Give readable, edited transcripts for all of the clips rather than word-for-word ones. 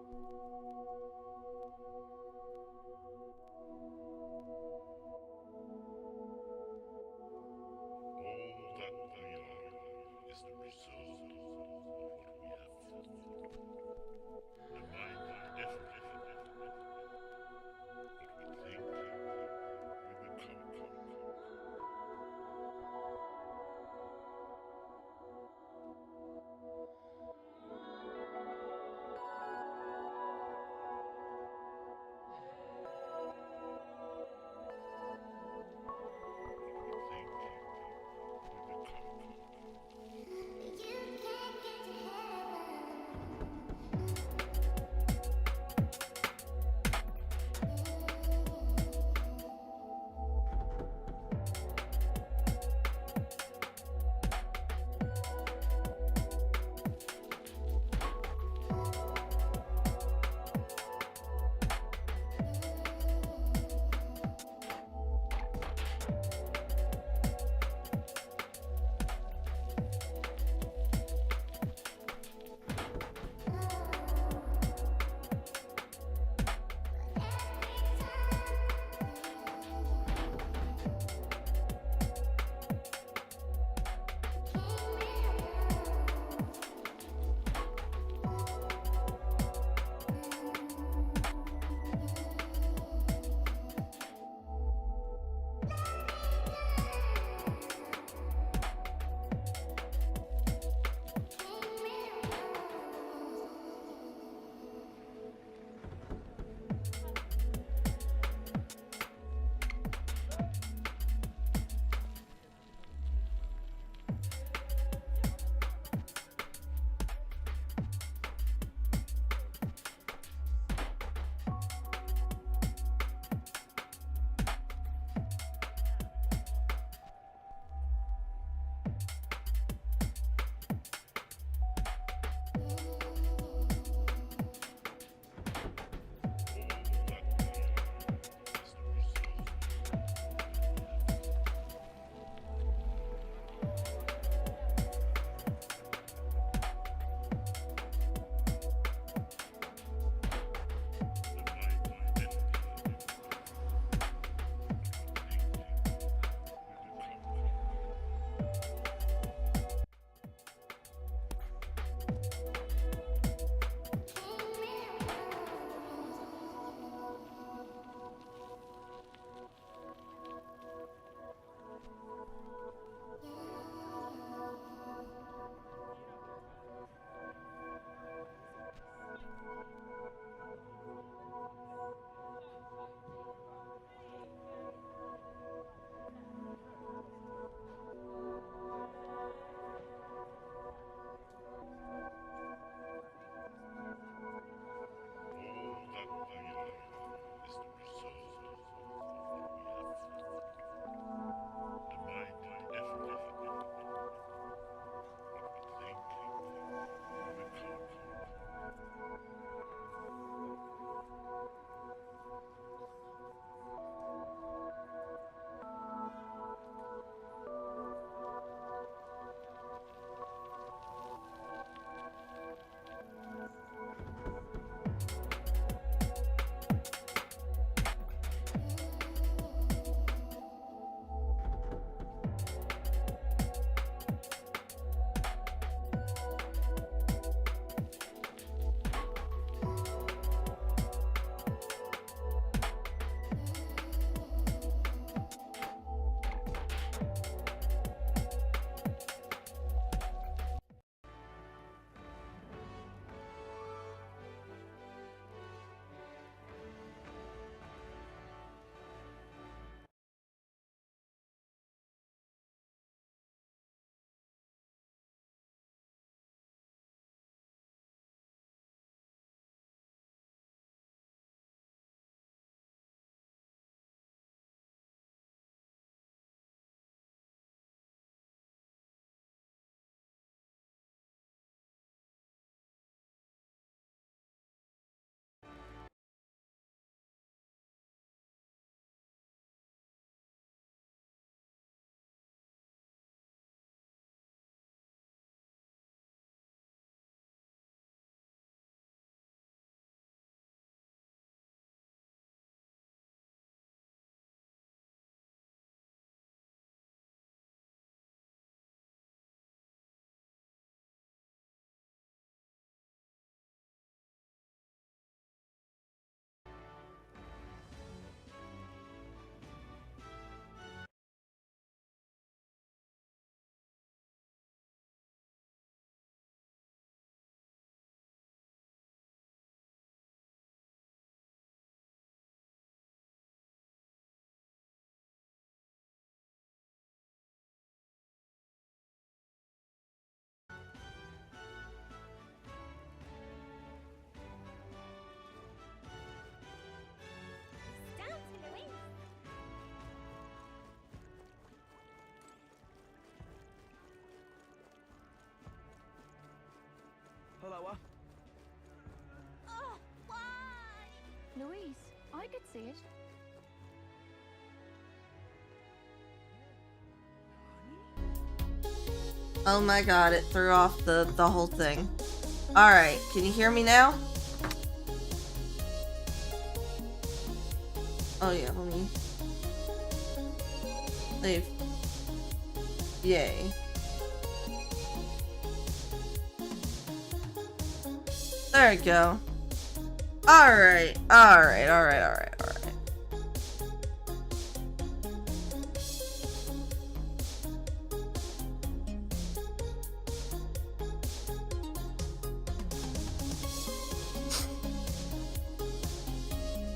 All that we are is the result of what we have thought. The mind will never define what we think we become. Oh, why? Louise, I could see it. Oh my god, it threw off the whole thing. Alright, can you hear me now? Oh yeah, let me leave. Yay. There we go. Alright.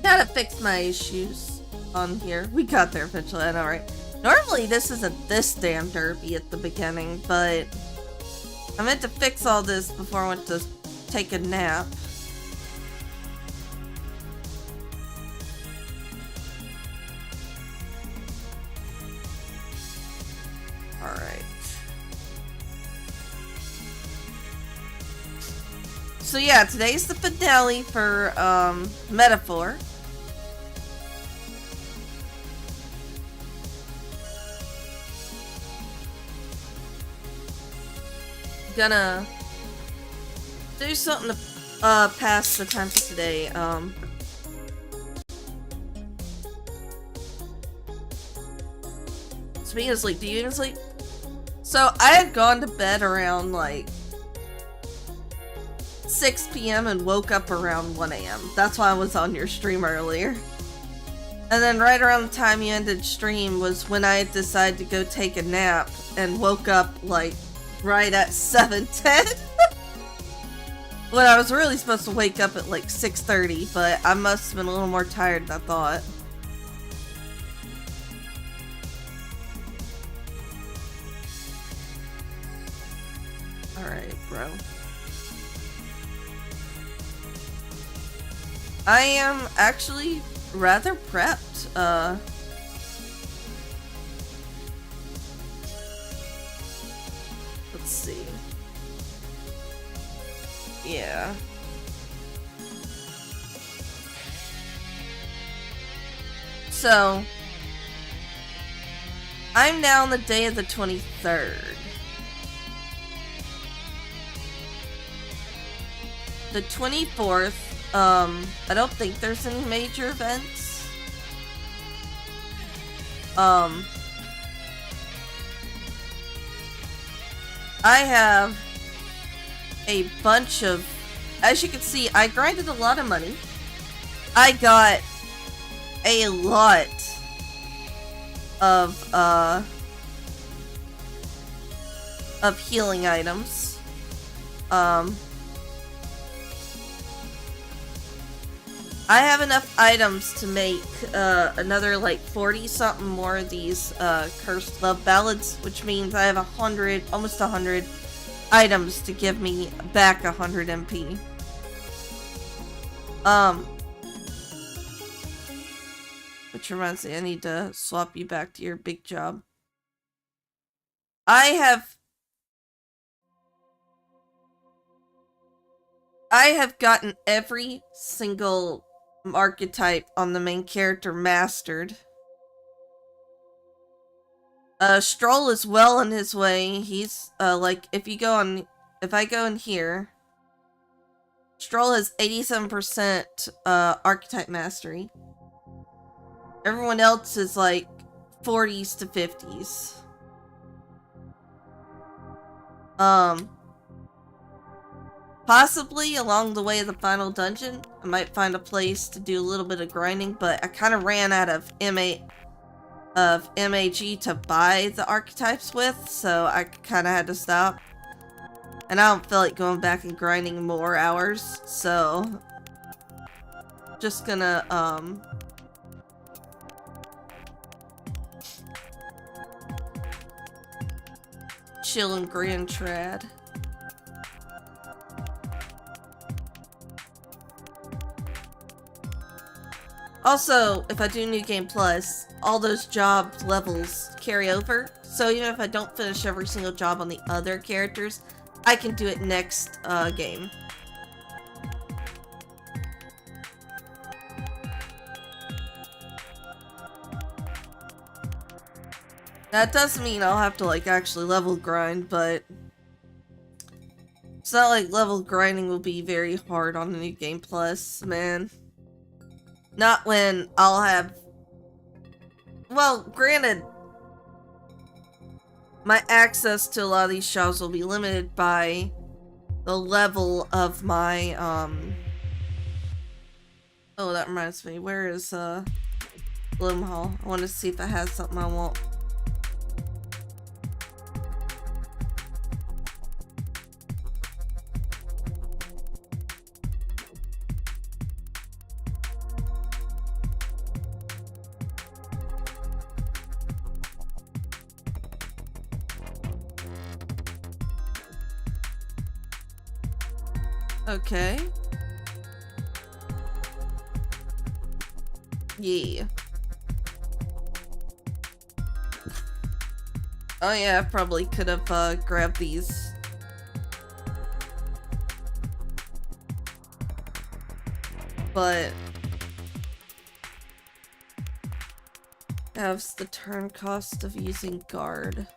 Gotta fix my issues on here. We got there eventually, I know, right? Normally this isn't this damn derpy at the beginning, but I meant to fix all this before I went to take a nap. Alright. So yeah, today's the finale for Metaphor. Gonna do something to pass the time for today. Speaking of sleep, do you even sleep? So I had gone to bed around like 6 p.m. and woke up around 1 a.m. That's why I was on your stream earlier. And then right around the time you ended stream was when I decided to go take a nap and woke up like right at 7:10. When I was really supposed to wake up at like 6:30, but I must have been a little more tired than I thought. Alright, bro. I am actually rather prepped. Let's see. Yeah. So, I'm now on the day of the 23rd. The 24th, I don't think there's any major events. I have a bunch of, as you can see, I grinded a lot of money. I got a lot of healing items. I have enough items to make another like 40 something more of these cursed love ballads, which means I have 100, almost 100 items to give me back 100 MP. Which reminds me, I need to swap you back to your big job. I have gotten every single archetype on the main character mastered. Stroll is well on his way. He's, like, if I go in here, Stroll has 87% archetype mastery. Everyone else is, like, 40s to 50s. Possibly along the way of the final dungeon, I might find a place to do a little bit of grinding, but I kind of ran out of MAG to buy the archetypes with, so I kind of had to stop. And I don't feel like going back and grinding more hours, so just gonna chill and grand trad. Also, if I do New Game Plus, all those job levels carry over. So even if I don't finish every single job on the other characters, I can do it next game. That doesn't mean I'll have to, like, actually level grind, but it's not like level grinding will be very hard on the New Game Plus, man. Not when I'll have... Well, granted, my access to a lot of these shops will be limited by the level of my, Oh, that reminds me. Where is, Bloom Hall? I want to see if it has something I want. Okay. Yeah. Oh yeah, I probably could have grabbed these. But halves the turn cost of using guard.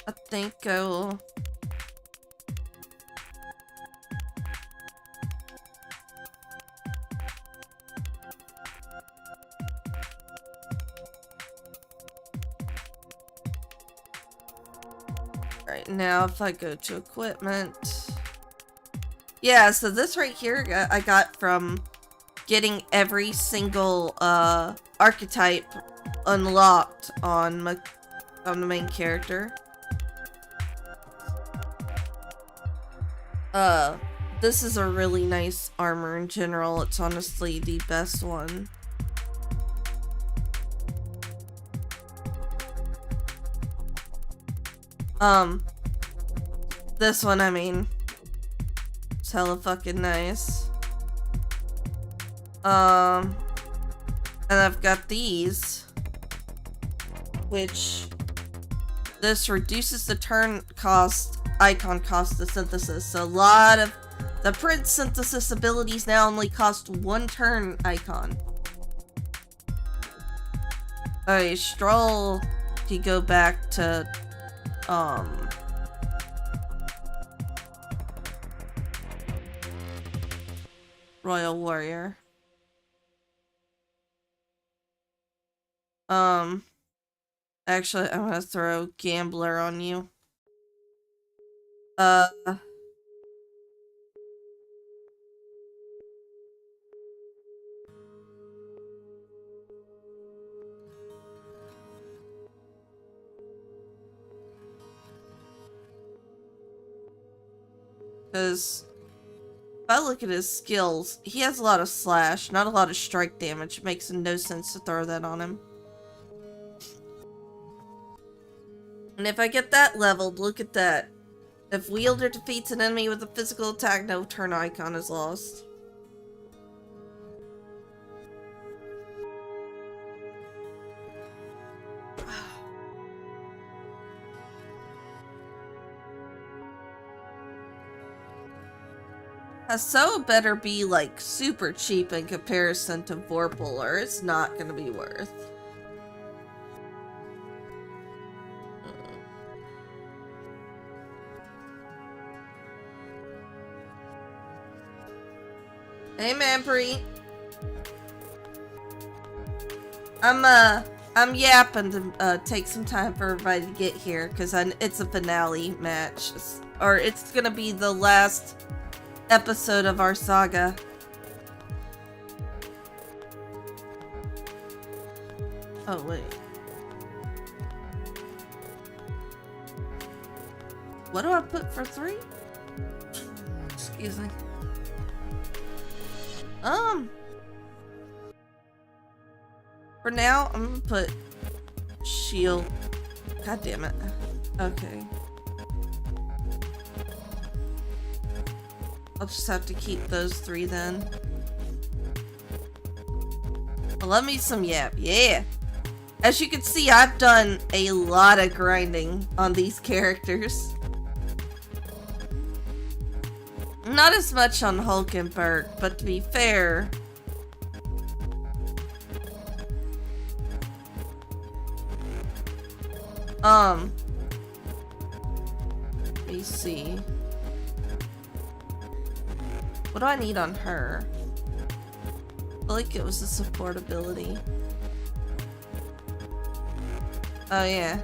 I think I will. Right now, if I go to equipment. Yeah, so this right here I got from getting every single archetype unlocked on the main character. This is a really nice armor in general. It's honestly the best one. This one, I mean, it's hella fucking nice. And I've got these, which this reduces the turn cost, icon cost of synthesis. So a lot of the print synthesis abilities now only cost 1 turn icon. Alright, Stroll, if you go back to, Royal Warrior. Actually, I'm gonna throw Gambler on you. Because if I look at his skills, he has a lot of slash, not a lot of strike damage. It makes no sense to throw that on him. And if I get that leveled, look at that. If wielder defeats an enemy with a physical attack, no turn icon is lost. Hasso better be like super cheap in comparison to Vorpal, or it's not gonna be worth. Hey Manpreet. I'm yapping to take some time for everybody to get here because it's a finale match, or it's gonna be the last episode of our saga. Oh wait. What do I put for 3? Excuse me. For now, I'm gonna put shield. God damn it. Okay. I'll just have to keep those 3 then. I love me some Yap. Yeah! As you can see, I've done a lot of grinding on these characters. Not as much on Hulkenberg, but to be fair, Let me see. What do I need on her? I feel like it was the support ability. Oh yeah.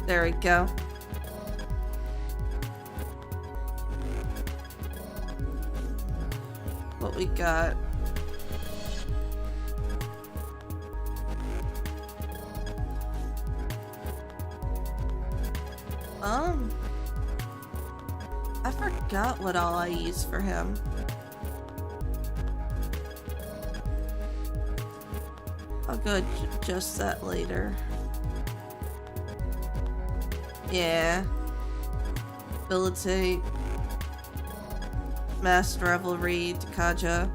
There we go. What we got? I forgot what all I used for him. I'll go adjust that later. Yeah. Ability. Mass Revelry, Takaja.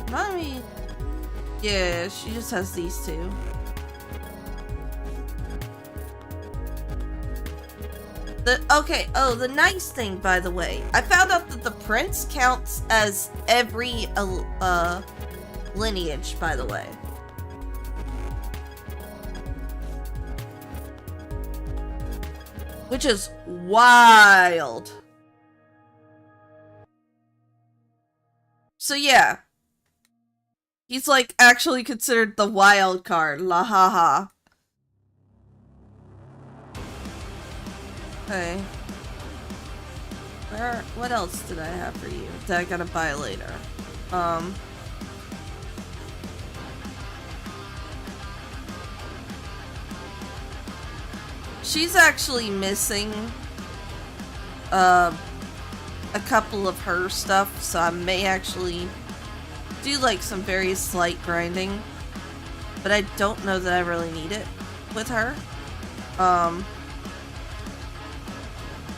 Mommy. Yeah, she just has these two. Okay, oh, the nice thing, by the way, I found out that the prince counts as every lineage, by the way. Which is wild. So yeah. He's like actually considered the wild card. La ha ha. Okay. What else did I have for you that I gotta buy later? She's actually missing a couple of her stuff, so I may actually do like some very slight grinding, but I don't know that I really need it with her.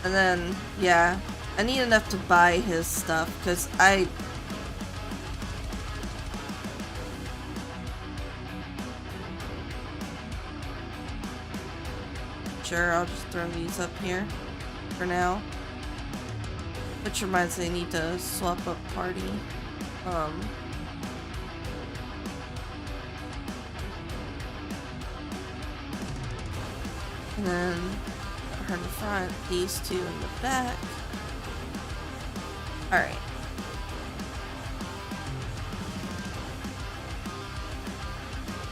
And then, yeah, I need enough to buy his stuff, because Sure, I'll just throw these up here for now. Which reminds me, I need to swap up party. And then her in the front, these two in the back. Alright.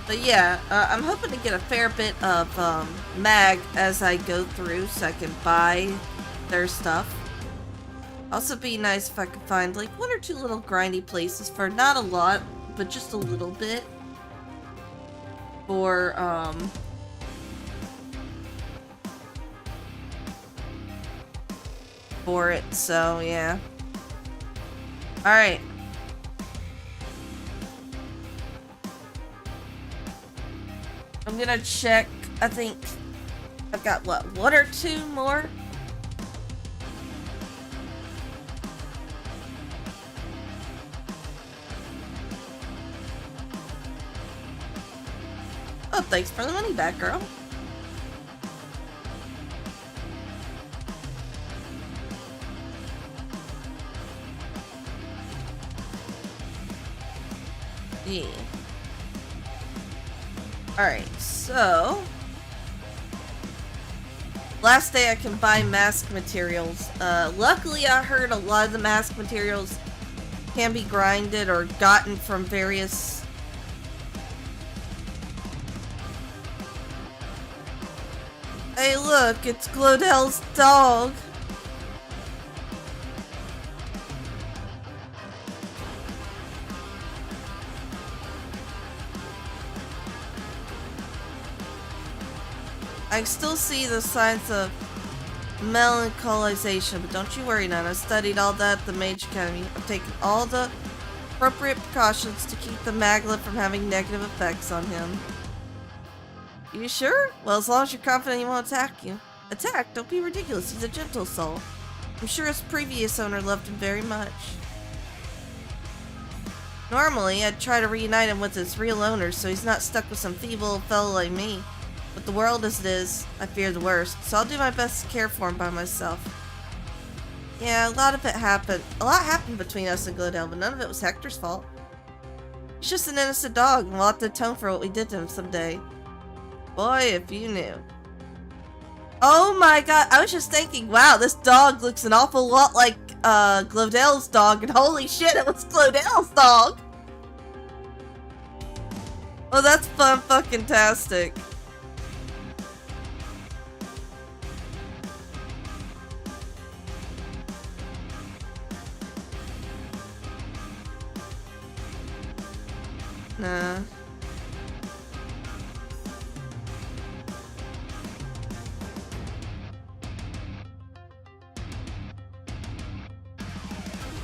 But yeah, I'm hoping to get a fair bit of mag as I go through so I can buy their stuff. Also be nice if I could find like one or two little grindy places for not a lot, but just a little bit. For it, so yeah. Alright. I'm gonna check, I think I've got what, one or two more? Oh, thanks for the money back, girl. Yeah. Alright, so last day I can buy mask materials. Luckily I heard a lot of the mask materials can be grinded or gotten from various Hey look, it's Glodell's dog. I still see the signs of melancholisation, but don't you worry, Nana. I've studied all that at the Mage Academy. I've taken all the appropriate precautions to keep the maglet from having negative effects on him. You sure? Well, as long as you're confident he won't attack you. Attack? Don't be ridiculous. He's a gentle soul. I'm sure his previous owner loved him very much. Normally, I'd try to reunite him with his real owner so he's not stuck with some feeble fellow like me. But the world as it is, I fear the worst, so I'll do my best to care for him by myself. Yeah, a lot of it happened. A lot happened between us and Glodell, but none of it was Hector's fault. He's just an innocent dog, and we'll have to atone for what we did to him someday. Boy, if you knew. Oh my god, I was just thinking, wow, this dog looks an awful lot like Glodell's dog, and holy shit, it was Glodell's dog! Oh, that's fun fucking tastic. Nah.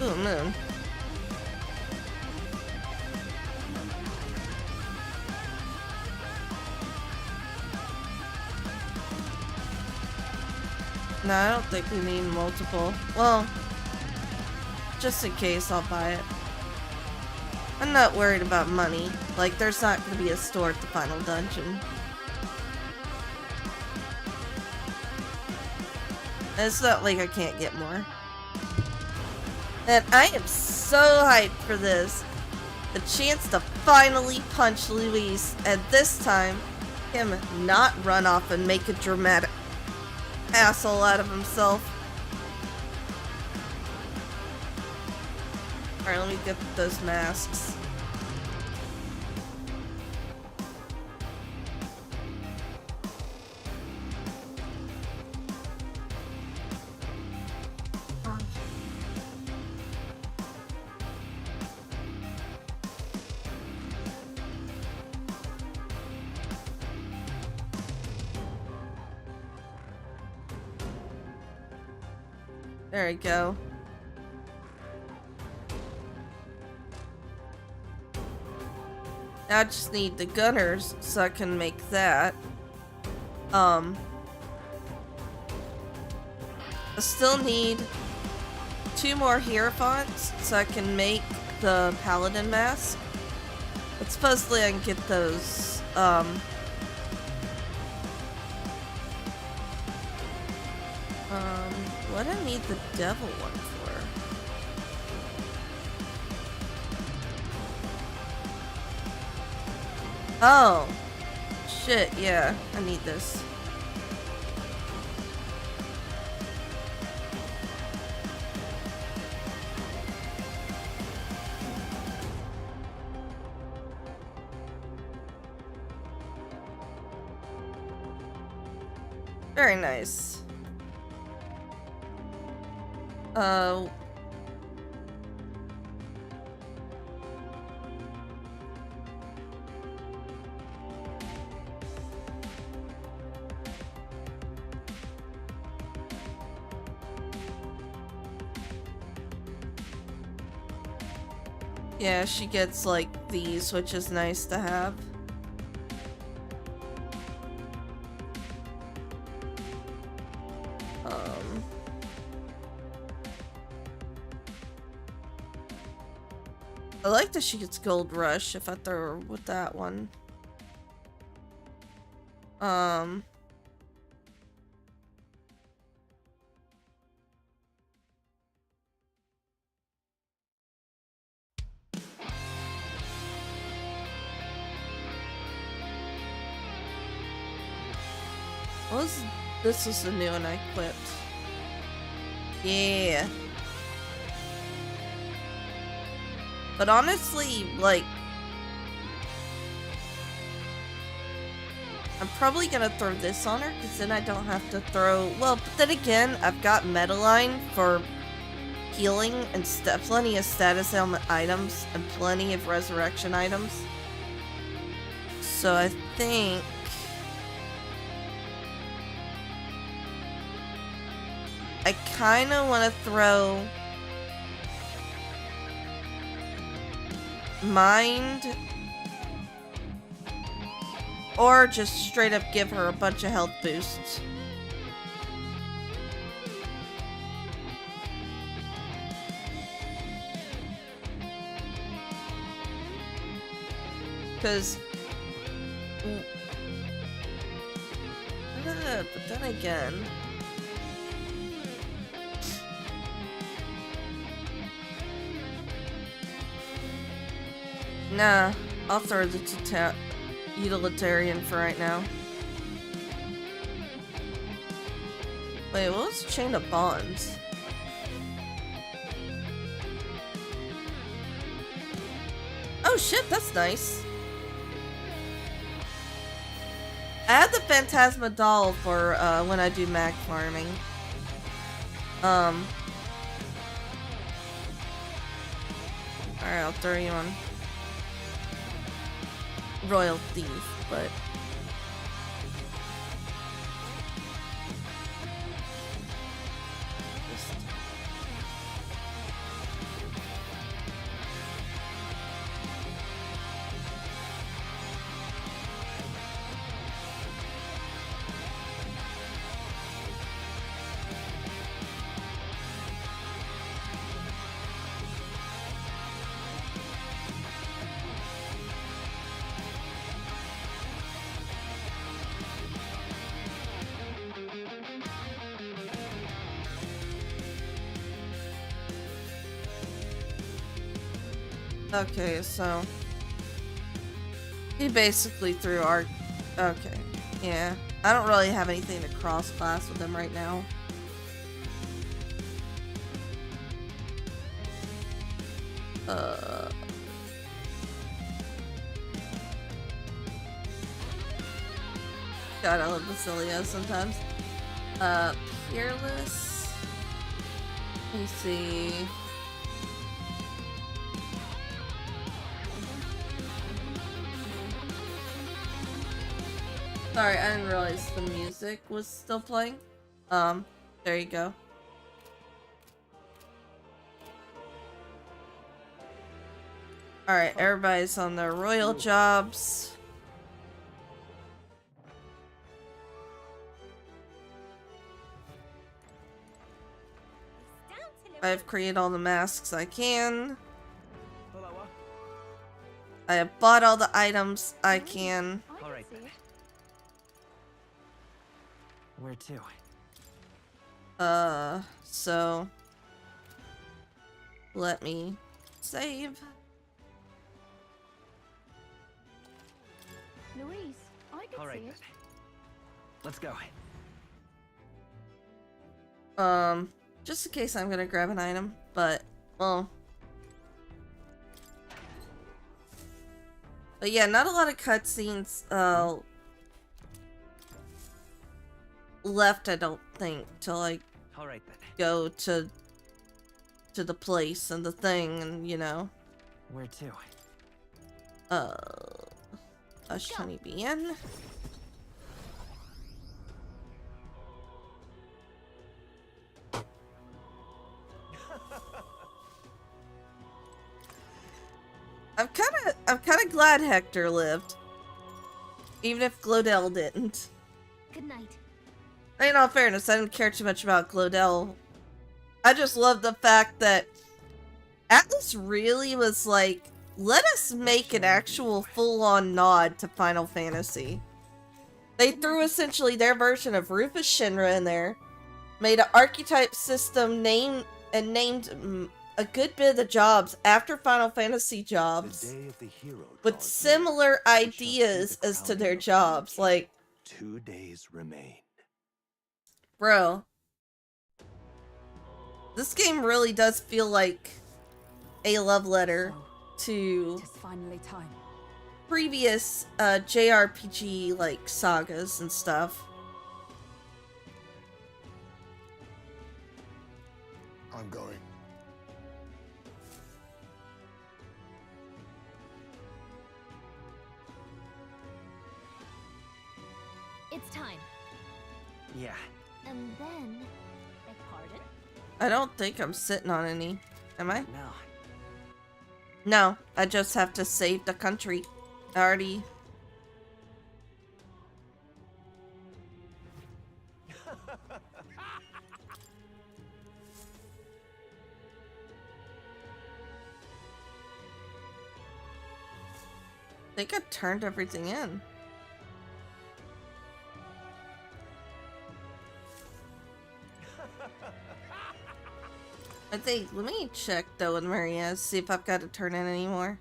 Ooh, moon. No, I don't think we need multiple. Well, just in case, I'll buy it. I'm not worried about money. Like, there's not going to be a store at the final dungeon. It's not like I can't get more. And I am so hyped for this. The chance to finally punch Luis, and this time, him not run off and make a dramatic asshole out of himself. Alright, let me get those masks. There we go. Now I just need the gunners so I can make that. I still need 2 more hierophants so I can make the paladin mask. But supposedly I can get those, what do I need the devil one for? Oh. Shit, yeah. I need this. Very nice. Yeah, she gets like these, which is nice to have. I like that she gets Gold Rush if I throw her with that one. This was the new one I equipped. Yeah. But honestly, like, I'm probably gonna throw this on her, because then I don't have to throw... Well, but then again, I've got Metaline for healing and plenty of status ailment items and plenty of resurrection items. So I think... I kinda wanna throw... Mind, or just straight up give her a bunch of health boosts. Because but then again, Nah, I'll throw the utilitarian for right now. Wait, what was Chain of Bonds? Oh shit, that's nice. I have the Phantasma doll for when I do mag farming. Alright, I'll throw you on Royal Thief, but okay, so he basically threw our... Okay, yeah. I don't really have anything to cross-class with him right now. God, I love Basilio sometimes. Peerless. Let me see. Sorry, I didn't realize the music was still playing. There you go. Alright, everybody's on their royal jobs. I've created all the masks I can. I have bought all the items I can. Alright then. Where to? So let me save. Louise, I could Alright see then. it. Let's go. Just in case I'm gonna grab an item, but well. But yeah, not a lot of cutscenes left, I don't think, till I Alright then. go to the place and the thing, and you know. Where to? A shiny bien. I'm kinda glad Hector lived. Even if Glodell didn't. Good night. In all fairness, I didn't care too much about Glodell. I just love the fact that Atlas really was like, let us make an actual full-on nod to Final Fantasy. They threw essentially their version of Rufus Shinra in there, made an archetype system named a good bit of the jobs after Final Fantasy jobs with similar ideas as to their jobs. Like, 2 days remain. bro, this game really does feel like a love letter to It is finally time. previous JRPG like sagas and stuff. I'm going. It's time. Yeah. And then... Beg pardon? I don't think I'm sitting on any. Am I? No. No, I just have to save the country. I already... I think I turned everything in. I think, let me check though with Maria, see if I've got to turn in anymore.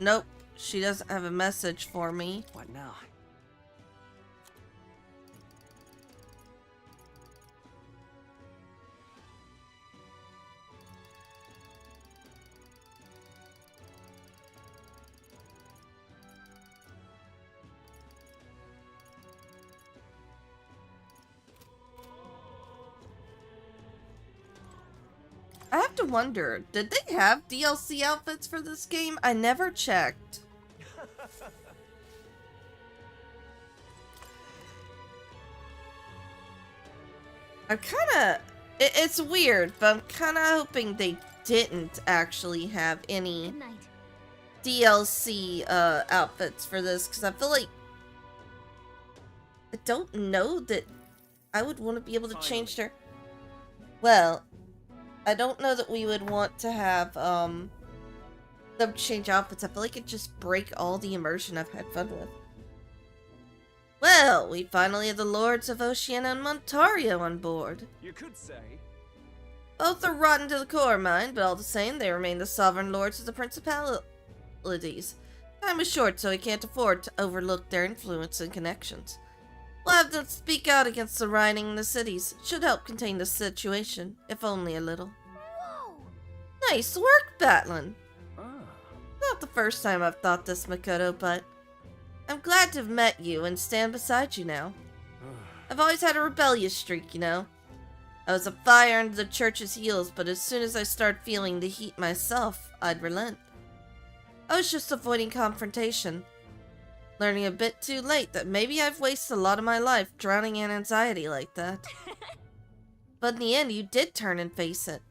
Nope, she doesn't have a message for me. What now? I have to wonder, did they have DLC outfits for this game? I never checked. I'm kinda... It's weird, but I'm kinda hoping they didn't actually have any Good night. DLC outfits for this, because I feel like... I don't know that I would want to be able to change their... Well, I don't know that we would want to have, them change outfits. I feel like it'd just break all the immersion I've had fun with. Well, we finally have the Lords of Oceania and Montario on board. You could say. Both are rotten to the core, mind, but all the same, they remain the sovereign lords of the principalities. Time is short, so we can't afford to overlook their influence and connections. We'll have them speak out against the rioting in the cities. It should help contain the situation, if only a little. Whoa! Nice work, Batlin. Ah. Not the first time I've thought this, Makoto, but I'm glad to have met you and stand beside you now. I've always had a rebellious streak, you know. I was a fire under the church's heels, but as soon as I started feeling the heat myself, I'd relent. I was just avoiding confrontation, learning a bit too late that maybe I've wasted a lot of my life drowning in anxiety like that. But in the end, you did turn and face it.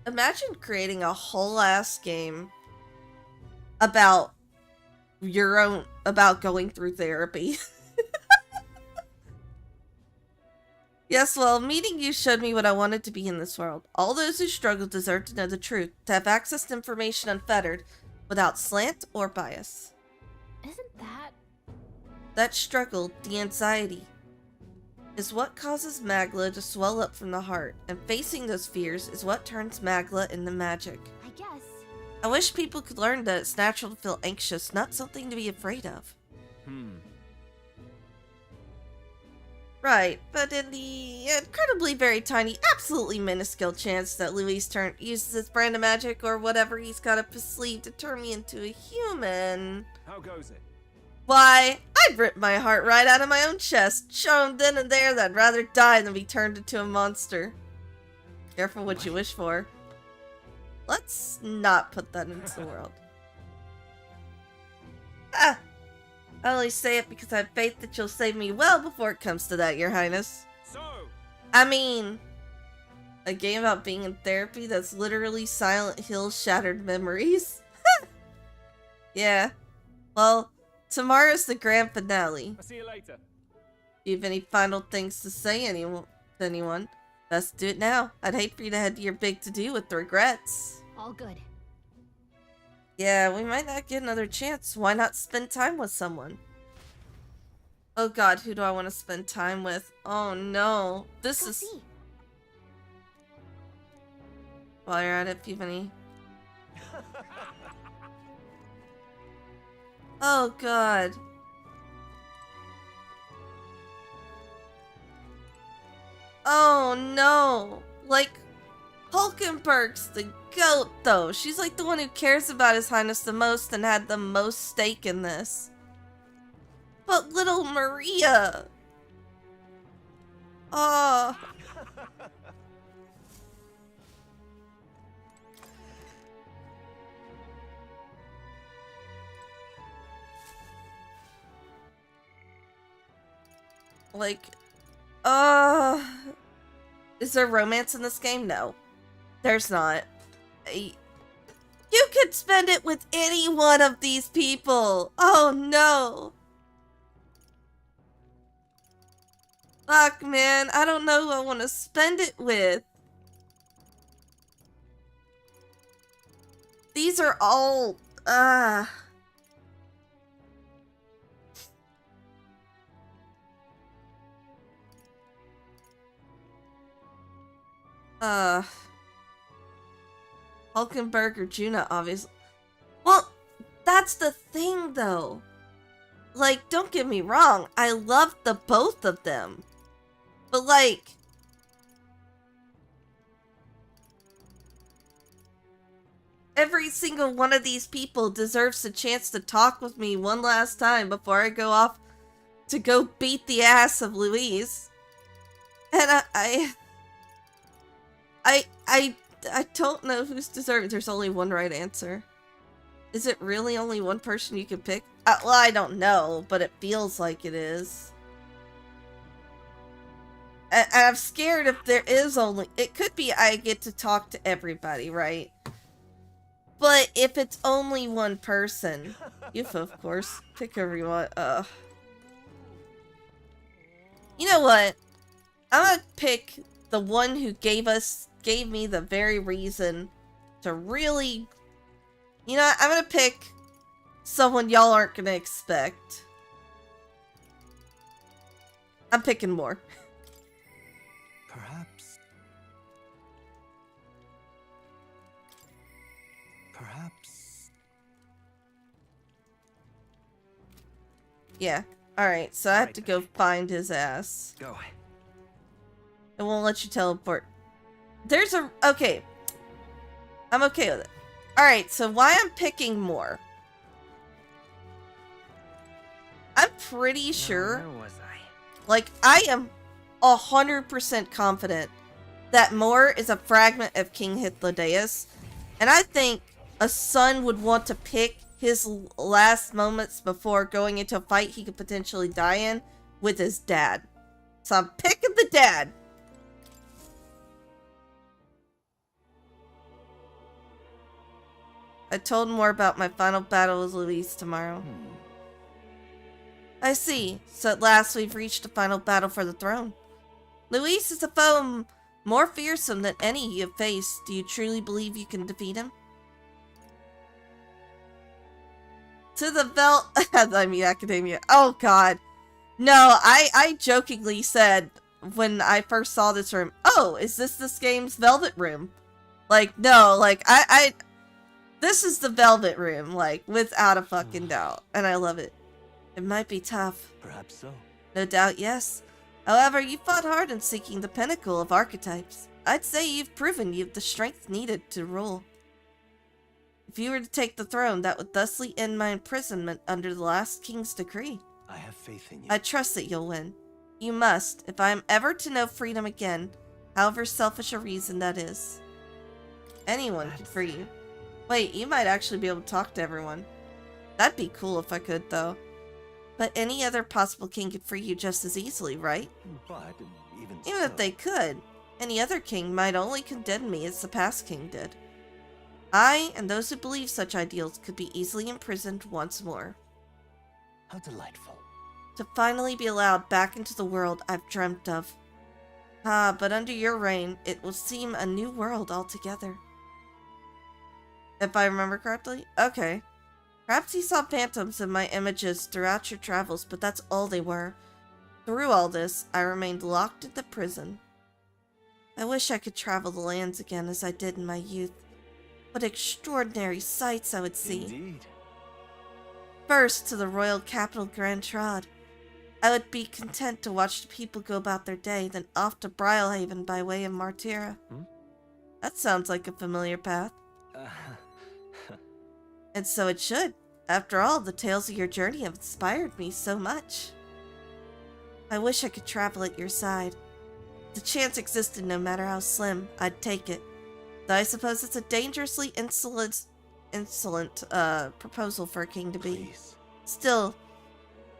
Imagine creating a whole ass game about about going through therapy. Yes, well, meeting you showed me what I wanted to be in this world. All those who struggle deserve to know the truth, to have access to information unfettered, without slant or bias. Isn't that... That struggle, the anxiety, is what causes Magla to swell up from the heart, and facing those fears is what turns Magla into magic. I guess. I wish people could learn that it's natural to feel anxious, not something to be afraid of. Right, but in the incredibly very tiny, absolutely minuscule chance that Louis uses his brand of magic or whatever he's got up his sleeve to turn me into a human. How goes it? Why, I'd rip my heart right out of my own chest, show him then and there that I'd rather die than be turned into a monster. Careful what you wish for. Let's not put that into the world. Ah! I only say it because I have faith that you'll save me well before it comes to that, Your Highness. So, I mean, a game about being in therapy that's literally Silent Hill shattered memories. Yeah. Well, tomorrow's the grand finale. I'll see you later. Do you have any final things to say to anyone? Best do it now. I'd hate for you to head to your big to-do with regrets. All good. Yeah, we might not get another chance. Why not spend time with someone? Oh god, who do I want to spend time with? Oh no. This Go is... see. While you're at it, if you have any... Oh god. Oh no. Like, Hulkenberg's the goat, though. She's like the one who cares about His Highness the most and had the most stake in this. But little Maria... Oh... Like... Is there romance in this game? No. There's not. You could spend it with any one of these people! Oh no! Fuck, man. I don't know who I want to spend it with. These are all... Hulkenberg or Juna, obviously. Well, that's the thing, though. Like, don't get me wrong. I love the both of them. But, like... every single one of these people deserves a chance to talk with me one last time before I go off to go beat the ass of Louise. And I don't know who's deserving. There's only one right answer. Is it really only one person you can pick? Well, I don't know, but it feels like it is. And I'm scared if there is only... it could be I get to talk to everybody, right? But if it's only one person, of course, pick whoever you want. You know what? I'm gonna pick the one who gave me the very reason to really... you know what? I'm gonna pick someone y'all aren't gonna expect. I'm picking more. Perhaps. Yeah. Alright, so I have to go find his ass. Go. It won't let you teleport. There's a... okay. I'm okay with it. Alright, so why I'm picking more. I'm pretty sure... where was I? like, I am 100% confident that Moore is a fragment of King Hythlodaeus. And I think a son would want to pick his last moments before going into a fight he could potentially die in with his dad. So I'm picking the dad. I told Moore about my final battle with Louise tomorrow. I see. So at last we've reached the final battle for the throne. Louise is a foe more fearsome than any you have faced. Do you truly believe you can defeat him? To the I mean, Academia. Oh, God. No, I jokingly said when I first saw this room, oh, is this game's Velvet Room? Like, no, like, this is the Velvet Room, like, without a fucking doubt. And I love it. It might be tough. Perhaps so. No doubt, yes. However, you fought hard in seeking the pinnacle of archetypes. I'd say you've proven you've the strength needed to rule. If you were to take the throne, that would thusly end my imprisonment under the last king's decree. I have faith in you. I trust that you'll win. You must, if I am ever to know freedom again, however selfish a reason that is. Anyone can free you. Wait, you might actually be able to talk to everyone. That'd be cool if I could, though. But any other possible king could free you just as easily, right? But even if they could, any other king might only condemn me as the past king did. I, and those who believe such ideals, could be easily imprisoned once more. How delightful. To finally be allowed back into the world I've dreamt of. Ah, but under your reign, it will seem a new world altogether. If I remember correctly? Okay. Perhaps you saw phantoms in my images throughout your travels, but that's all they were. Through all this, I remained locked in the prison. I wish I could travel the lands again as I did in my youth. What extraordinary sights I would see. Indeed. First, to the royal capital Grand Trod. I would be content to watch the people go about their day, then off to Brylehaven by way of Martira. That sounds like a familiar path. And so it should. After all, the tales of your journey have inspired me so much. I wish I could travel at your side. If the chance existed, no matter how slim, I'd take it. Though I suppose it's a dangerously insolent proposal for a king to be. Please. Still,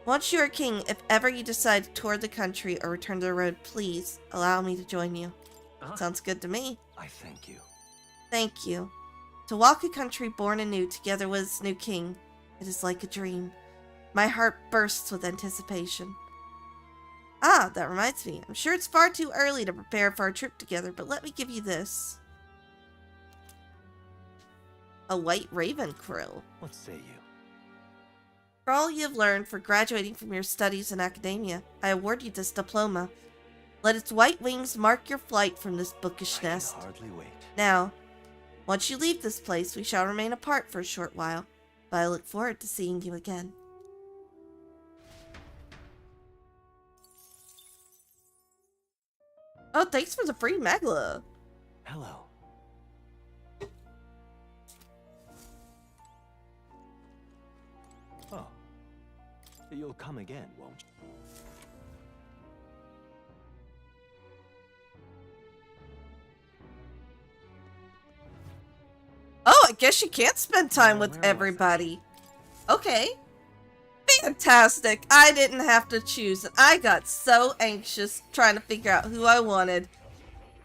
once you are king, if ever you decide to tour the country or return to the road, please allow me to join you. Sounds good to me. I thank you. Thank you. To walk a country born anew together with its new king, it is like a dream. My heart bursts with anticipation. Ah, that reminds me. I'm sure it's far too early to prepare for our trip together, but let me give you this. A white raven krill. What say you? For all you have learned for graduating from your studies in academia, I award you this diploma. Let its white wings mark your flight from this bookish nest. I can hardly wait. Now, Once you leave this place, we shall remain apart for a short while, but I look forward to seeing you again. Oh, thanks for the free Magla. Hello. Oh. You'll come again, won't you? Oh, I guess you can't spend time with Where was I? everybody. Okay. Fantastic. I didn't have to choose, and I got so anxious trying to figure out who I wanted.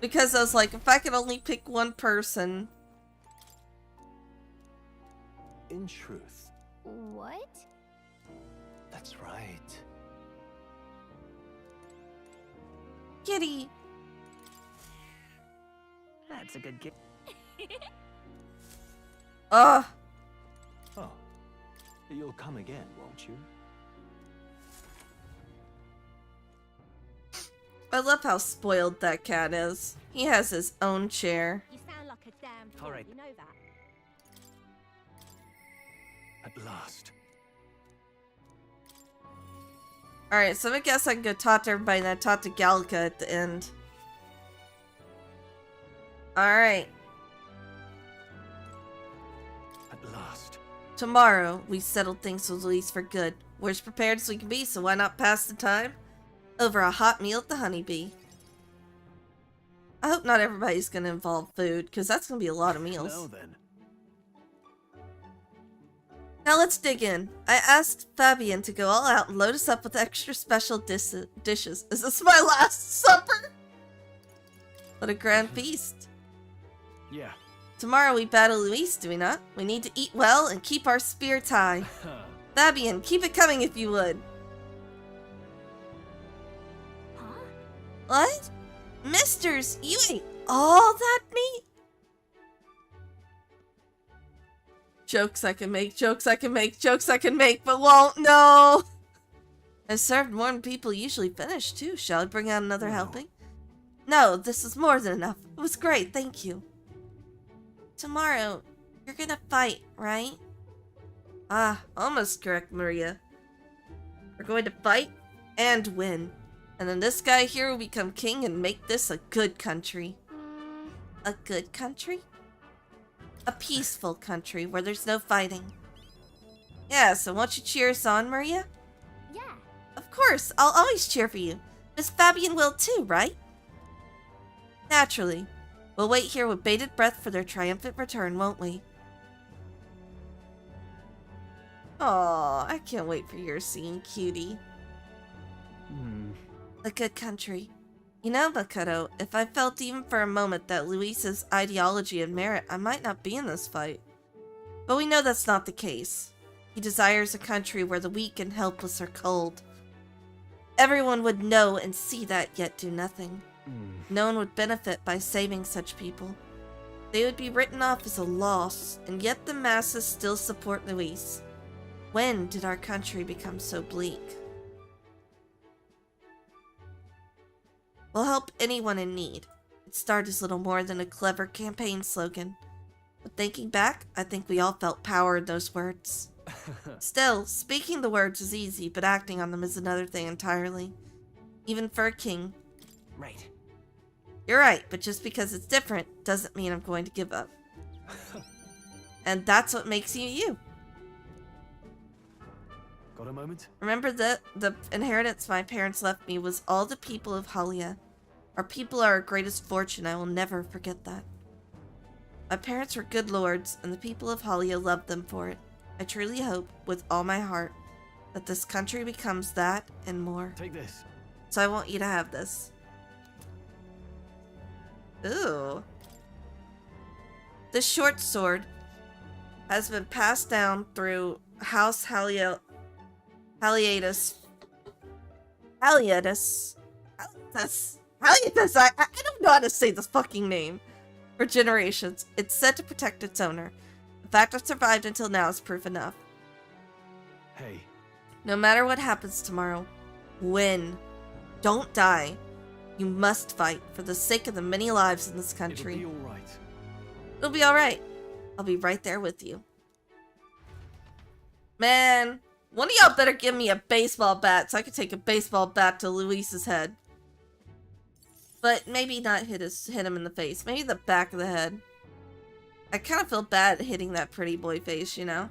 Because I was like, if I could only pick one person. In truth, What? that's right. Kitty. That's a good game. Ugh. Oh. You'll come again, won't you? I love how spoiled that cat is. He has his own chair. You sound like a damn fool, All right. you know that? At last. Alright, so I guess I can go talk to everybody and I talk to Gallica at the end. Alright. At last. Tomorrow, we settled things with Elise for good. We're as prepared as we can be, so why not pass the time over a hot meal at the Honeybee? I hope not everybody's gonna involve food, because that's gonna be a lot of meals. Now then. Now let's dig in. I asked Fabian to go all out and load us up with extra special dishes. Is this my last supper? What a grand feast. Yeah. Tomorrow we battle Luis, do we not? We need to eat well and keep our spirits high. Fabian, keep it coming if you would. Huh? What? Misters, you ate all that meat? Jokes I can make, jokes I can make, jokes I can make, but won't, no! I served more than people usually finish, too. Shall I bring out another No. helping? No, this is more than enough. It was great, thank you. Tomorrow, you're gonna fight, right? Ah, almost correct, Maria. We're going to fight and win. And then this guy here will become king and make this a good country. A good country? A peaceful country where there's no fighting. Yeah, so won't you cheer us on, Maria? Yeah. Of course, I'll always cheer for you. Miss Fabian will too, right? Naturally. We'll wait here with bated breath for their triumphant return, won't we? Aw, I can't wait for your scene, cutie. A good country. You know, Makoto, if I felt even for a moment that Luis's ideology and merit, I might not be in this fight. But we know that's not the case. He desires a country where the weak and helpless are cold. Everyone would know and see that, yet do nothing. No one would benefit by saving such people. They would be written off as a loss, and yet the masses still support Luis. When did our country become so bleak? We'll help anyone in need. It started as little more than a clever campaign slogan. But thinking back, I think we all felt power in those words. Still, speaking the words is easy, but acting on them is another thing entirely. Even for a king. Right. You're right, but just because it's different doesn't mean I'm going to give up. And that's what makes you you. Got a moment? Remember that the inheritance my parents left me was all the people of Halia. Our people are our greatest fortune. I will never forget that. My parents were good lords, and the people of Halia loved them for it. I truly hope, with all my heart, that this country becomes that and more. Take this. So I want you to have this. Ooh. This short sword has been passed down through House Haliatus. I don't know how to say this fucking name. For generations, it's said to protect its owner. The fact it survived until now is proof enough. Hey. No matter what happens tomorrow, win. Don't die. You must fight for the sake of the many lives in this country. It'll be all right. It'll be alright. I'll be right there with you. Man, one of y'all better give me a baseball bat so I can take a baseball bat to Luis's head. But maybe not hit him in the face. Maybe the back of the head. I kind of feel bad hitting that pretty boy face, you know?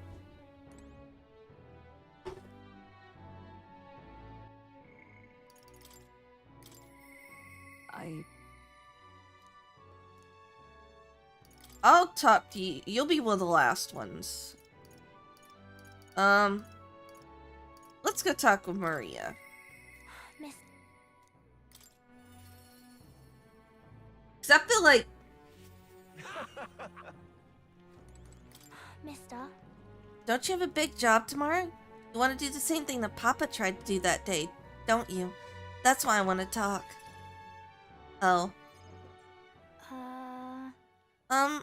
I'll talk to you. You'll be one of the last ones. Let's go talk with Maria. Miss. Cause I feel like... Mister. Don't you have a big job tomorrow? You want to do the same thing that Papa tried to do that day, don't you? That's why I want to talk. Oh.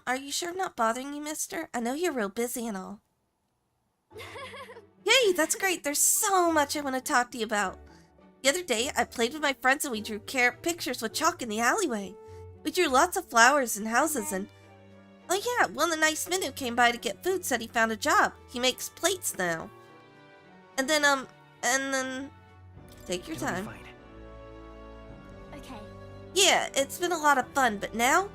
Are you sure I'm not bothering you, mister? I know you're real busy and all. Yay, that's great. There's so much I want to talk to you about. The other day, I played with my friends and we drew pictures with chalk in the alleyway. We drew lots of flowers and houses and... Oh yeah, one of the nice men who came by to get food said he found a job. He makes plates now. And then, Take your time. Okay. Yeah, it's been a lot of fun, but now...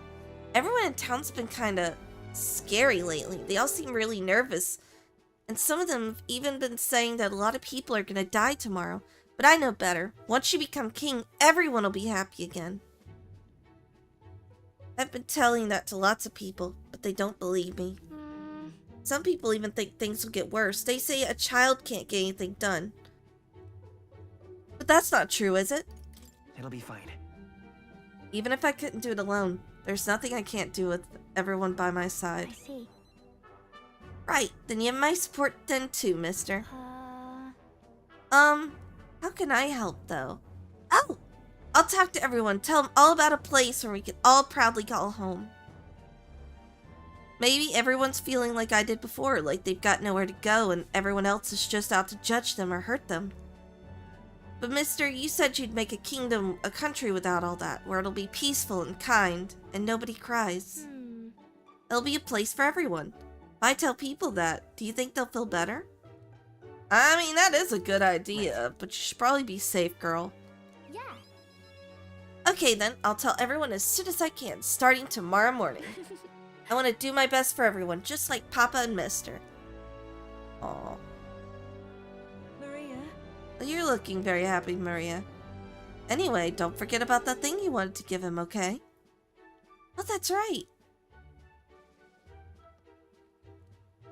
Everyone in town's been kinda scary lately. They all seem really nervous. And some of them have even been saying that a lot of people are gonna die tomorrow. But I know better. Once you become king, everyone will be happy again. I've been telling that to lots of people, but they don't believe me. Some people even think things will get worse. They say a child can't get anything done. But that's not true, is it? It'll be fine. Even if I couldn't do it alone, there's nothing I can't do with everyone by my side. I see. Right, then you have my support then too, mister. How can I help, though? Oh! I'll talk to everyone, tell them all about a place where we can all proudly call home. Maybe everyone's feeling like I did before, like they've got nowhere to go and everyone else is just out to judge them or hurt them. But mister, you said you'd make a kingdom, a country without all that, where it'll be peaceful and kind, and nobody cries. It'll be a place for everyone. If I tell people that, do you think they'll feel better? I mean, that is a good idea, but you should probably be safe, girl. Yeah. Okay then, I'll tell everyone as soon as I can, starting tomorrow morning. I want to do my best for everyone, just like Papa and Mister. Aw. Maria? Well, you're looking very happy, Maria. Anyway, don't forget about that thing you wanted to give him, okay? Oh, that's right.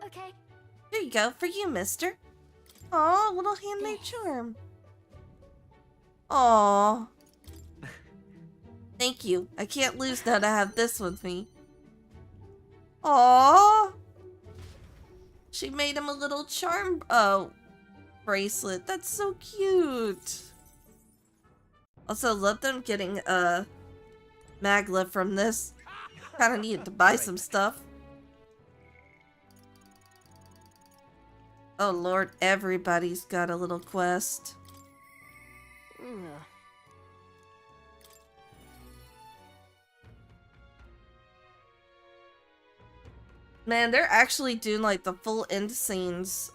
Okay. Here you go, for you, mister. Aw, little handmade charm. Aw. Thank you. I can't lose now to have this with me. Aw. She made him a little charm bracelet. That's so cute. Also, love them getting Magla from this. Kinda needed to buy some stuff. Oh lord, everybody's got a little quest. Man, they're actually doing like the full end scenes.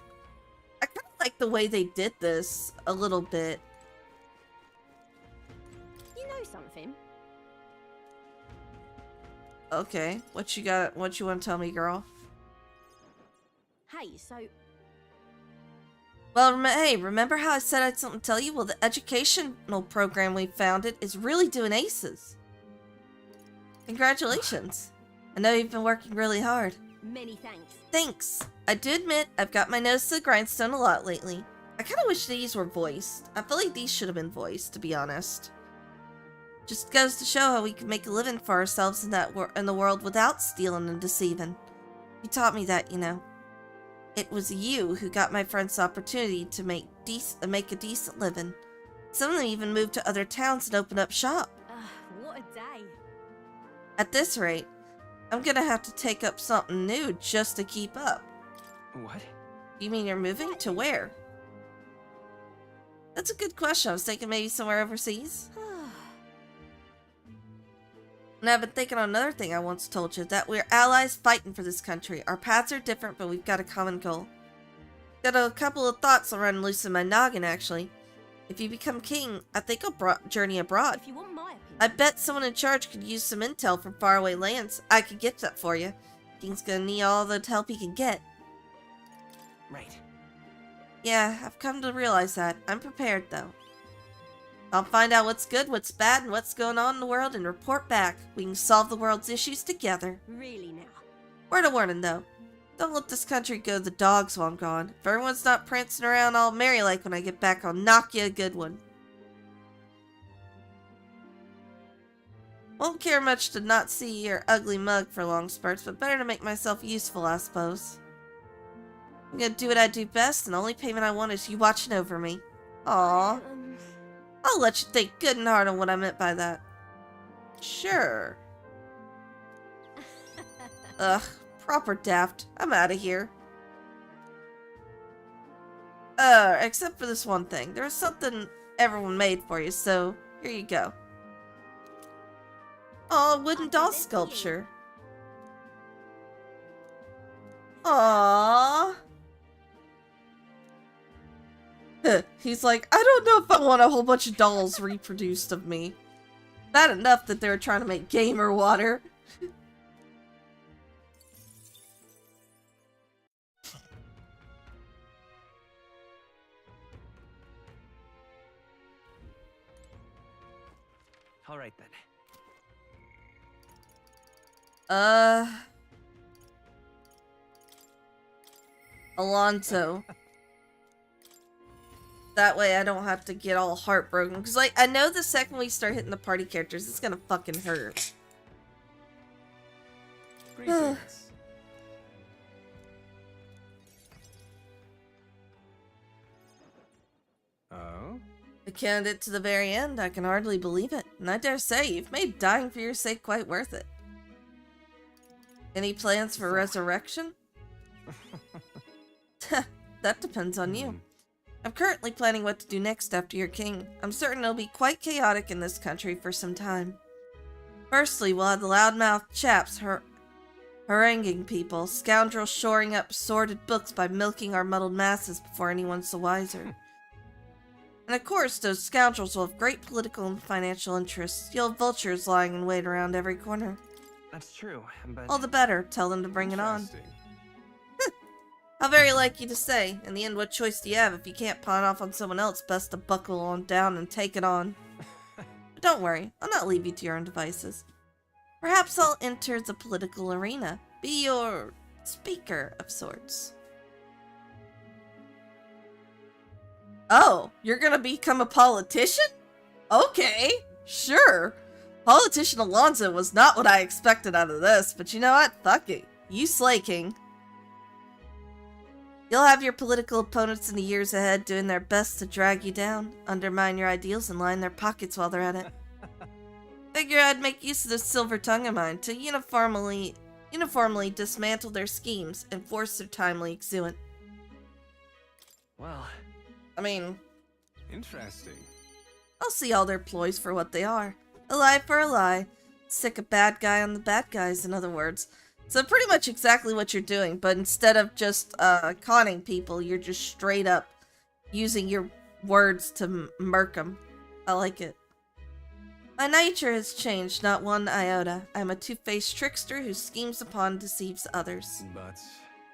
I kind of like the way they did this a little bit. You know something? Okay, what you got? What you want to tell me, girl? Hey, so Well, hey, remember how I said I had something to tell you? Well, the educational program we founded is really doing aces. Congratulations. I know you've been working really hard. many thanks. Thanks. I do admit I've got my nose to the grindstone a lot lately. I kind of wish these were voiced. I feel like these should have been voiced, to be honest. Just goes to show how we can make a living for ourselves in the world without stealing and deceiving. You taught me that, you know. It was you who got my friends the opportunity to make a decent living. Some of them even moved to other towns and opened up shop. What a day. At this rate, I'm gonna have to take up something new just to keep up. What? You mean you're moving? To where? That's a good question. I was thinking maybe somewhere overseas. And I've been thinking on another thing I once told you, that we're allies fighting for this country. Our paths are different, but we've got a common goal. Got a couple of thoughts that run loose in my noggin, actually. If you become king, I think I'll journey abroad. If you want my opinion. I bet someone in charge could use some intel from faraway lands. I could get that for you. King's gonna need all the help he can get. Right. Yeah, I've come to realize that. I'm prepared, though. I'll find out what's good, what's bad, and what's going on in the world and report back. We can solve the world's issues together. Really now. Word of warning, though. Don't let this country go to the dogs while I'm gone. If everyone's not prancing around all merry-like when I get back, I'll knock you a good one. Won't care much to not see your ugly mug for long spurts, but better to make myself useful, I suppose. I'm gonna do what I do best, and the only payment I want is you watching over me. Aww. I'll let you think good and hard on what I meant by that. Sure. Ugh, proper daft. I'm out of here. Except for this one thing. There was something everyone made for you, so here you go. Oh, wooden doll sculpture. Aww. He's like, I don't know if I want a whole bunch of dolls reproduced of me. Bad enough that they were trying to make gamer water. All right then. Alonso. That way I don't have to get all heartbroken. Because, like, I know the second we start hitting the party characters, it's gonna fucking hurt. Greetings. Oh? A candidate to the very end, I can hardly believe it. And I dare say, you've made dying for your sake quite worth it. Any plans for resurrection? That depends on you. I'm currently planning what to do next after you're king. I'm certain it'll be quite chaotic in this country for some time. Firstly, we'll have the loudmouthed chaps haranguing people, scoundrels shoring up sordid books by milking our muddled masses before anyone's the wiser. And of course, those scoundrels will have great political and financial interests. You'll have vultures lying in wait around every corner. That's true, but... All the better. Tell them to bring it on. Interesting. How very like you to say. In the end, what choice do you have? If you can't pawn off on someone else, best to buckle on down and take it on. But don't worry, I'll not leave you to your own devices. Perhaps I'll enter the political arena. Be your speaker of sorts. Oh, you're gonna become a politician? Okay, sure. Politician Alonso was not what I expected out of this, but you know what? Fuck it. You slay, King. You'll have your political opponents in the years ahead doing their best to drag you down, undermine your ideals, and line their pockets while they're at it. Figure I'd make use of this silver tongue of mine to uniformly dismantle their schemes and force their timely exuent. Well... I mean, Interesting. I'll see all their ploys for what they are. A lie for a lie. Stick a bad guy on the bad guys, in other words. So pretty much exactly what you're doing, but instead of just conning people, you're just straight up using your words to murk them. I like it. My nature has changed, not one iota. I'm a two-faced trickster who schemes upon and deceives others.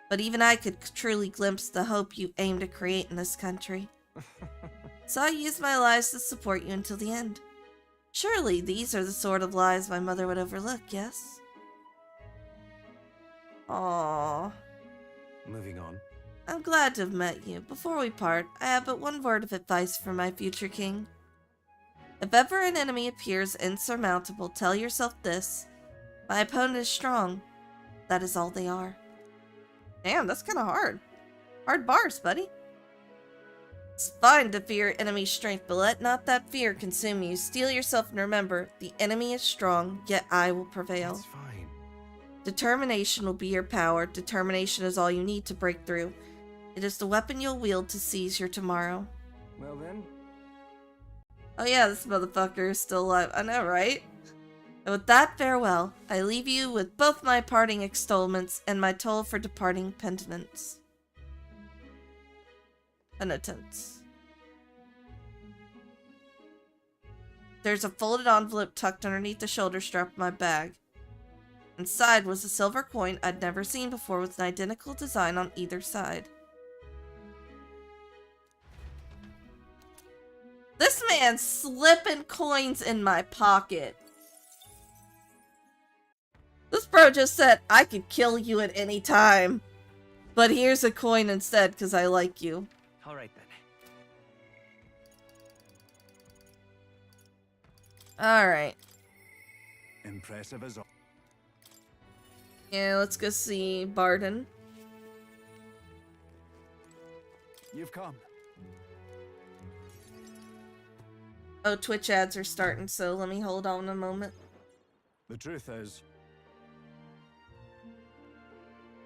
But even I could truly glimpse the hope you aim to create in this country. So I use my lies to support you until the end. Surely these are the sort of lies my mother would overlook, yes? Aww. Moving on. I'm glad to have met you. Before we part, I have but one word of advice for my future king. If ever an enemy appears insurmountable, tell yourself this. My opponent is strong. That is all they are. Damn, that's kind of hard. Hard bars, buddy. It's fine to fear enemy's strength, but let not that fear consume you. Steel yourself and remember, the enemy is strong, yet I will prevail. That's fine. Determination will be your power. Determination is all you need to break through. It is the weapon you'll wield to seize your tomorrow. Well then. Oh yeah, this motherfucker is still alive. I know, right? And with that farewell, I leave you with both my parting extolments and my toll for departing penitence. There's a folded envelope tucked underneath the shoulder strap of my bag. Inside was a silver coin I'd never seen before with an identical design on either side. This man's slipping coins in my pocket. This bro just said, I could kill you at any time. But here's a coin instead, because I like you. Alright then. Alright. Impressive as all. Yeah, let's go see Barden. You've come. Oh, Twitch ads are starting, so let me hold on a moment. The truth is,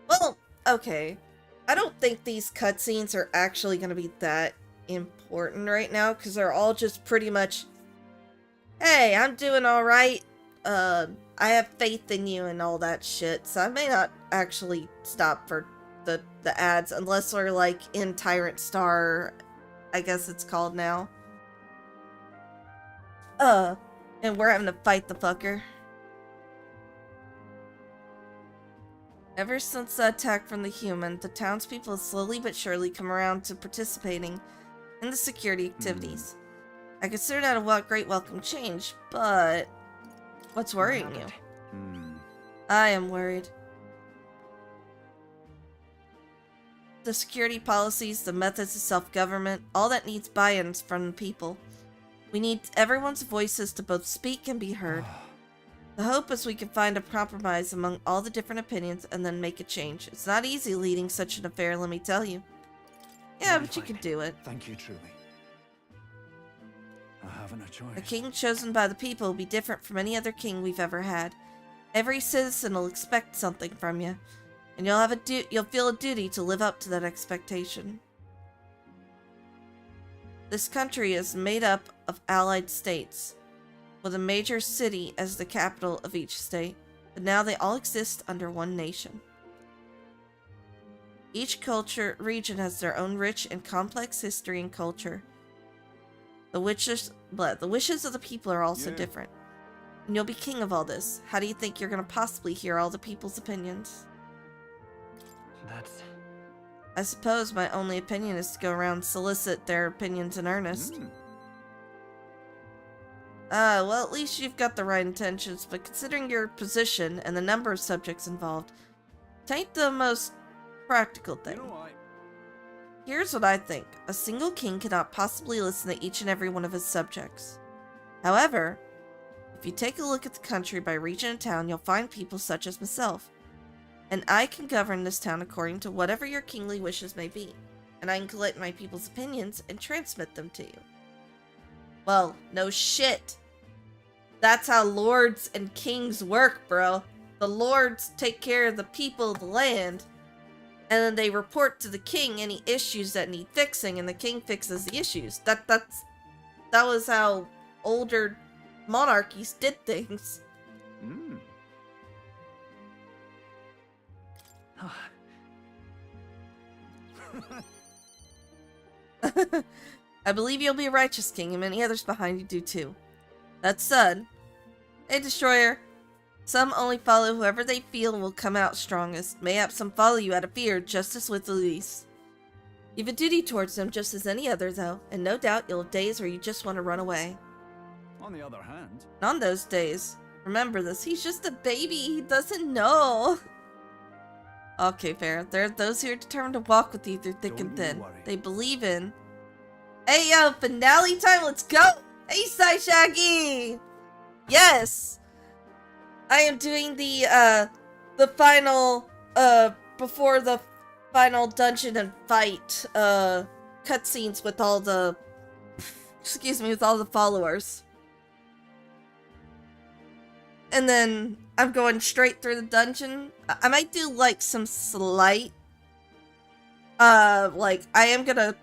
Well, okay. I don't think these cutscenes are actually going to be that important right now, because they're all just pretty much, hey, I'm doing alright, I have faith in you and all that shit, so I may not actually stop for the ads, unless we're, like, in Tyrant Star, I guess it's called now. And we're having to fight the fucker. Ever since the attack from the human, the townspeople have slowly but surely come around to participating in the security activities. I consider that a great welcome change, but what's worrying you? I am worried. The security policies, the methods of self-government, all that needs buy-ins from the people. We need everyone's voices to both speak and be heard. The hope is we can find a compromise among all the different opinions and then make a change. It's not easy leading such an affair, let me tell you. Yeah, but you can do it. thank you truly. I haven't a choice. A king chosen by the people will be different from any other king we've ever had. Every citizen will expect something from you, and you'll feel a duty to live up to that expectation. This country is made up of allied states, with a major city as the capital of each state, but now they all exist under one nation. Each region has their own rich and complex history and culture. The wishes of the people are also different. And you'll be king of all this. How do you think you're going to possibly hear all the people's opinions? I suppose my only opinion is to go around and solicit their opinions in earnest. Well, at least you've got the right intentions, but considering your position and the number of subjects involved, it ain't the most practical thing. Here's what I think. A single king cannot possibly listen to each and every one of his subjects. However, if you take a look at the country by region and town, you'll find people such as myself. And I can govern this town according to whatever your kingly wishes may be. And I can collect my people's opinions and transmit them to you. Well, no shit. That's how lords and kings work, bro. The lords take care of the people of the land, and then they report to the king any issues that need fixing, and the king fixes the issues. That was how older monarchies did things. I believe you'll be a righteous king, and many others behind you do too. That said, hey Destroyer, some only follow whoever they feel will come out strongest. Mayhap some follow you out of fear, just as with the least. You've a duty towards them just as any other, though, and no doubt you'll have days where you just want to run away. On the other hand, And on those days, remember this, he's just a baby, he doesn't know. Okay, fair. There are those who are determined to walk with you through thick and thin. They believe in... Hey yo, finale time, let's go! Hey Sai Shaggy! Yes! I am doing the final, before the final dungeon and fight, cutscenes with all the... Excuse me, with all the followers. And then I'm going straight through the dungeon. I might do, like, some slight... like, I am gonna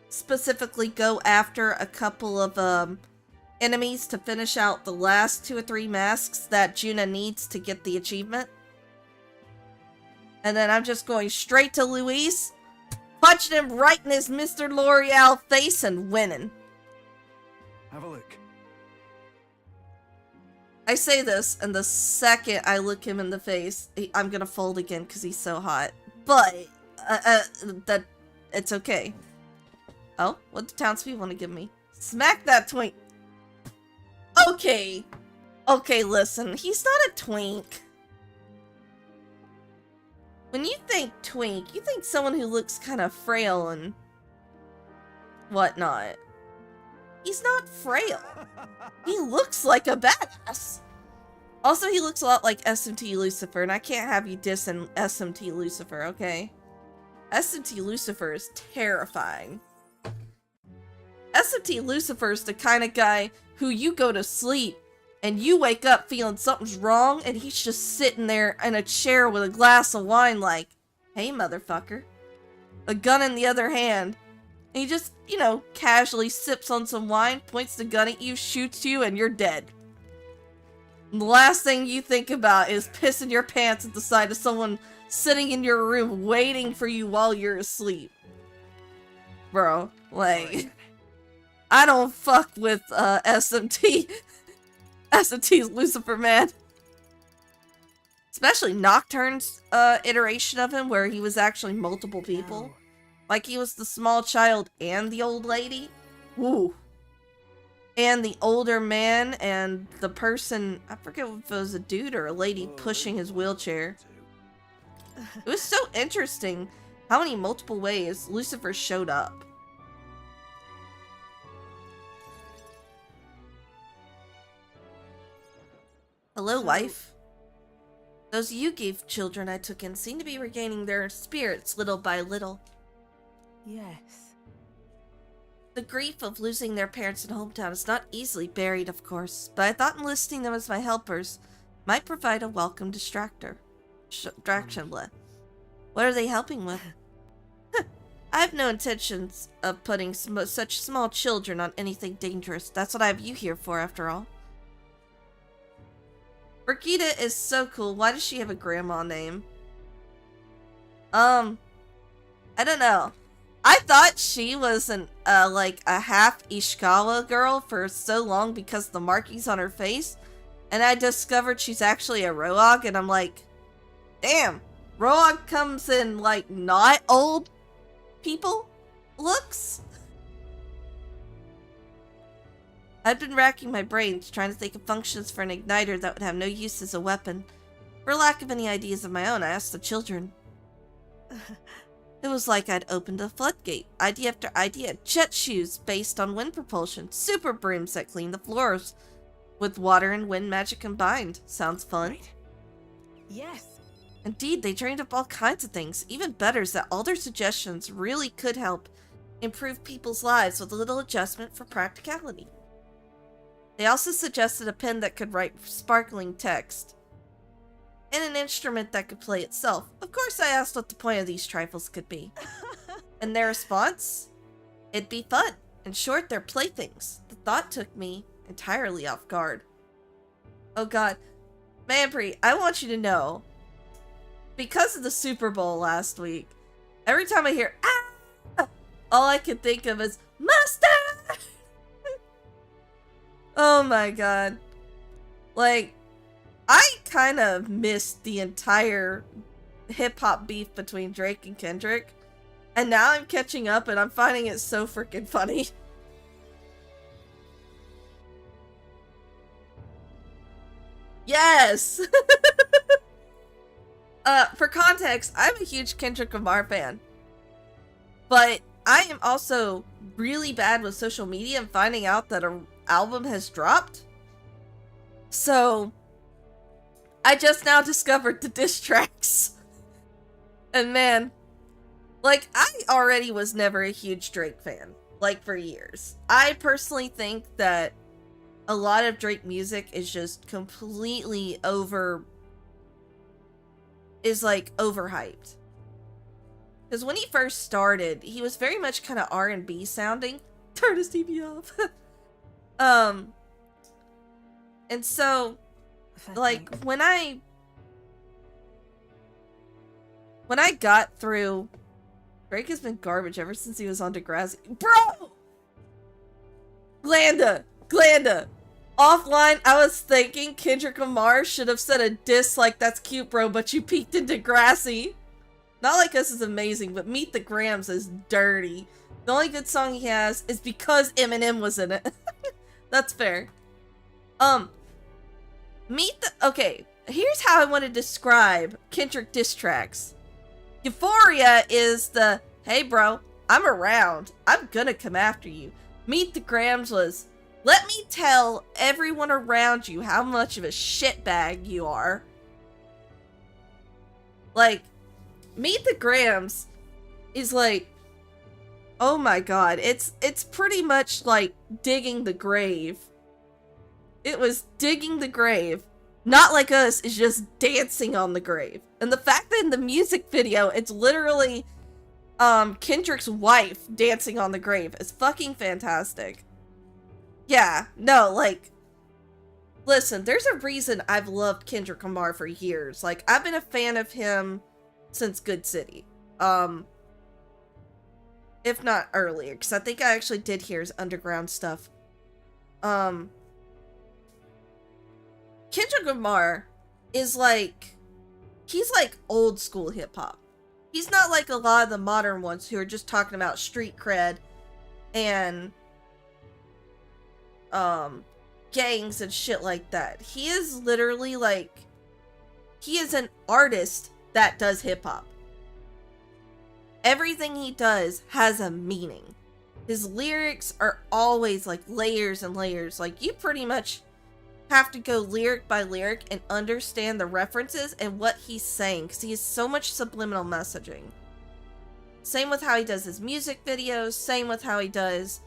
specifically go after a couple of, enemies to finish out the last 2 or 3 masks that Juna needs to get the achievement. And then I'm just going straight to Luis, punching him right in his Mr. Loreal face and winning. Have a look. I say this, and the second I look him in the face, I'm gonna fold again because he's so hot. But, that, it's okay. Oh, what do townspeople want to give me? Smack that twink! Okay. Okay, listen, he's not a twink. When you think twink, you think someone who looks kind of frail and whatnot. He's not frail. He looks like a badass. Also, he looks a lot like SMT Lucifer, and I can't have you dissing SMT Lucifer, okay? SMT Lucifer is terrifying. SMT Lucifer is the kind of guy who you go to sleep and you wake up feeling something's wrong, and he's just sitting there in a chair with a glass of wine like, hey, motherfucker. A gun in the other hand. And he just, you know, casually sips on some wine, points the gun at you, shoots you, and you're dead. And the last thing you think about is pissing your pants at the sight of someone sitting in your room waiting for you while you're asleep. Bro, like, I don't fuck with SMT. SMT's Lucifer, man. Especially Nocturne's iteration of him, where he was actually multiple people. Like, he was the small child and the old lady. Woo. And the older man and the person, I forget if it was a dude or a lady pushing his wheelchair. It was so interesting how many multiple ways Lucifer showed up. Hello, wife. Those you gave children I took in seem to be regaining their spirits little by little. Yes. The grief of losing their parents and hometown is not easily buried, of course, but I thought enlisting them as my helpers might provide a welcome distraction. What are they helping with? I have no intentions of putting such small children on anything dangerous. That's what I have you here for, after all. Brigitte is so cool. Why does she have a grandma name? I don't know. I thought she was an like a half Ishikawa girl for so long because of the markings on her face, and I discovered she's actually a Roag, and I'm like, damn, Roag comes in like not old people looks. I've been racking my brains trying to think of functions for an igniter that would have no use as a weapon. For lack of any ideas of my own, I asked the children. It was like I'd opened a floodgate. Idea after idea. Jet shoes based on wind propulsion. Super brooms that clean the floors. With water and wind magic combined. Sounds fun. Right. Yes. Indeed, they dreamed up all kinds of things. Even better is that all their suggestions really could help improve people's lives with a little adjustment for practicality. They also suggested a pen that could write sparkling text. And an instrument that could play itself. Of course, I asked what the point of these trifles could be. And their response? It'd be fun. In short, they're playthings. The thought took me entirely off guard. Oh god. Manpri, I want you to know, because of the Super Bowl last week, every time I hear ah, all I can think of is mustard! Oh my god. Like, I kind of missed the entire hip-hop beef between Drake and Kendrick. And now I'm catching up and I'm finding it so freaking funny. Yes! For context, I'm a huge Kendrick Lamar fan. But I am also really bad with social media and finding out that an album has dropped. So I just now discovered the diss tracks. And man, like, I already was never a huge Drake fan, like, for years. I personally think that a lot of Drake music is just completely overhyped. Because when he first started, he was very much kind of R&B sounding. Turn his TV off. And so, like, Thanks. when I got through, Drake has been garbage ever since he was on Degrassi. Bro! Glanda! Offline, I was thinking Kendrick Lamar should have said a diss like, that's cute, bro, but you peeked into Degrassi. Not Like Us is amazing, but Meet the Grams is dirty. The only good song he has is because Eminem was in it. That's fair. Okay, here's how I want to describe Kendrick diss tracks. Euphoria is the, hey bro, I'm around. I'm gonna come after you. Meet the Grams was, let me tell everyone around you how much of a shitbag you are. Like, Meet the Grams is like, oh my god, it's pretty much like digging the grave. It was digging the grave. Not Like Us is just dancing on the grave. And the fact that in the music video, it's literally Kendrick's wife dancing on the grave is fucking fantastic. Yeah, no, like, listen, there's a reason I've loved Kendrick Lamar for years. Like, I've been a fan of him since Good City. If not earlier, because I think I actually did hear his underground stuff. Kendrick Lamar is like, he's like old school hip hop. He's not like a lot of the modern ones who are just talking about street cred and gangs and shit like that. He is literally like, he is an artist that does hip hop. Everything he does has a meaning. His lyrics are always like layers and layers. Like, you pretty much have to go lyric by lyric and understand the references and what he's saying, because he has so much subliminal messaging. Same with how he does his music videos, same with how he does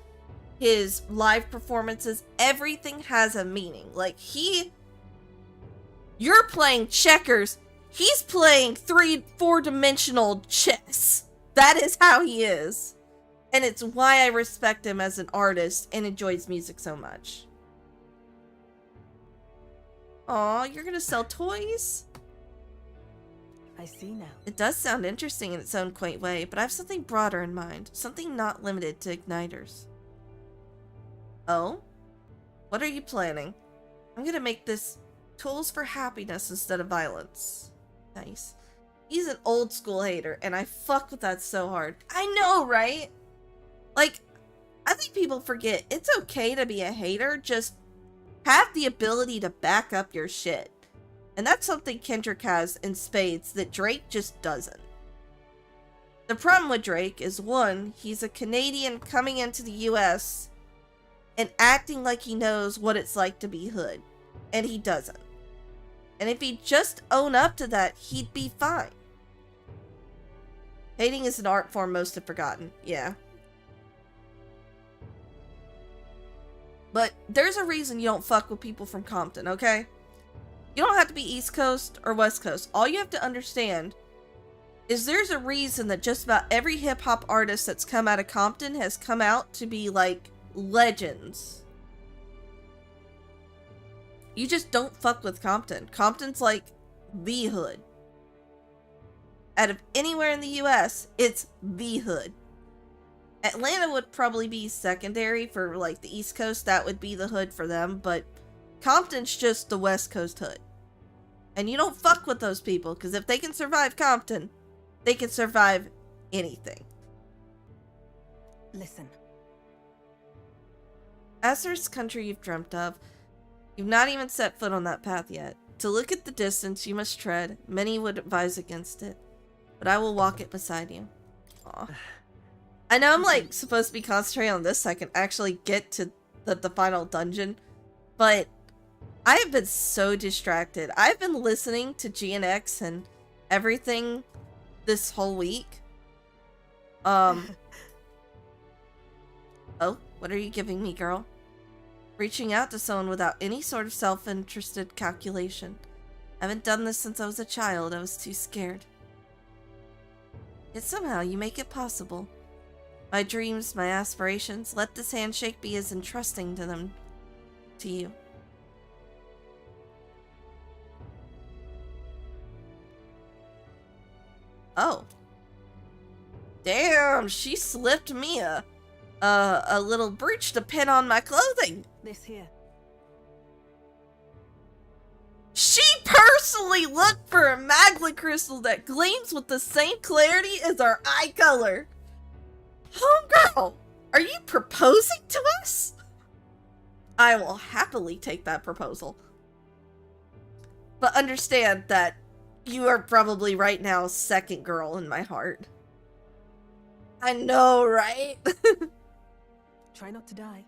his live performances. Everything has a meaning. Like, you're playing checkers, he's playing 4-dimensional chess. That is how he is. And it's why I respect him as an artist and enjoy his music so much. Aw, you're gonna sell toys? I see now. It does sound interesting in its own quaint way, but I have something broader in mind. Something not limited to igniters. Oh? What are you planning? I'm gonna make this tools for happiness instead of violence. Nice. He's an old school hater, and I fuck with that so hard. I know, right? Like, I think people forget it's okay to be a hater, just have the ability to back up your shit. And that's something Kendrick has in spades that Drake just doesn't. The problem with Drake is, one, he's a Canadian coming into the US and acting like he knows what it's like to be hood. And he doesn't. And if he'd just own up to that, he'd be fine. Hating is an art form most have forgotten. Yeah. But there's a reason you don't fuck with people from Compton, okay? You don't have to be East Coast or West Coast. All you have to understand is there's a reason that just about every hip-hop artist that's come out of Compton has come out to be, like, legends. You just don't fuck with Compton. Compton's, like, the hood. Out of anywhere in the US, it's the hood. Atlanta would probably be secondary for, like, the East Coast. That would be the hood for them, but Compton's just the West Coast hood. And you don't fuck with those people, because if they can survive Compton, they can survive anything. Listen. As there's country you've dreamt of, you've not even set foot on that path yet. To look at the distance you must tread, many would advise against it, but I will walk it beside you. Aw. I know I'm, like, supposed to be concentrating on this so I can actually get to the final dungeon, but I have been so distracted. I've been listening to GNX and everything this whole week. Oh, what are you giving me, girl? Reaching out to someone without any sort of self-interested calculation. I haven't done this since I was a child. I was too scared. Yet somehow you make it possible. My dreams, my aspirations, let this handshake be as entrusting to them to you. Damn, she slipped me a little brooch to pin on my clothing. This here. She personally looked for a magma crystal that gleams with the same clarity as our eye color. Homegirl, are you proposing to us? I will happily take that proposal. But understand that you are probably right now second girl in my heart. I know, right? Try not to die.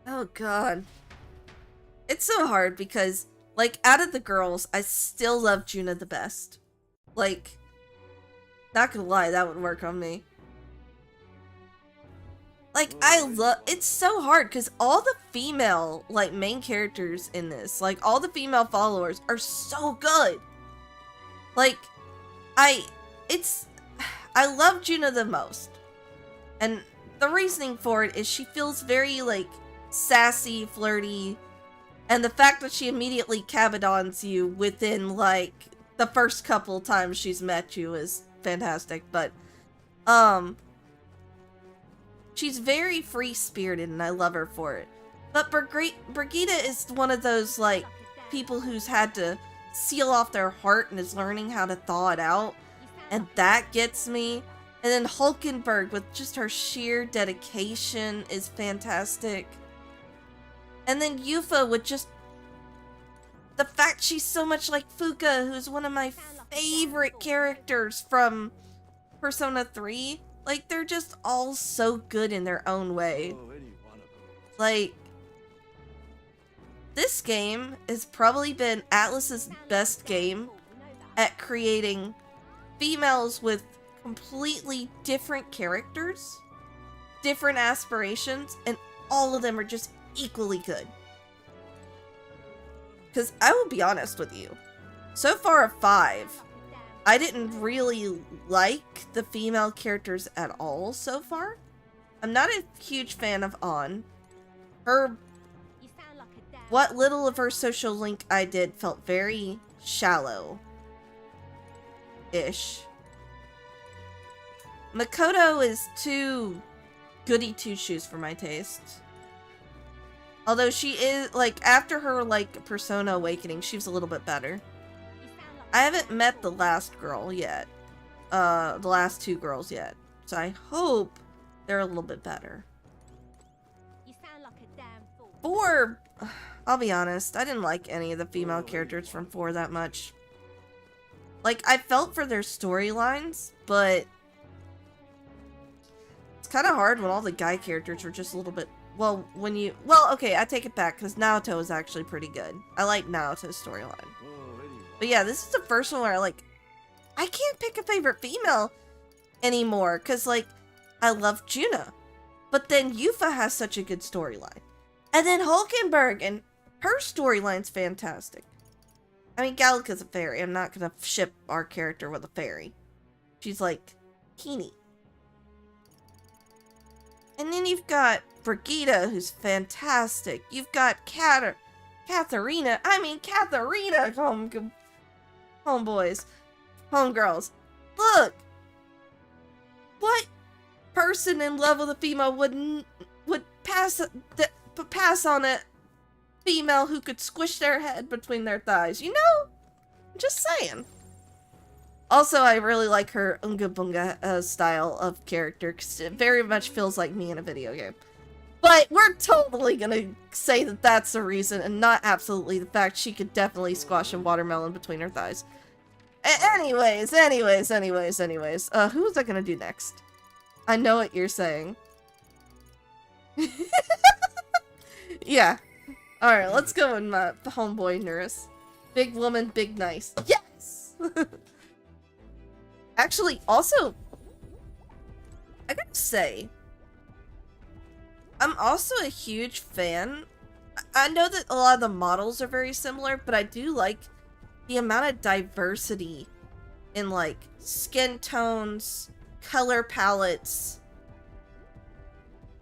Oh god. It's so hard because, like, out of the girls, I still love Juna the best. Like, not gonna lie, that would work on me. Like, it's so hard because all the female, like, main characters in this, like, all the female followers are so good. Like, I love Juna the most. And the reasoning for it is she feels very, like, sassy, flirty, and the fact that she immediately cabadons you within, like, the first couple times she's met you is fantastic, but, she's very free-spirited, and I love her for it. But Brigitte is one of those, like, people who's had to seal off their heart and is learning how to thaw it out, and that gets me. And then Hulkenberg, with just her sheer dedication, is fantastic. And then Yufa, with just the fact she's so much like Fuka, who's one of my favorite characters from Persona 3. Like, they're just all so good in their own way. Like, this game has probably been Atlus's best game at creating females with completely different characters, different aspirations, and all of them are just equally good. Because I will be honest with you, so far of 5, I didn't really like the female characters at all so far. I'm not a huge fan of An. What little of her social link I did felt very shallow-ish. Makoto is too goody two-shoes for my taste. Although she is, like, after her, like, Persona Awakening, she was a little bit better. I haven't met the last girl yet. The last 2 girls yet. So I hope they're a little bit better. 4, I'll be honest, I didn't like any of the female characters from 4 that much. Like, I felt for their storylines, but it's kind of hard when all the guy characters were just a little bit, well, okay, I take it back, because Naoto is actually pretty good. I like Naoto's storyline. But yeah, this is the first one where, like, I can't pick a favorite female anymore, because, like, I love Juna. But then Yufa has such a good storyline. And then Hulkenberg, and her storyline's fantastic. I mean, Gallica's a fairy. I'm not gonna ship our character with a fairy. She's, like, teeny. And then you've got Brigitte, who's fantastic. You've got Katharina, homeboys, homegirls. Look! What person in love with a female would pass on a female who could squish their head between their thighs, you know? I'm just saying. Also, I really like her Unga Bunga style of character, because it very much feels like me in a video game. But we're totally gonna say that that's the reason, and not absolutely the fact she could definitely squash a watermelon between her thighs. Anyways, who was I gonna do next? I know what you're saying. Yeah. Alright, let's go with my homeboy Nurse. Big woman, big nice. Yes! Actually, also, I gotta say, I'm also a huge fan. I know that a lot of the models are very similar, but I do like the amount of diversity in, like, skin tones, color palettes,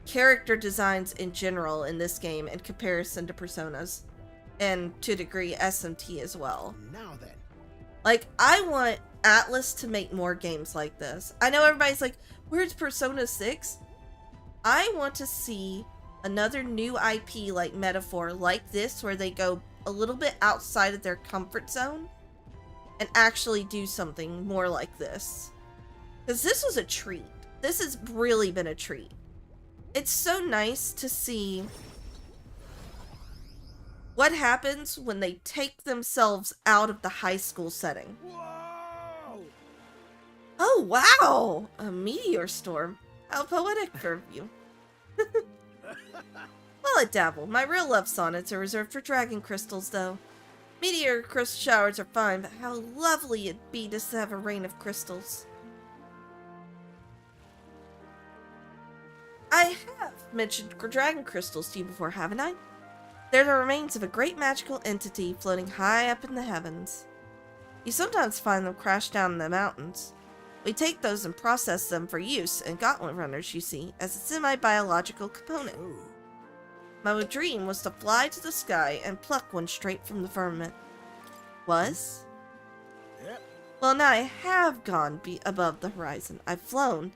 character designs in general in this game in comparison to Personas, and to a degree SMT as well. Now then. Like, I want Atlas to make more games like this. I know everybody's like, where's Persona 6? I want to see another new IP like Metaphor like this, where they go a little bit outside of their comfort zone and actually do something more like this. Because this was a treat. This has really been a treat. It's so nice to see what happens when they take themselves out of the high school setting. Whoa! Oh, wow! A meteor storm. How poetic for you. Well, I dabble. My real love sonnets are reserved for dragon crystals, though. Meteor crystal showers are fine, but how lovely it'd be just to have a rain of crystals. I have mentioned dragon crystals to you before, haven't I? They're the remains of a great magical entity floating high up in the heavens. You sometimes find them crashed down in the mountains. We take those and process them for use in gauntlet runners, you see, as a semi-biological component. Ooh. My dream was to fly to the sky and pluck one straight from the firmament. Was? Yep. Well, now I have gone above the horizon. I've flown,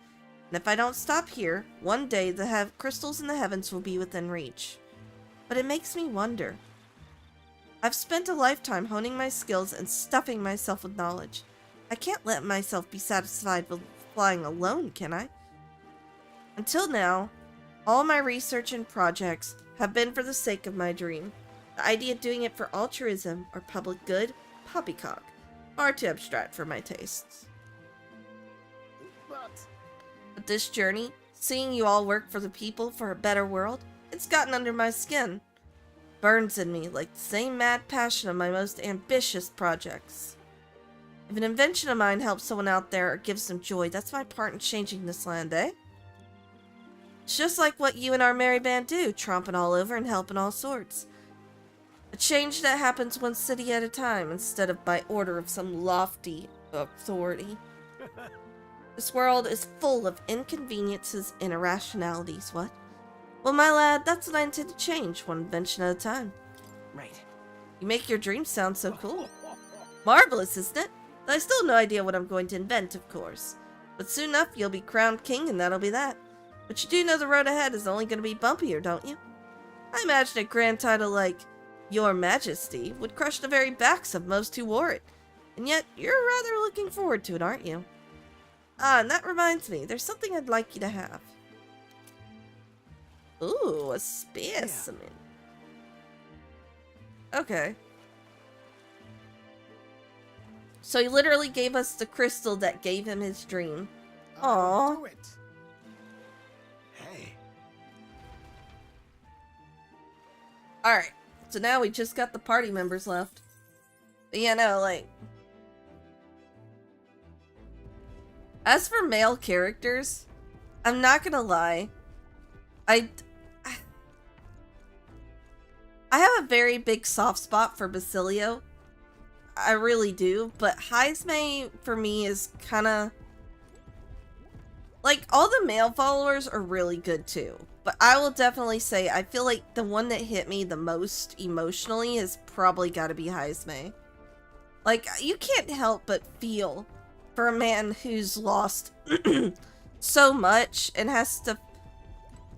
and if I don't stop here, one day the crystals in the heavens will be within reach. But it makes me wonder. I've spent a lifetime honing my skills and stuffing myself with knowledge. I can't let myself be satisfied with flying alone, can I? Until now, all my research and projects have been for the sake of my dream. The idea of doing it for altruism or public good, poppycock, far too abstract for my tastes. But this journey, seeing you all work for the people for a better world, it's gotten under my skin. Burns in me like the same mad passion of my most ambitious projects. If an invention of mine helps someone out there or gives them joy, that's my part in changing this land, eh? It's just like what you and our merry band do, tromping all over and helping all sorts. A change that happens one city at a time instead of by order of some lofty authority. This world is full of inconveniences and irrationalities, what? Well, my lad, that's what I intend to change, one invention at a time. Right. You make your dreams sound so cool. Marvelous, isn't it? I still have no idea what I'm going to invent, of course. But soon enough, you'll be crowned king, and that'll be that. But you do know the road ahead is only going to be bumpier, don't you? I imagine a grand title like Your Majesty would crush the very backs of most who wore it. And yet, you're rather looking forward to it, aren't you? Ah, and that reminds me, there's something I'd like you to have. Ooh, a specimen. Okay. So he literally gave us the crystal that gave him his dream. I'll Aww. do it. Hey. Alright, so now we just got the party members left. But yeah, no, like... As for male characters, I'm not gonna lie. I have a very big soft spot for Basilio. I really do, but Heisme for me is kind of... Like, all the male followers are really good too. But I will definitely say, I feel like the one that hit me the most emotionally has probably got to be Heisme. Like, you can't help but feel for a man who's lost so much and has to...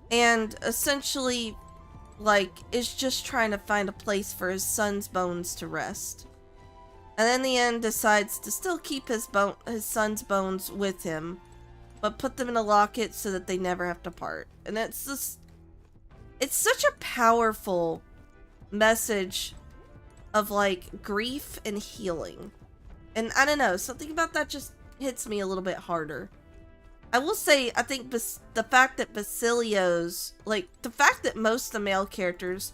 And essentially, like, is just trying to find a place for his son's bones to rest. And in the end decides to still keep his son's bones with him, but put them in a locket so that they never have to part. And it's just... It's such a powerful message of, like, grief and healing. And I don't know, something about that just hits me a little bit harder. I will say, I think the fact that Basilio's... Like, the fact that most of the male characters...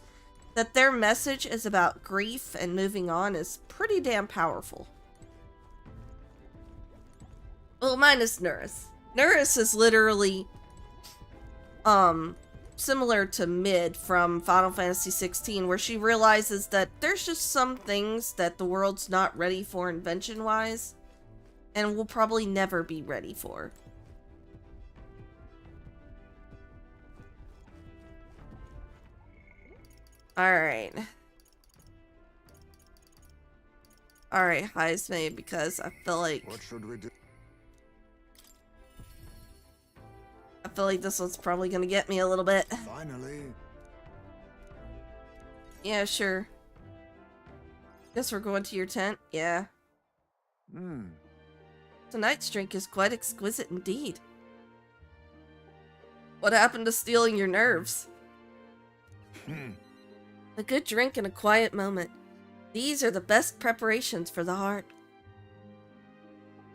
that their message is about grief and moving on is pretty damn powerful. Well, minus Nurse. Nurse is literally, similar to Mid from Final Fantasy XVI, where she realizes that there's just some things that the world's not ready for invention-wise, and will probably never be ready for. Alright. Alright, highest made because I feel like What should we do? this one's probably gonna get me a little bit. Finally. Yeah, sure. Guess we're going to your tent? Yeah. Tonight's drink is quite exquisite indeed. What happened to stealing your nerves? A good drink and a quiet moment. These are the best preparations for the heart.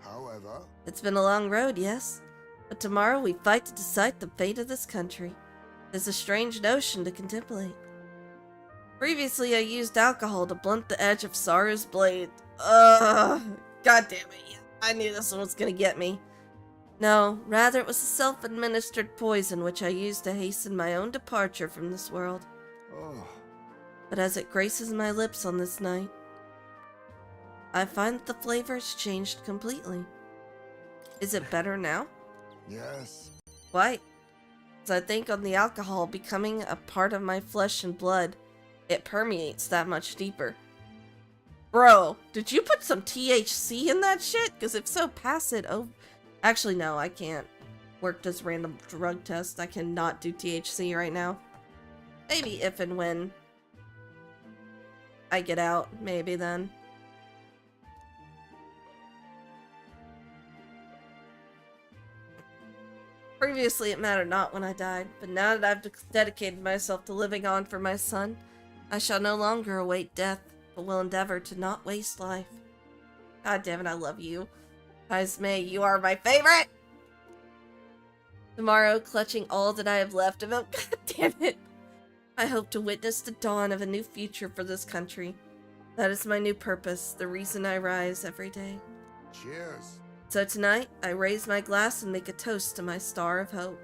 However, It's been a long road, yes. But tomorrow we fight to decide the fate of this country. It's a strange notion to contemplate. Previously, I used alcohol to blunt the edge of sorrow's blade. God damn it. I knew this one was gonna get me. No, rather it was a self-administered poison which I used to hasten my own departure from this world. But as it graces my lips on this night, I find that the flavor has changed completely. Is it better now? yes. Why? As I think on the alcohol becoming a part of my flesh and blood, it permeates that much deeper. Bro, did you put some THC in that shit? Because if so, pass it over. Actually, no, I can't work this random drug test. I cannot do THC right now. Maybe if and when I get out, maybe then. Previously, it mattered not when I died, but now that I've dedicated myself to living on for my son, I shall no longer await death, but will endeavor to not waste life. God damn it, I love you. Esme, you are my favorite! Tomorrow, clutching all that I have left of him, god damn it, I hope to witness the dawn of a new future for this country. That is my new purpose, the reason I rise every day. Cheers. So tonight, I raise my glass and make a toast to my star of hope.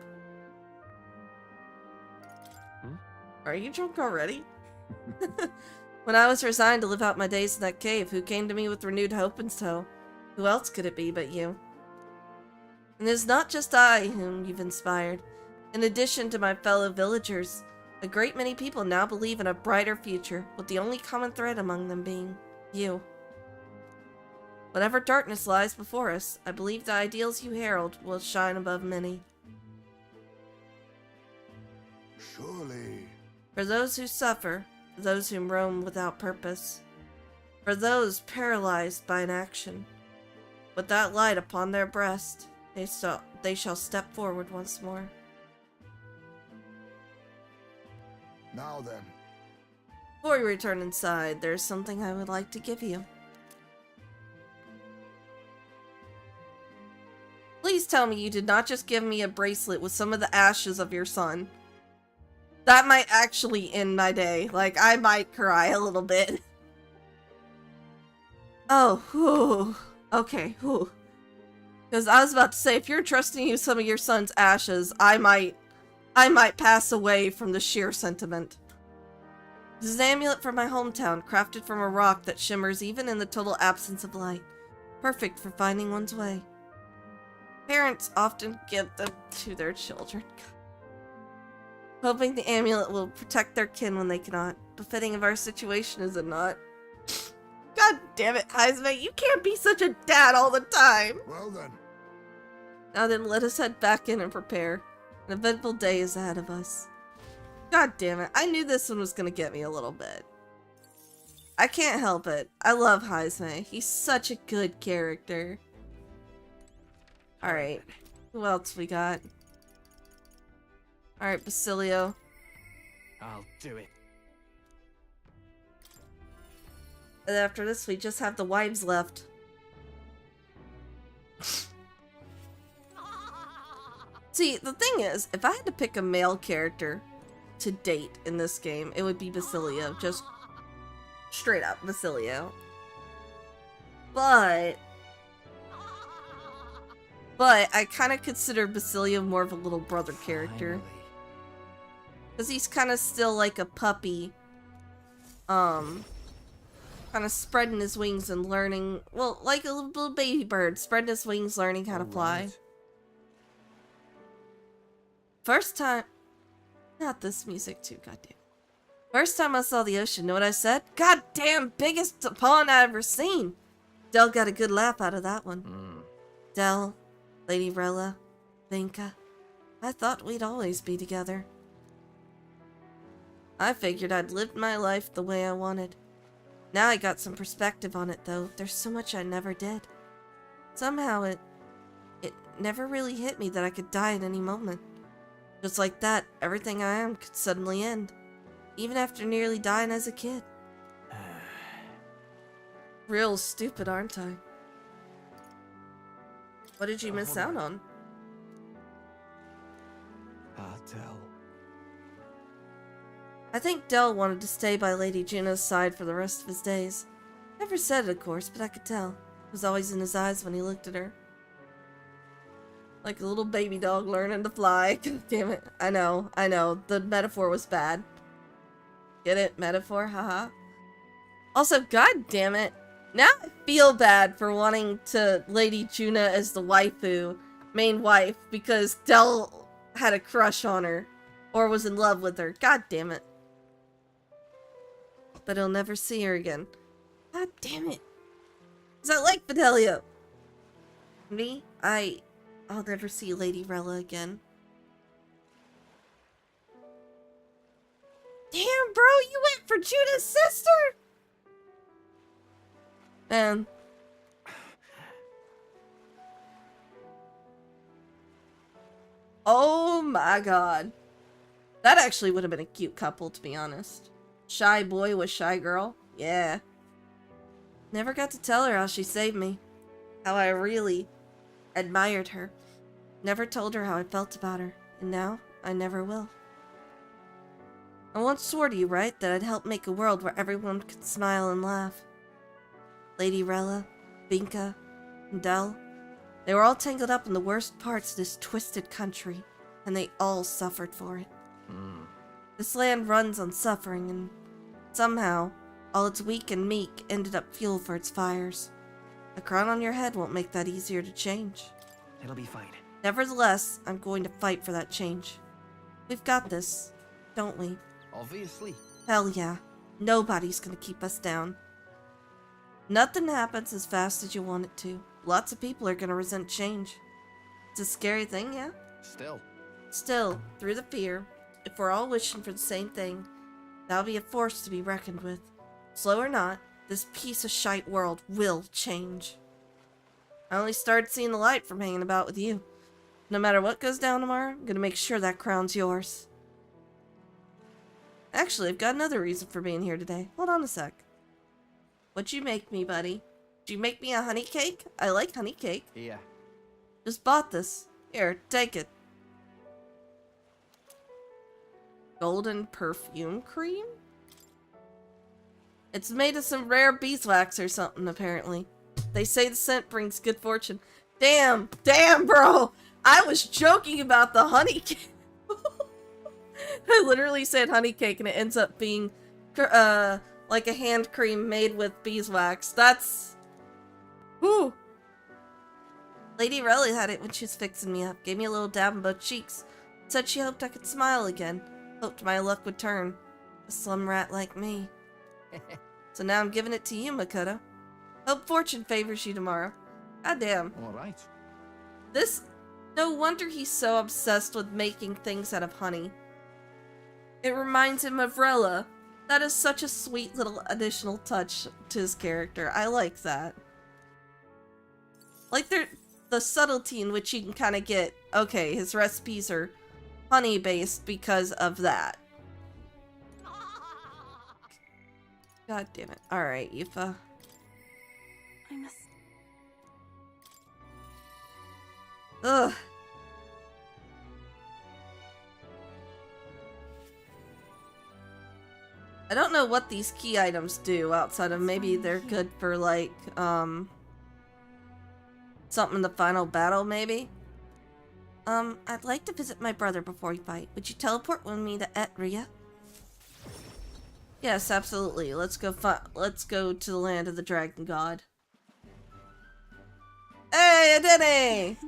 Are you drunk already? When I was resigned to live out my days in that cave, who came to me with renewed hope and so? Who else could it be but you? And it is not just I whom you've inspired. In addition to my fellow villagers, a great many people now believe in a brighter future, with the only common thread among them being you. Whatever darkness lies before us, I believe the ideals you herald will shine above many. Surely. For those who suffer, for those who roam without purpose, for those paralyzed by inaction, with that light upon their breast, they shall step forward once more. Now then. Before we return inside, there's something I would like to give you. Please tell me you did not just give me a bracelet with some of the ashes of your son. That might actually end my day. Like, I might cry a little bit. Oh, whew. Okay, whew. Because I was about to say, if you're trusting you some of your son's ashes, I might pass away from the sheer sentiment. This is an amulet from my hometown, crafted from a rock that shimmers even in the total absence of light. Perfect for finding one's way. Parents often give them to their children, hoping the amulet will protect their kin when they cannot. Befitting of our situation, is it not? God damn it, Heisman, you can't be such a dad all the time! Well then. Now then, let us head back in and prepare. An eventful day is ahead of us. God damn it, I knew this one was gonna get me a little bit. I can't help it. I love Heisman. He's such a good character. Alright, who else we got? Alright, Basilio. I'll do it. And after this, we just have the wives left. See, the thing is, if I had to pick a male character to date in this game, it would be Basilio. Just straight up Basilio. But I kind of consider Basilio more of a little brother character. Because he's kind of still like a puppy. Kind of spreading his wings and learning, well, like a little baby bird, spreading his wings, learning how to fly. First time, not this music too, goddamn. First time I saw the ocean, know what I said? Goddamn, biggest pond I've ever seen. Del got a good laugh out of that one. Del, Lady Rella, Vinka. I thought we'd always be together. I figured I'd lived my life the way I wanted. Now I got some perspective on it, though. There's so much I never did. Somehow it never really hit me that I could die at any moment. Just like that, everything I am could suddenly end. Even after nearly dying as a kid. Real stupid, aren't I? What did you miss out on? I'll tell. I think Del wanted to stay by Lady Juno's side for the rest of his days. Never said it, of course, but I could tell. It was always in his eyes when he looked at her. Like a little baby dog learning to fly. God damn it. I know. The metaphor was bad. Get it? Metaphor? Haha. Also, god damn it. Now I feel bad for wanting to Lady Juna as the waifu, main wife, because Del had a crush on her. Or was in love with her. God damn it. But he'll never see her again. God damn it. Is that like Fidelio? Me? I'll never see Lady Rella again. Damn, bro, you went for Juna's sister? Man. Oh my god. That actually would have been a cute couple, to be honest. Shy boy with shy girl. Yeah. Never got to tell her how she saved me. How I really admired her. Never told her how I felt about her. And now, I never will. I once swore to you, right, that I'd help make a world where everyone could smile and laugh. Lady Rella, Vinka, and Del, they were all tangled up in the worst parts of this twisted country, and they all suffered for it. This land runs on suffering, and somehow, all its weak and meek ended up fuel for its fires. A crown on your head won't make that easier to change. It'll be fine. Nevertheless, I'm going to fight for that change. We've got this, don't we? Obviously. Hell yeah. Nobody's gonna keep us down. Nothing happens as fast as you want it to. Lots of people are gonna resent change. It's a scary thing, yeah? Still, through the fear, if we're all wishing for the same thing, that'll be a force to be reckoned with. Slow or not, this piece of shite world will change. I only started seeing the light from hanging about with you. No matter what goes down tomorrow, I'm gonna make sure that crown's yours. Actually, I've got another reason for being here today. Hold on a sec. What'd you make me, buddy? Did you make me a honey cake? I like honey cake. Yeah. Just bought this. Here, take it. Golden perfume cream? It's made of some rare beeswax or something, apparently. They say the scent brings good fortune. Damn, bro! I was joking about the honey cake. I literally said honey cake and it ends up being, like a hand cream made with beeswax. That's... Whew. Lady Relly had it when she was fixing me up. Gave me a little dab on both cheeks. Said she hoped I could smile again. Hoped my luck would turn. A slum rat like me. So now I'm giving it to you, Makoto. Hope fortune favors you tomorrow. Goddamn. Alright. This... No wonder he's so obsessed with making things out of honey. It reminds him of Rella. That is such a sweet little additional touch to his character. I like that. Like, the subtlety in which you can kind of get, okay, his recipes are honey-based because of that. God damn it. Alright, Yufa. I must... Ugh. I don't know what these key items do outside of maybe they're good for like, something in the final battle, maybe? I'd like to visit my brother before you fight. Would you teleport with me to Etria? Yes, absolutely. Let's go to the land of the dragon god. Hey, I did it!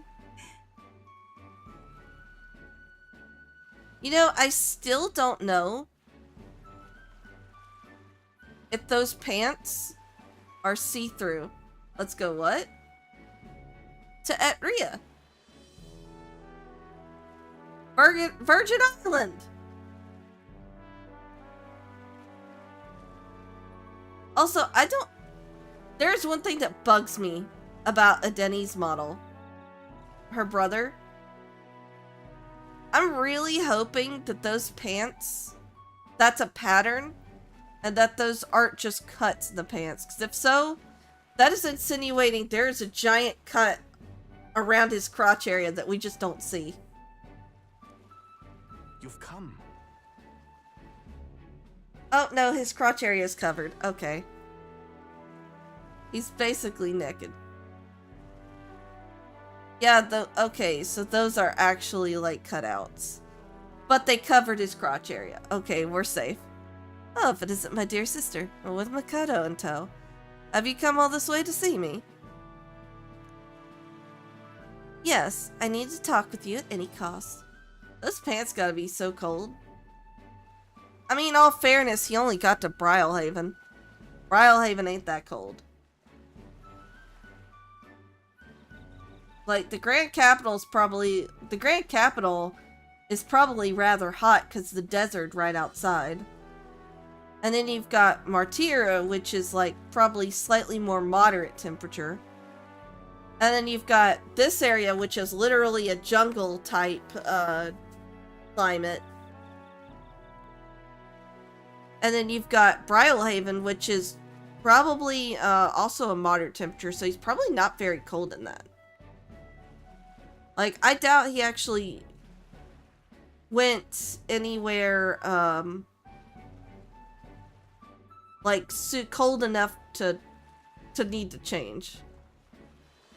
You know, I still don't know if those pants are see-through. Let's go what? To Etria. Virgin Island. Also, there's one thing that bugs me about Adeni's model. Her brother. I'm really hoping that those pants, that's a pattern, and that those aren't just cuts in the pants. Because if so, that is insinuating there is a giant cut around his crotch area that we just don't see. You've come. Oh, no, his crotch area is covered. Okay. He's basically naked. Yeah, okay, so those are actually, like, cutouts. But they covered his crotch area. Okay, we're safe. Oh, if it isn't my dear sister, with Makoto in tow. Have you come all this way to see me? Yes, I need to talk with you at any cost. Those pants gotta be so cold. I mean, in all fairness, he only got to Brylehaven. Brylehaven ain't that cold. Like, the Grand Capital is probably rather hot because the desert right outside. And then you've got Martira, which is like probably slightly more moderate temperature. And then you've got this area, which is literally a jungle type climate. And then you've got Brylehaven, which is probably also a moderate temperature, so he's probably not very cold in that. Like, I doubt he actually went anywhere, like, cold enough to need to change.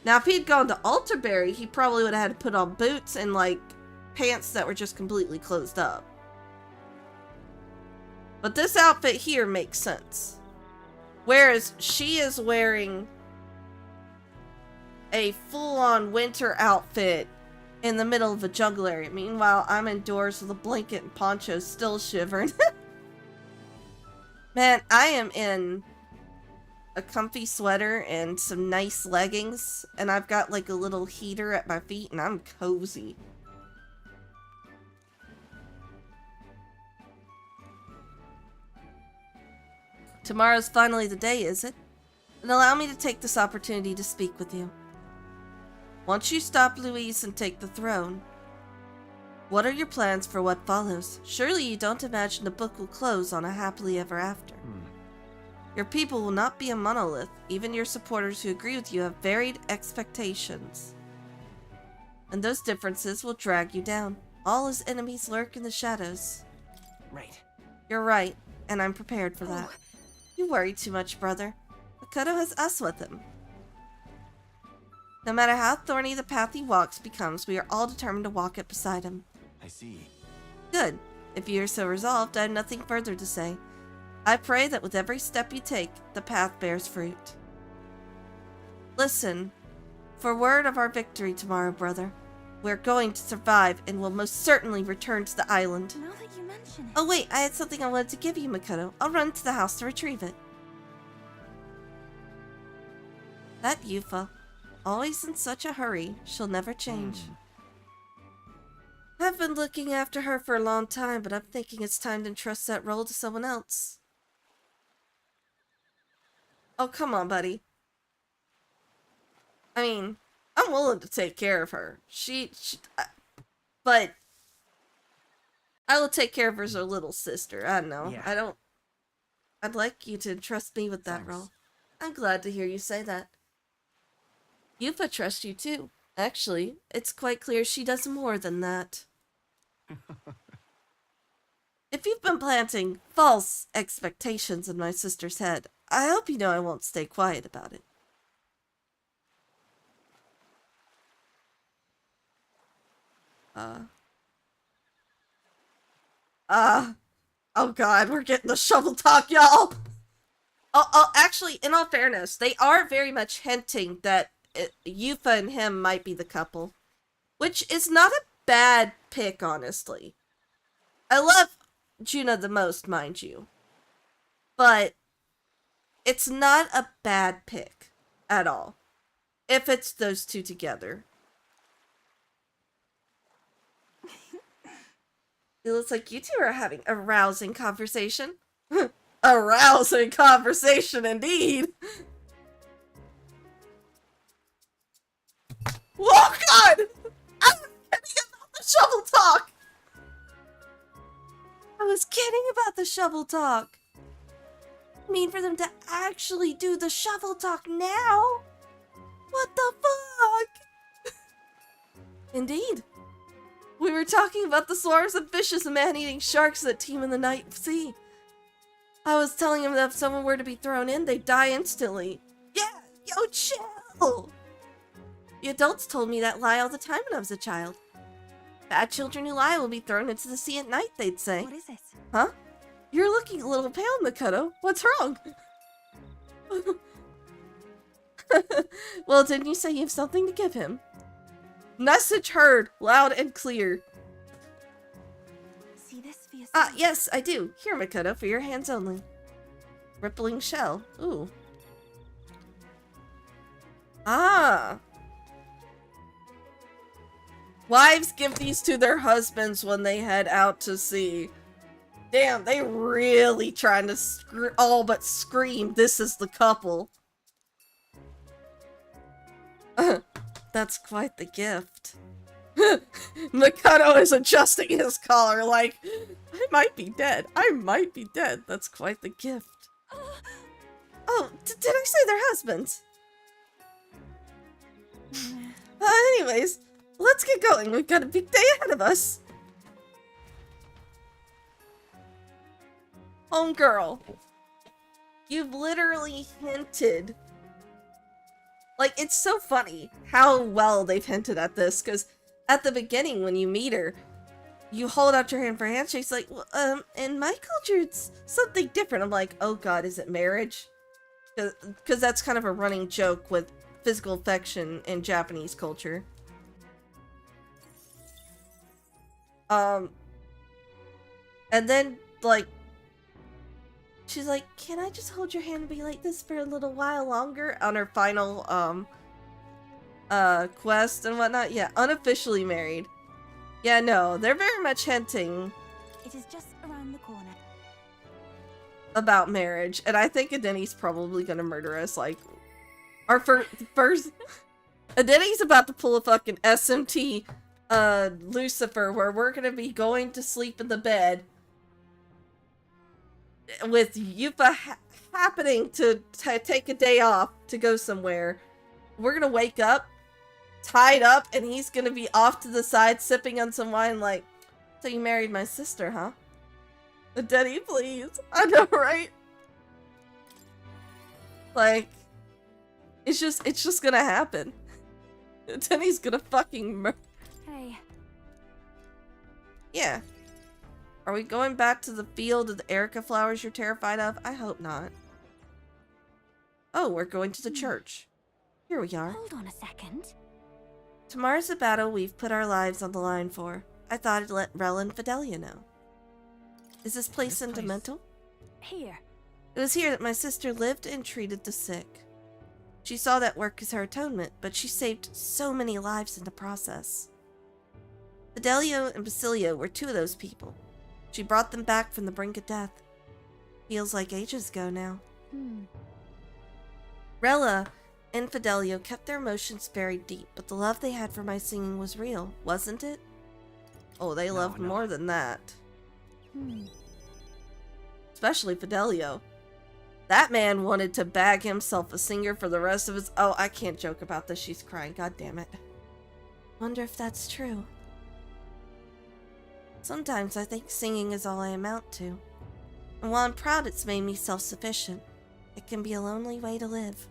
Now, if he'd gone to Alterberry, he probably would have had to put on boots and, like, pants that were just completely closed up. But this outfit here makes sense. Whereas she is wearing a full-on winter outfit in the middle of a jungle area. Meanwhile, I'm indoors with a blanket and poncho still shivering. Man, I am in a comfy sweater and some nice leggings, and I've got like a little heater at my feet, and I'm cozy. Tomorrow's finally the day, is it? And allow me to take this opportunity to speak with you. Once you stop Louise and take the throne, what are your plans for what follows? Surely you don't imagine the book will close on a happily ever after. Your people will not be a monolith. Even your supporters who agree with you have varied expectations. And those differences will drag you down. All his enemies lurk in the shadows. Right. You're right, and I'm prepared for that. You worry too much, brother. Makoto has us with him. No matter how thorny the path he walks becomes, we are all determined to walk it beside him. I see. Good. If you are so resolved, I have nothing further to say. I pray that with every step you take, the path bears fruit. Listen, for word of our victory tomorrow, brother. We're going to survive and will most certainly return to the island. Now that you mention it. Oh wait, I had something I wanted to give you, Makoto. I'll run to the house to retrieve it. That Yufa. Always in such a hurry, she'll never change. I've been looking after her for a long time, but I'm thinking it's time to entrust that role to someone else. Oh, come on, buddy. I mean, I'm willing to take care of her. But I will take care of her as her little sister. I don't know. Yeah. I'd like you to entrust me with that Thanks. role. I'm glad to hear you say that. Yufa trusts you too. Actually, it's quite clear she does more than that. If you've been planting false expectations in my sister's head, I hope you know I won't stay quiet about it. Oh god, we're getting the shovel talk, y'all! Actually, in all fairness, they are very much hinting that Yufa and him might be the couple. Which is not a bad pick, honestly. I love Juna the most, mind you. But it's not a bad pick. at all. If it's those two together. It looks like you two are having a rousing conversation. A rousing conversation indeed. Oh God! I was kidding about the shovel talk! I was kidding about the shovel talk. I mean for them to actually do the shovel talk now? What the fuck? Indeed. We were talking about the swarms of vicious and man-eating sharks that teem in the night sea. I was telling him that if someone were to be thrown in, they'd die instantly. Yeah, yo, chill! The adults told me that lie all the time when I was a child. Bad children who lie will be thrown into the sea at night, they'd say. What is it? Huh? You're looking a little pale, Makoto. What's wrong? Well, didn't you say you have something to give him? Message heard, loud and clear. See this for yourself. Ah, yes, I do. Here, Makoto, for your hands only. Rippling shell. Ooh. Ah. Wives give these to their husbands when they head out to sea. Damn, they really trying to all but scream, this is the couple. That's quite the gift. Makoto is adjusting his collar like, I might be dead. I might be dead. That's quite the gift. Oh, did I say they're husbands? Anyways, let's get going. We've got a big day ahead of us. Homegirl, you've literally hinted. Like, it's so funny how well they've hinted at this, because at the beginning, when you meet her, you hold out your hand for a handshake. She's like, well, in my culture, it's something different. I'm like, oh God, is it marriage? Because that's kind of a running joke with physical affection in Japanese culture. And then, like, she's like, can I just hold your hand and be like this for a little while longer? On her final, quest and whatnot. Yeah, unofficially married. Yeah, no, they're very much hinting It is just around the corner. about marriage. And I think Adeni's probably gonna murder us, like, our first... Adeni's about to pull a fucking SMT, Lucifer, where we're gonna be going to sleep in the bed with Yupa happening to take a day off to go somewhere. We're gonna wake up, tied up, and he's gonna be off to the side sipping on some wine like, so you married my sister, huh? Adeni, please. I know, right? Like, it's just gonna happen. Adeni's gonna fucking Hey. Yeah. Are we going back to the field of the Erica flowers you're terrified of? I hope not. Oh, we're going to the church. Here we are. Hold on a second. Tomorrow's the battle we've put our lives on the line for. I thought I'd let Rel and Fidelia know. Is this place sentimental? Here. It was here that my sister lived and treated the sick. She saw that work as her atonement, but she saved so many lives in the process. Fidelio and Basilio were two of those people. She brought them back from the brink of death. Feels like ages ago now. Rella and Fidelio kept their emotions buried deep, but the love they had for my singing was real, wasn't it? Oh, they loved more than that. Especially Fidelio. That man wanted to bag himself a singer for the rest of his... Oh, I can't joke about this. She's crying. God damn it. Wonder if that's true. Sometimes I think singing is all I amount to. And while I'm proud it's made me self-sufficient, it can be a lonely way to live.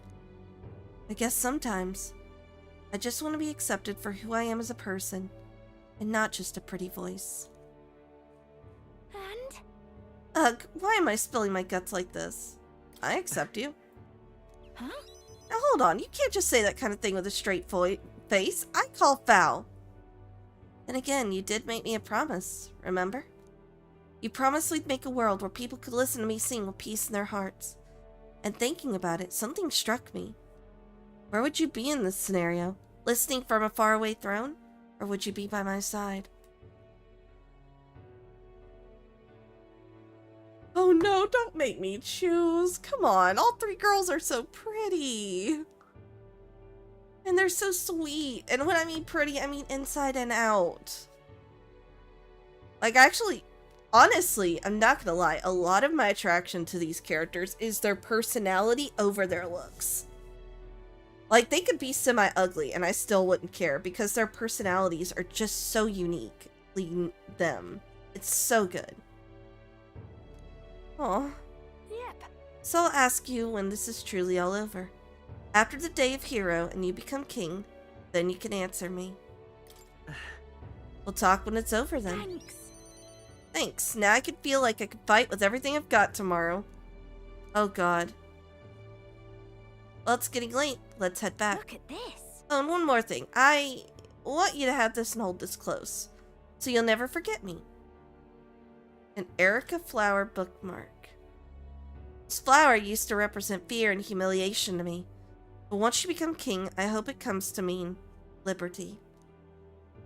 I guess sometimes I just want to be accepted for who I am as a person, and not just a pretty voice. And? Ugh, why am I spilling my guts like this? I accept you. Huh? Now hold on, you can't just say that kind of thing with a straight face. I call foul. And again, you did make me a promise, remember? You promised we'd make a world where people could listen to me sing with peace in their hearts. And thinking about it, something struck me. Where would you be in this scenario? Listening from a faraway throne? Or would you be by my side? Oh no, don't make me choose. Come on, all three girls are so pretty. And they're so sweet. And when I mean pretty, I mean inside and out. Like, actually, honestly, I'm not gonna lie, a lot of my attraction to these characters is their personality over their looks. Like, they could be semi-ugly and I still wouldn't care because their personalities are just so uniquely them. It's so good. Aw. Yep. So I'll ask you when this is truly all over. After the day of hero and you become king, then you can answer me. We'll talk when it's over then. Thanks. Thanks. Now I can feel like I could fight with everything I've got tomorrow. Oh god. Well, it's getting late. Let's head back. Look at this. Oh, and one more thing. I want you to have this and hold this close, so you'll never forget me. An Erica flower bookmark. This flower used to represent fear and humiliation to me, but once you become king, I hope it comes to mean liberty.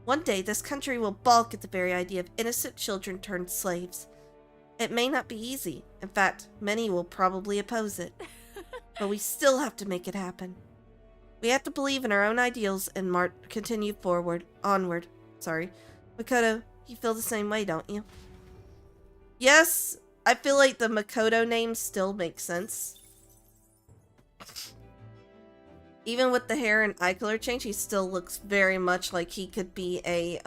One day, this country will balk at the very idea of innocent children turned slaves. It may not be easy. In fact, many will probably oppose it. But we still have to make it happen. We have to believe in our own ideals and continue onward. Sorry. Makoto, you feel the same way, don't you? Yes, I feel like the Makoto name still makes sense. Even with the hair and eye color change, he still looks very much like he could be a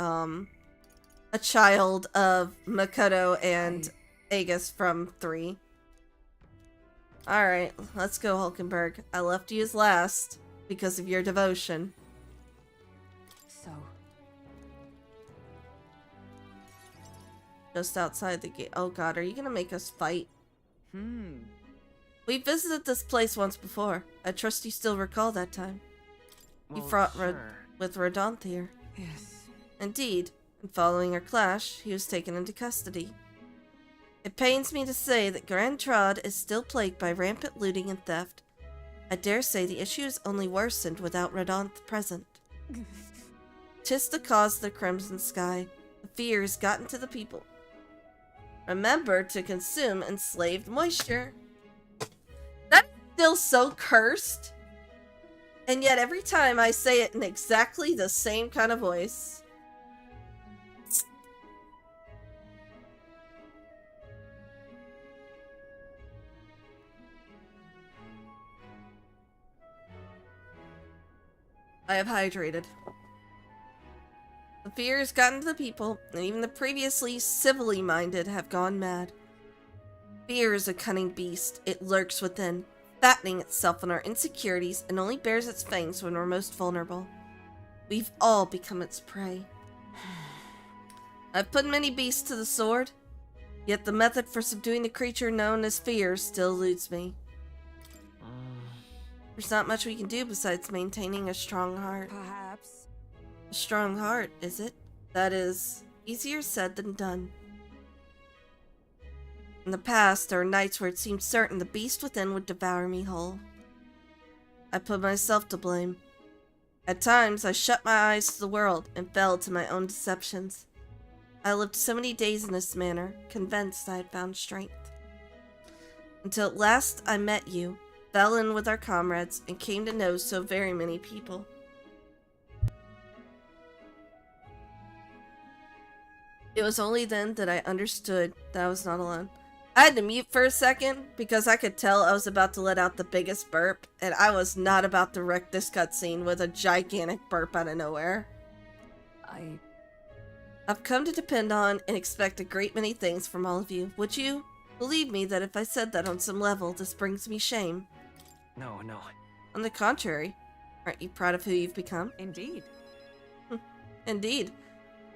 child of Makoto and Aegis from 3. Alright, let's go, Hulkenberg. I left you as last because of your devotion. So, Just outside the gate. Oh god, are you gonna make us fight? We visited this place once before. I trust you still recall that time. You fought with Rodonth here. Yes. Indeed, and following our clash, he was taken into custody. It pains me to say that Grand Trod is still plagued by rampant looting and theft. I dare say the issue is only worsened without Rodonth present. 'Tis the cause of the Crimson Sky. The fear has gotten to the people. Remember to consume enslaved moisture. That's still so cursed. And yet every time I say it in exactly the same kind of voice. I have hydrated. The fear has gotten to the people, and even the previously civilly minded have gone mad. Fear is a cunning beast. It lurks within, fattening itself on our insecurities, and only bears its fangs when we're most vulnerable. We've all become its prey. I've put many beasts to the sword, yet the method for subduing the creature known as fear still eludes me. There's not much we can do besides maintaining a strong heart. perhaps. A strong heart, is it? That is easier said than done. In the past, there were nights where it seemed certain the beast within would devour me whole. I put myself to blame. At times, I shut my eyes to the world and fell to my own deceptions. I lived so many days in this manner, convinced I had found strength. Until at last I met you, fell in with our comrades, and came to know so very many people. It was only then that I understood that I was not alone. I had to mute for a second because I could tell I was about to let out the biggest burp, and I was not about to wreck this cutscene with a gigantic burp out of nowhere. I've come to depend on and expect a great many things from all of you. Would you believe me that if I said that on some level, this brings me shame? No. On the contrary, aren't you proud of who you've become? Indeed. Indeed.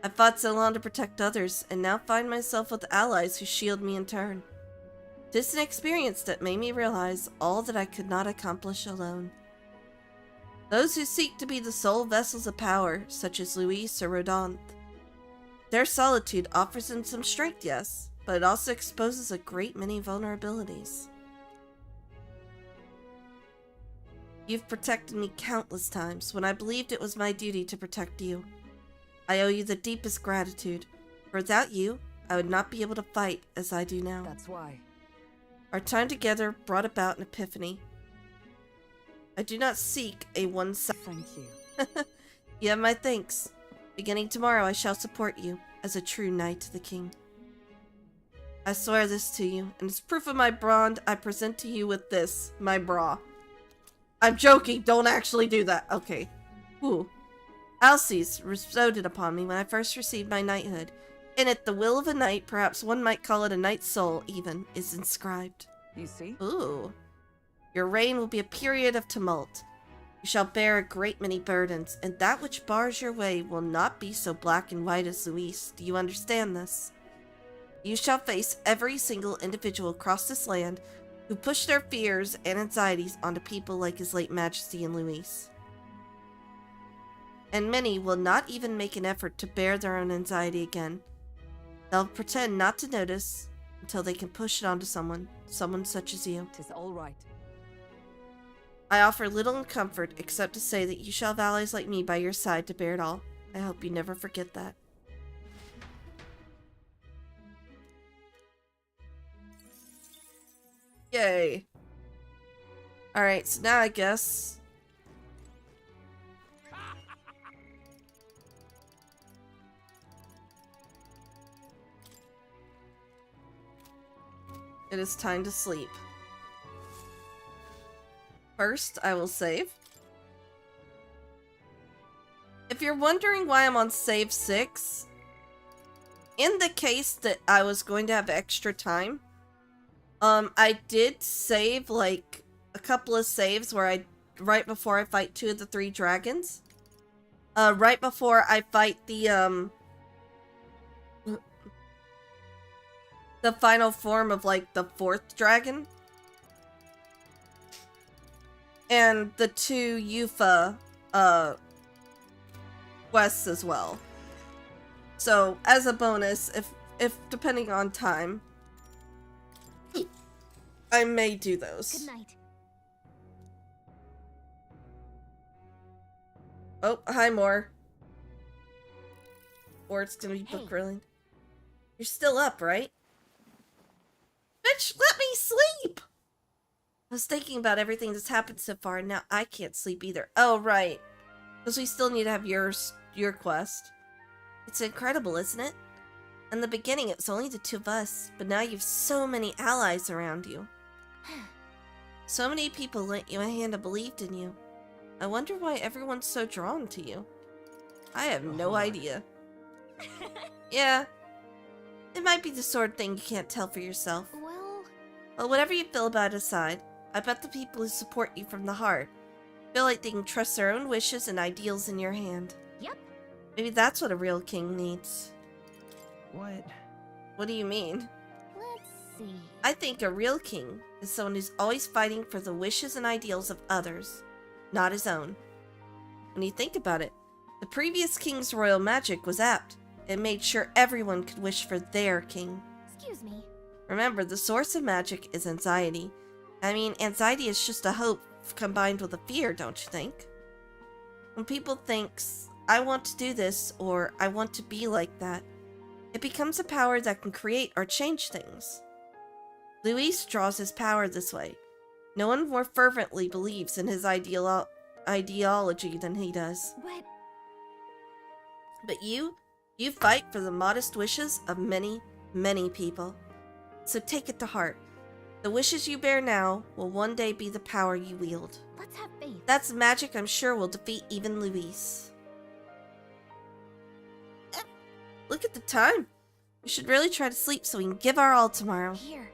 I fought so long to protect others, and now find myself with allies who shield me in turn. 'Tis an experience that made me realize all that I could not accomplish alone. Those who seek to be the sole vessels of power, such as Luis or Rodonth, their solitude offers them some strength, yes, but it also exposes a great many vulnerabilities. You've protected me countless times when I believed it was my duty to protect you. I owe you the deepest gratitude. For without you, I would not be able to fight as I do now. That's why. Our time together brought about an epiphany. I do not seek a one-sided... Thank you. You have my thanks. Beginning tomorrow, I shall support you as a true knight to the king. I swear this to you, and as proof of my bond, I present to you with this, my bra. I'm joking, don't actually do that. Okay. Ooh. Alces bestowed it upon me when I first received my knighthood. In it, the will of a knight, perhaps one might call it a knight's soul even, is inscribed. You see? Ooh. Your reign will be a period of tumult. You shall bear a great many burdens, and that which bars your way will not be so black and white as Luis. Do you understand this? You shall face every single individual across this land who pushed their fears and anxieties onto people like His late Majesty and Luis. And many will not even make an effort to bear their own anxiety again. They'll pretend not to notice until they can push it onto someone such as you. 'Tis all right. I offer little in comfort except to say that you shall have allies like me by your side to bear it all. I hope you never forget that. Yay. Alright, so now I guess... it is time to sleep. First, I will save. If you're wondering why I'm on save 6, in the case that I was going to have extra time, I did save like a couple of saves where right before I fight 2 of the 3 dragons. Right before I fight the final form of like the 4th dragon. And the 2 Yufa quests as well. So as a bonus, if depending on time, I may do those. Good night. Oh, hi, Moore. Or it's gonna be book reeling. You're still up, right? Bitch, let me sleep! I was thinking about everything that's happened so far, and now I can't sleep either. Oh, right. Because we still need to have your quest. It's incredible, isn't it? In the beginning, it was only the 2 of us, but now you've so many allies around you. So many people lent you a hand and believed in you. I wonder why everyone's so drawn to you. I have no idea. Yeah. It might be the sort of thing you can't tell for yourself. Well, whatever you feel about it aside, I bet the people who support you from the heart feel like they can trust their own wishes and ideals in your hand. Yep. Maybe that's what a real king needs. What? What do you mean? Let's see. I think a real king is someone who's always fighting for the wishes and ideals of others, not his own. When you think about it, the previous king's royal magic was apt. It made sure everyone could wish for their king. Excuse me. Remember, the source of magic is anxiety. I mean, anxiety is just a hope combined with a fear, don't you think? When people think, I want to do this, or I want to be like that, it becomes a power that can create or change things. Luis draws his power this way. No one more fervently believes in his ideology than he does. But you fight for the modest wishes of many, many people. So take it to heart. The wishes you bear now will one day be the power you wield. Let's have faith. That's magic I'm sure will defeat even Luis. Look at the time. We should really try to sleep so we can give our all tomorrow. Here.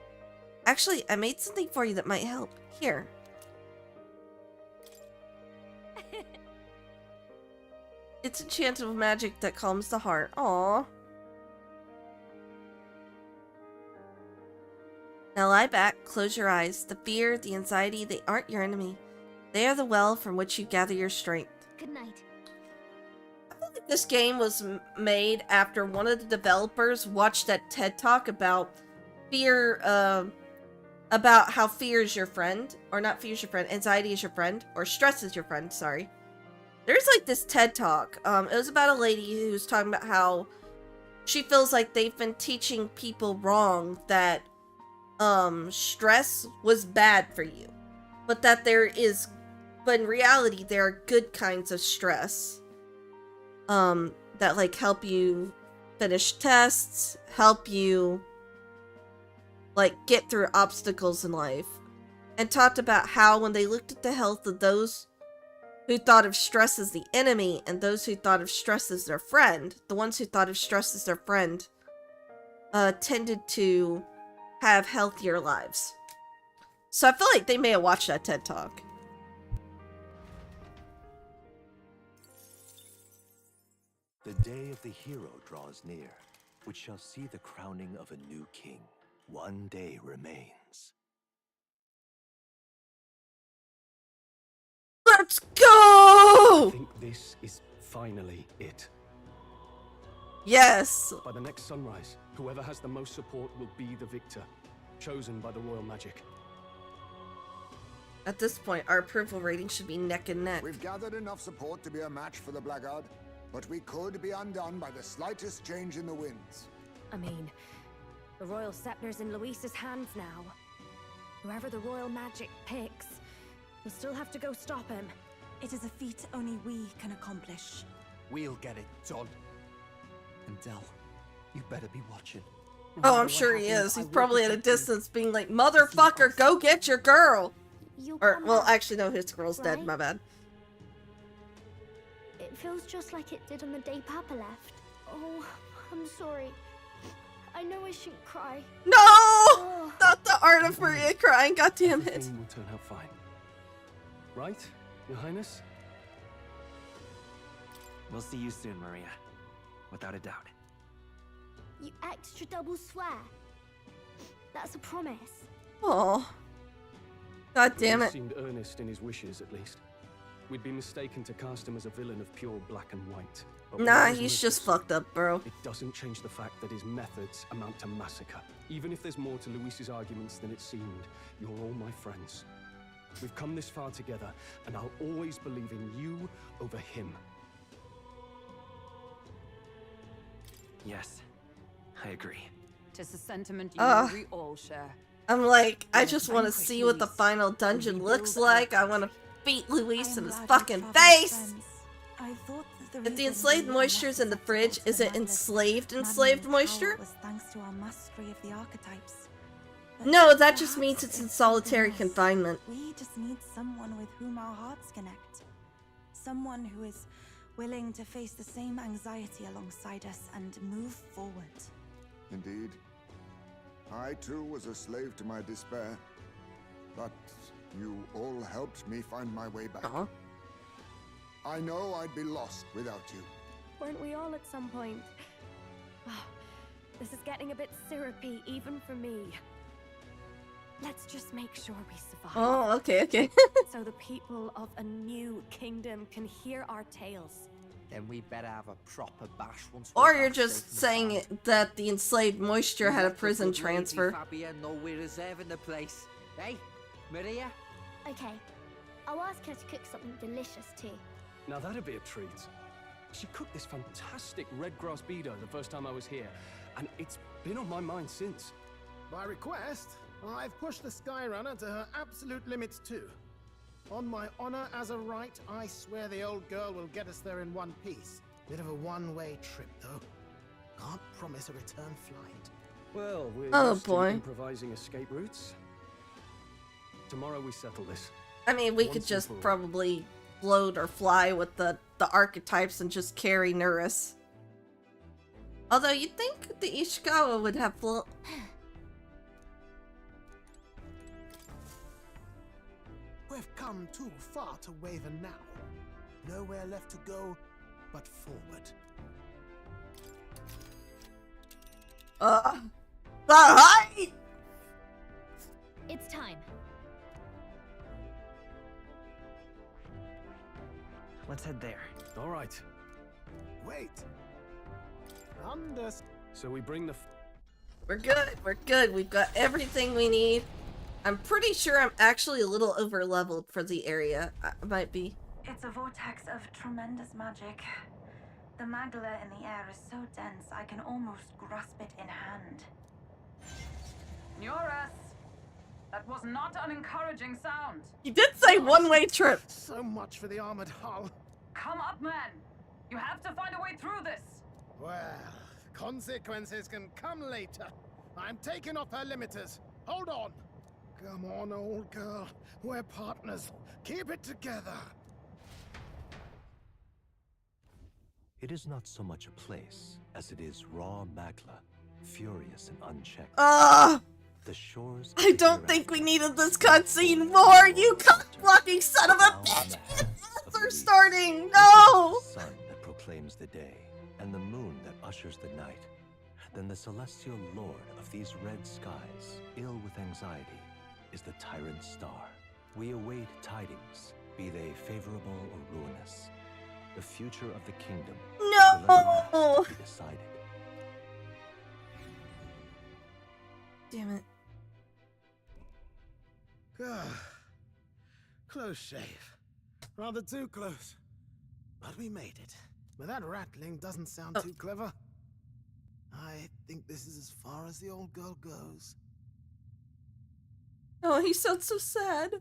Actually, I made something for you that might help. Here. It's enchanted with magic that calms the heart. Aww. Now lie back, close your eyes. The fear, the anxiety, they aren't your enemy. They are the well from which you gather your strength. Good night. I feel like this game was made after one of the developers watched that TED Talk about fear about how fear is your friend, or not fear is your friend, anxiety is your friend, or stress is your friend, sorry. There's like this TED Talk. It was about a lady who's talking about how she feels like they've been teaching people wrong that stress was bad for you. But that but in reality there are good kinds of stress. That like help you finish tests, help you like get through obstacles in life. And talked about how when they looked at the health of those who thought of stress as the enemy and those who thought of stress as their friend, the ones who thought of stress as their friend tended to have healthier lives. So I feel like they may have watched that TED Talk. The day of the hero draws near, which shall see the crowning of a new king. One day remains. Let's go! I think this is finally it. Yes. By the next sunrise, whoever has the most support will be the victor, chosen by the royal magic. At this point, our approval rating should be neck and neck. We've gathered enough support to be a match for the Blackguard, but we could be undone by the slightest change in the winds. I mean, the royal scepter's in Luis's hands now. Whoever the royal magic picks, we'll still have to go stop him. It is a feat only we can accomplish. We'll get it done. And Del, you better be watching. Oh, I'm sure he is. He's probably at a distance being like, motherfucker, go get your girl! You'll Or, come well, back, actually, no, his girl's dead, right? my bad. It feels just like it did on the day Papa left. Oh, I'm sorry. I know I shouldn't cry. No! Oh. Not the art of Maria crying, god damn it. Everything will turn out fine. Right, Your Highness? We'll see you soon, Maria. Without a doubt. You extra double swear. That's a promise. Oh. God damn He it. seemed earnest in his wishes, at least. We'd be mistaken to cast him as a villain of pure black and white. But Nah, whatever his he's just motives, fucked up, bro. it doesn't change the fact that his methods amount to massacre. Even if there's more to Luis's arguments than it seemed, you're all my friends. We've come this far together, and I'll always believe in you over him. Yes, I agree. Tis a sentiment we all share. I'm like, I Yes, just want to vanquish see what the Luis. final dungeon Rebuild looks our like. I trust. want to beat Luis I in am his glad we fucking traveled face! friends. I thought that If the reason enslaved we were moisture's in the less fridge, susceptible is to it the madness enslaved Madeline's moisture? power was thanks to our mastery of the archetypes. But No, that just means perhaps it's in it's solitary something else. confinement. We just need someone with whom our hearts connect. Someone who is willing to face the same anxiety alongside us and move forward. Indeed. I too was a slave to my despair, but you all helped me find my way back. Aw. I know I'd be lost without you. Weren't we all at some point? Oh, this is getting a bit syrupy, even for me. Let's just make sure we survive. Oh, okay. So the people of a new kingdom can hear our tales. Then we better have a proper bash once. Or you're just saying it, that the enslaved moisture had a prison transfer. Fabia know we're reserving the place. Hey, Maria? Okay. I'll ask her to cook something delicious too. Now that'd be a treat. She cooked this fantastic red grass beater the first time I was here, and it's been on my mind since. By request, I've pushed the Skyrunner to her absolute limits too. On my honor as a right, I swear the old girl will get us there in one piece. Bit of a one-way trip, though. Can't promise a return flight. Well, we're Oh, used boy. to improvising escape routes. Tomorrow we settle this. I mean, we Once could and just for all. probably float or fly with the archetypes and just carry Nurus. Although you'd think the Ishikawa would have We've come too far to waver now. Nowhere left to go but forward. Hi! It's time. Let's head there. All right. Wait. So we bring the. We're good. We've got everything we need. I'm pretty sure I'm actually a little over-leveled for the area. I might be. It's a vortex of tremendous magic. The magla in the air is so dense, I can almost grasp it in hand. Neurus! That was not an encouraging sound. You did say one-way trip. So much for the armored hull. Come up, man. You have to find a way through this. Well, consequences can come later. I'm taking off her limiters. Hold on. Come on, old girl. We're partners. Keep it together. It is not so much a place as it is raw magla, furious and unchecked. The shores. I don't think we needed this cutscene more, you cock-blocking son of a bitch! Ads are starting! No! The sun that proclaims the day, and the moon that ushers the night. Then the celestial lord of these red skies, ill with anxiety, is the tyrant star. We await tidings, be they favorable or ruinous. The future of the kingdom will at last be decided. Damn it. Close shave. Rather too close. But we made it. But that rattling doesn't sound too clever. I think this is as far as the old girl goes. Oh, he sounds so sad.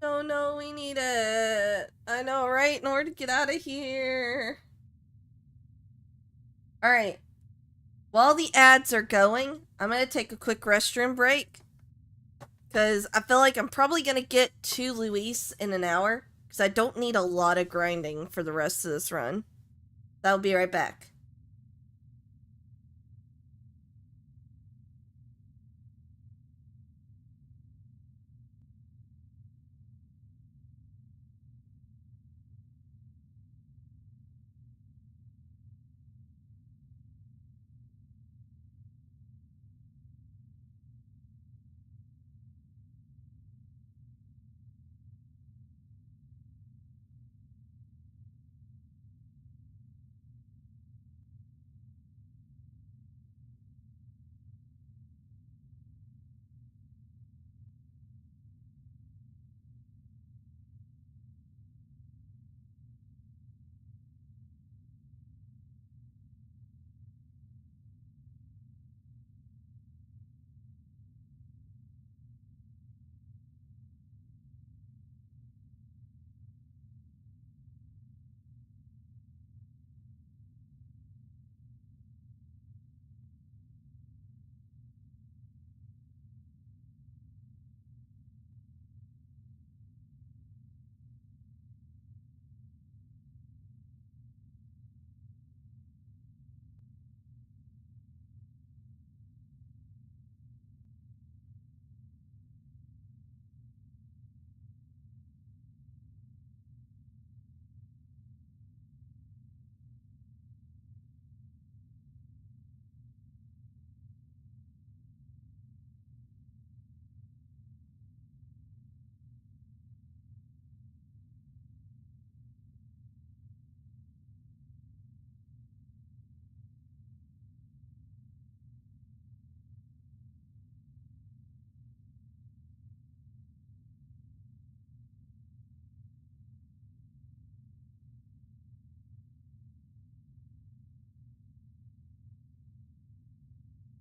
Oh no, we need it. I know, right? In order to get out of here. Alright. While the ads are going, I'm gonna take a quick restroom break. Because I feel like I'm probably gonna get to Luis in an hour. Because I don't need a lot of grinding for the rest of this run. I'll be right back.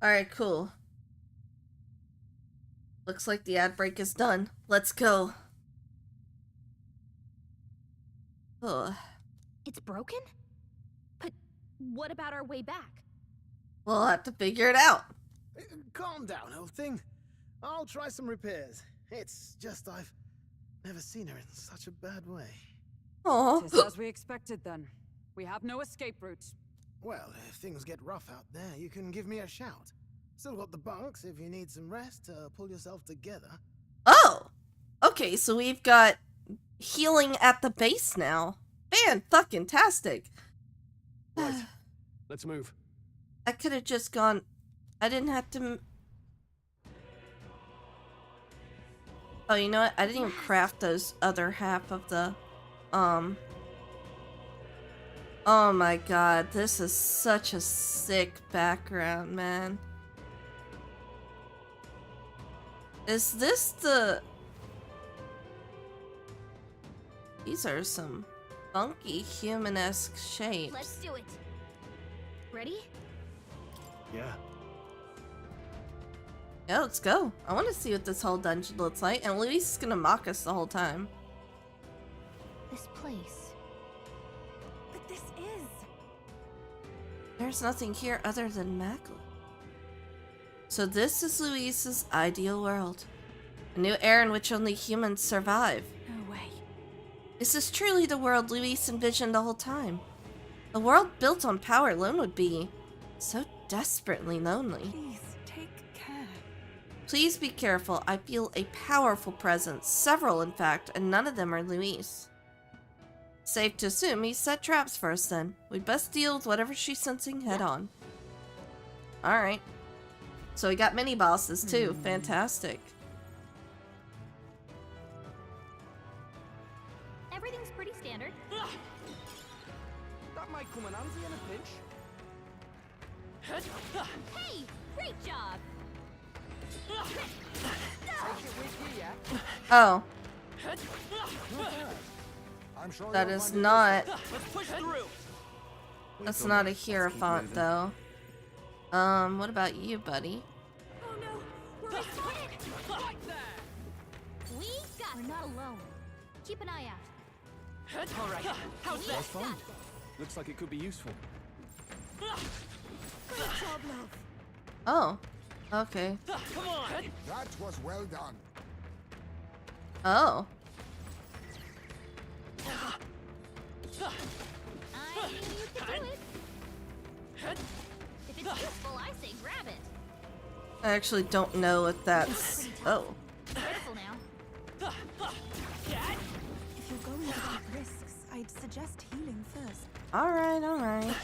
Alright, cool. Looks like the ad break is done. Let's go. Ugh. It's broken? But what about our way back? We'll have to figure it out. Calm down, old thing. I'll try some repairs. It's just I've never seen her in such a bad way. Oh. Tis as we expected then. We have no escape route. Well, if things get rough out there, you can give me a shout. Still got the bunks if you need some rest to pull yourself together. Oh! Okay, so we've got healing at the base now. Fan-fucking-tastic. Right. Let's move. I could have just gone... I didn't have to... Oh, you know what? I didn't even craft those other half of the, Oh my god, this is such a sick background, man. Is this the... These are some funky human-esque shapes. Let's do it. Ready? Yeah. Yeah, let's go. I want to see what this whole dungeon looks like, and Luis is gonna mock us the whole time. This place. But this is... There's nothing here other than Magla. So this is Luis's ideal world. A new era in which only humans survive. No way. This is truly the world Luis envisioned the whole time. A world built on power alone would be so desperately lonely. Please, take care. Please be careful. I feel a powerful presence. Several, in fact, and none of them are Luis. Safe to assume he set traps for us then. We'd best deal with whatever she's sensing head on. Alright. So we got mini bosses too. Fantastic. Everything's pretty standard. That might come in handy in a pinch. Hey, great job. Take it with you, yeah? Oh, I'm sure that you'll is find it not... Let's push through. That's not a Hierophant though. What about you, buddy? Oh no, we're respawning! Right there. We got. We're not alone. Keep an eye out. All right. How's that? That's fine. Looks like it could be useful. Great job, love. Oh, okay. Come on. That was well done. Oh. I knew you could do it. If it's useful, I say grab it. I actually don't know what that's... Oh. Careful now. If you're going to take risks, I'd suggest healing first. Alright, alright.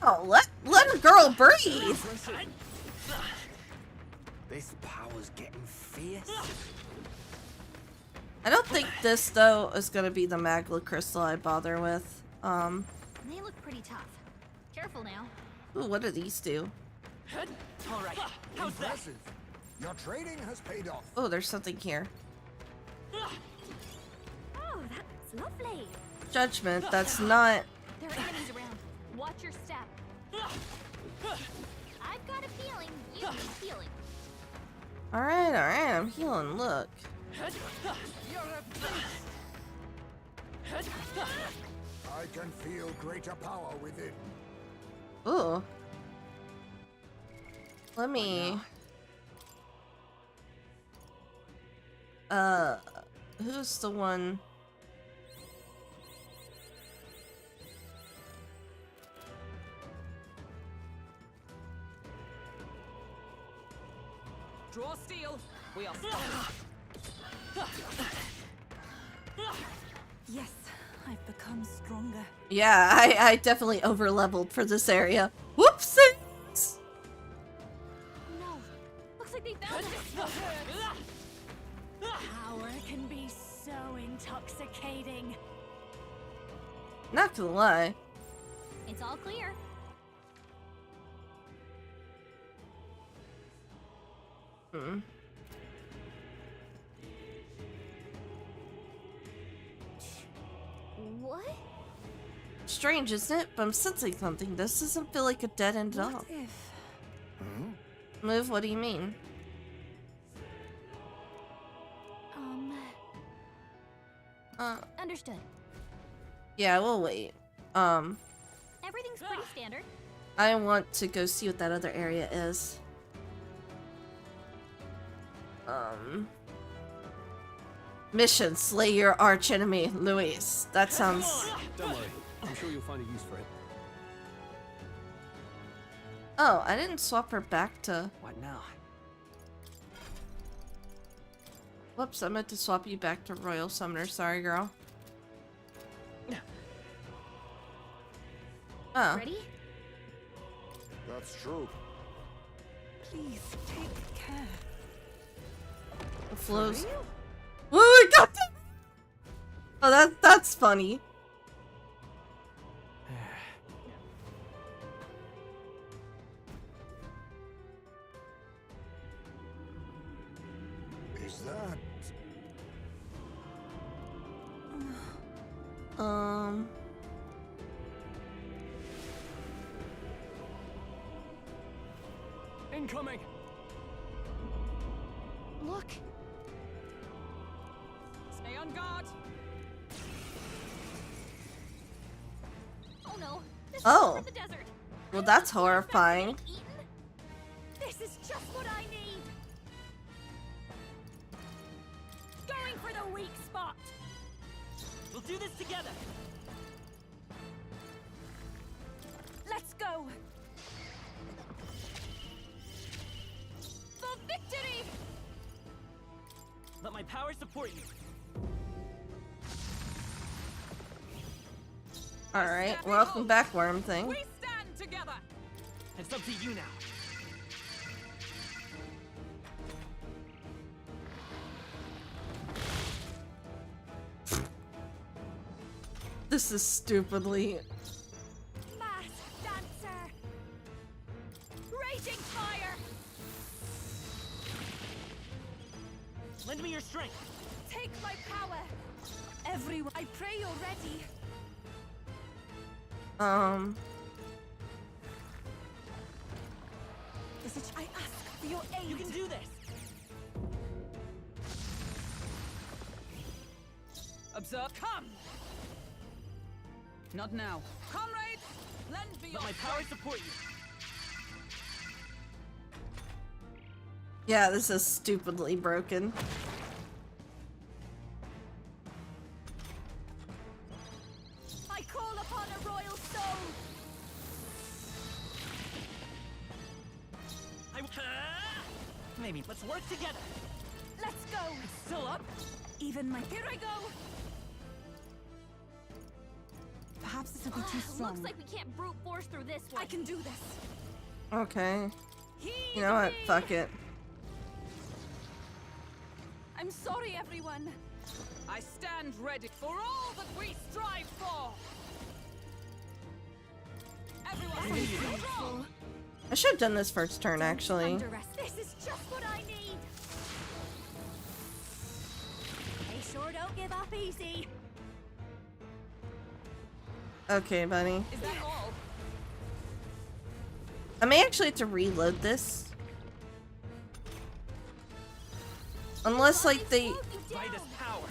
Ow, let a girl breathe! This power's getting fierce. I don't think this, though, is gonna be the Magla Crystal I bother with. They look pretty tough. Careful now. Ooh, what do these do? All right. How's that? Impressive. Your trading has paid off. Oh, there's something here. Oh, that looks lovely. Judgment, that's not... There are enemies around. Watch your step. I've got a feeling you need healing. Alright, alright, I'm healing, look. You're a beast. I can feel greater power within. Ooh. Let me... Who's the one... Draw steel. We are Yes, I've become stronger. Yeah, I definitely over-leveled for this area. Whoopsies! No. Looks like they found us. Power can be so intoxicating. Not gonna lie. It's all clear. What? Strange, isn't it? But I'm sensing something. This doesn't feel like a dead end at all. What if... Move, what do you mean? Understood. Yeah, we'll wait. Everything's pretty standard. I want to go see what that other area is. Mission, slay your archenemy, Luis. That sounds... Don't worry. I'm sure you'll find a use for it. Oh, I didn't swap her back to... What now? Whoops, I meant to swap you back to Royal Summoner. Sorry, girl. Oh. Ready? That's true. Please, take care. The flows. Whoa, we got them! Oh, that's funny. Incoming! Look. Stay on guard. Oh no. This Oh. is the desert. Well, that's horrifying. This is just what I need. Going for the weak spot. We'll do this together. Let's go. For victory! Let my power support you. Alright, welcome back, Worm Thing. We stand together. It's up to you now. This is stupidly... Masked dancer. Raging fire. Lend me your strength. Take my power. Everyone, I pray you're ready. Is it I ask for your aid? You can do this. Observe. Come. Not now. Comrades, lend me your Let my power support you. Yeah, this is stupidly broken. I call upon a royal soul. Maybe let's work together. Let's go. It's still up. Even my... Here I go. Perhaps this will be too strong. Looks like we can't brute force through this one. I can do this. Okay. You know what? Fuck it. I'm sorry, everyone. I stand ready for all that we strive for. Everyone, stay strong. I should have done this first turn, actually. This is just what I need. They sure don't give up easy. Okay, buddy. Is that all? I may actually have to reload this. Unless, like, they... Midas power.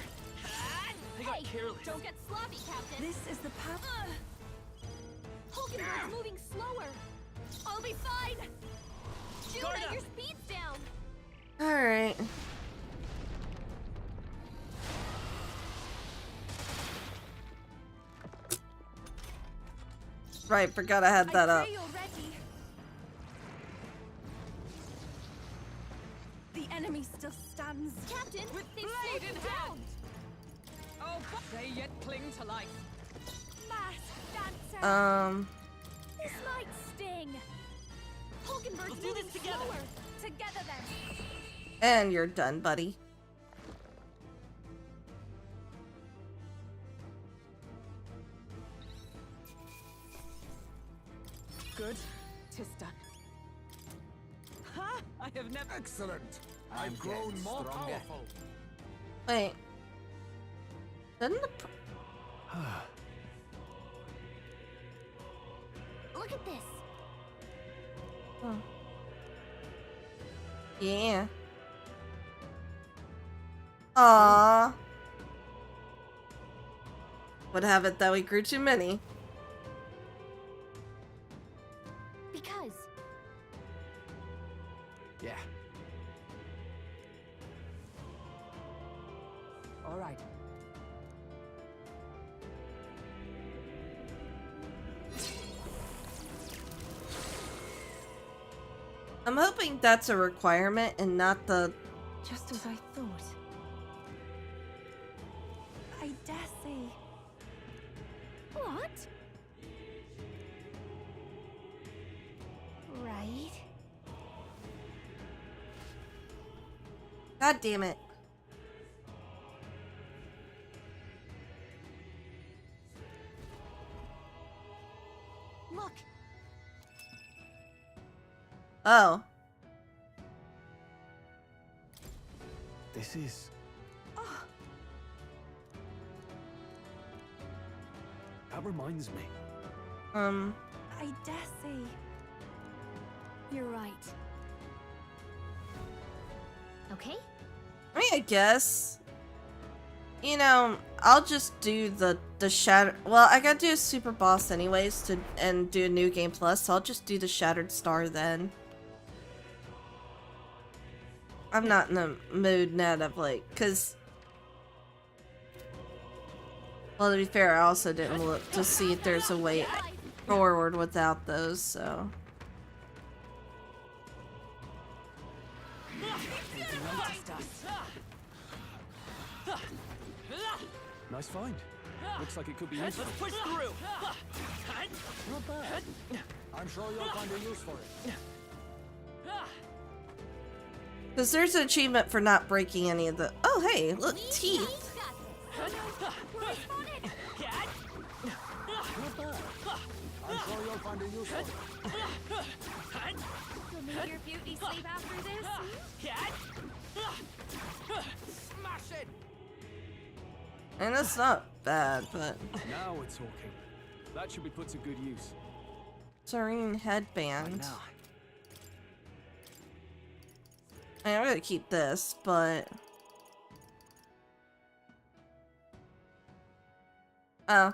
I got careless. Don't get sloppy, Captain. This is the path. Hulkenberg's moving slower. I'll be fine. Judah, Guard up. your speed's down. Alright. Right, forgot I had that up. You're ready. The enemy still stands. Captain, With they've blade slowed in you hand. down. Oh, but they yet cling to life. Masked dancer. This might sting. Hulkenberg's We'll do moving this together. slower. Together then. And you're done, buddy. Good. 'Tis done. Ha! I have never. Excellent. I'm I've grown getting more stronger. powerful. Wait. Didn't the... Look at this. Oh. Yeah. Aww. Would have it that we grew too many. Because Yeah. All right. I'm hoping that's a requirement and not the... Just as I thought. I dare say. what? Right. God damn it. Look. Oh. This is... That reminds me. I dare say. You're right. Okay? I mean, I guess. You know, I'll just do the shatter. Well, I gotta do a super boss anyways and do a new game plus, so I'll just do the Shattered Star then. I'm not in the mood now of like, cause. Well, to be fair, I also didn't look to see if there's a way forward without those, so. Nice find. Looks like it could be useful. Let's push through. Not bad. I'm sure you'll find a use for it. Because there's an achievement for not breaking any of the. Oh, hey, look, teeth. Not bad. I'm sure you'll find a use for it. Will make your beauty sleep after this? Smash it. And that's not bad, but. Now we're talking. That should be put to good use. Serene headband. Now. I mean, I'm gonna keep this, but. Oh.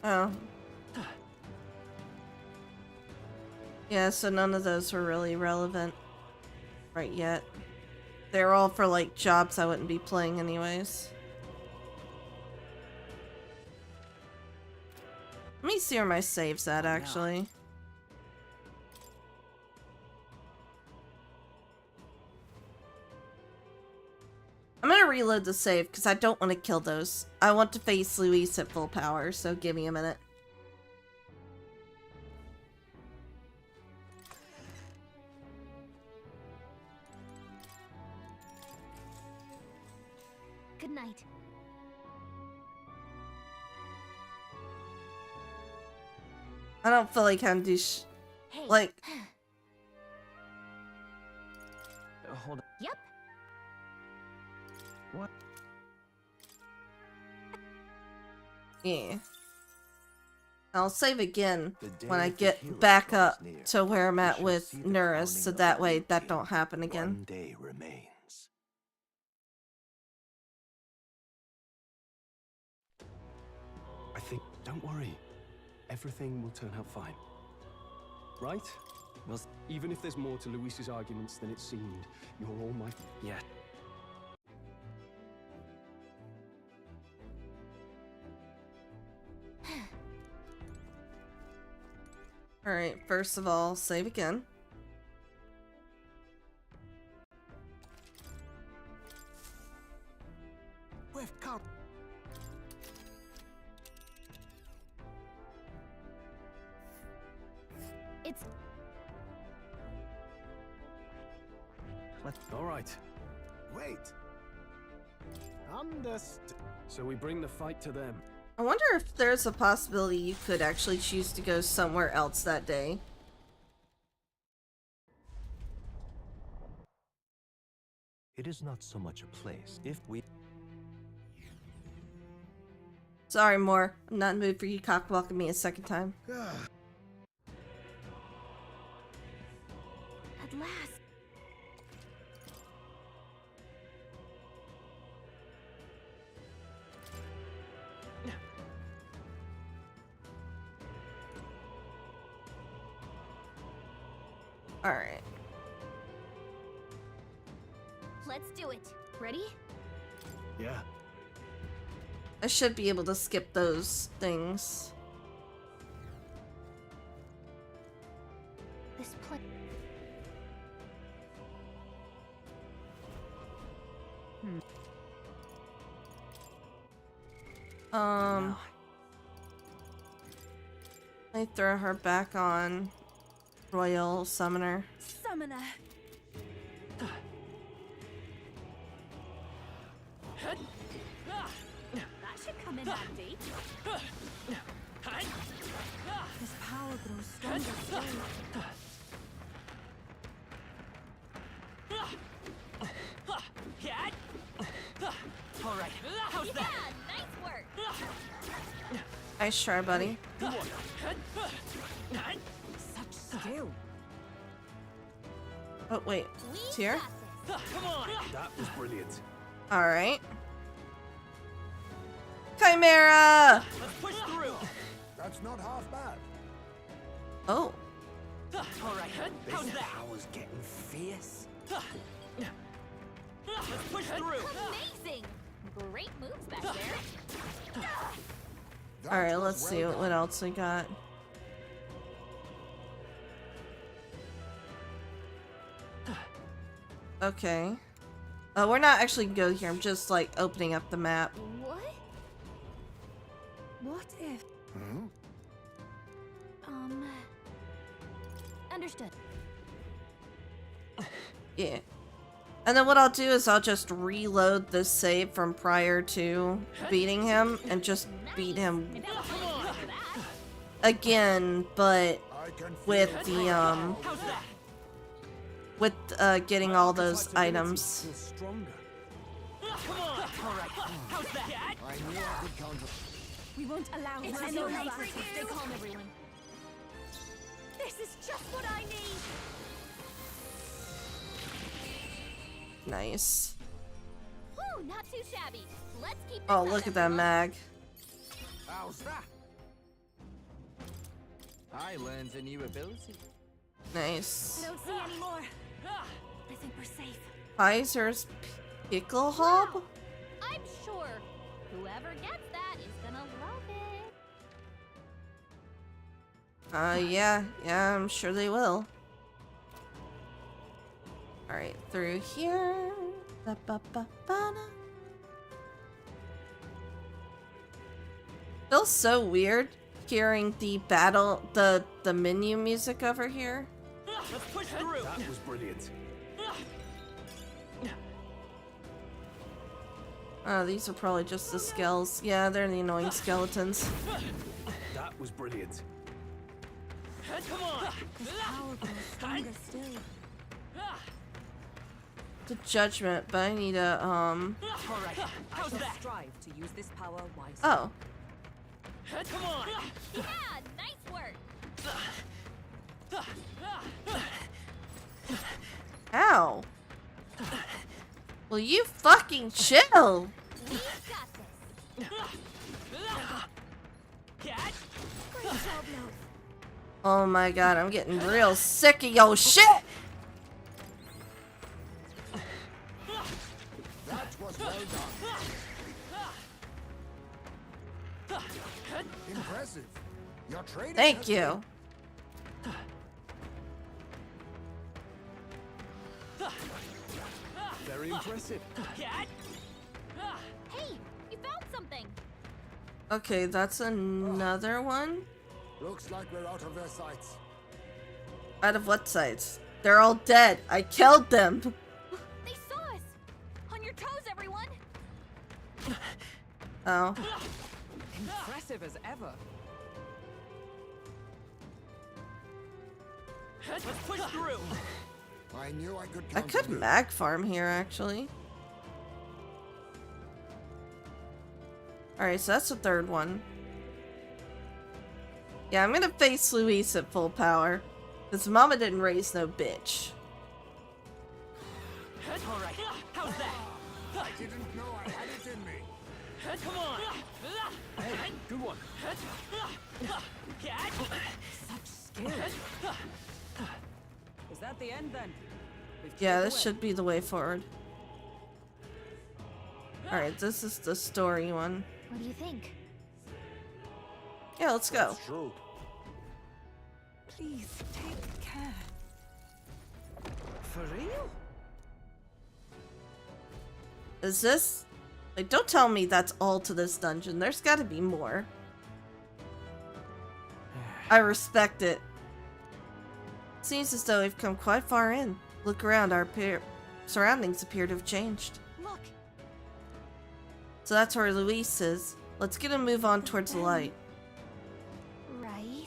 Oh. Yeah, so none of those were really relevant right yet. They're all for like jobs I wouldn't be playing anyways. Let me see where my save's at actually. I'm gonna reload the save because I don't want to kill those. I want to face Luis at full power, so give me a minute. Good night. I don't feel like I'm Hey. like. Hold on. Yep. What? Yeah. I'll save again when I of the get hero back draws up near. to where I'm at We shall with see the Nurus, crowning so of that the way new that king. don't happen again. One day remains. I think. Don't worry. Everything will turn out fine. Right? Well, Even if there's more to Luis's arguments than it seemed, you're all my. yeah. Alright, first of all, save again. We've come. It's All right. Wait. Understood. So we bring the fight to them. I wonder if there's a possibility you could actually choose to go somewhere else that day. It is not so much a place. If we Sorry, Moore. I'm not in the mood for you cock-blocking me a second time. at last. Alright. Let's do it. Ready? Yeah. I should be able to skip those things. This place. I throw her back on Royal Summoner. Summoner. That should come in handy. His power grows stronger still. All right. How's that? Nice work. Nice try, buddy. Such skill. Oh, wait. It's here? Come on. That was brilliant. Alright. Chimera! Let's push through. That's not half bad. Oh. All right. How's that? Power's getting fierce. Let's push through. Amazing. Great moves back there. Alright, let's see what else we got. Okay. We're not actually gonna go here. I'm just like opening up the map. What? What if? Understood. Yeah. And then what I'll do is I'll just reload this save from prior to beating him and just beat him again, but with the getting all those items. We won't allow It's any so of nice us to to stay calm, everyone. This is just what I need. Nice. Whew, not too shabby. Let's keep Oh, look at that mag. How's that? I learned a new ability. Nice. I don't see any more. I think we're safe. Kaiser's Pickle Hob? I'm sure whoever gets that is gonna love it. Yeah, I'm sure they will. Alright, through here. Ba-ba-ba-ba-da. Feels so weird hearing the the menu music over here. Let's push through. That was brilliant. Oh, these are probably just the skells. Yeah, they're the annoying skeletons. That was brilliant. Come on. His power grows stronger still. The judgment, but I need a All right. How's that? Strive to use this power wisely. Oh. Come on. Yeah, nice work. Ow. Will you fucking chill? We got this. Catch. Great job, Love. Oh my god, I'm getting real sick of your shit! That was well done. Impressive. Your training. Thank you. Very impressive. Catch. Hey, you found something. Okay, that's another one. Looks like we're out of their sights. Out of what sites? They're all dead. I killed them. They saw us. On your toes, everyone. Oh. Impressive as ever. Let's push through. I knew I could I count could on you. mag farm here, actually. Alright, so that's the third one. Yeah, I'm gonna face Luis at full power. Because Mama didn't raise no bitch. All right. How's that? I didn't know I had it in me. Come on. Hey, good one. Catch. Such skill. Is that the end then? Yeah, this should be the way forward. Alright, this is the story one. What do you think? Yeah, let's go. That's true. Please take care. For real? Is this... Like, don't tell me that's all to this dungeon. There's gotta be more. I respect it. Seems as though we've come quite far in. Look around, our surroundings appear to have changed. Look. So that's where Luis is. Let's get a move on towards the light. Right?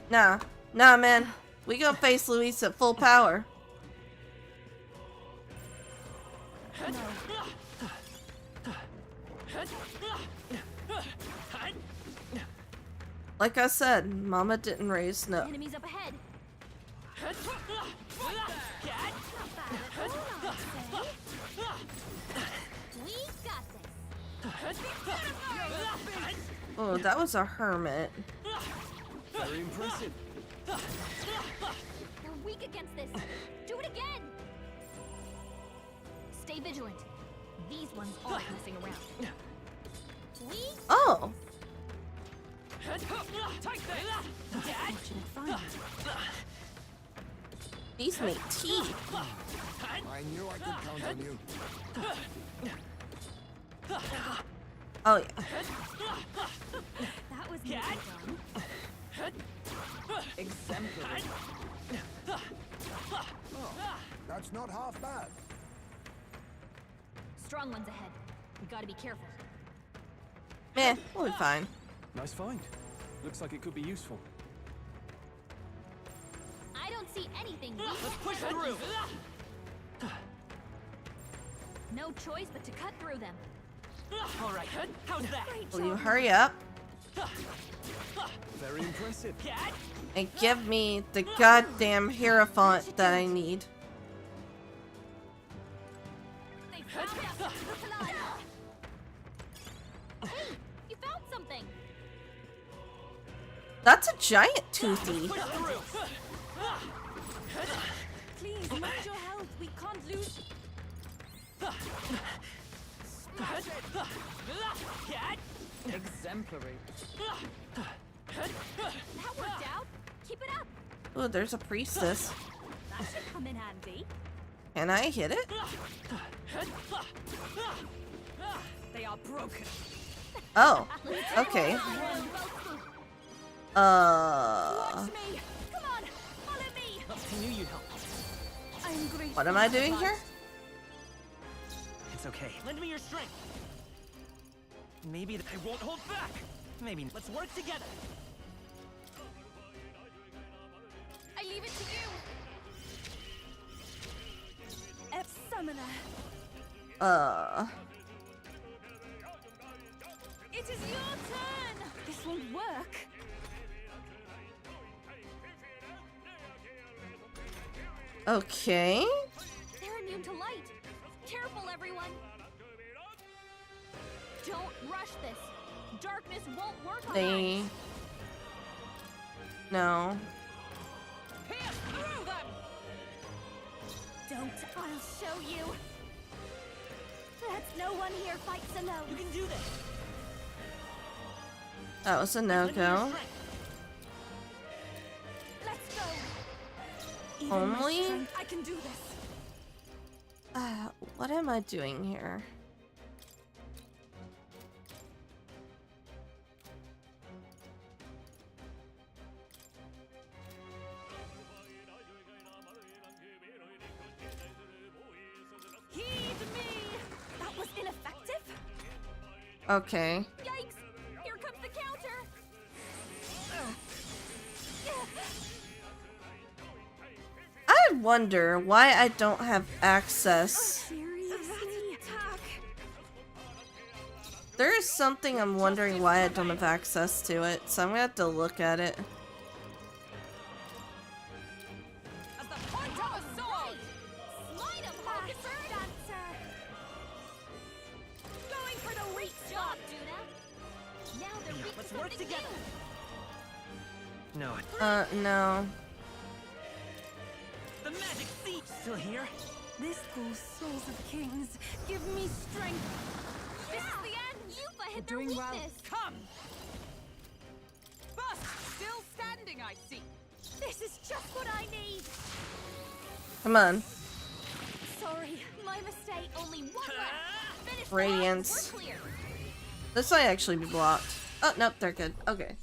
Nah, man. We gonna face Luis at full power. Like I said, Mama didn't raise no. Enemies up ahead. We got this. Oh, that was a hermit. Very impressive. They're weak against this. Do it again. Stay vigilant. These ones aren't messing around. We. Oh. These make teeth. I knew I could count on you. Oh yeah. That was neatly done. Exemplary. That's not half bad. Strong ones ahead. We gotta be careful. Meh, we'll be fine. Nice find. Looks like it could be useful. I don't see anything. Let's push through. No choice but to cut through them. All right, how's that? Will you hurry up Very impressive. and give me the goddamn Hierophant that I need? They found us. Look alive. Hey, you found something. That's a giant toothy. Push through. Please, mind your health. We can't lose. Exemplary. That worked out. Keep it up. Oh, there's a priestess. That should come in handy. Can I hit it? They are broken. Oh, okay. Watch me. Come on, follow me. I knew you'd help. I'm grateful. What am I doing here? It's okay. Lend me your strength. Maybe I won't hold back. Maybe let's work together. I leave it to you. Summoner. It is your turn. This won't work. Okay. They're immune to light. Careful, everyone. Don't rush this. Darkness won't work on They. us. No. Pierce through them. Don't. I'll show you. Let's no one here fights alone. You can do this. That was a no-go. Let's go. Even my Only? strength, I can do this. What am I doing here? Heed me. That was ineffective. Okay. Yikes! Here comes the counter. I wonder why I don't have access. Seriously? Attack. There is something I'm wondering why I don't have access to it, so I'm gonna have to look at it. As the point of a sword. Smite him, officer. Going for the weak job, Juna. Now they're weak Let's to work something together. new. No, No. the magic seed still here. This calls souls of kings. Give me strength. This is the end. Yufa hit their doing well. weakness. Come! Bust! Still standing, I see. This is just what I need. Come on. Sorry, my mistake. Only one left. Finish the Radiance. lines. We're clear. This might actually be blocked. Oh, nope, they're good. Okay.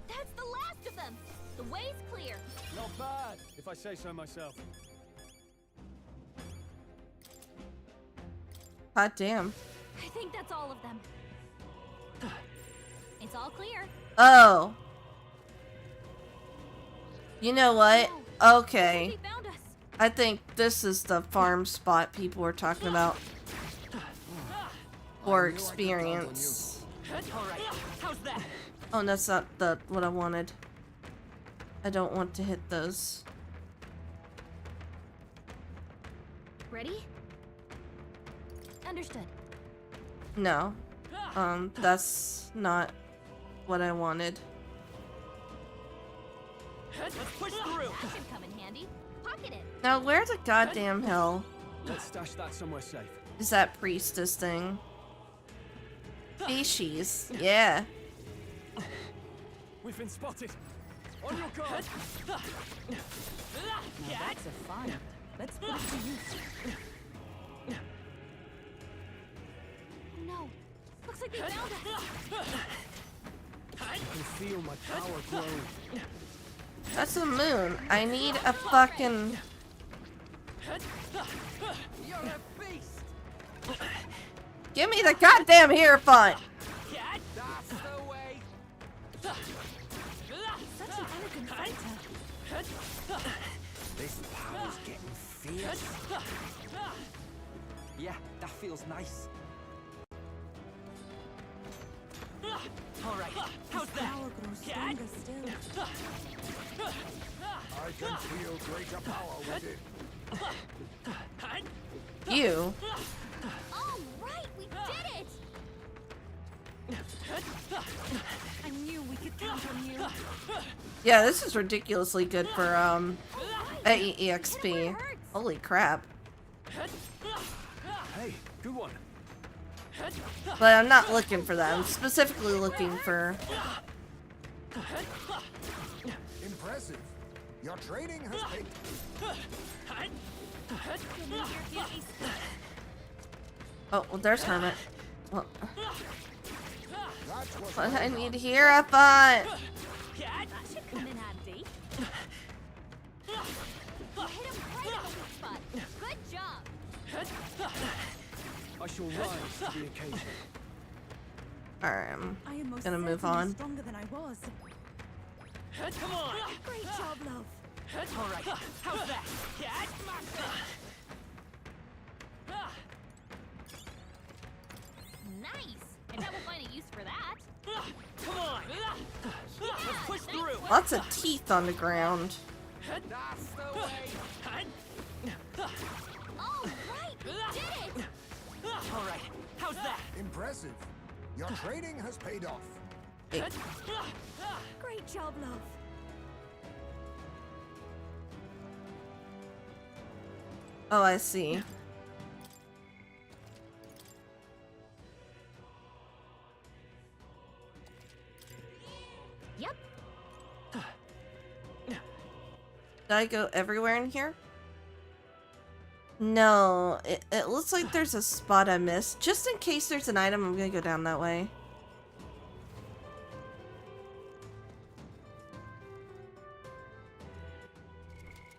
That's the last of them. The way's clear. Not bad, if I say so myself. God damn. I think that's all of them. It's all clear. Oh. You know what? Okay. He found us. I think this is the farm spot people were talking about. For experience. Alright, how's that? Oh, that's not what I wanted. I don't want to hit those. Ready? Understood. No. That's not what I wanted. Let's push through. That should come in handy. Pocket it. Now, where the goddamn hell Let's stash that somewhere safe. is that priestess thing? Species. Yeah. We've been spotted. On your guard. Now that's a find. Let's put it to use. No. Looks like they found us. I can feel my power growing. That's a moon. I need a fucking... You're a beast. Give me the goddamn Hierophant! That's the way. Such an elegant fighter. This power's getting fierce. Yeah, that feels nice. Alright, how's that? Power grows stronger still. I can feel greater power with it. You. All right, we did it. I knew we could count on you. Yeah, this is ridiculously good for, EXP. Holy crap. Hey, good one. But I'm not looking for that. I'm specifically looking for... Impressive. Your training has paid. Oh, well, there's Hermit. Well, That was but I well need done. Hierophant! That should come in handy. You hit him right on the weak spot. Good job. I shall rise to the occasion. Alright, I'm I am most gonna move certainly on. stronger than I was. Come on. Great job, love. Alright, how's that? Nice. I bet we'll find a use for that. Come on. Let's push through. Lots of teeth on the ground. That's the way. All right, we did it. Alright, how's that? Impressive. Your training has paid off. Great job, love. Oh, I see. Yep. Did I go everywhere in here? No, it looks like there's a spot I missed. Just in case there's an item, I'm gonna go down that way.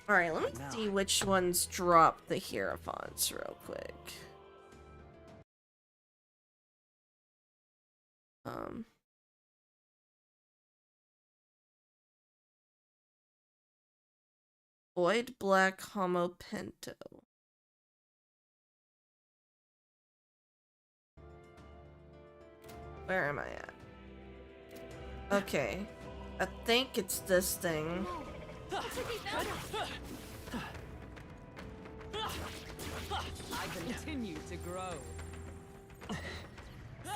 Alright, let me see which ones drop the Hierophants real quick. Void Black Homo Pinto. Where am I at? Okay. I think it's this thing. Looks like they found us. I continue to grow.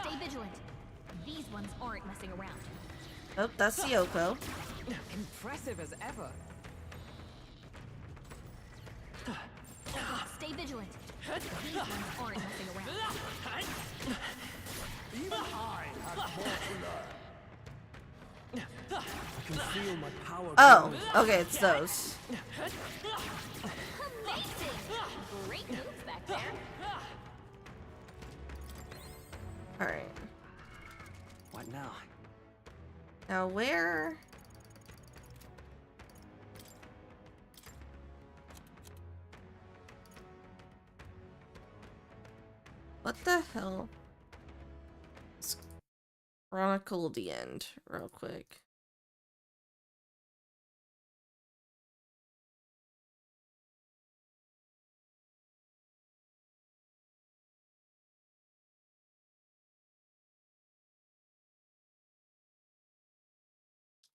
Stay vigilant. These ones aren't messing around. Oh, that's Yoko. Impressive as ever. Stay vigilant. These ones aren't messing around. Even I have more to learn. I can feel my power Oh, growing. okay, it's those. Amazing! Great moves back there. Alright. What now? Now where? What the hell? Let's chronicle the end real quick.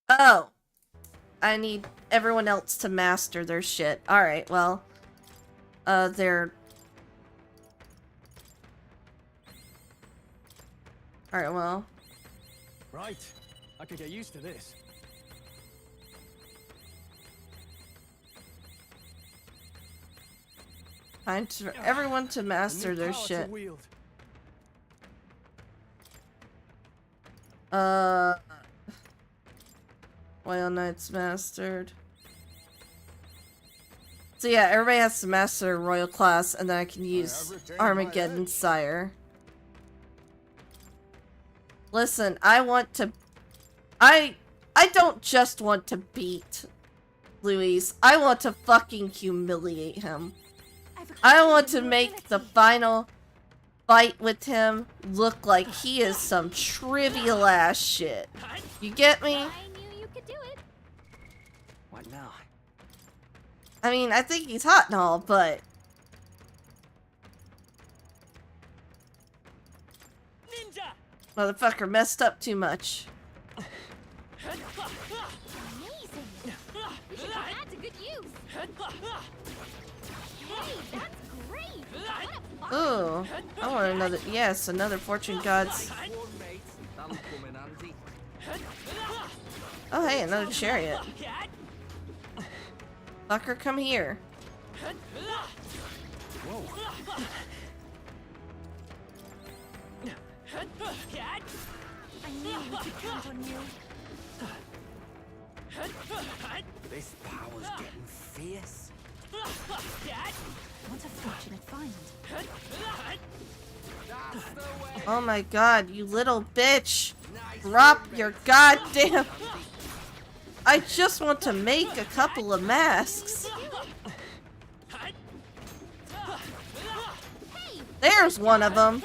Oh! I need everyone else to master their shit. Alright, well. They're... Alright, well. Right. I could get used to this. Time for everyone to master their shit. Royal Knights mastered. So yeah, everybody has to master Royal class, and then I can use Armageddon Sire. Listen, I want to... I don't just want to beat Luis. I want to fucking humiliate him. I want to make the final fight with him look like he is some trivial ass shit. You get me? I knew you could do it. What now? I mean, I think he's hot and all, but... Ninja! Motherfucker messed up too much. Amazing. You should put that to good use. Hey, that's great. What a Ooh, I want another... Yes, another Fortune Gods. Oh, hey, another chariot. Fucker, come here. Whoa. I knew we could count on you. This power's getting fierce. What a fortunate find. Oh my god, you little bitch. Drop your goddamn... I just want to make a couple of masks. There's one of them.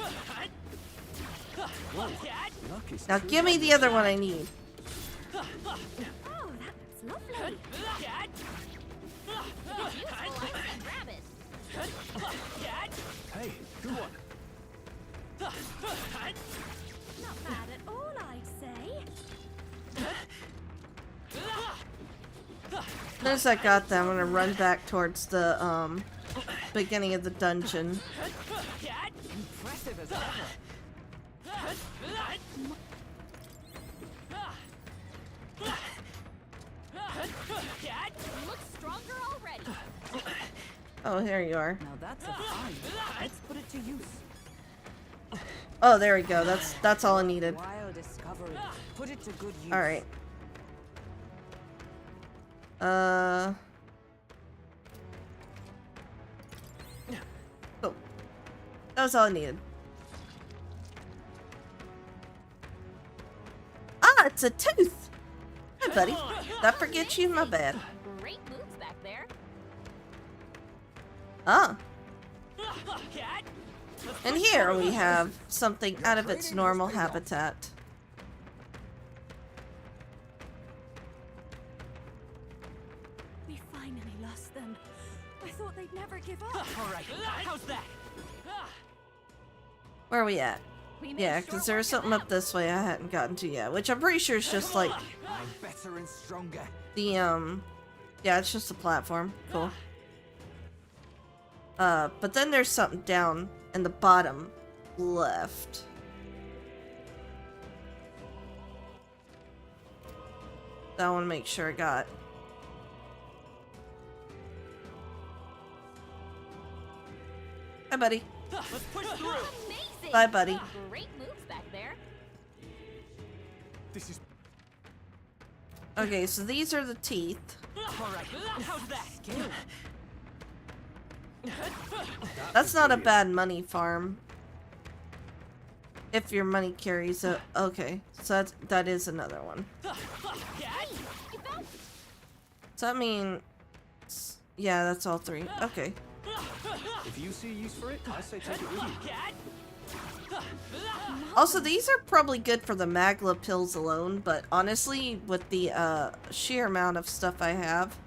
Now give me the other one I need. Oh, that's lovely. Grab it. Hey, good one. Not bad at all, I'd say. As soon as I got that, I'm gonna run back towards the beginning of the dungeon. Impressive as ever. You look stronger already. Oh, here you are. Now that's a find. Let's put it to use. Oh, there we go. That's all I needed. Wild discovery. Put it to good use. All right. Cool. That was all I needed. Ah, it's a tooth. Hi, buddy. Did I forget you? My bad. Great moves back there. Ah. And here we have something out of its normal habitat. We finally lost them. I thought they'd never give up. All right, how's that? Where are we at? We made Yeah, short because there was work of something up this way I hadn't gotten to yet, which I'm pretty sure is just like I'm better and stronger. the, yeah, it's just a platform. Cool. But then there's something down in the bottom left. That I want to make sure I got. Hi, buddy. Let's push through. Amazing. Bye, buddy. Great moves back there. This is... Okay, so these are the teeth. All right, how's that? That's not a bad money farm. If your money carries a... Okay, so that is another one. So that means... Yeah, that's all three. Okay. If you see use for it, I say take it with you. Also, these are probably good for the Magla pills alone, but honestly, with the sheer amount of stuff I have,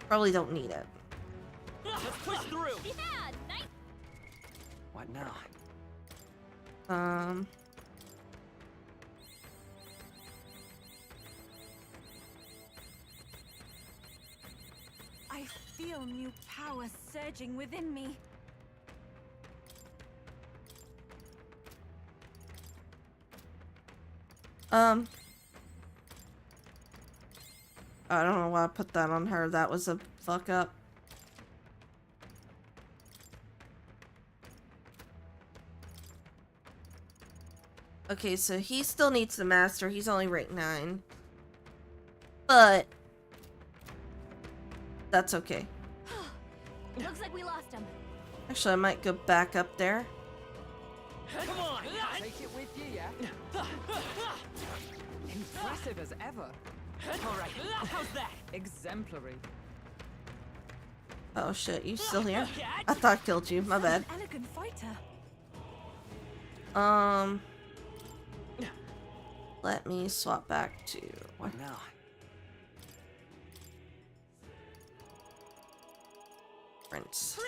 probably don't need it. Let's push through. Yeah, nice. What now? I feel new power surging within me. I don't know why I put that on her. That was a fuck up. Okay, so he still needs the master. He's only rank 9. But that's okay. Looks like we lost him. Actually, I might go back up there. Come on. Take it with you, yeah? Impressive as ever. All right. How's that? Exemplary. Oh shit, you still here? I thought I killed you. My bad. An elegant fighter. Let me swap back to What now? Prince.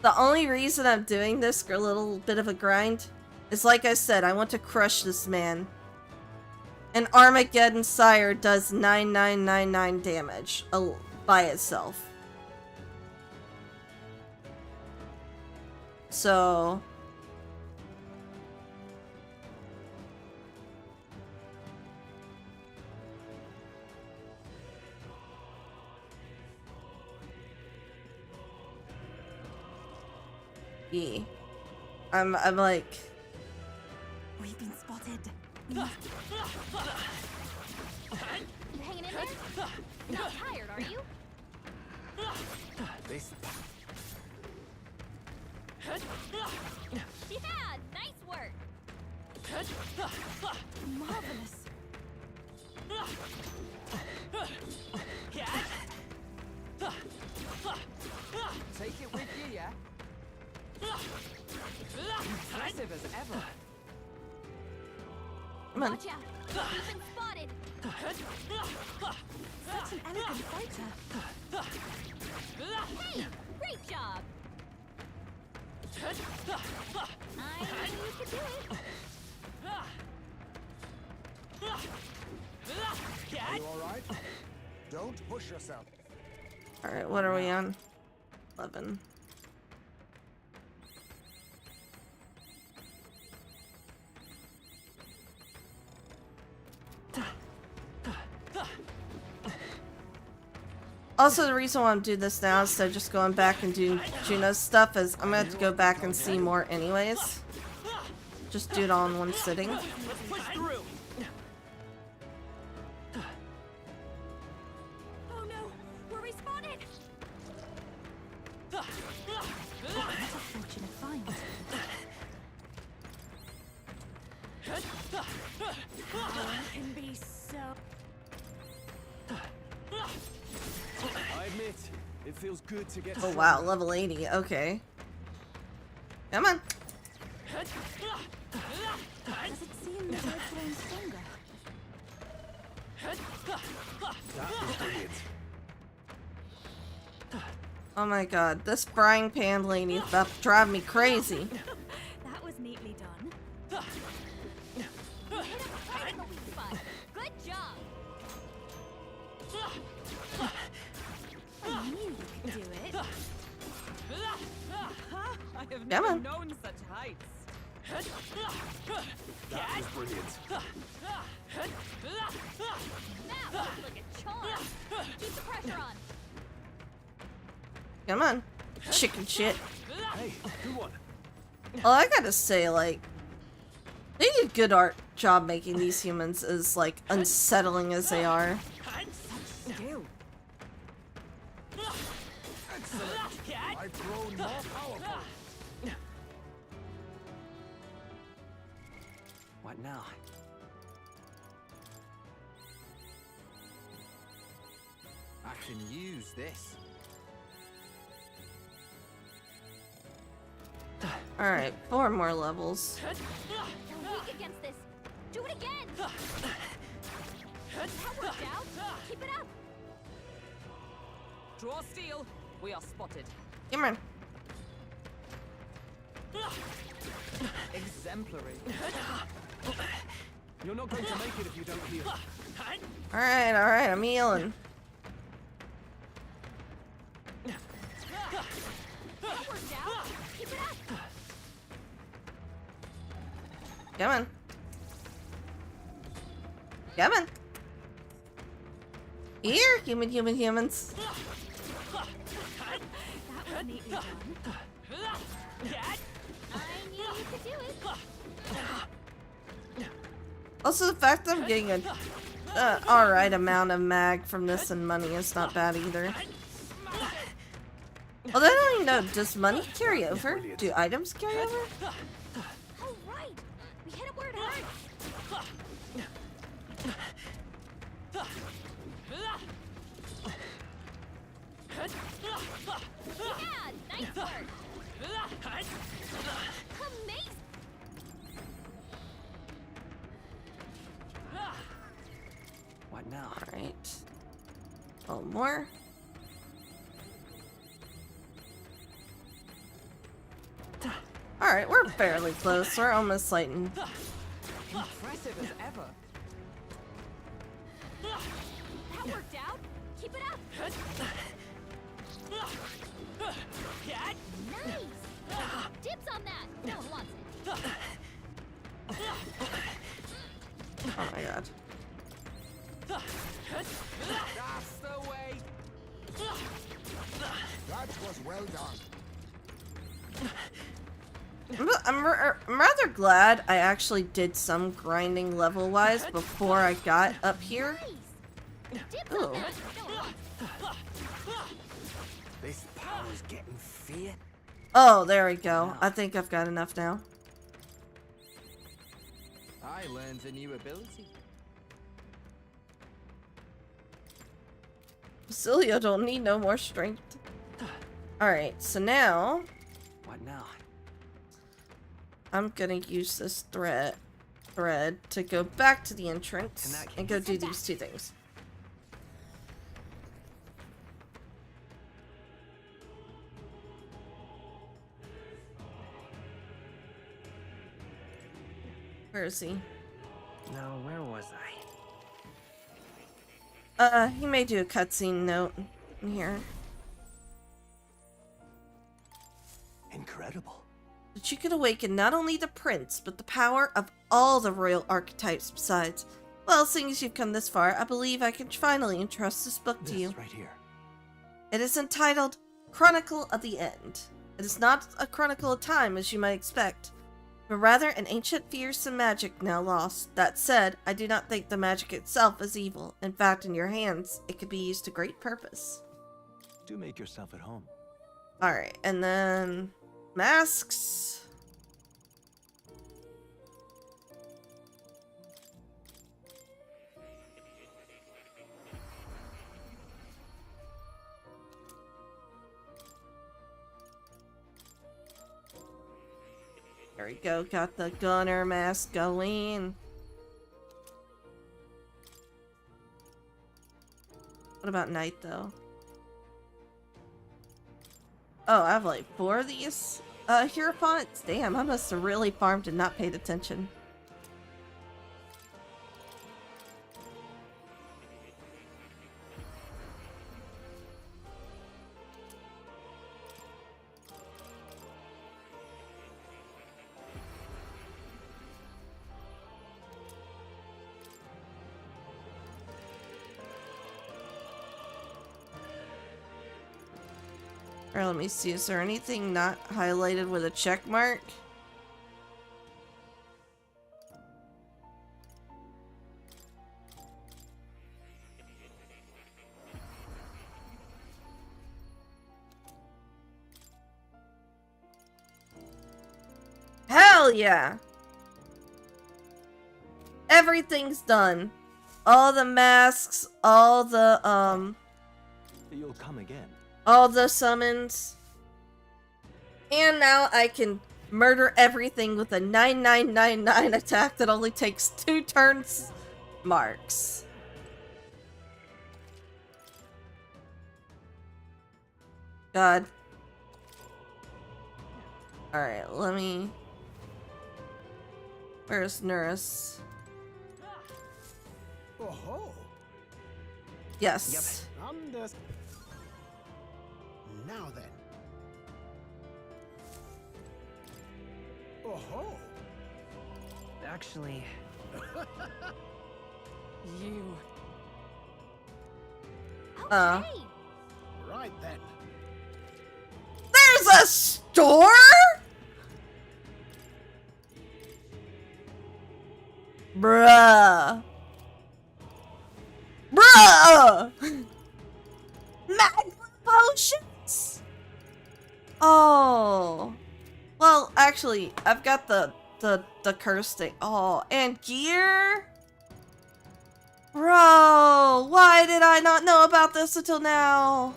The only reason I'm doing this a little bit of a grind is, like I said, I want to crush this man. And Armageddon Sire does 9999 damage by itself. So yeah. I'm like, We've been spotted. You hanging in there? Not tired, are you? This. Yeah, nice work. Marvelous. Take it with you, yeah? Impressive as ever. come on. Watch out. We've been spotted. Such an elegant fighter. Hey, great job. I knew you could do it. Are you alright? Don't push yourself. Alright, what are we on? 11. Also, the reason why I'm doing this now instead of just going back and doing Juno's stuff is I'm gonna have to go back and see more anyways. Just do it all in one sitting. Let's push through. Oh no, we're respawted. What a fortunate find. I can be so... I admit, it feels good to get. Oh wow, level 80. Okay. Come on. Does it seem that I've grown stronger? That was brilliant. Oh my god, this frying pan lady is about to drive me crazy. That was neatly done. You hit him right in the weak spot. Good job. I knew you could do it. I have Come never on. known such heights. That was brilliant. Now, look at charm. Keep the pressure on. Come on. Chicken shit. Hey, good one. Well, I gotta say, like, they did good art job making these humans as, like, unsettling as they are. Skill. I've grown more powerful. What now? I can use this. Alright, 4 more levels. You're weak against this. Do it again. That worked out. Keep it up. Draw steel. We are spotted. Come on. Exemplary. You're not going to make it if you don't heal. Alright, I'm healing. That worked out. Keep it up. Come on. Come on. Here, humans. That was neatly done. I knew you could do it. Also, the fact that I'm getting a alright amount of mag from this and money is not bad either. Although I don't even know, does money carry over? Do items carry over? Oh, right. We hit him where it hurts. Yeah, nice work. Amazing. What now? Alright. A little more. Alright, we're fairly close. We're almost lighting. Impressive as ever. That worked out. Keep it up. Nice. Dibs on that. No one wants it. Oh my god. That's the way. That was well done. I'm rather glad I actually did some grinding level-wise before I got up here. Dibs Ooh. on that. No one wants it. This power's getting fear. Oh, there we go. I think I've got enough now. I learned a new ability. Basilio don't need no more strength. Alright, so now What now? I'm gonna use this thread to go back to the entrance and go do these 2 things. Where is he? Now, where was He may do a cutscene note in here. I? Incredible. That you could awaken not only the prince, but the power of all the royal archetypes besides. Well, seeing as you've come this far, I believe I can finally entrust this book to you. This right here. It is entitled Chronicle of the End. It is not a chronicle of time, as you might expect, but rather an ancient fearsome magic now lost. That said, I do not think the magic itself is evil. In fact, in your hands, it could be used to great purpose. Do make yourself at home. Alright, and then masks. There we go, got the gunner mask going. What about night though? Oh, I have like 4 of these Hierophants. Damn, I must have really farmed and not paid attention. Alright, let me see. Is there anything not highlighted with a check mark? Hell yeah! Everything's done. All the masks, all the You'll come again. All the summons. And now I can murder everything with a 9999 attack that only takes 2 turns marks. God. Alright, let me... Where's Nurse? Oh-ho. Yes. Yep. Now then. Oh-ho. Actually... you... Okay. Right then. There's a store?! Bruh. Bruh! Magma potions? Oh. Well, actually, I've got the curse thing. Oh, and gear? Bro, why did I not know about this until now?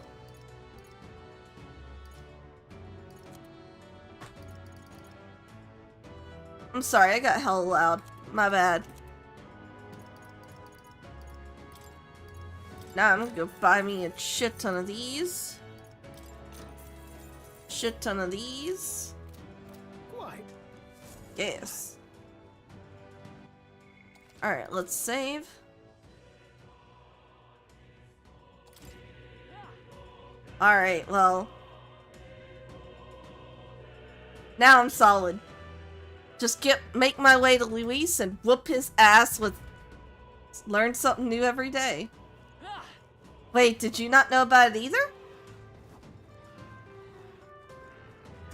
I'm sorry, I got hella loud. My bad. Now I'm gonna go buy me a shit ton of these. Shit ton of these. Quite. Yes. Alright, let's save. Alright, well. Now I'm solid. Just make my way to Luis and whoop his ass with... Learn something new every day. Wait, did you not know about it either?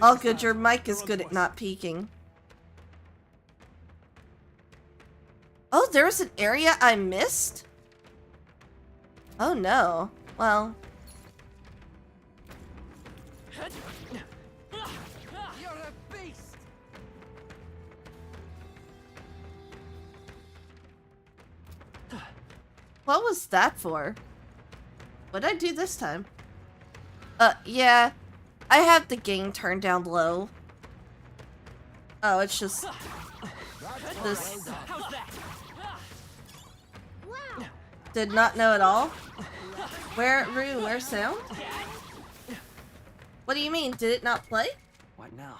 All good, your mic is good at not peaking. Oh, there was an area I missed? Oh no. Well... You're a beast! What was that for? What'd I do this time? Yeah. I have the gain turned down low. Oh, it's just... this... Did not know at all? Where's sound? What do you mean? Did it not play? What now?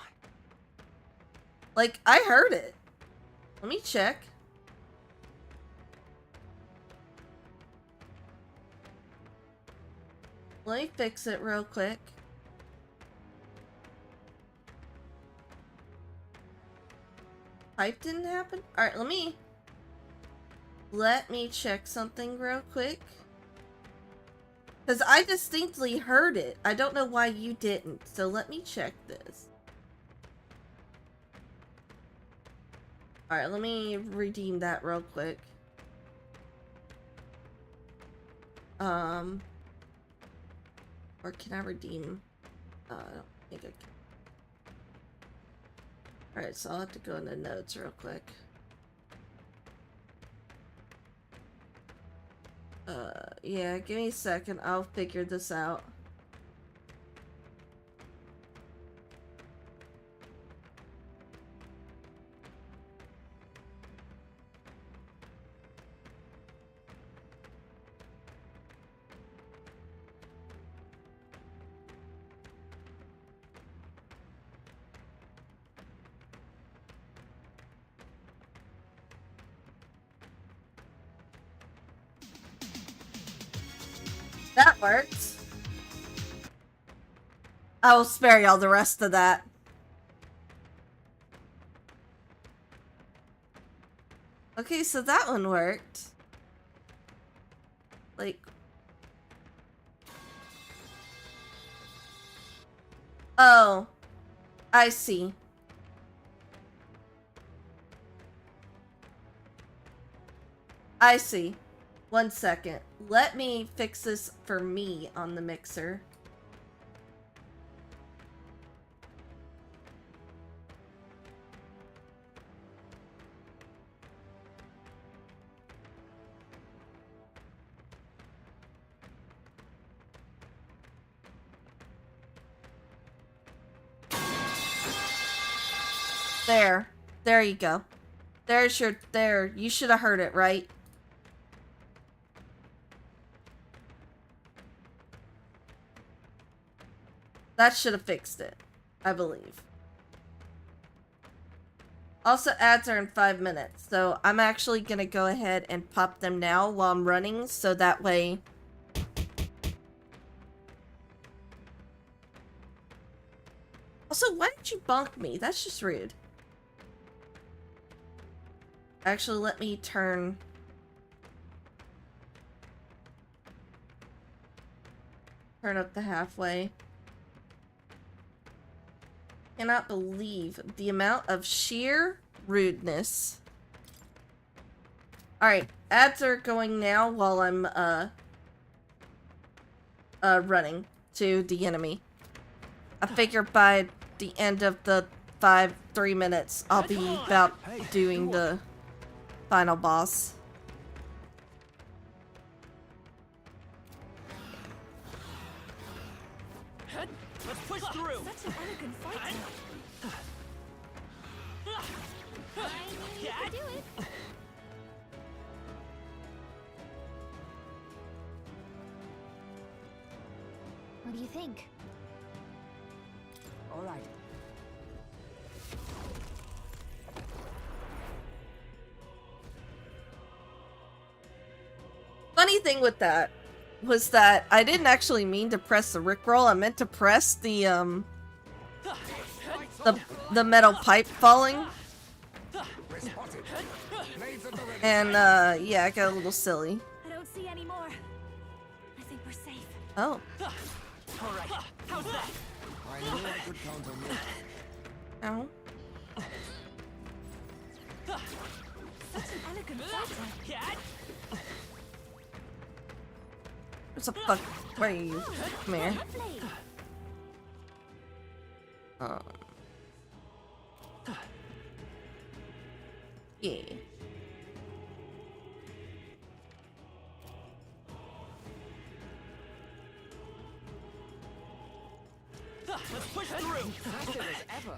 Like, I heard it. Let me check. Let me fix it real quick. Pipe didn't happen? Alright, let me check something real quick. Because I distinctly heard it. I don't know why you didn't. So let me check this. Alright, let me redeem that real quick. Or can I redeem? I don't think I can. Alright, so I'll have to go into notes real quick. Yeah, give me a second. I'll figure this out. That works. I will spare y'all the rest of that. Okay, so that one worked. Like... Oh. I see. I see. 1 second. Let me fix this for me on the mixer. There. There you go. There's your... There. You should have heard it, right? That should have fixed it. I believe. Also, ads are in 5 minutes. So, I'm actually going to go ahead and pop them now while I'm running. So that way... Also, why did you bonk me? That's just rude. Actually, let me turn up the halfway. Cannot believe the amount of sheer rudeness. Alright, ads are going now while I'm running to the enemy. I figure by the end of the 3 minutes, I'll be about doing the final boss. Let's push through. Such an elegant fighter. You can do it. What do you think? All right. Funny thing with that was that I didn't actually mean to press the Rickroll. I meant to press the metal pipe falling. And yeah, I got a little silly. I don't see any more. I think we're safe. Oh. All right. How's that? I knew I could count on you. Ow. Such an elegant fighter. Cat. What's the fuck? Where are you? Come here. Yeah. Let's push through. Faster as ever.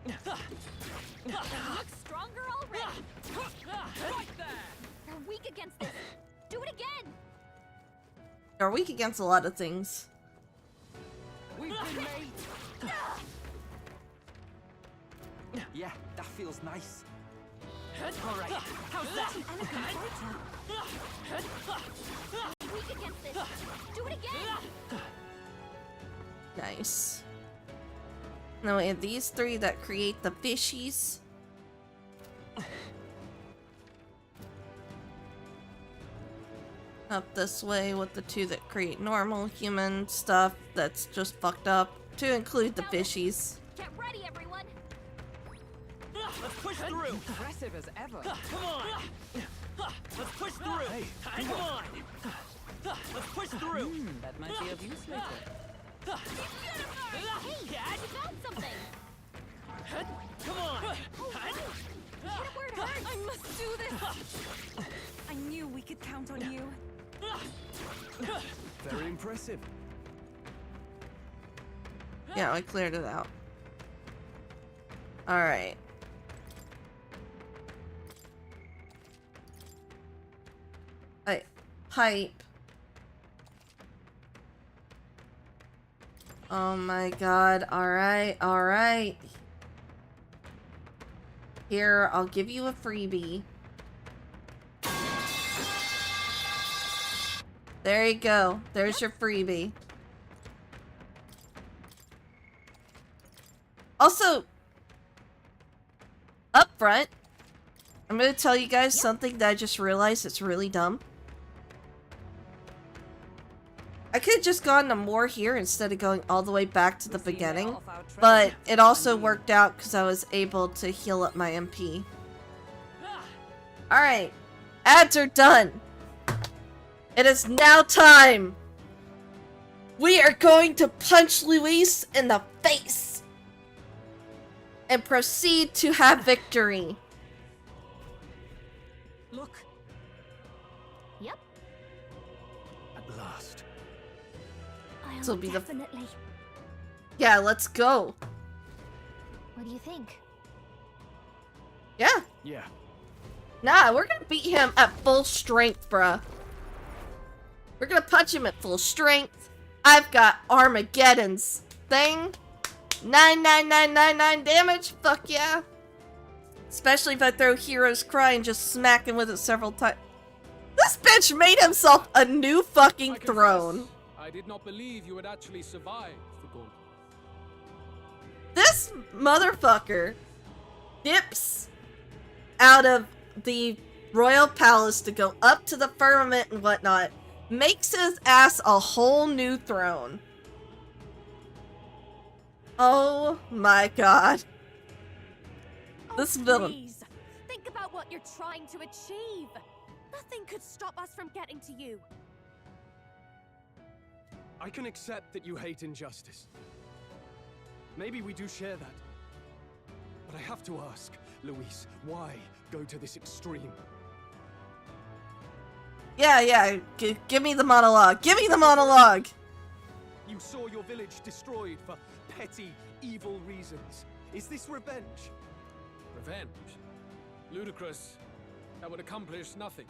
You look stronger already. Right there. We're weak against this. Do it again. Are weak against a lot of things. We've been made. Yeah, that feels nice. All right. How's that? Such an elegant fighter. Weak against this. Do it again. Nice. Now we have these 3 that create the fishies. Up this way with the 2 that create normal human stuff that's just fucked up, to include the fishies. Get ready, everyone. Let's push through. Impressive as ever. Come on. Let's push through. Hey, come on. Let's push through. That might be of use later. Hey, Cat. you found something. Come on. Hit it where it hurts. I must do this. I knew we could count on you. Very impressive. Yeah, I cleared it out. Alright. Pipe. Oh my god. Alright, alright. Here, I'll give you a freebie. There you go. There's your freebie. Also, up front, I'm gonna tell you guys something that I just realized it's really dumb. I could have just gone to more here instead of going all the way back to the beginning, but it also worked out because I was able to heal up my MP. Alright, ads are done. It is now time. We are going to punch Luis in the face and proceed to have victory. Look. Yep. At last. This'll be Definitely. Yeah, let's go. What do you think? Yeah. Yeah. Nah, we're gonna beat him at full strength, bruh. We're gonna punch him at full strength. I've got Armageddon's thing. 99999 damage. Fuck yeah. Especially if I throw Hero's Cry and just smack him with it several times. This bitch made himself a new fucking throne. I did not believe you would actually survive the gauntlet. This motherfucker dips out of the royal palace to go up to the firmament and whatnot, makes his ass a whole new throne. Oh my god. This villain. Please, think about what you're trying to achieve. Nothing could stop us from getting to you. I can accept that you hate injustice. Maybe we do share that. But I have to ask, Luis, why go to this extreme? Yeah, give me the monologue. Give me the monologue! You saw your village destroyed for petty, evil reasons. Is this revenge? Revenge? Ludicrous. That would accomplish nothing.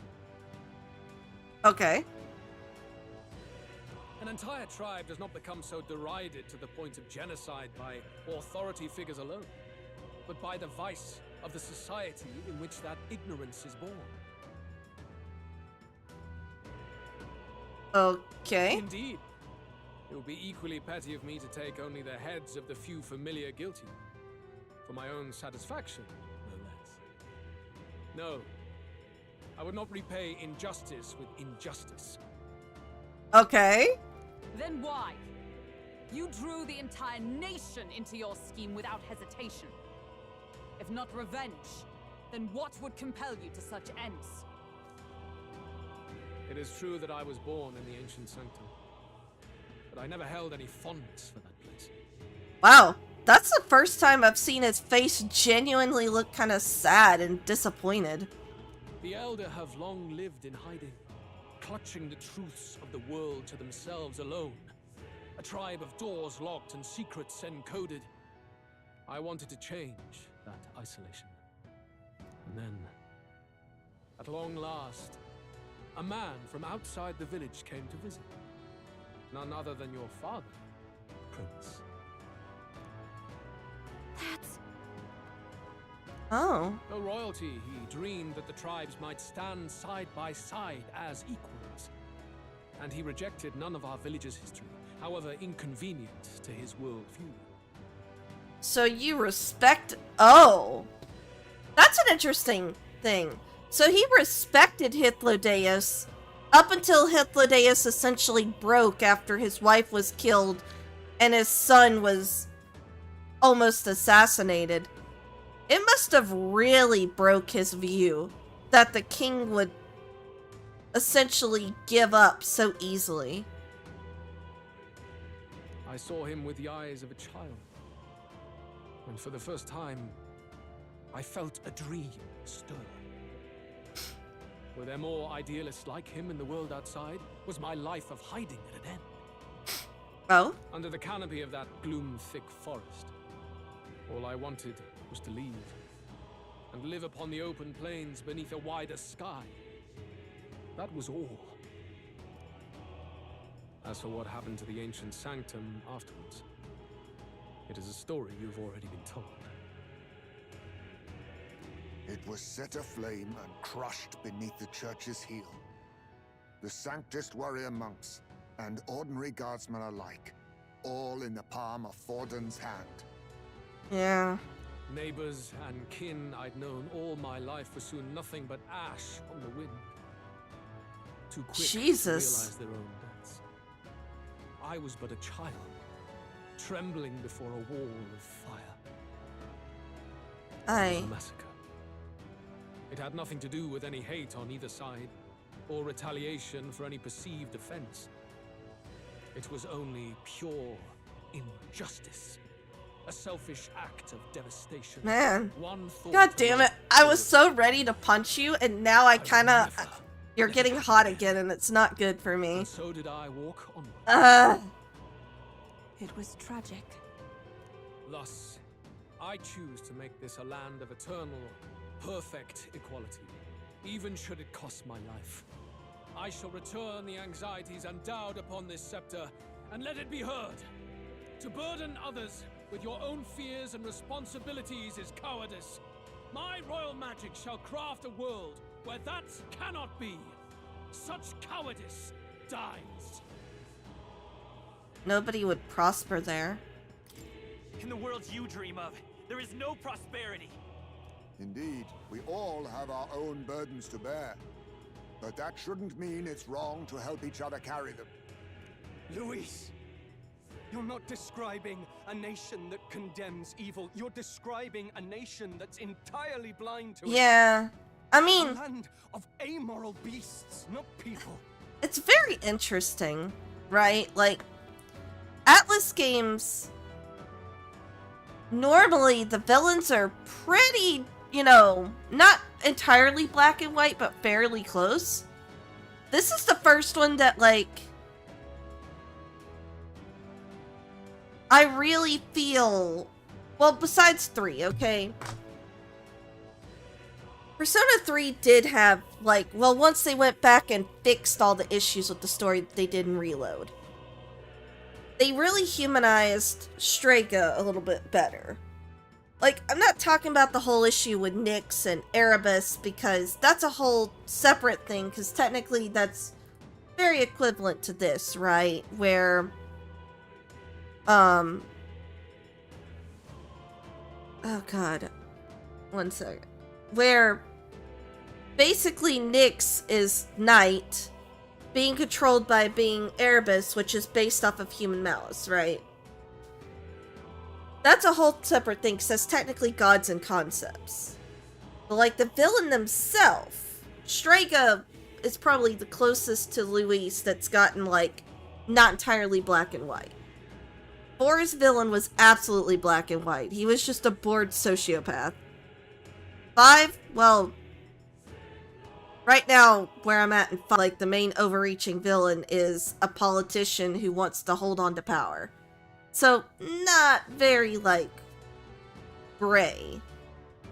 Okay. An entire tribe does not become so derided to the point of genocide by authority figures alone, but by the vice of the society in which that ignorance is born. Okay. Indeed. It would be equally petty of me to take only the heads of the few familiar guilty. For my own satisfaction, no less. No. I would not repay injustice with injustice. Okay. Then why? You drew the entire nation into your scheme without hesitation. If not revenge, then what would compel you to such ends? It is true that I was born in the ancient sanctum, but I never held any fondness for that place. Wow. That's the first time I've seen his face genuinely look kind of sad and disappointed. The Elder have long lived in hiding, clutching the truths of the world to themselves alone. A tribe of doors locked and secrets encoded. I wanted to change that isolation. And then, at long last, a man from outside the village came to visit. None other than your father, Prince. That's... Oh. Though royalty, he dreamed that the tribes might stand side by side as equals. And he rejected none of our village's history, however inconvenient to his worldview. So you respect... Oh. That's an interesting thing. So he respected Hythlodaeus up until Hythlodaeus essentially broke after his wife was killed and his son was almost assassinated. It must have really broke his view that the king would essentially give up so easily. I saw him with the eyes of a child. And for the first time, I felt a dream stir. Were there more idealists like him in the world outside? Was my life of hiding at an end? Oh? Under the canopy of that gloom-thick forest, all I wanted was to leave, and live upon the open plains beneath a wider sky. That was all. As for what happened to the ancient sanctum afterwards, it is a story you've already been told. It was set aflame and crushed beneath the church's heel. The Sanctist warrior monks and ordinary guardsmen alike, all in the palm of Forden's hand. Yeah. Neighbors and kin I'd known all my life were soon nothing but ash on the wind. Too quick Jesus. to realize their own deaths. I was but a child, trembling before a wall of fire. It was a massacre. It had nothing to do with any hate on either side, or retaliation for any perceived offense. It was only pure injustice. A selfish act of devastation. Man. One thought God damn it. I was so ready to punch you, and now I kinda... You're getting hot again, and it's not good for me. And so did I walk onward. It was tragic. Thus, I choose to make this a land of eternal Perfect equality, even should it cost my life. I shall return the anxieties endowed upon this scepter, and let it be heard. To burden others with your own fears and responsibilities is cowardice. My royal magic shall craft a world where that cannot be. Such cowardice dies. Nobody would prosper there. In the world you dream of, there is no prosperity. Indeed, we all have our own burdens to bear. But that shouldn't mean it's wrong to help each other carry them. Luis, you're not describing a nation that condemns evil. You're describing a nation that's entirely blind to it. Yeah. I mean, a land of amoral beasts, not people. It's very interesting, right? Like, Atlas games, normally the villains are pretty, you know, not entirely black and white, but fairly close. This is the first one that, like, I really feel, well, besides 3, okay? Persona 3 did have, like, well, once they went back and fixed all the issues with the story that they did in Reload, they really humanized Strega a little bit better. Like, I'm not talking about the whole issue with Nyx and Erebus, because that's a whole separate thing, because technically that's very equivalent to this, right? Where, oh god, one second. Where basically Nyx is night being controlled by being Erebus, which is based off of human malice, right? That's a whole separate thing, because that's technically gods and concepts. But like the villain themselves, Strega is probably the closest to Luis that's gotten like not entirely black and white. 4's villain was absolutely black and white. He was just a bored sociopath. 5, well, right now, where I'm at in 5, like, the main overreaching villain is a politician who wants to hold on to power. So, not very, like, gray.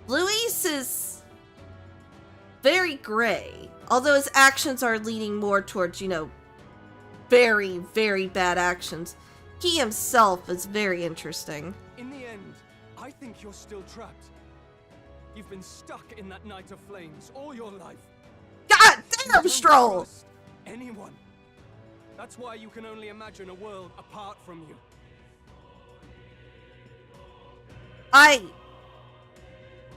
Luis is very gray, although his actions are leaning more towards, you know, very, very bad actions. He himself is very interesting. In the end, I think you're still trapped. You've been stuck in that night of flames all your life. God damn, Stroll! Anyone. That's why you can only imagine a world apart from you.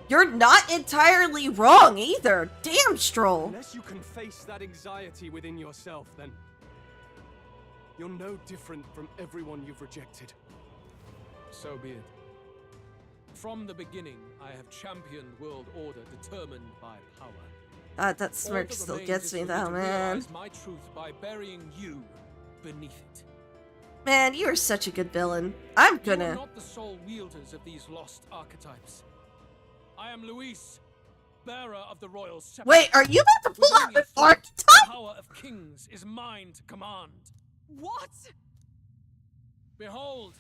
You're not entirely wrong either. Damn, Stroll. Unless you can face that anxiety within yourself, then you're no different from everyone you've rejected. So be it. From the beginning, I have championed world order determined by power. That smirk still gets me though, man. My truth by burying you beneath it. Man, you are such a good villain. I'm gonna... You are not the sole wielders of these lost archetypes. I am Luis, bearer of the royal scepter. Wait, are you about to pull out an archetype? The power of kings is mine to command. What? Behold,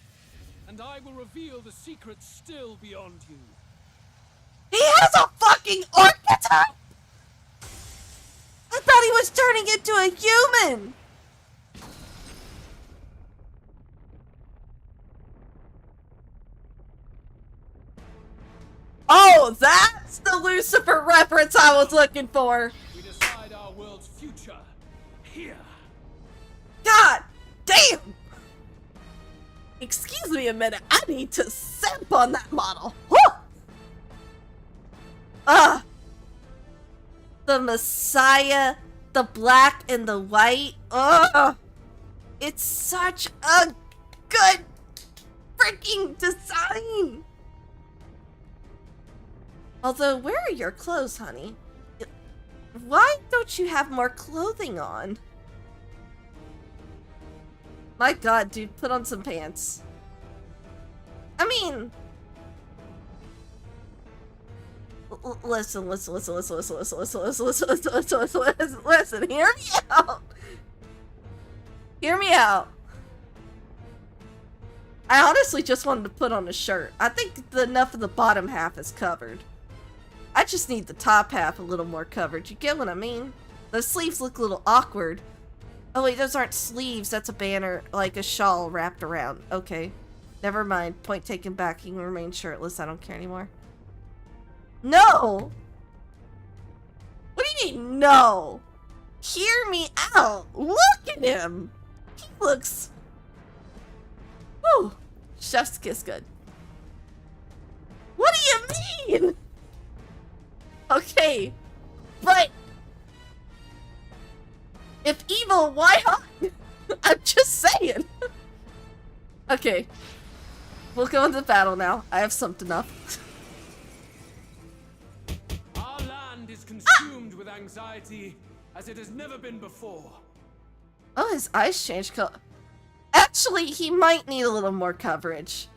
and I will reveal the secrets still beyond you. He has a fucking archetype? I thought he was turning into a human! Oh, that's the Lucifer reference I was looking for! We decide our world's future here. God damn! Excuse me a minute, I need to sip on that model. The Messiah, the black and the white. It's such a good freaking design. Although, where are your clothes, honey? Why don't you have more clothing on? My god, dude, put on some pants. I mean... Listen, hear me out! Hear me out. I honestly just wanted to put on a shirt. I think enough of the bottom half is covered. I just need the top half a little more coverage. You get what I mean? The sleeves look a little awkward. Oh wait, those aren't sleeves. That's a banner, like a shawl wrapped around. Okay. Never mind. Point taken back. You can remain shirtless. I don't care anymore. No! What do you mean, no? Hear me out. Look at him. He looks... Whew. Chef's kiss good. What do you mean? Okay. But... if evil, why hot? I'm just saying. Okay. We'll go into battle now. I have something up. Our land is consumed with anxiety as it has never been before. Oh, his eyes changed color. Actually, he might need a little more coverage.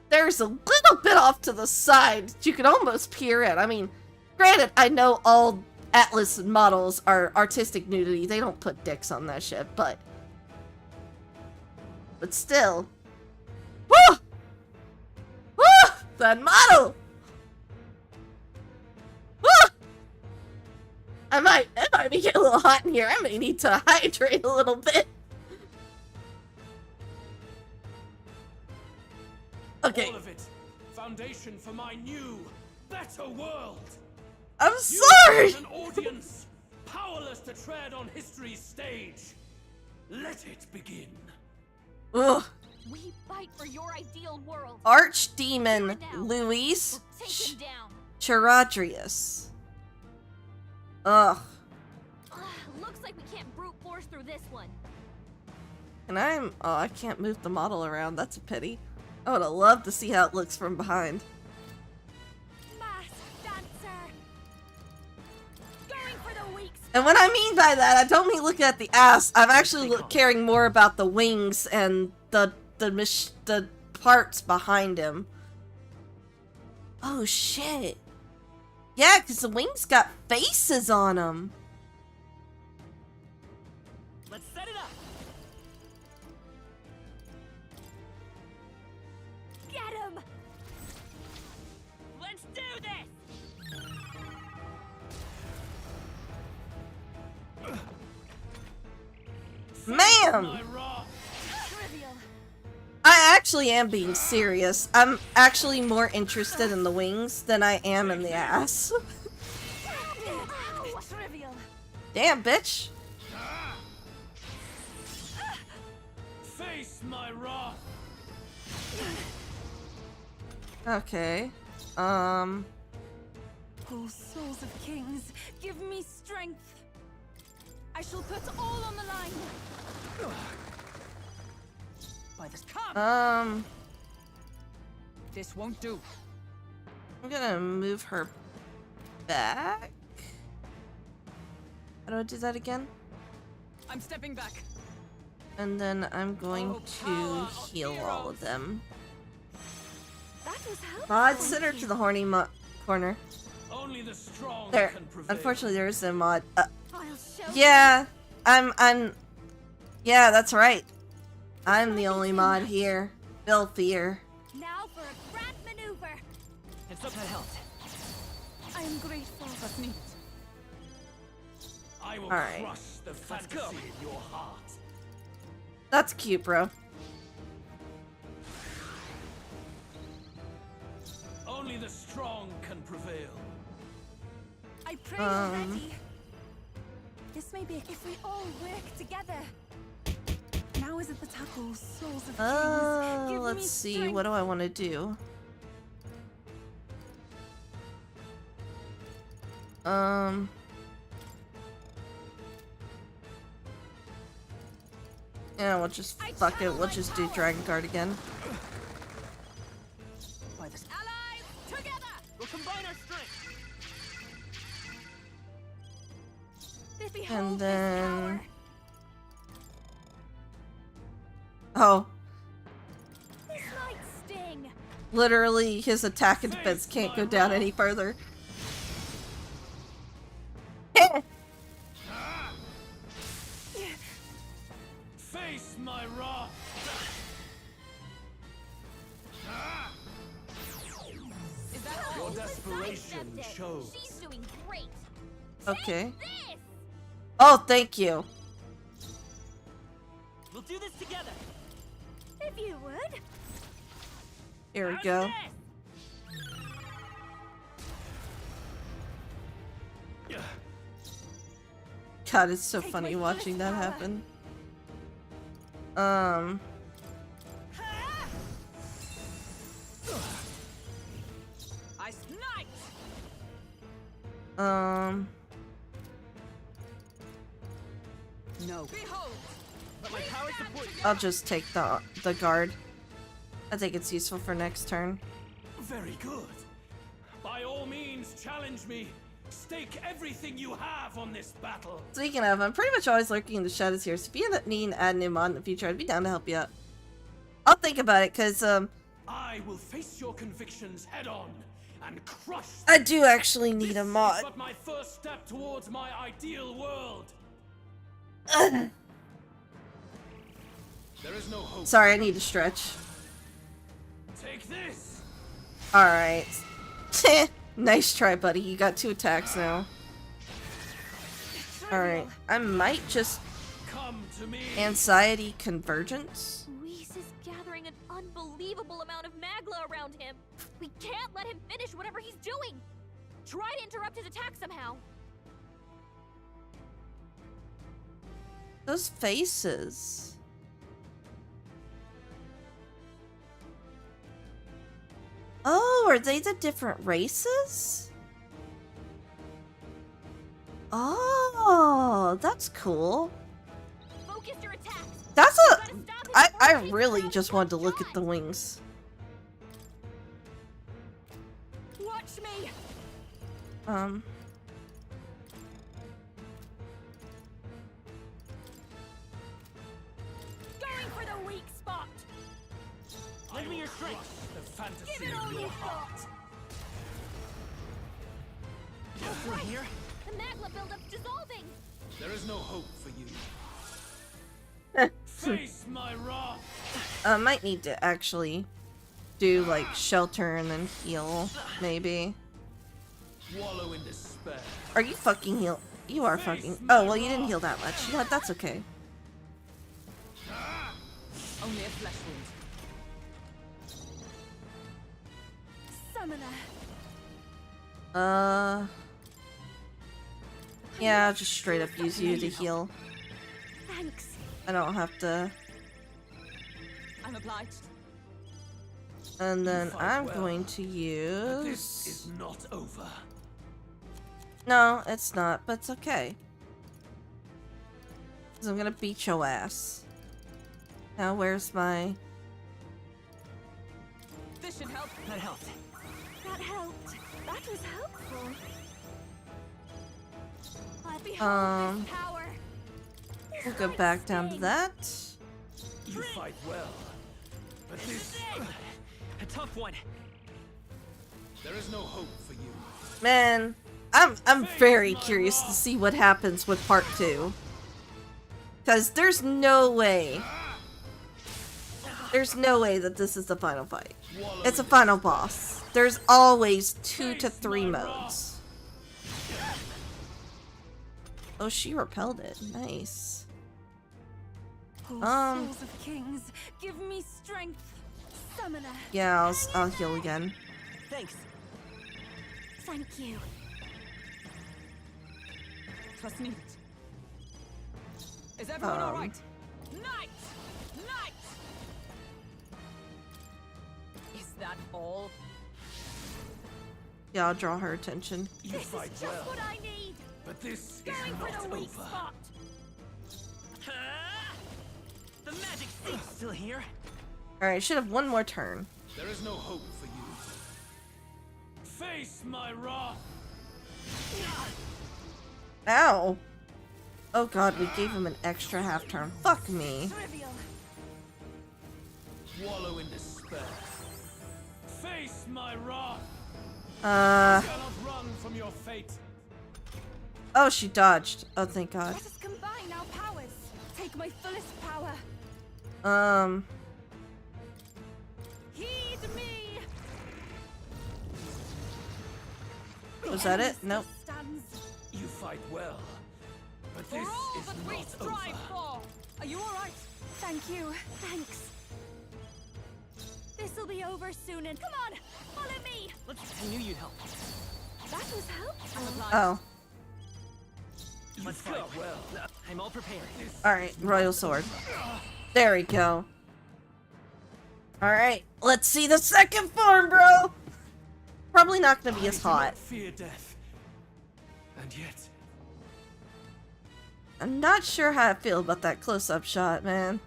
There's a little bit off to the side that you can almost peer in. I mean, granted, I know all Atlas models are artistic nudity. They don't put dicks on that shit, but still. Woo! Woo! That model! Woo! I might be getting a little hot in here. I may need to hydrate a little bit. Okay. All of it. Foundation for my new, better world. I'm sorry! You an audience, powerless to tread on history's stage. Let it begin. Ugh. We fight for your ideal world. Archdemon Luis Take him down. Charadrius. Ugh. Looks like we can't brute force through this one. And oh, I can't move the model around. That's a pity. I would have loved to see how it looks from behind. Mass dancer. Going for the weak spot. And what I mean by that, I don't mean looking at the ass. I'm actually caring more about the wings and the parts behind him. Oh shit. Yeah, because the wings got faces on them. Let's set it up. Get him. Let's do this. Ma'am! I actually am being serious. I'm actually more interested in the wings than I am in the ass. Trivial. Damn, bitch. Face my wrath. Oh, Okay. souls of kings, give me strength. I shall put all on the line. By this come. This won't do. I'm gonna move her back. How do I do that again? I'm stepping back. And then I'm going to heal all of them. That was helpful. Mod, send her to the horny corner. Only the strong There. can prevail. Unfortunately, there is a mod. I'll show Yeah, yeah, that's right. I'm the only mod here. Filthier. Now for a grand maneuver. It's up that helped. I am grateful. That's neat. I will Alright. crush the fantasy in your heart. That's cute, bro. Only the strong can prevail. I pray you're ready. This may be if we all work together. Now is at the tackle, souls of kings. Give Let's me see. strength. What do I want to do? Yeah, we'll just fuck it. We'll just do Dragon Guard again. By this Allies, together. We'll combine our strength. Behold And this then... power. Oh. This might sting. Literally, his attack and defense can't go down any further. Face my wrath. is that Your all? desperation preparation shows. She's doing great. Okay. Oh, thank you. We'll do this together. If you would. Here we go. God, it's so funny watching that happen. I sniped. No. Behold. Let my power support you. I'll just take the guard. I think it's useful for next turn. Very good. By all means, challenge me. Stake everything you have on this battle. Speaking of, I'm pretty much always lurking in the shadows here, so if you end up needing to add a new mod in the future, I'd be down to help you out. I'll think about it, because, I will face your convictions head on and crush them. I do actually need a mod. This is but my first step towards my ideal world. There is no hope. Sorry, I need to stretch. Take this. Alright. Nice try, buddy. You got 2 attacks now. Alright. I might just... Come to me. Anxiety convergence? Luis is gathering an unbelievable amount of magla around him. We can't let him finish whatever he's doing. Try to interrupt his attack somehow. Those faces. Oh, are they the different races? Oh, that's cool. Focus your attacks. That's a... I really just wanted to look at the wings. Watch me. Going for the weak spot. Lend me your strength. Give it all you've got. We're here. The magma buildup's dissolving. There is no hope for you. Face my wrath. Might need to actually do like shelter and then heal, maybe. Wallow in despair. Are you fucking heal? You are fucking. Oh well, you didn't heal that much. You know what? That's okay. Only a flesh wound. Summoner. Yeah, I'll just straight up use you to heal. Thanks. I don't have to. I'm obliged. And then I'm going to This use. is not over. No, it's not, but it's okay. 'Cause I'm gonna beat your ass. Now, where's my. This should help. That helped. That helped. That was helpful. I behold this power. We'll go back down to that. You fight well, but this a tough one. There is no hope for you. Man, I'm very curious to see what happens with part 2. Cause there's no way. There's no way that this is the final fight. It's a final boss. There's always 2 to 3 modes. Oh, she repelled it. Nice. Oh, souls of kings, give me strength. Summoner. Yeah, I'll heal again. Thanks. Thank you. Trust me. Is everyone all right? Knight! Knight! Is that all? Yeah, I'll draw her attention. You This fight is just well, what I need. but this Going is for not the weak over. spot. The magic seat's still here. Alright, should have one more turn. There is no hope for you. Face my wrath. Ow! Oh god, we gave him an extra half turn. Fuck me. Trivial. Wallow in despair. Face my wrath. You cannot run from your fate. Oh, she dodged. Oh, thank god. Let us combine our powers. Take my fullest power. Heed me. Was that it? Nope. You fight well, but For this all is that we not strive over. for! Are you alright? Thank you. Thanks. This'll be over soon and come on, follow me. I knew you'd help. That was helpful. Oh. Let's go. Well, I'm all prepared. Alright, Royal Sword. There we go. Alright, let's see the second form, bro! Probably not gonna be as hot. Fear death, and yet I'm not sure how I feel about that close-up shot, man.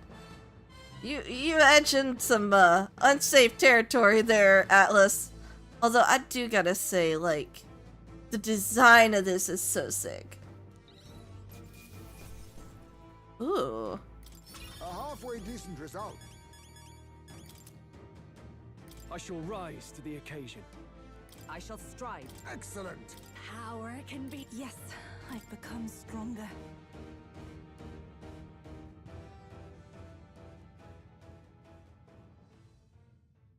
You mentioned some unsafe territory there, Atlas. Although I do gotta say, like, the design of this is so sick. Ooh. A halfway decent result. I shall rise to the occasion. I shall strive. Excellent. Power can be. Yes, I've become stronger.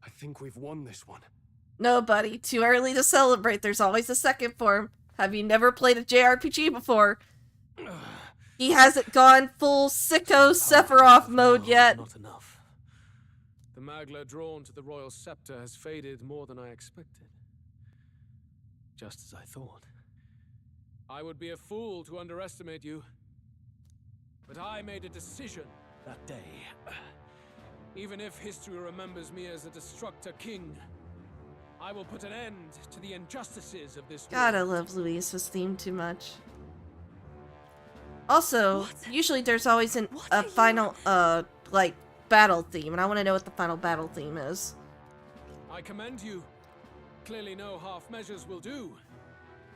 I think we've won this one. No, buddy. Too early to celebrate. There's always a second form. Have you never played a JRPG before? He hasn't gone full sicko Sephiroth mode yet. Not enough. The Magla drawn to the royal scepter has faded more than I expected. Just as I thought. I would be a fool to underestimate you. But I made a decision that day. Even if history remembers me as a destructor king, I will put an end to the injustices of this God, I world. love Luisa's theme too much. Also, usually there's always a final, like, battle theme, and I want to know what the final battle theme is. I commend you. Clearly no half measures will do.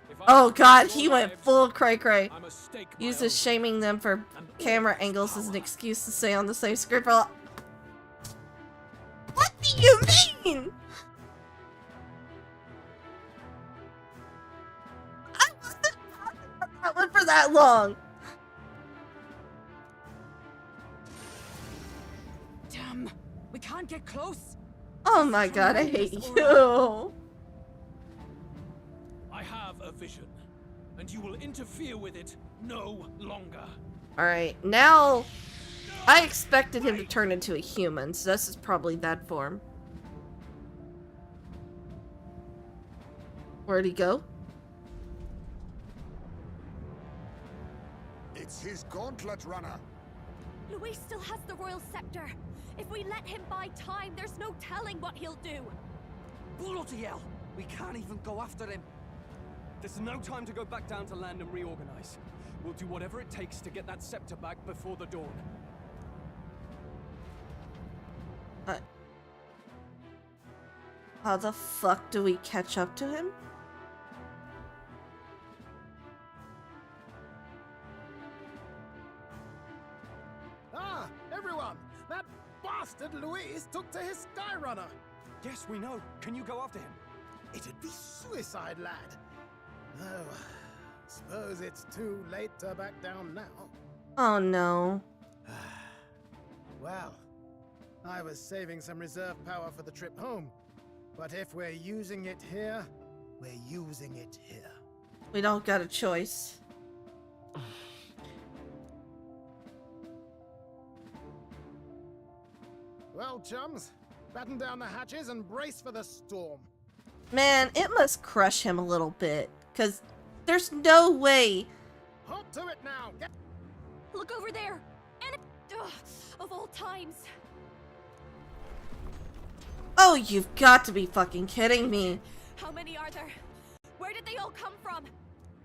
If I Oh save god, your he went lives, full cray-cray. I must stake my Uses own. shaming them for camera angles as an excuse to stay on the same script. What do you mean? I wasn't talking about that one for that long. Damn, we can't get close. Oh my god, I hate you. I have a vision, and you will interfere with it no longer. Alright, now I expected him to turn into a human, so this is probably that form. Where'd he go? It's his gauntlet runner. Luis still has the royal scepter. If we let him buy time, there's no telling what he'll do. Bloody hell! We can't even go after him. There's no time to go back down to land and reorganize. We'll do whatever it takes to get that scepter back before the dawn. How the fuck do we catch up to him? Ah, everyone! That bastard Luis took to his Skyrunner! Yes, we know. Can you go after him? It'd be suicide, lad. Oh, suppose it's too late to back down now. Oh no. Well, I was saving some reserve power for the trip home. But if we're using it here, we're using it here. We don't got a choice. Well, chums, batten down the hatches and brace for the storm. Man, it must crush him a little bit, because there's no way. Hold to it now! Look over there! And of all times. Oh, you've got to be fucking kidding me. How many are there? Where did they all come from?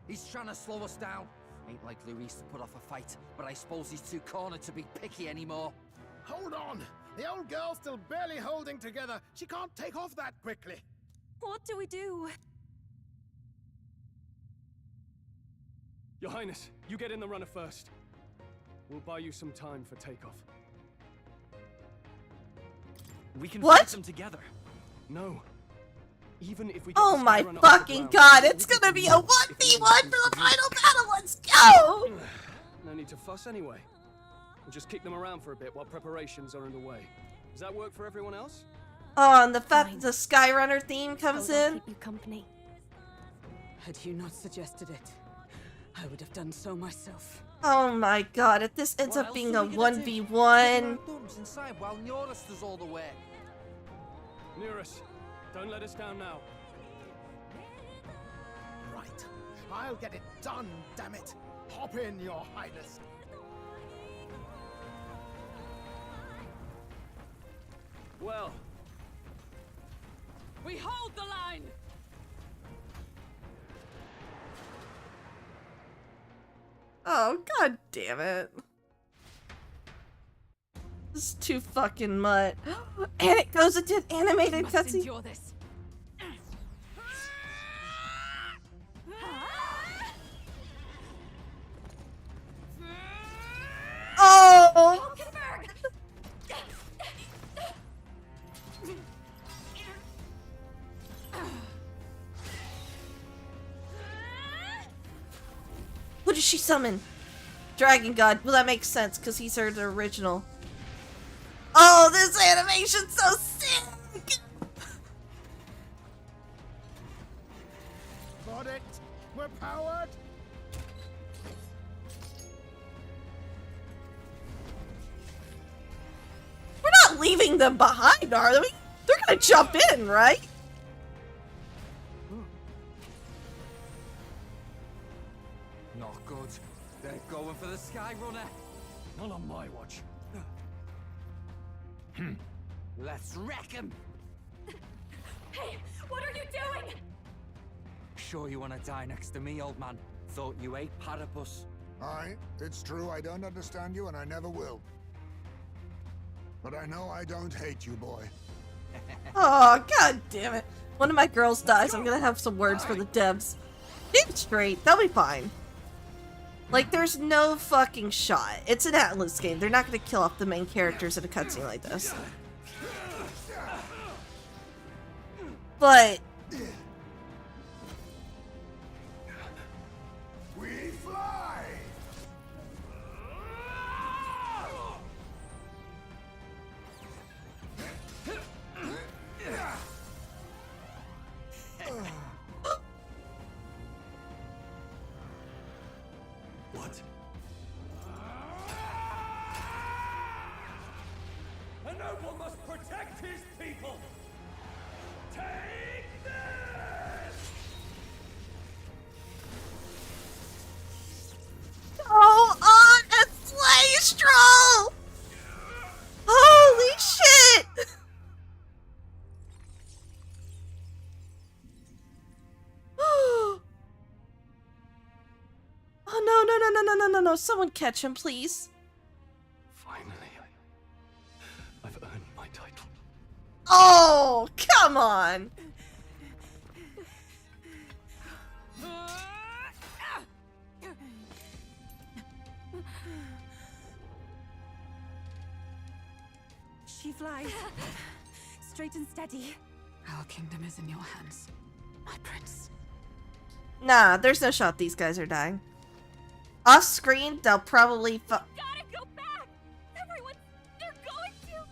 He's trying to slow us down. Ain't like Luis to put off a fight, but I suppose he's too cornered to be picky anymore. Hold on! The old girl's still barely holding together. She can't take off that quickly. What do we do? Your Highness, you get in the runner first. We'll buy you some time for takeoff. We can What? fight them together. No. Even if we get Oh the my Skyrunner off the fucking ground, god, we it's can gonna be a use it if 1v1 we for the need final battle, let's go! No need to fuss anyway. We'll just kick them around for a bit while preparations are underway. Does that work for everyone else? Oh, and the fact that the Skyrunner theme comes I'll in. keep you company. Had you not suggested it, I would have done so myself. Oh my god, if this ends What up else being are a we gonna do? 1v1. Twiddle our thumbs inside while Norris does all the work. Nearest, don't let us down now. Right. I'll get it done, damn it. Hop in, Your Highness. Well, We hold the line! Oh, god damn it. This is too fucking much. And it goes into an animated Must cutscene. endure this. Oh! Who does she summon? Dragon God. Well, that makes sense, because he's her the original. Oh, this animation's so sick! Got it. We're powered. We're not leaving them behind, are we? They're gonna jump in, right? Not good. They're going for the Sky Runner. not on my watch. Let's wreck him. Hey, what are you doing? Sure you want to die next to me, old man? Thought you ate platypus. Aye, it's true I don't understand you and I never will. But I know I don't hate you, boy. Oh, god damn it. One of my girls dies, I'm gonna have some words for the devs. Keep straight, they'll be fine. Like, there's no fucking shot. It's an Atlas game. They're not gonna kill off the main characters in a cutscene like this. But... We fly! What? A noble must protect his people! Take this! Go on and slay Stroll! Holy shit! Oh no, no, no, no, no, no, no, no. Someone catch him, please. Finally, I've earned my title. Oh, come on. She flies. Straight and steady. Our kingdom is in your hands, my prince. Nah, there's no shot these guys are dying. Off screen, they'll probably Gotta go back! Everyone, they're going to!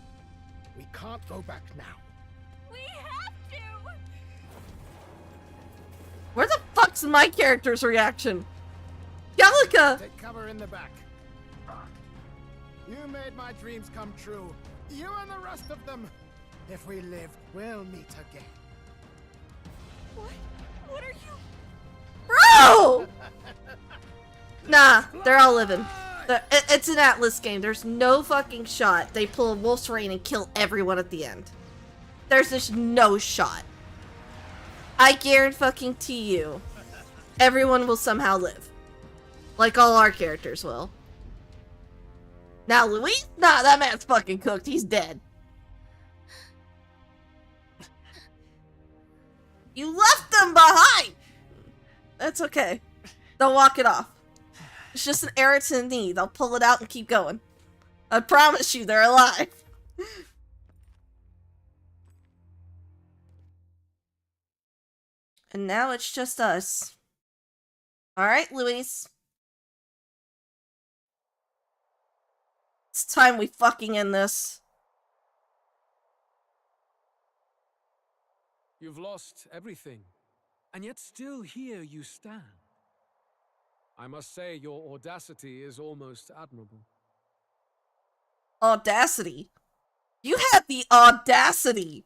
We can't go back now. We have to! Where the fuck's my character's reaction? Gallica! Take cover in the back. You made my dreams come true. You and the rest of them. If we live, we'll meet again. What? What are you? Bro! Nah, they're all living. It's an Atlas game. There's no fucking shot they pull a Wolf's Rain and kill everyone at the end. There's just no shot. I guarantee you, everyone will somehow live. Like all our characters will. Now Luis? Nah, that man's fucking cooked. He's dead. You left them behind! That's okay. They'll walk it off. It's just an arrow to the knee. They'll pull it out and keep going. I promise you, they're alive. And now it's just us. Alright, Luis. It's time we fucking end this. You've lost everything. And yet still here you stand. I must say your audacity is almost admirable. Audacity? You had the audacity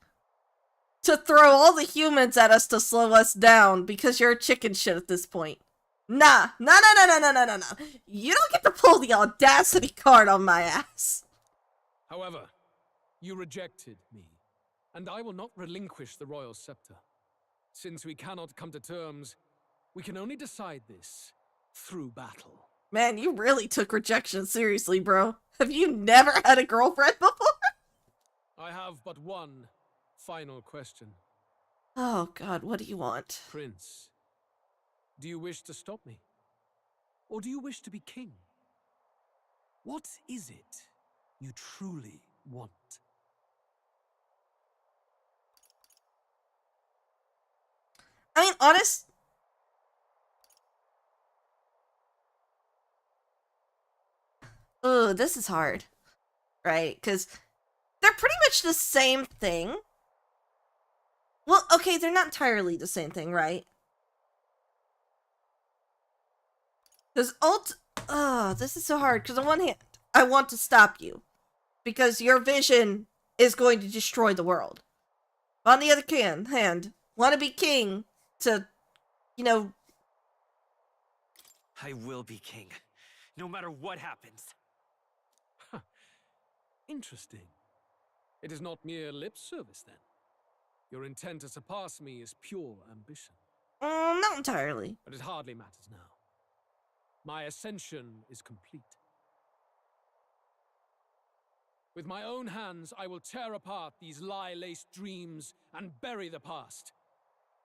to throw all the humans at us to slow us down because you're a chicken shit at this point. Nah. Nah. You don't get to pull the audacity card on my ass. However, you rejected me, and I will not relinquish the royal scepter. Since we cannot come to terms, we can only decide this through battle. Man, you really took rejection seriously, bro. Have you never had a girlfriend before? I have but one final question. Oh god, what do you want? Prince, do you wish to stop me? Or do you wish to be king? What is it you truly want? I mean, honest... Ooh, this is hard. Right? Because they're pretty much the same thing. Well, okay, they're not entirely the same thing, right? Because this is so hard. Because on one hand, I want to stop you. Because your vision is going to destroy the world. On the other hand, want to be king to, you know... I will be king, no matter what happens. Interesting. It is not mere lip service, then. Your intent to surpass me is pure ambition. Not entirely. But it hardly matters now. My ascension is complete. With my own hands, I will tear apart these lie-laced dreams and bury the past.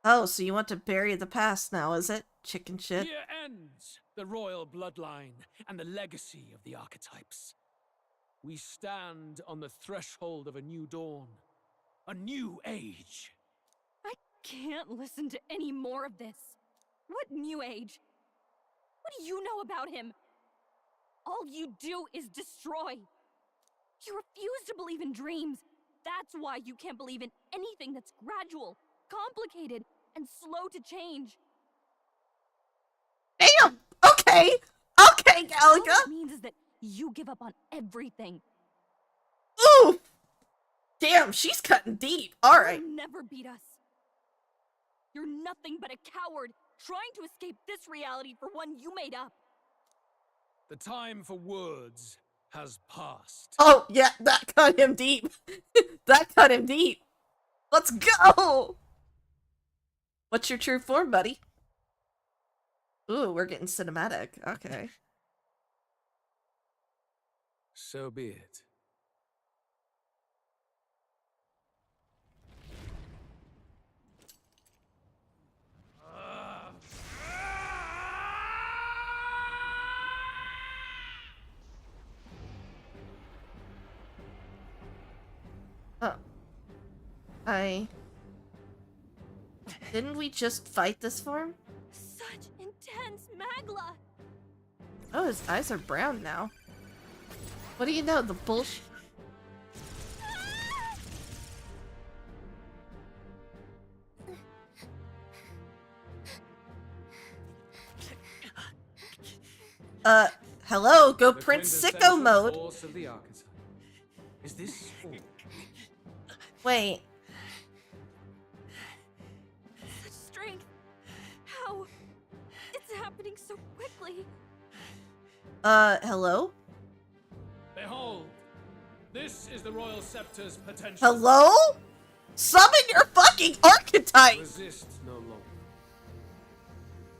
Oh, so you want to bury the past now, is it? Chicken shit. Here ends the royal bloodline and the legacy of the archetypes. We stand on the threshold of a new dawn. A new age. I can't listen to any more of this. What new age? What do you know about him? All you do is destroy. You refuse to believe in dreams. That's why you can't believe in anything that's gradual, complicated, and slow to change. Damn! Okay! Okay, Galaga! All it means is that you give up on everything. Ooh! Damn, she's cutting deep. Alright. You'll never beat us. You're nothing but a coward, trying to escape this reality for one you made up. The time for words has passed. Oh, yeah, that cut him deep. That cut him deep. Let's go! What's your true form, buddy? Ooh, we're getting cinematic. Okay. So be it. Didn't we just fight this form? Such intense magla! Oh, his eyes are brown now. What do you know, the bullshit? Hello, go Prince Sicko mode. Is this all? Wait. Such strength. How? It's happening so quickly. Hello? Behold, this is the royal scepter's potential. Hello? Summon your fucking archetype! Resist no longer.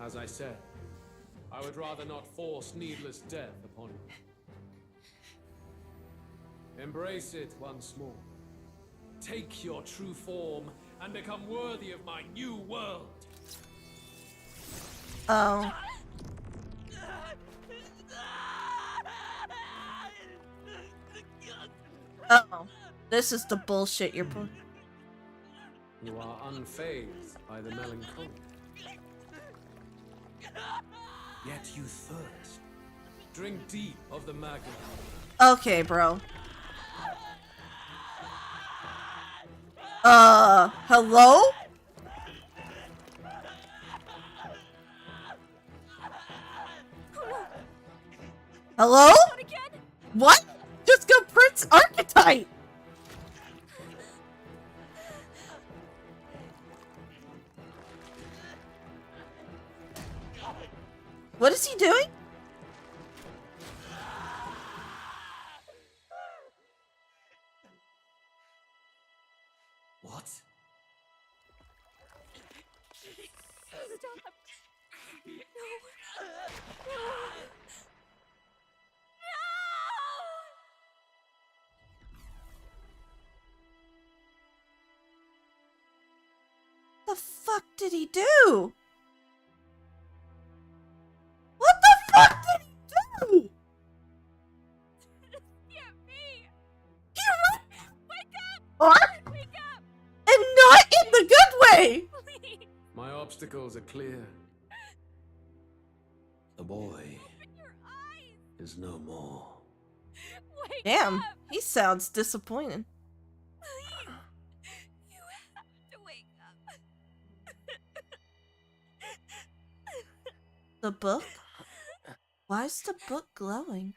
As I said, I would rather not force needless death upon you. Embrace it once more. Take your true form and become worthy of my new world. Oh. Oh. This is the bullshit you're pulling. You are unfazed by the melancholy. Yet you thirst. Drink deep of the magma. Okay, bro. Hello? Hello? Not again. What? Just go Prince Archetype! What is he doing? What? Stop. No. No. The fuck did he do? What the fuck did he do? Get me. He ran Wake up. or Wake up. and not in the good way. Please. My obstacles are clear. The boy Open your eyes. is no more. Wake Damn, up. he sounds disappointed. Please. You have to wake up. The book? Why is the book glowing?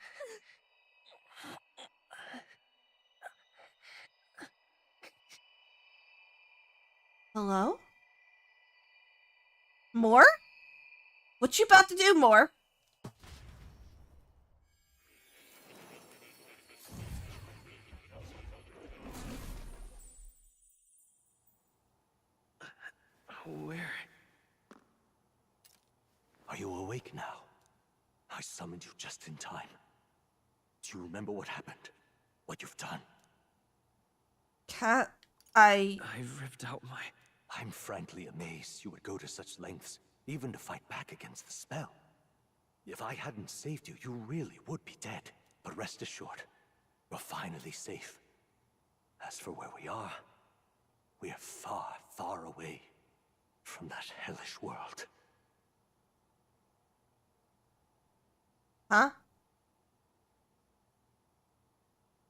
Hello? More? What you about to do, More? Where? Are you awake now? I summoned you just in time. Do you remember what happened? What you've done? Cat, I ripped out my... I'm frankly amazed you would go to such lengths, even to fight back against the spell. If I hadn't saved you, you really would be dead. But rest assured, you're finally safe. As for where we are far, far away from that hellish world. Huh?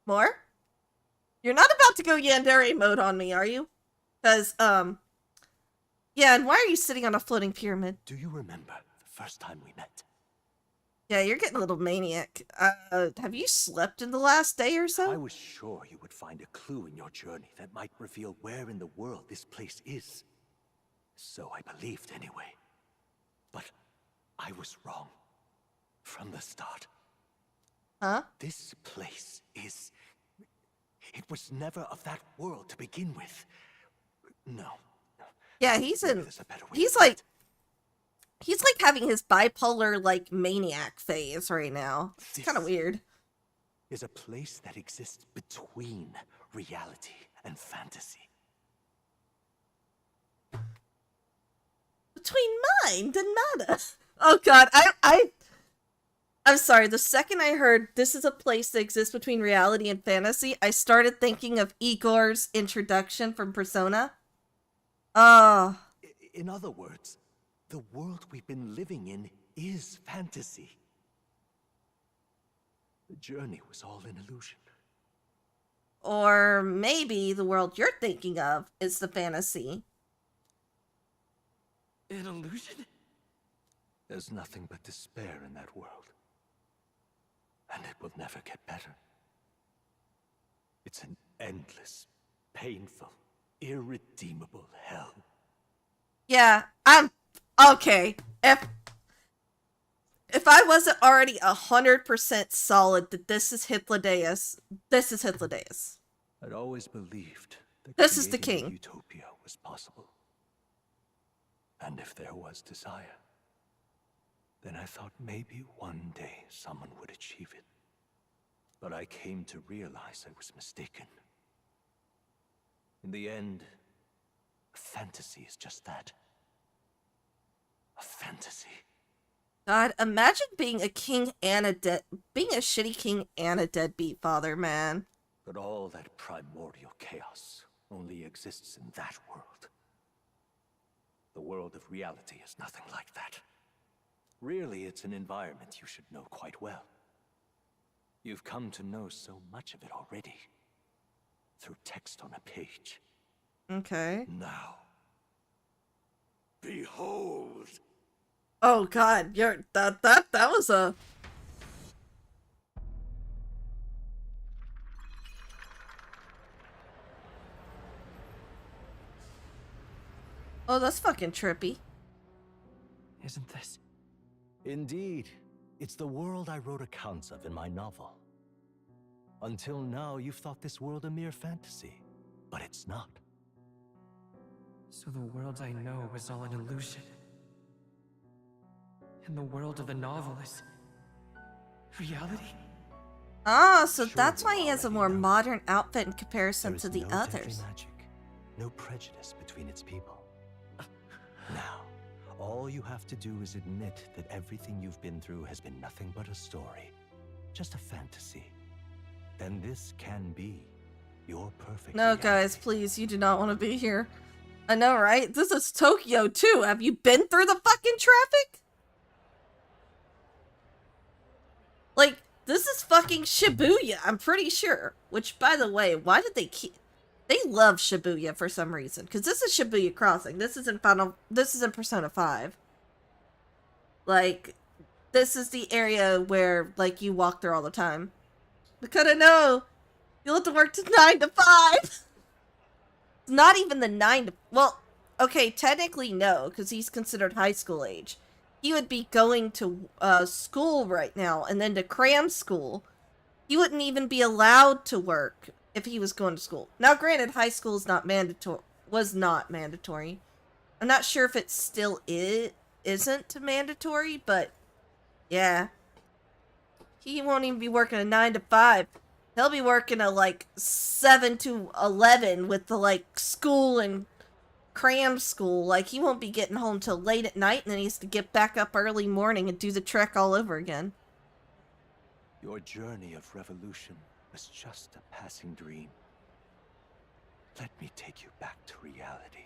More? You're not about to go Yandere mode on me, are you? Because, yeah, and why are you sitting on a floating pyramid? Do you remember the first time we met? Yeah, you're getting a little maniac. Have you slept in the last day or so? I was sure you would find a clue in your journey that might reveal where in the world this place is. So I believed anyway. But I was wrong. From the start. Huh? This place is... It was never of that world to begin with. No. Yeah, he's like having his bipolar, like, maniac phase right now. It's kind of weird. Is a place that exists between reality and fantasy. Between mind and matter. Oh god, I'm sorry, the second I heard this is a place that exists between reality and fantasy, I started thinking of Igor's introduction from Persona. In other words, the world we've been living in is fantasy. The journey was all an illusion. Or maybe the world you're thinking of is the fantasy. An illusion? There's nothing but despair in that world. And it will never get better. It's an endless, painful, irredeemable hell. Yeah, I'm okay. If I wasn't already 100% solid that this is Hythlodaeus, this is Hythlodaeus. I'd always believed that this is the creating a king. utopia was possible. And if there was desire, then I thought maybe one day someone would achieve it. But I came to realize I was mistaken. In the end, fantasy is just that. A fantasy. God, imagine being a king and being a shitty king and a deadbeat father, man. But all that primordial chaos only exists in that world. The world of reality is nothing like that. Really, it's an environment you should know quite well. You've come to know so much of it already. Through text on a page. Okay. Now, behold! Oh god, that was a... Oh, that's fucking trippy. Isn't this? Indeed. It's the world I wrote accounts of in my novel. Until now, you've thought this world a mere fantasy. But it's not. So the world I know is all an illusion. And the world of the novel is reality? Ah, so Sure, that's why you he has a already more know. modern outfit in comparison There to is the no deadly others. magic, no prejudice between its people. Now, all you have to do is admit that everything you've been through has been nothing but a story, just a fantasy. Then this can be your perfect No, reality. guys, please, you do not want to be here. I know, right? This is Tokyo, too. Have you been through the fucking traffic? Like, this is fucking Shibuya, I'm pretty sure. Which, by the way, why did they keep... They love Shibuya for some reason. Because this is Shibuya Crossing. This is in Persona 5. Like, this is the area where, like, you walk there all the time. Because I know you'll have to work to 9 to 5. Not even the 9 to... Well, okay, technically no, because he's considered high school age. He would be going to school right now, and then to cram school. He wouldn't even be allowed to work if he was going to school. Now, granted, high school is not was not mandatory. I'm not sure if it still isn't mandatory, but yeah. He won't even be working a 9 to 5. He'll be working a, like, 7 to 11 with the, like, school and cram school. Like, he won't be getting home till late at night, and then he has to get back up early morning and do the trek all over again. Your journey of revolution was just a passing dream. Let me take you back to reality,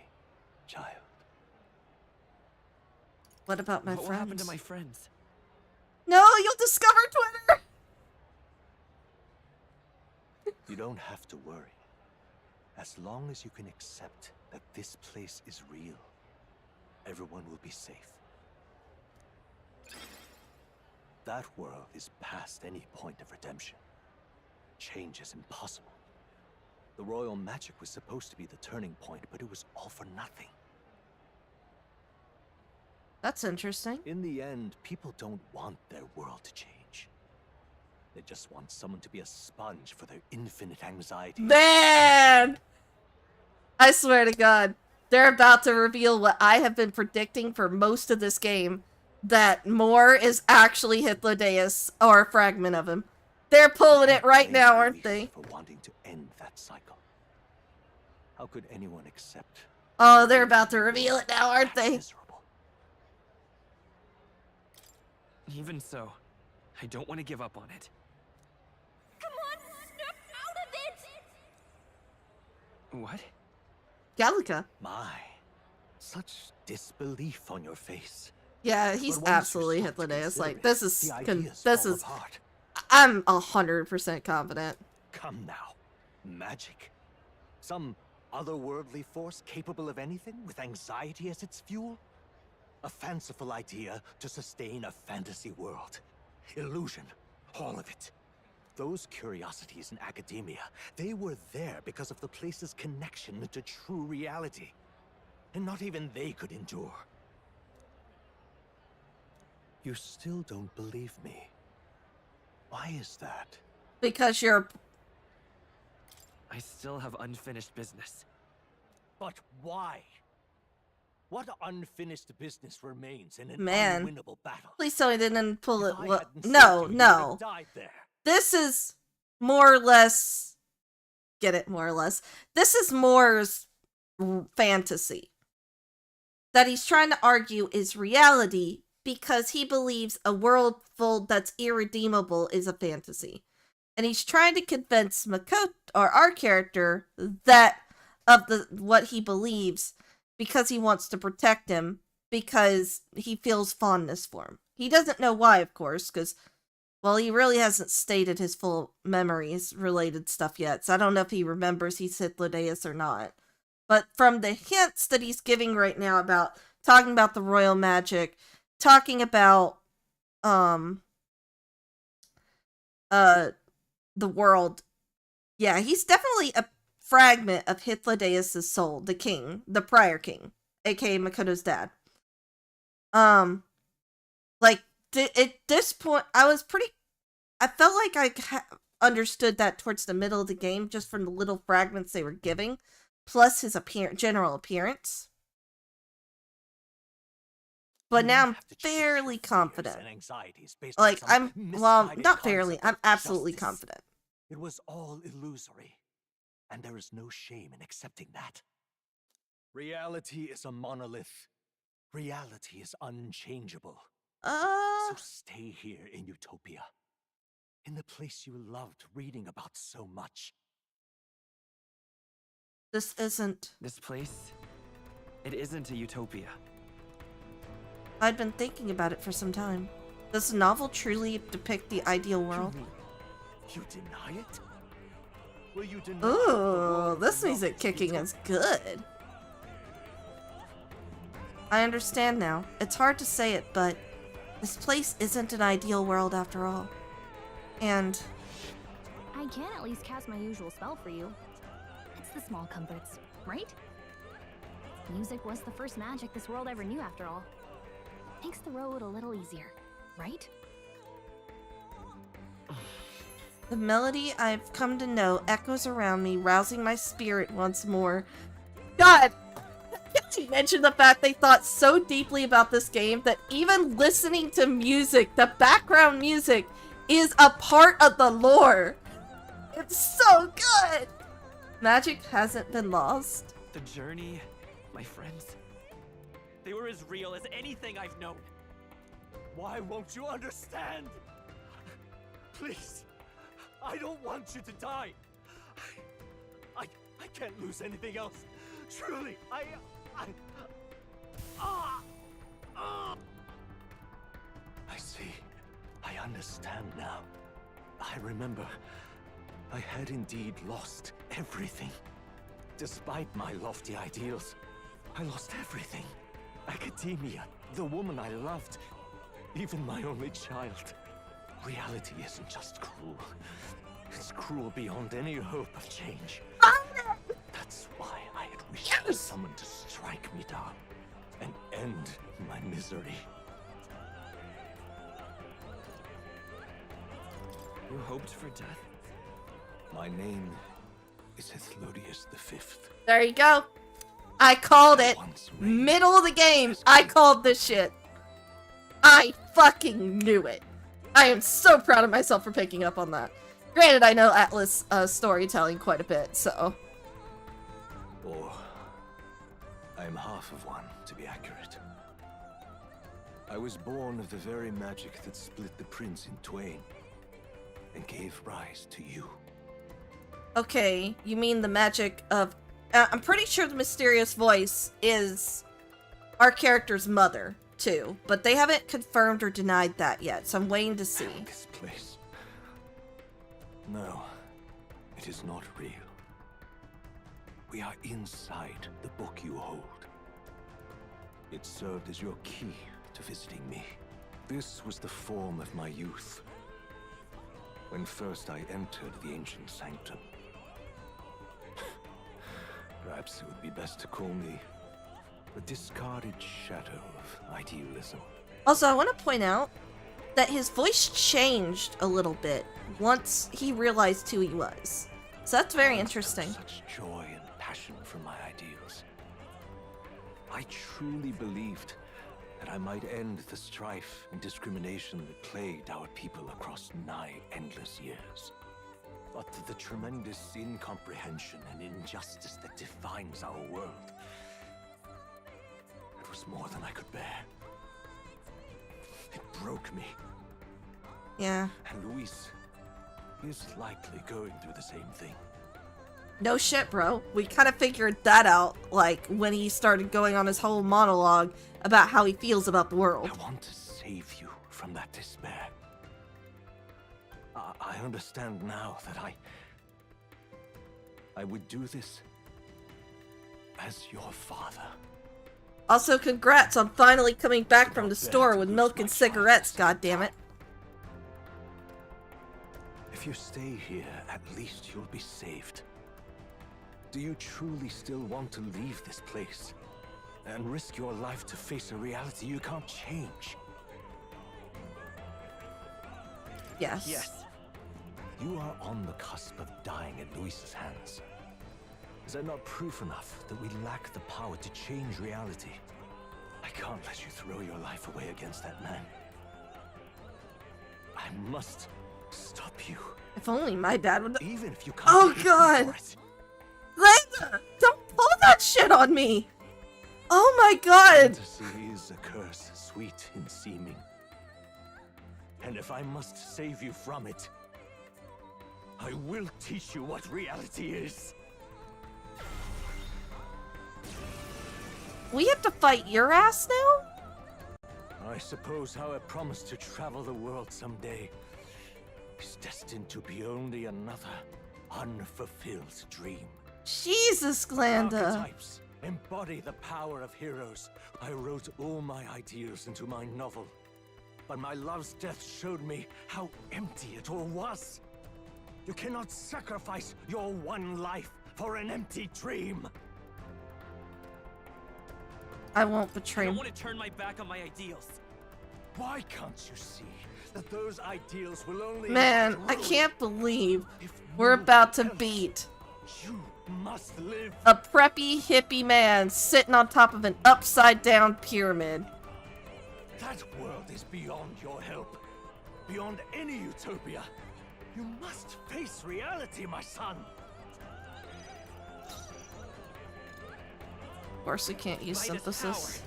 child. What about my What friends? happened to my friends? No, you'll discover Twitter! You don't have to worry. As long as you can accept that this place is real, everyone will be safe. That world is past any point of redemption. Change is impossible. The royal magic was supposed to be the turning point, but it was all for nothing. That's interesting. In the end, people don't want their world to change. They just want someone to be a sponge for their infinite anxiety. Man! I swear to God, they're about to reveal what I have been predicting for most of this game. That Moore is actually Hythlodaeus, or a fragment of him. They're pulling it right now, aren't they? For wanting to end that cycle. How could anyone accept? Oh, they're about to reveal it now, aren't they? Miserable? Even so, I don't want to give up on it. Come on, snap out of it! What? Gallica. My, such disbelief on your face. Yeah, he's But once you absolutely start to Hythlodaeus. consider Like, it, this is... the ideas This fall is... apart. I'm 100% confident. Come now. Magic? Some otherworldly force capable of anything with anxiety as its fuel? A fanciful idea to sustain a fantasy world. Illusion. All of it. Those curiosities in academia, they were there because of the place's connection to true reality. And not even they could endure. You still don't believe me. Why is that? Because you're... I still have unfinished business. But why? What unfinished business remains in an Man. unwinnable battle? Please tell me they didn't pull it... If I Well, hadn't no, saved you, you would no. have died there. This is more or less... Get it, more or less. This is Moore's fantasy. That he's trying to argue is reality because he believes a world full that's irredeemable is a fantasy. And he's trying to convince Makoto, or our character, that of what he believes because he wants to protect him, because he feels fondness for him. He doesn't know why, of course, because, well, he really hasn't stated his full memories related stuff yet, so I don't know if he remembers he's Hythlodaeus or not. But from the hints that he's giving right now about talking about the royal magic, talking about the world, yeah, he's definitely a fragment of Hythlodaeus' soul, the king, the prior king. aka Makoto's dad. Like, at this point, I felt like I understood that towards the middle of the game, just from the little fragments they were giving, plus his general appearance. But now I'm fairly confident. Like, not fairly, I'm absolutely confident. It was all illusory, and there is no shame in accepting that. Reality is a monolith. Reality is unchangeable. So stay here in Utopia, in the place you loved reading about so much. This isn't. This place, it isn't a utopia. I'd been thinking about it for some time. Does the novel truly depict the ideal world? You deny it? Will you deny Ooh, this music kicking is good. I understand now. It's hard to say it, but this place isn't an ideal world after all. And I can at least cast my usual spell for you. It's the small comforts, right? Music was the first magic this world ever knew after all. Makes the road a little easier, right? the melody I've come to know echoes around me, rousing my spirit once more. God! Can't you mention the fact they thought so deeply about this game that even listening to music, the background music, is a part of the lore? It's so good! Magic hasn't been lost. The journey, my friends, they were as real as anything I've known. Why won't you understand? Please, I don't want you to die. I can't lose anything else. Truly, I see. I understand now. I remember. I had indeed lost everything. Despite my lofty ideals, I lost everything. Academia, the woman I loved, even my only child. Reality isn't just cruel. It's cruel beyond any hope of change. That's why I had wished for someone to strike me down and end my misery. You hoped for death? My name is Hethlodius V. There you go. I called it. Middle of the game, I called this shit. I fucking knew it. I am so proud of myself for picking up on that. Granted, I know Atlas storytelling quite a bit, so. Or, I am half of one, to be accurate. I was born of the very magic that split the prince in twain and gave rise to you. Okay, you mean the magic of... I'm pretty sure the mysterious voice is our character's mother, too. But they haven't confirmed or denied that yet, so I'm waiting to see. This place. No, it is not real. We are inside the book you hold. It served as your key to visiting me. This was the form of my youth, when first I entered the ancient sanctum. Perhaps it would be best to call me the discarded shadow of idealism. Also, I want to point out that his voice changed a little bit once he realized who he was. So that's very interesting. Such joy and passion for my ideals. I truly believed that I might end the strife and discrimination that plagued our people across nigh endless years. But the tremendous incomprehension and injustice that defines our world, it was more than I could bear. It broke me. Yeah. And Luis is likely going through the same thing. No shit, bro. We kind of figured that out, like, when he started going on his whole monologue about how he feels about the world. I want to save you from that despair. I understand now that I would do this as your father. Also, congrats on finally coming back from the store with milk and cigarettes, goddammit. If you stay here, at least you'll be saved. Do you truly still want to leave this place? and risk your life to face a reality you can't change. Yes. Yes. You are on the cusp of dying at Luis's hands. Is that not proof enough that we lack the power to change reality? I can't let you throw your life away against that man. I must stop you. If only my dad would. Even if you can't. Oh God! Glenda, don't pull that shit on me! Oh my God! Fantasy is a curse, sweet in seeming. And if I must save you from it, I will teach you what reality is. We have to fight your ass now? I suppose how I promised to travel the world someday is destined to be only another unfulfilled dream. Jesus, Glenda. Archetypes embody the power of heroes. I wrote all my ideals into my novel, but my love's death showed me how empty it all was. You cannot sacrifice your one life for an empty dream. I won't betray I him. don't want to turn my back on my ideals. Why can't you see that those ideals will only... Man, I can't believe we're about to beat You must live. a preppy hippie man sitting on top of an upside down pyramid. That world is beyond your help. Beyond any utopia. You must face reality, my son. Of course, I can't use Fight as synthesis.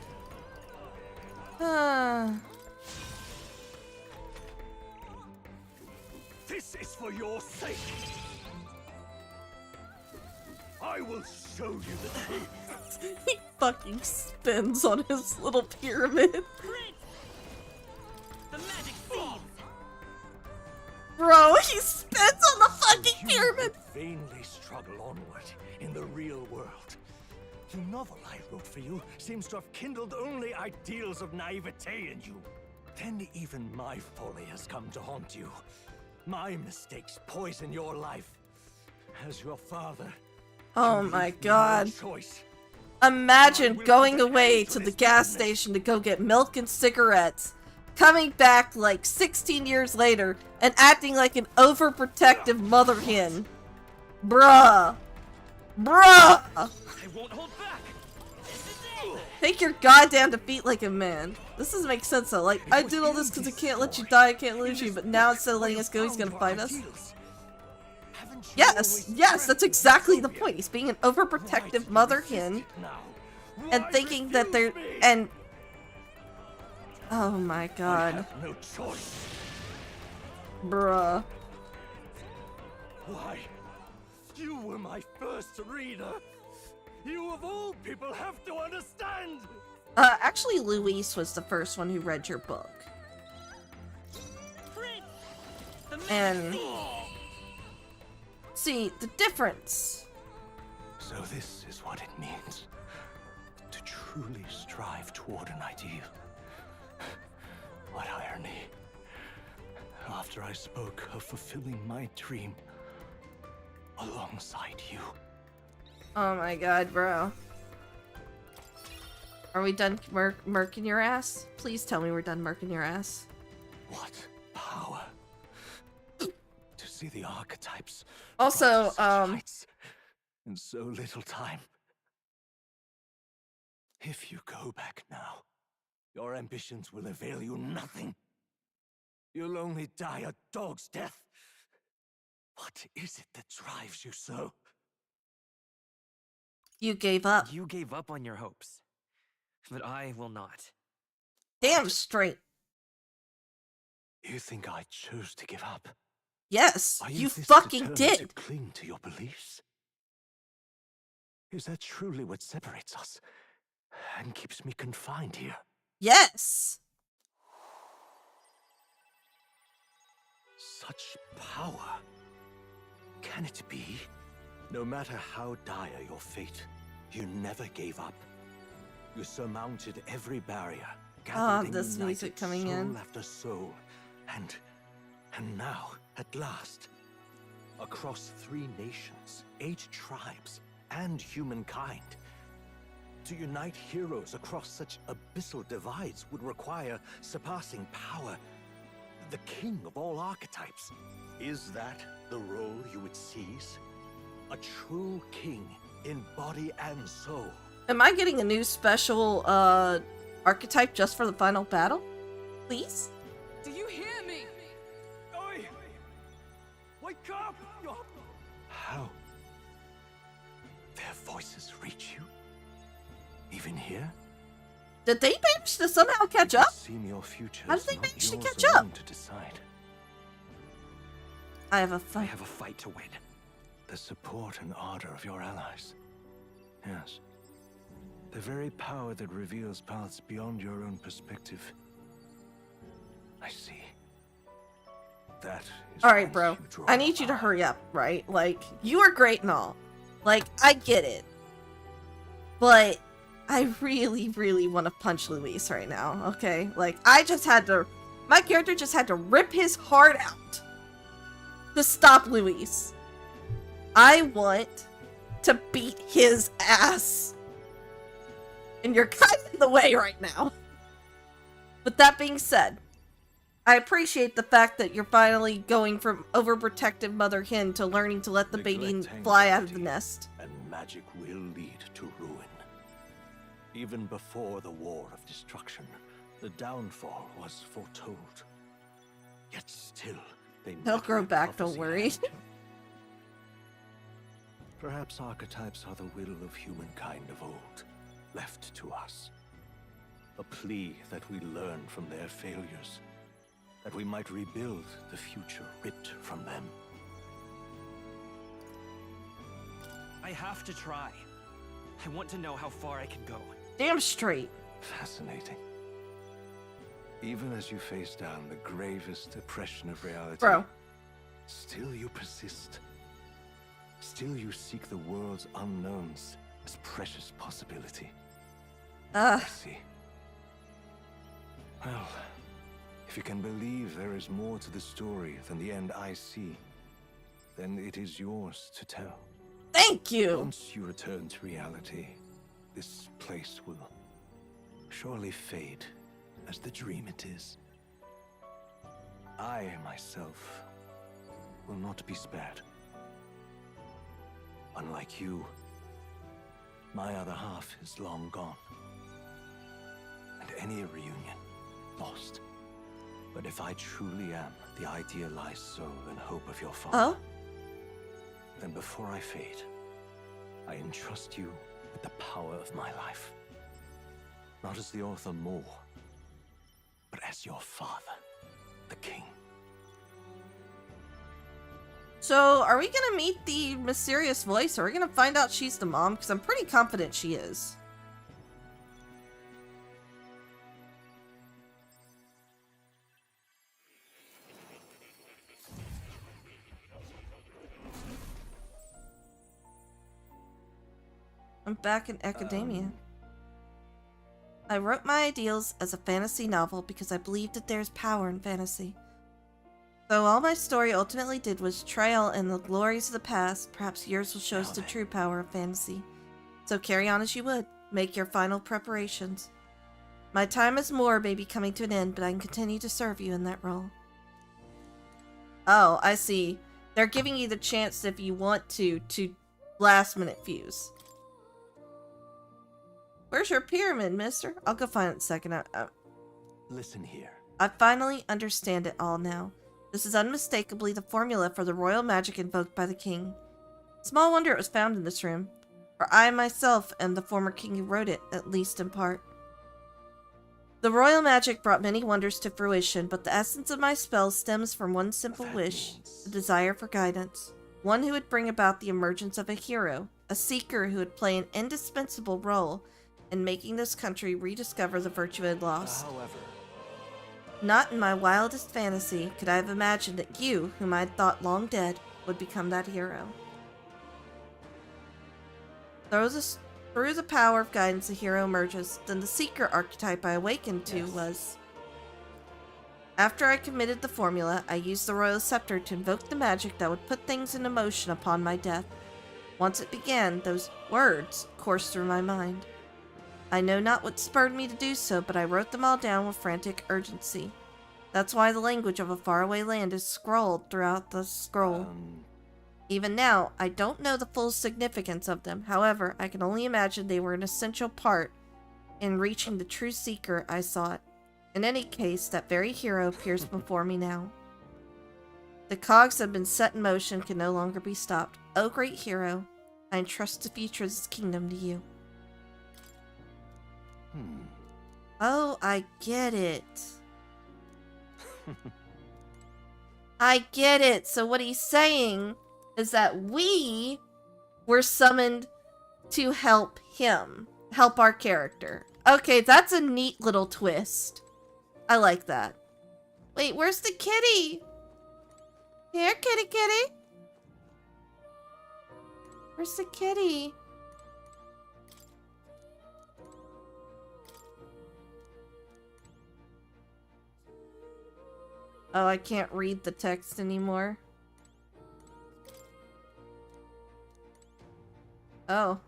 This is for your sake. I will show you the truth. He fucking spins on his little pyramid. The magic seeds. Bro, he spins on the fucking pyramid. Vainly struggle onward in the real world. The novel I wrote for you seems to have kindled only ideals of naivete in you. Then even my folly has come to haunt you. My mistakes poison your life. As your father. Oh my God. Choice. Imagine going away to the gas station to go get milk and cigarettes, coming back like 16 years later and acting like an overprotective mother hen. Bruh. Bruh! I won't hold back. Take your goddamn defeat like a man. This doesn't make sense though. Like, I did all this because I can't let you die, I can't lose you, but now instead of letting us go, he's gonna fight us. Yes, yes, that's exactly the point. He's being an overprotective mother hen and thinking that they're and oh my God. No choice. Bruh. Why? You were my first reader. You of all people have to understand. Actually, Luis was the first one who read your book. And see the difference. So this is what it means to truly strive toward an ideal. What irony. After I spoke of fulfilling my dream alongside you. Oh my God, bro. Are we done murking your ass? Please tell me we're done murking your ass. What power to see the archetypes. Also, in so little time. If you go back now, your ambitions will avail you nothing. You'll only die a dog's death. What is it that drives you so? You gave up. You gave up on your hopes, but I will not. Damn straight. You think I chose to give up? Yes, Are you this fucking determined did. to cling to your beliefs? Is that truly what separates us and keeps me confined here? Yes. Such power. Can it be? No matter how dire your fate, you never gave up. You surmounted every barrier. gathered this and music united coming soul in. after soul, and now, at last, across 3 nations, 8 tribes, and humankind, To unite heroes across such abyssal divides would require surpassing power. The king of all archetypes. Is that the role you would seize? A true king in body and soul. Am I getting a new special archetype just for the final battle? Please? Do you hear me? Oi! Wake up! How? Their voices reach you? Even here? Did they manage to somehow catch up? Seem your future How did is they not manage to yours catch alone up? to decide. I have a I have a fight to win. The support and ardor of your allies. Yes. The very power that reveals paths beyond your own perspective. I see. That is Alright, whence bro. you draw I need you to hurry up, right? Like, you are great and all. Like, I get it. But I really, really want to punch Luis right now, okay? Like, my character just had to rip his heart out to stop Luis. I want to beat his ass. And you're kind of in the way right now. But that being said, I appreciate the fact that you're finally going from overprotective mother hen to learning to let the baby Neglect fly out of the anxiety, nest. And magic will lead to ruin. Even before the war of destruction, the downfall was foretold. Yet still, they He'll met grow their back, don't prophecy worry. hand. Perhaps archetypes are the will of humankind of old, left to us. A plea that we learn from their failures, that we might rebuild the future ripped from them. I have to try. I want to know how far I can go. Damn straight. Fascinating. Even as you face down the gravest oppression of reality, Bro. still you persist. Still you seek the world's unknowns as precious possibility. I see. Well, if you can believe there is more to the story than the end I see, then it is yours to tell. Thank you! Once you return to reality, this place will surely fade as the dream it is. I, myself, will not be spared. Unlike you, my other half is long gone. And any reunion, lost. But if I truly am the idealized soul and hope of your father, then before I fade, I entrust you with the power of my life. Not as the author more, but as your father, the king. So, are we gonna meet the mysterious voice? Or are we gonna find out she's the mom? Because I'm pretty confident she is. I'm back in academia. I wrote my ideals as a fantasy novel because I believed that there's power in fantasy. Though all my story ultimately did was trail in the glories of the past, perhaps yours will show us the true power of fantasy. So carry on as you would. Make your final preparations. My time as Moore may be coming to an end, but I can continue to serve you in that role. Oh, I see. They're giving you the chance, if you want to last minute fuse. Where's your pyramid, mister? I'll go find it in a second. Listen here. I finally understand it all now. This is unmistakably the formula for the royal magic invoked by the king. Small wonder it was found in this room, for I myself am the former king who wrote it, at least in part. The royal magic brought many wonders to fruition, but the essence of my spell stems from one simple wish, the desire for guidance. One who would bring about the emergence of a hero, a seeker who would play an indispensable role in making this country rediscover the virtue it had lost. However, not in my wildest fantasy could I have imagined that you, whom I had thought long dead, would become that hero. Through the power of guidance, a hero emerges. Then the seeker archetype I awakened to was... After I committed the formula, I used the royal scepter to invoke the magic that would put things into motion upon my death. Once it began, those words coursed through my mind. I know not what spurred me to do so, but I wrote them all down with frantic urgency. That's why the language of a faraway land is scrawled throughout the scroll. Even now, I don't know the full significance of them. However, I can only imagine they were an essential part in reaching the true seeker I sought. In any case, that very hero appears before me now. The cogs have been set in motion, can no longer be stopped. O great hero, I entrust the future of this kingdom to you. Oh, I get it. I get it. So what he's saying is that we were summoned to help him. Help our character. Okay, that's a neat little twist. I like that. Wait, where's the kitty? Here, kitty kitty. Where's the kitty? Oh, I can't read the text anymore. Oh.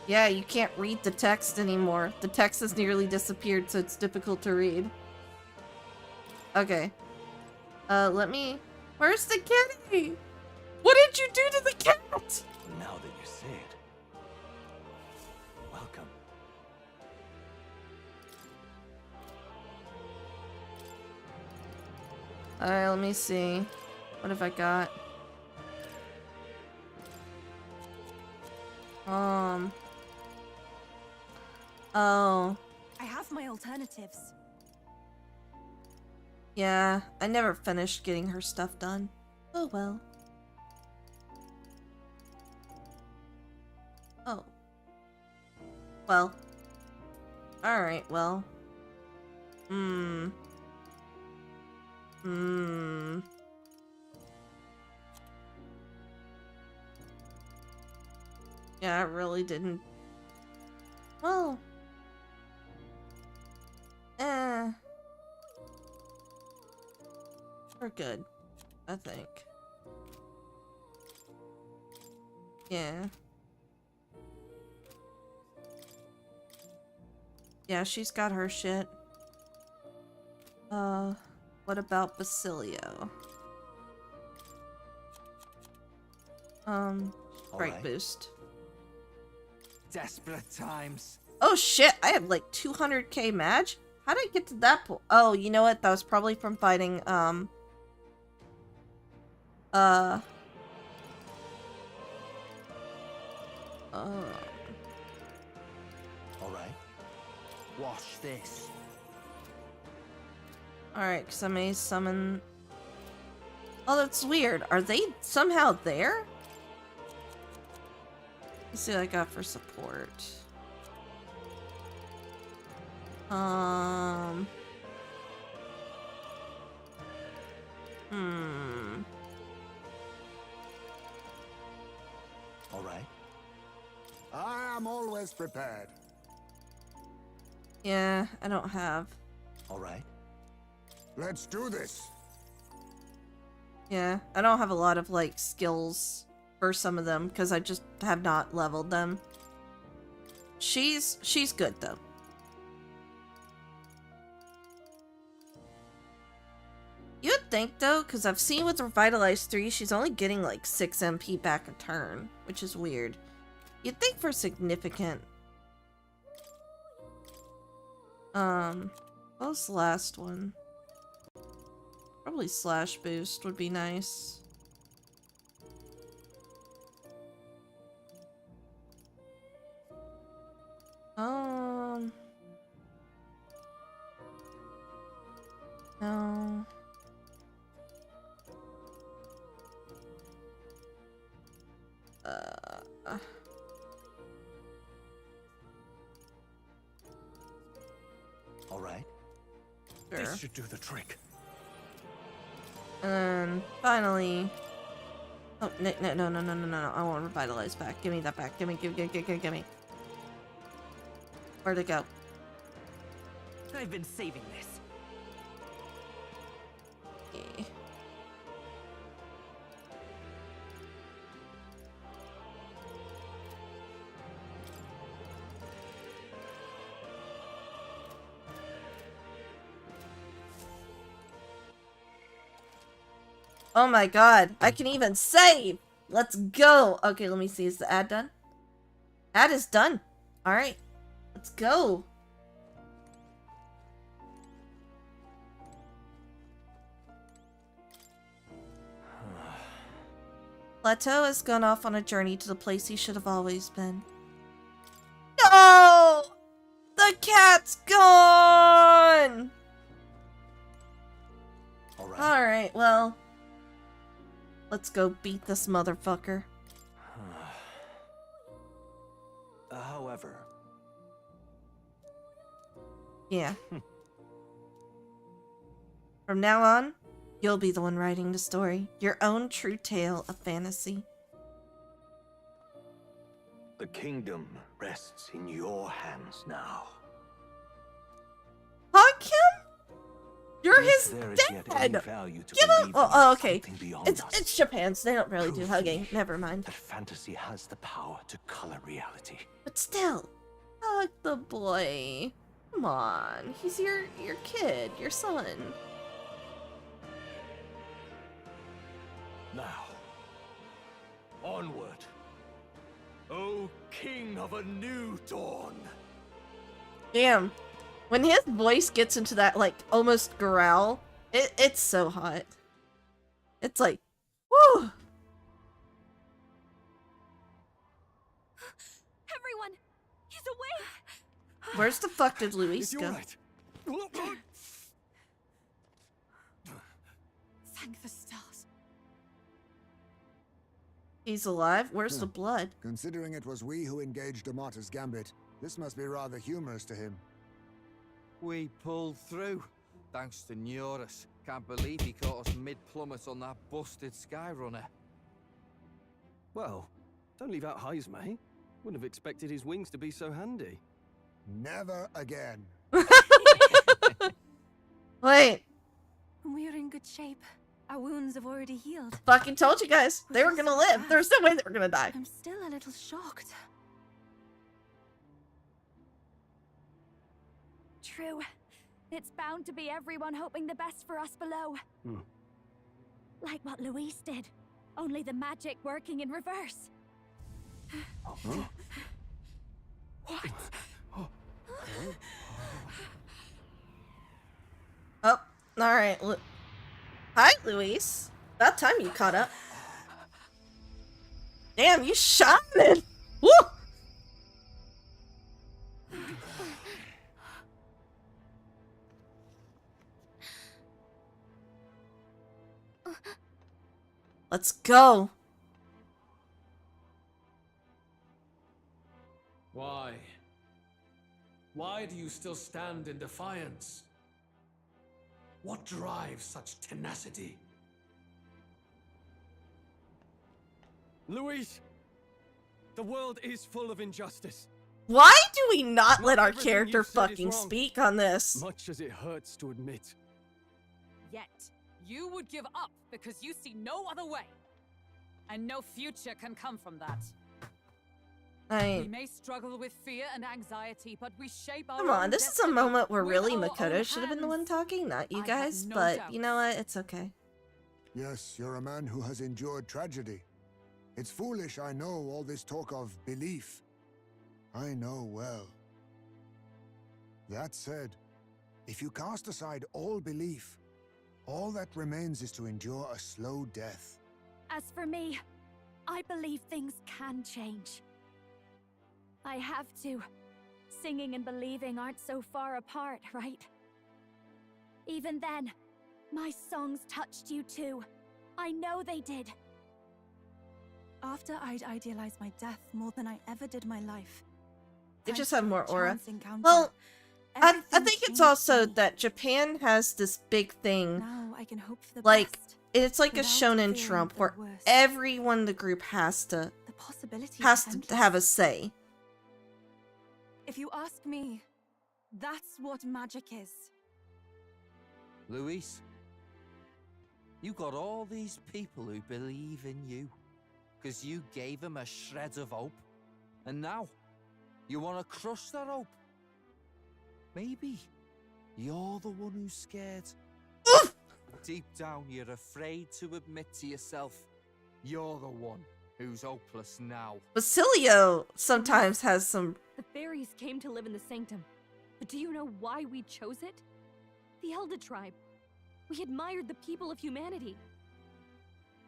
Yeah, you can't read the text anymore. The text has nearly disappeared, so it's difficult to read. Okay. Let me... Where's the kitty? What did you do to the cat? Now that you say it. Welcome. Alright, let me see. What have I got? Oh. I have my alternatives. Yeah, I never finished getting her stuff done. Oh well. Oh. Well. Alright, well. Yeah, I really didn't. Well. We're good, I think. Yeah. Yeah, she's got her shit. What about Basilio? Strike boost. Desperate times. Oh shit, I have like 200k mag? How did I get to that point? Oh, you know what? That was probably from fighting, Alright. Wash this. Alright, because I may summon... Oh, that's weird. Are they somehow there? Let's see what I got for support. All right. I am always prepared. Yeah, I don't have. All right. Let's do this. Yeah, I don't have a lot of, like, skills for some of them, because I just have not leveled them. She's good, though. You would think, though, because I've seen with Revitalize 3, she's only getting, like, 6 MP back a turn, which is weird. You'd think for significant... what was the last one? Probably Slash Boost would be nice. No. All right. Sure. This should do the trick. And then finally, oh no! I want Revitalize back. Give me that back. Give me. Where'd it go? I've been saving this. Okay. Oh my god, I can even save! Let's go! Okay, let me see, is the ad done? Ad is done. Alright, let's go. Plateau has gone off on a journey to the place he should have always been. No! The cat's gone! Alright, well. Let's go beat this motherfucker. However. Yeah. From now on, you'll be the one writing the story. Your own true tale of fantasy. The kingdom rests in your hands now. Hug him? You're his There is yet any dad! value to Give him- believing oh, in okay. something beyond us. It's Japan, so they don't really do Prove hugging. me Never mind. That fantasy has the power to color reality. But still, hug the boy. Come on, he's your kid, your son. Now, onward, O king of a new dawn. Damn, when his voice gets into that like almost growl, it's so hot. It's like, whoo. Everyone, he's awake. Where's the fuck did Luis go? Thank the stars. He's alive? Where's the blood? Considering it was we who engaged Amata's gambit, this must be rather humorous to him. We pulled through, thanks to Neurus. Can't believe he caught us mid-plummet on that busted Skyrunner. Well, don't leave out Heismay. Wouldn't have expected his wings to be so handy. Never again. Wait. We're in good shape. Our wounds have already healed. Fucking told you guys. They were gonna live. There's no way they were gonna die. I'm still a little shocked. True. It's bound to be everyone hoping the best for us below. Like what Luis did. Only the magic working in reverse. What? Oh, alright. Hi, Luis. About time you caught up. Damn, you shining! Woo! Let's go. Why? Why do you still stand in defiance? What drives such tenacity? Luis! The world is full of injustice. Why do we not let our everything character you've said is fucking wrong. speak on this? Much as it hurts to admit. Yet, you would give up because you see no other way. And no future can come from that. We may struggle with fear and anxiety, but we shape our Come on, own this is a destiny moment where with really our Makoto own should have been the hands. one talking, not you I have guys, no but doubts. you know what? It's okay. Yes, you're a man who has endured tragedy. It's foolish, I know, all this talk of belief. I know well. That said, if you cast aside all belief, all that remains is to endure a slow death. As for me, I believe things can change. I have to. Singing and believing aren't so far apart, right? Even then, my songs touched you too. I know they did. After I'd idealized my death more than I ever did my life. They just thanks have to more a aura. chance encounter, Well, I everything think it's changed also for me. that Japan has this big thing, Now I can hope for the like, best. it's like a without shonen fearing trump the where worst. everyone in the group has to The possibilities has are to endless. have a say. If you ask me, that's what magic is. Luis, you got all these people who believe in you, because you gave them a shred of hope. And now, you want to crush that hope. Maybe you're the one who's scared. deep down you're afraid to admit to yourself you're the one who's hopeless now. Basilio sometimes has some... The fairies came to live in the Sanctum. But do you know why we chose it? The Elder Tribe. We admired the people of humanity.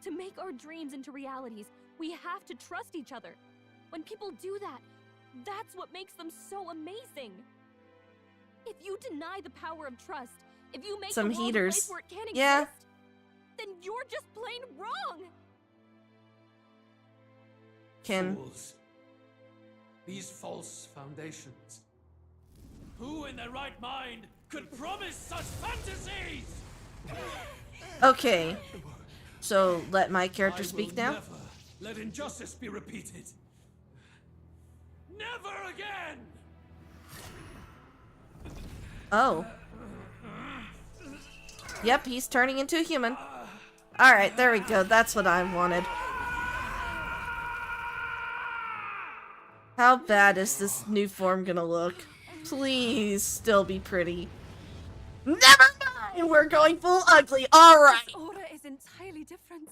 To make our dreams into realities, we have to trust each other. When people do that, that's what makes them so amazing. If you deny the power of trust, if you make some the world heaters. a place where it can't Yeah. exist, then you're just plain wrong. Fools. These false foundations. Who in their right mind could promise such fantasies? Okay. So, let my character I speak will now? Never let injustice be repeated. Never again! Oh. Yep, he's turning into a human. Alright, there we go. That's what I wanted. How bad is this new form gonna look? Please still be pretty. Never mind! We're going full ugly. Alright. This aura is entirely different.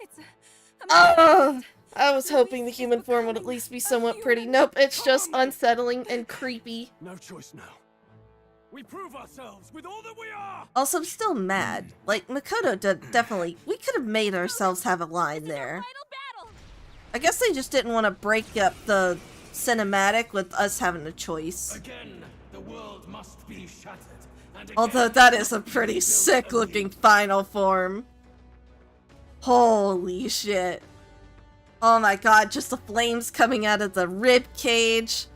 It's I was hoping the human form would at least be somewhat pretty. Nope, it's just unsettling and creepy. No choice now. We prove ourselves with all that we are! Also, I'm still mad. Like, Makoto definitely... We could have made ourselves have a line there. I guess they just didn't want to break up the cinematic with us having a choice. Again, the world must be shattered. And Although that is a pretty sick-looking final form. Holy shit. Oh my god, just the flames coming out of the rib cage.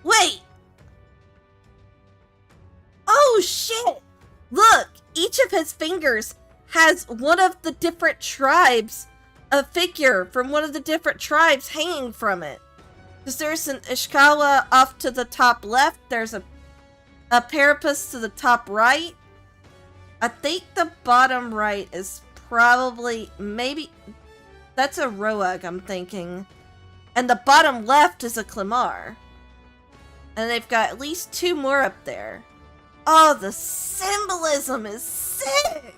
Wait! Oh shit! Look! Each of his fingers has one of the different tribes, a figure from one of the different tribes hanging from it. Because there's an Ishikawa off to the top left, there's a Parapus to the top right. I think the bottom right is probably, maybe, that's a Roag, I'm thinking. And the bottom left is a Clemar. And they've got at least 2 more up there. Oh, the symbolism is sick!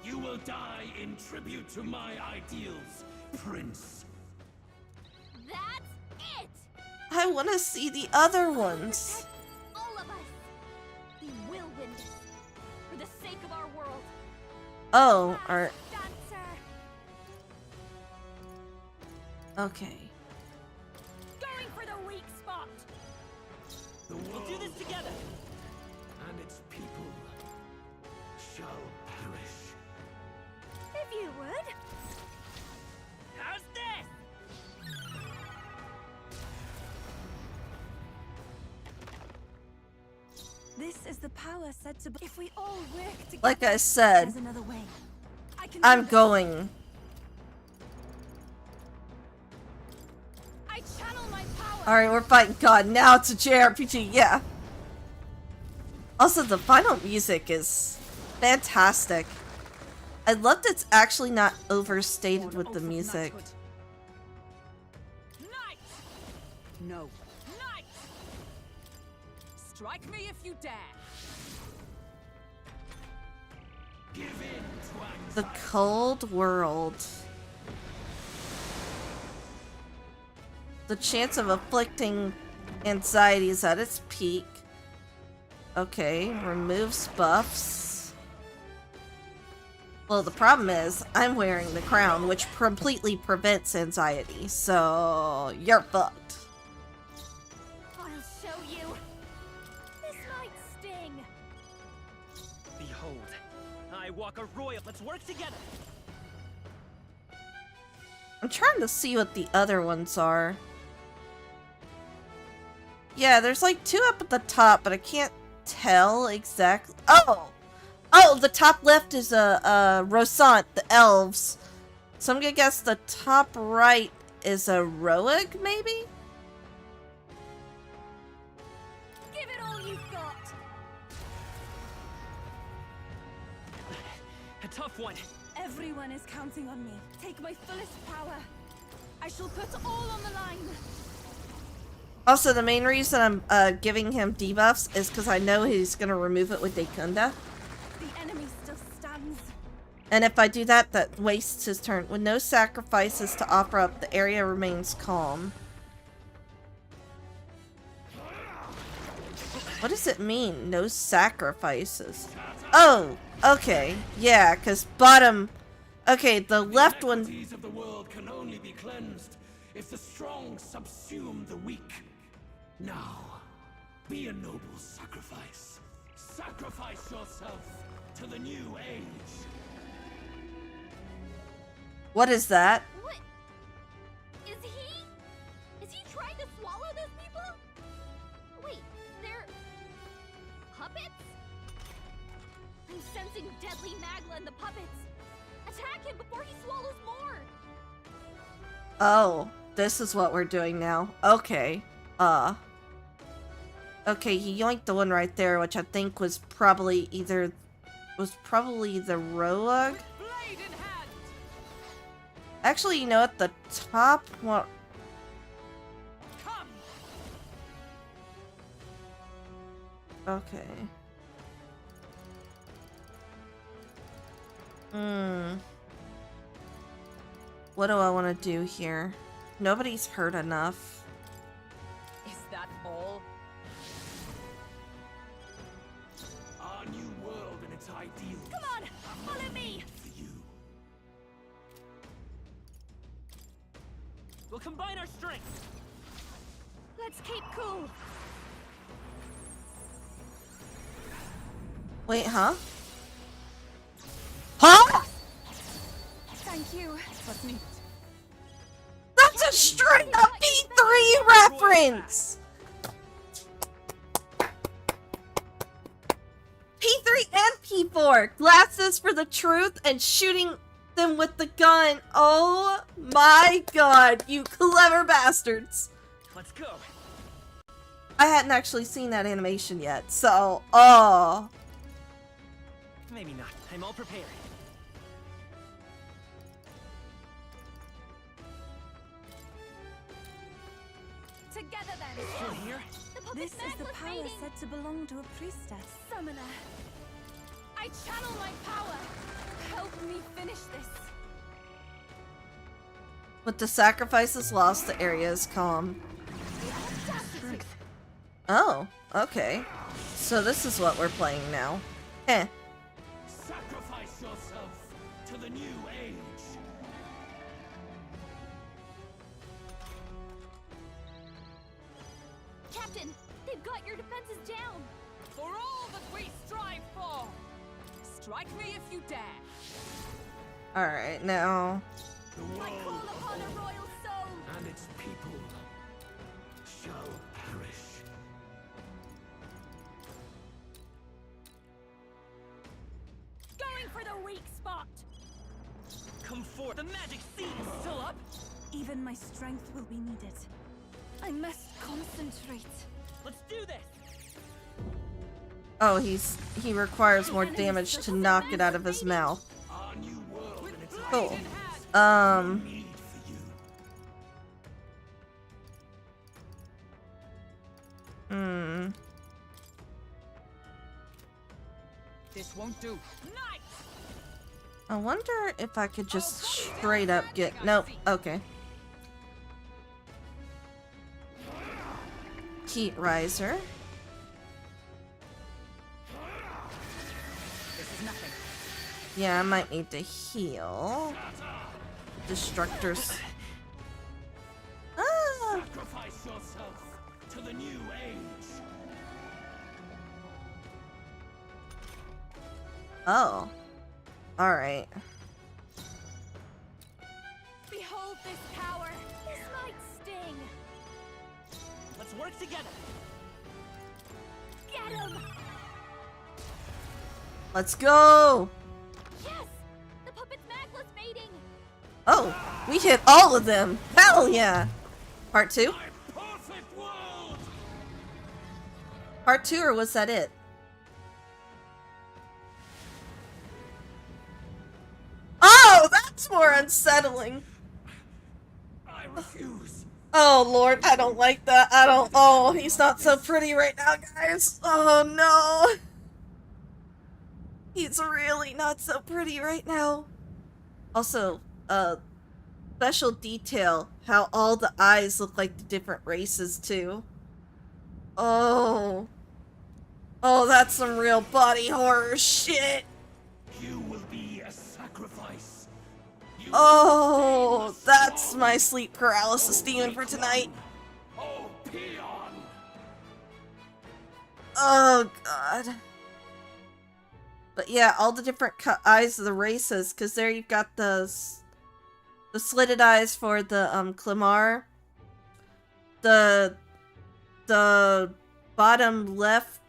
You will die in tribute to my ideals, Prince. That's it! I want to see the other ones. All of us! We will win this. For the sake of our world. Oh, our... Dancer! Okay. Going for the weak spot! We'll do this together. And its people shall perish. If you would. How's this? This is the power said to. If we all work together, Like I said, there's another way. I can I'm do this. going. I channel my power! Alright, we're fighting God. Now it's a JRPG, yeah. Also, the final music is fantastic. I love that it's actually not overstated with the music. Knight! No. Knight! Strike me if you dare. Give in to The cold world. The chance of afflicting anxiety is at its peak. Okay, removes buffs. Well, the problem is, I'm wearing the crown, which completely prevents anxiety, so you're fucked. I'll show you. This might sting. Behold, I walk a royal. Let's work together. I'm trying to see what the other ones are. Yeah, there's like 2 up at the top, but I can't tell exactly. Oh! Oh, the top left is Rosant, the elves. So I'm gonna guess the top right is a Roag, maybe? Give it all you've got. A tough one. Everyone is counting on me. Take my fullest power. I shall put all on the line. Also, the main reason I'm giving him debuffs is because I know he's gonna remove it with Dekunda. The enemy still stands. And if I do that, that wastes his turn. With no sacrifices to offer up, the area remains calm. What does it mean? No sacrifices. Oh, okay. Yeah, because bottom... Okay, the left one... The of the world can only be cleansed if the strong subsume the weak. Now, be a noble sacrifice. Sacrifice yourself to the new age. What is that? What? Is he trying to swallow those people? Wait, they're... puppets? I'm sensing deadly magma in the puppets. Attack him before he swallows more. Oh, this is what we're doing now. Okay. Okay, he yoinked the one right there, which I think was probably either... was probably the Rolag? Actually, you know, at the top one... Okay. What do I want to do here? Nobody's hurt enough. Is that all? Our new world and its ideals. Come on, follow me. We'll combine our strengths. Let's keep cool. Wait, huh? Huh? Thank you. What's needed? That's a straight up P3 reference! P3 and P4! Glasses for the truth and shooting them with the gun. Oh my god, you clever bastards. Let's go. I hadn't actually seen that animation yet, so, oh. Maybe not. I'm all prepared. Together then. Still here? This is the power said to belong to a priestess. Summoner. I channel my power. Help me finish this. With the sacrifices lost, the area is calm. Oh, okay. So this is what we're playing now. Eh. Sacrifice yourself to the new age. Captain, they've got your defenses down. For all that we strive for, strike me if you dare. Alright, now... The I call upon a royal soul. and its people shall perish. Going for the weak spot. Come forth. The magic seed is still up. Even my strength will be needed. I must concentrate. Let's do this. Oh, he requires more damage to knock it out of his mouth. Our new world and its Cool. need for you. This won't do. I wonder if I could just straight up get... Nope. Okay. Heat Riser. This is nothing. Yeah, I might need to heal. Destructors. Ah! Sacrifice yourself to the new age. Oh. Alright. Behold this power. This might sting. Let's work together. Get him. Let's go! Yes! The puppet's magma's fading. Oh, we hit all of them! Hell yeah! Part 2? Perfect world. Part 2, or was that it? Oh, that's more unsettling! I refuse. Oh lord, I don't like that. I don't. Oh, he's not so pretty right now, guys. Oh no. He's really not so pretty right now. Also, special detail, how all the eyes look like the different races too. Oh. Oh, that's some real body horror shit. You will be a sacrifice. Oh, that's my sleep paralysis demon for tonight. Oh, peon. Oh god. But yeah, all the different eyes of the races, because there you've got the slitted eyes for the Clemar. The bottom left,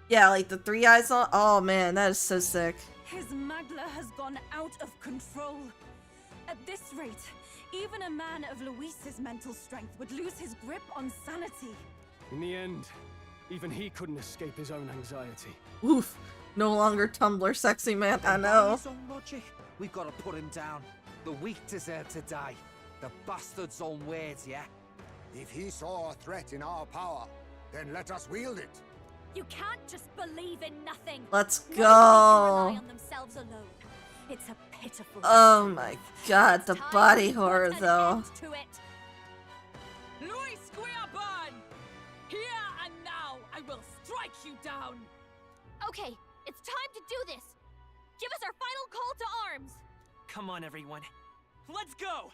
yeah, like the 3 eyes on. Oh man, that is so sick. His magla has gone out of control. At this rate, even a man of Luis's mental strength would lose his grip on sanity. In the end, even he couldn't escape his own anxiety. Oof. No longer Tumblr sexy man, I know. His own logic. We've got to put him down. The weak deserve to die. The bastard's own words, yeah? If he saw a threat in our power, then let us wield it. You can't just believe in nothing. Let's Nobody go. can rely on themselves alone. It's a pitiful. Oh my god, the body horror though. To it. Luis Guiaban! Here and now, I will strike you down! Okay, it's time to do this. Give us our final call to arms. Come on, everyone. Let's go!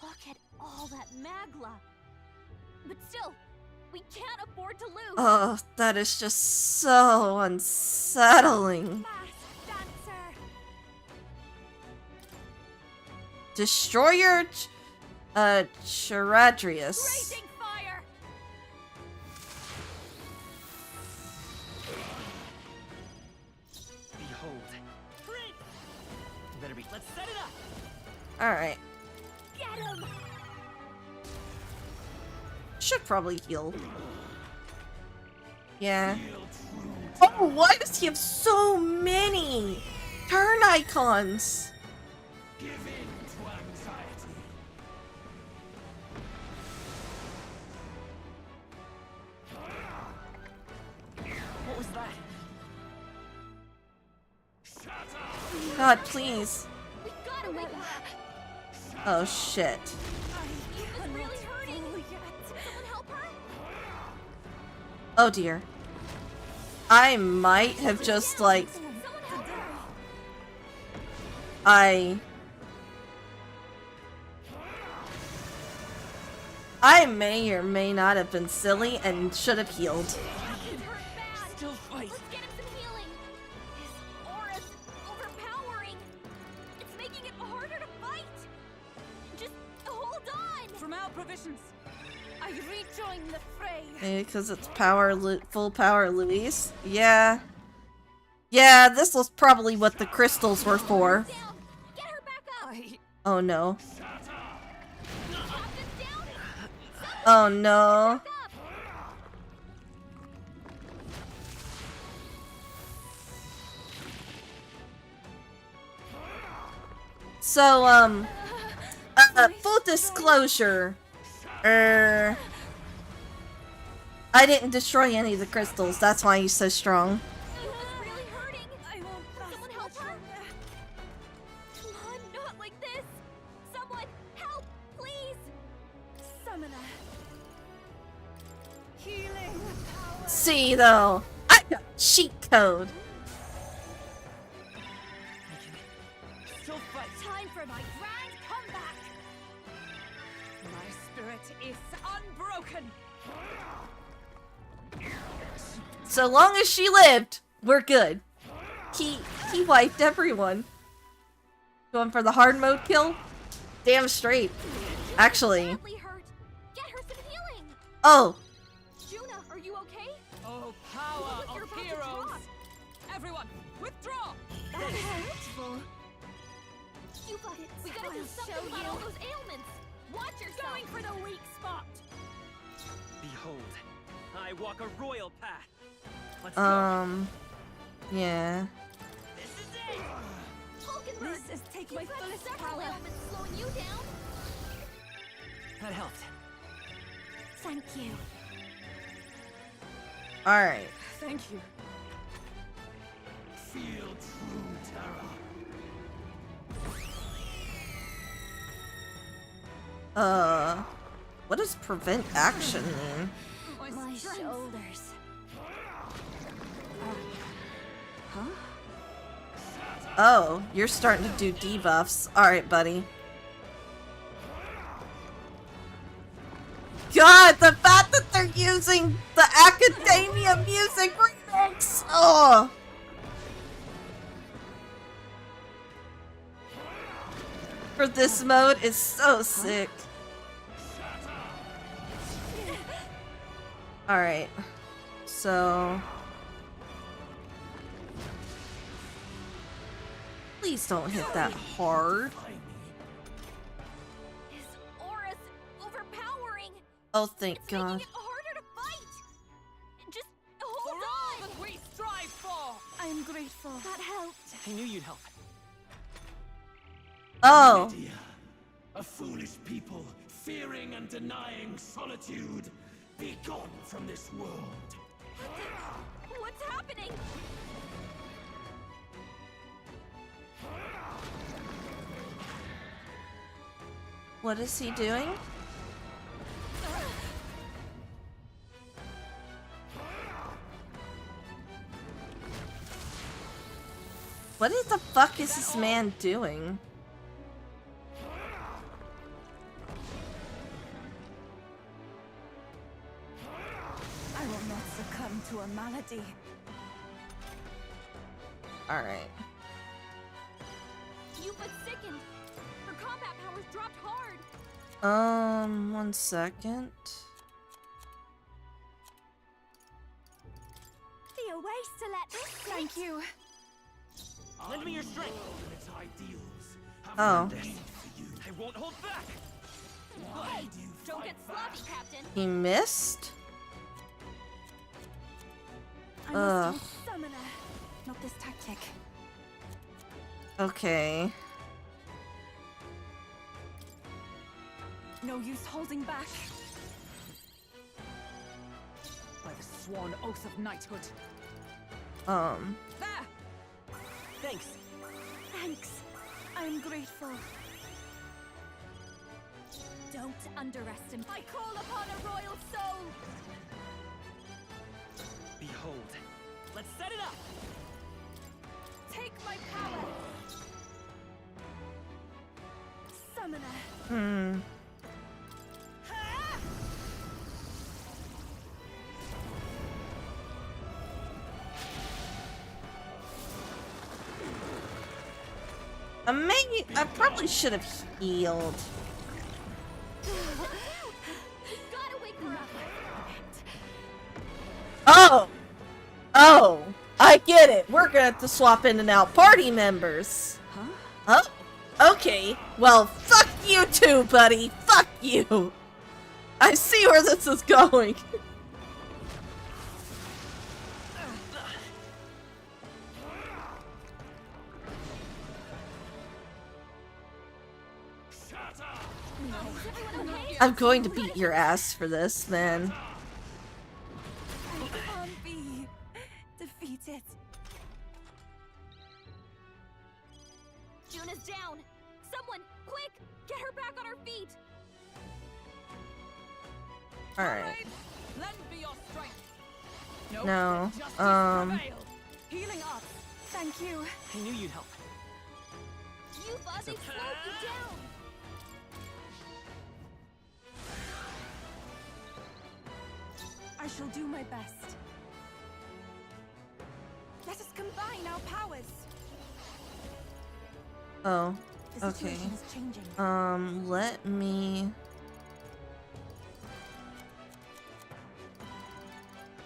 Look at all that magla. But still, we can't afford to lose. Oh, that is just so unsettling. Destroyer Charadrius. Raging fire! Behold. Better be. Let's set it up! Alright. Get him! Should probably heal. Yeah. Oh, why does he have so many turn icons? Give in to anxiety. What was that? God, please. We gotta wake him. Oh, shit. He was really hurting. Someone help her? Oh, dear. I might have just, like... I may or may not have been silly and should have healed. Still fight. Let's get him some healing. His aura's overpowering. It's making it harder to fight. Just hold on. From our provisions, I rejoin the fray. Maybe because it's full power Luis? Yeah. Yeah, this was probably what the crystals were for. Get her back up. Oh no. Oh no. So, full disclosure, I didn't destroy any of the crystals, that's why he's so strong. He was really hurting. Someone help her. Come on, not like this. Someone help, please. Summoner. Healing power. See, though, I got cheat code. Still fight. Time for my grand comeback. My spirit is unbroken. So long as she lived, we're good. He wiped everyone. Going for the hard mode kill? Damn straight. Actually. Badly hurt. Get her some healing. Oh. Juna, are you okay? Oh, power You're of about to heroes! drop. Everyone, withdraw! That's hurtful. We gotta do something about all those ailments. Watch yourself. Going for the weak spot. Behold, I walk a royal path. Let's go. Yeah. This is it! Hulkenberg, This is take my you've got fullest several power. ailments slowing you down. That helped. Thank you. Alright. Thank you. Feel true terror. What does prevent action mean? My shoulders. Huh? Oh, you're starting to do debuffs. Alright, buddy. God, the fact that they're using the Academia music remix! Oh! For this mode is so sick. Alright. So... Please don't hit that hard. His aura's overpowering. Oh, thank It's God. making it harder to fight. Just hold on. That we strive for. I am grateful. That helped. I knew you'd help. Oh. Lydia, a foolish people, fearing and denying solitude. Be gone from this world. What's happening? What is he doing? What the fuck is this man doing? I will not succumb to a malady. Alright. You've been sickened. Her combat powers dropped hard. 1 second. Be a waste to let this. Thank you. Lend me your strength. And its ideals have Oh. no need for you. I won't hold back. Why do you Don't fight get sloppy, back? Captain. He missed? I must use summoner, not this tactic. Okay. No use holding back. By the sworn oath of knighthood. There! Thanks. Thanks. I'm grateful. Don't underestimate. I call upon a royal soul. Behold. Let's set it up. Take my power. Summoner. Hmm. I probably should have healed. Gotta wake her up. Oh! Oh! I get it. We're gonna have to swap in and out party members. Huh? Okay. Well, fuck you too, buddy. Fuck you. I see where this is going. I'm going to beat your ass for this, man. I can't be defeated. Juna's down. Someone, quick, get her back on her feet. All right. Lend me your strength. No. Justice prevail. Healing up. Thank you. I knew you'd help. You thought they slowed you down. I shall do my best. Let us combine our powers. Oh. The Okay. situation is changing. Let me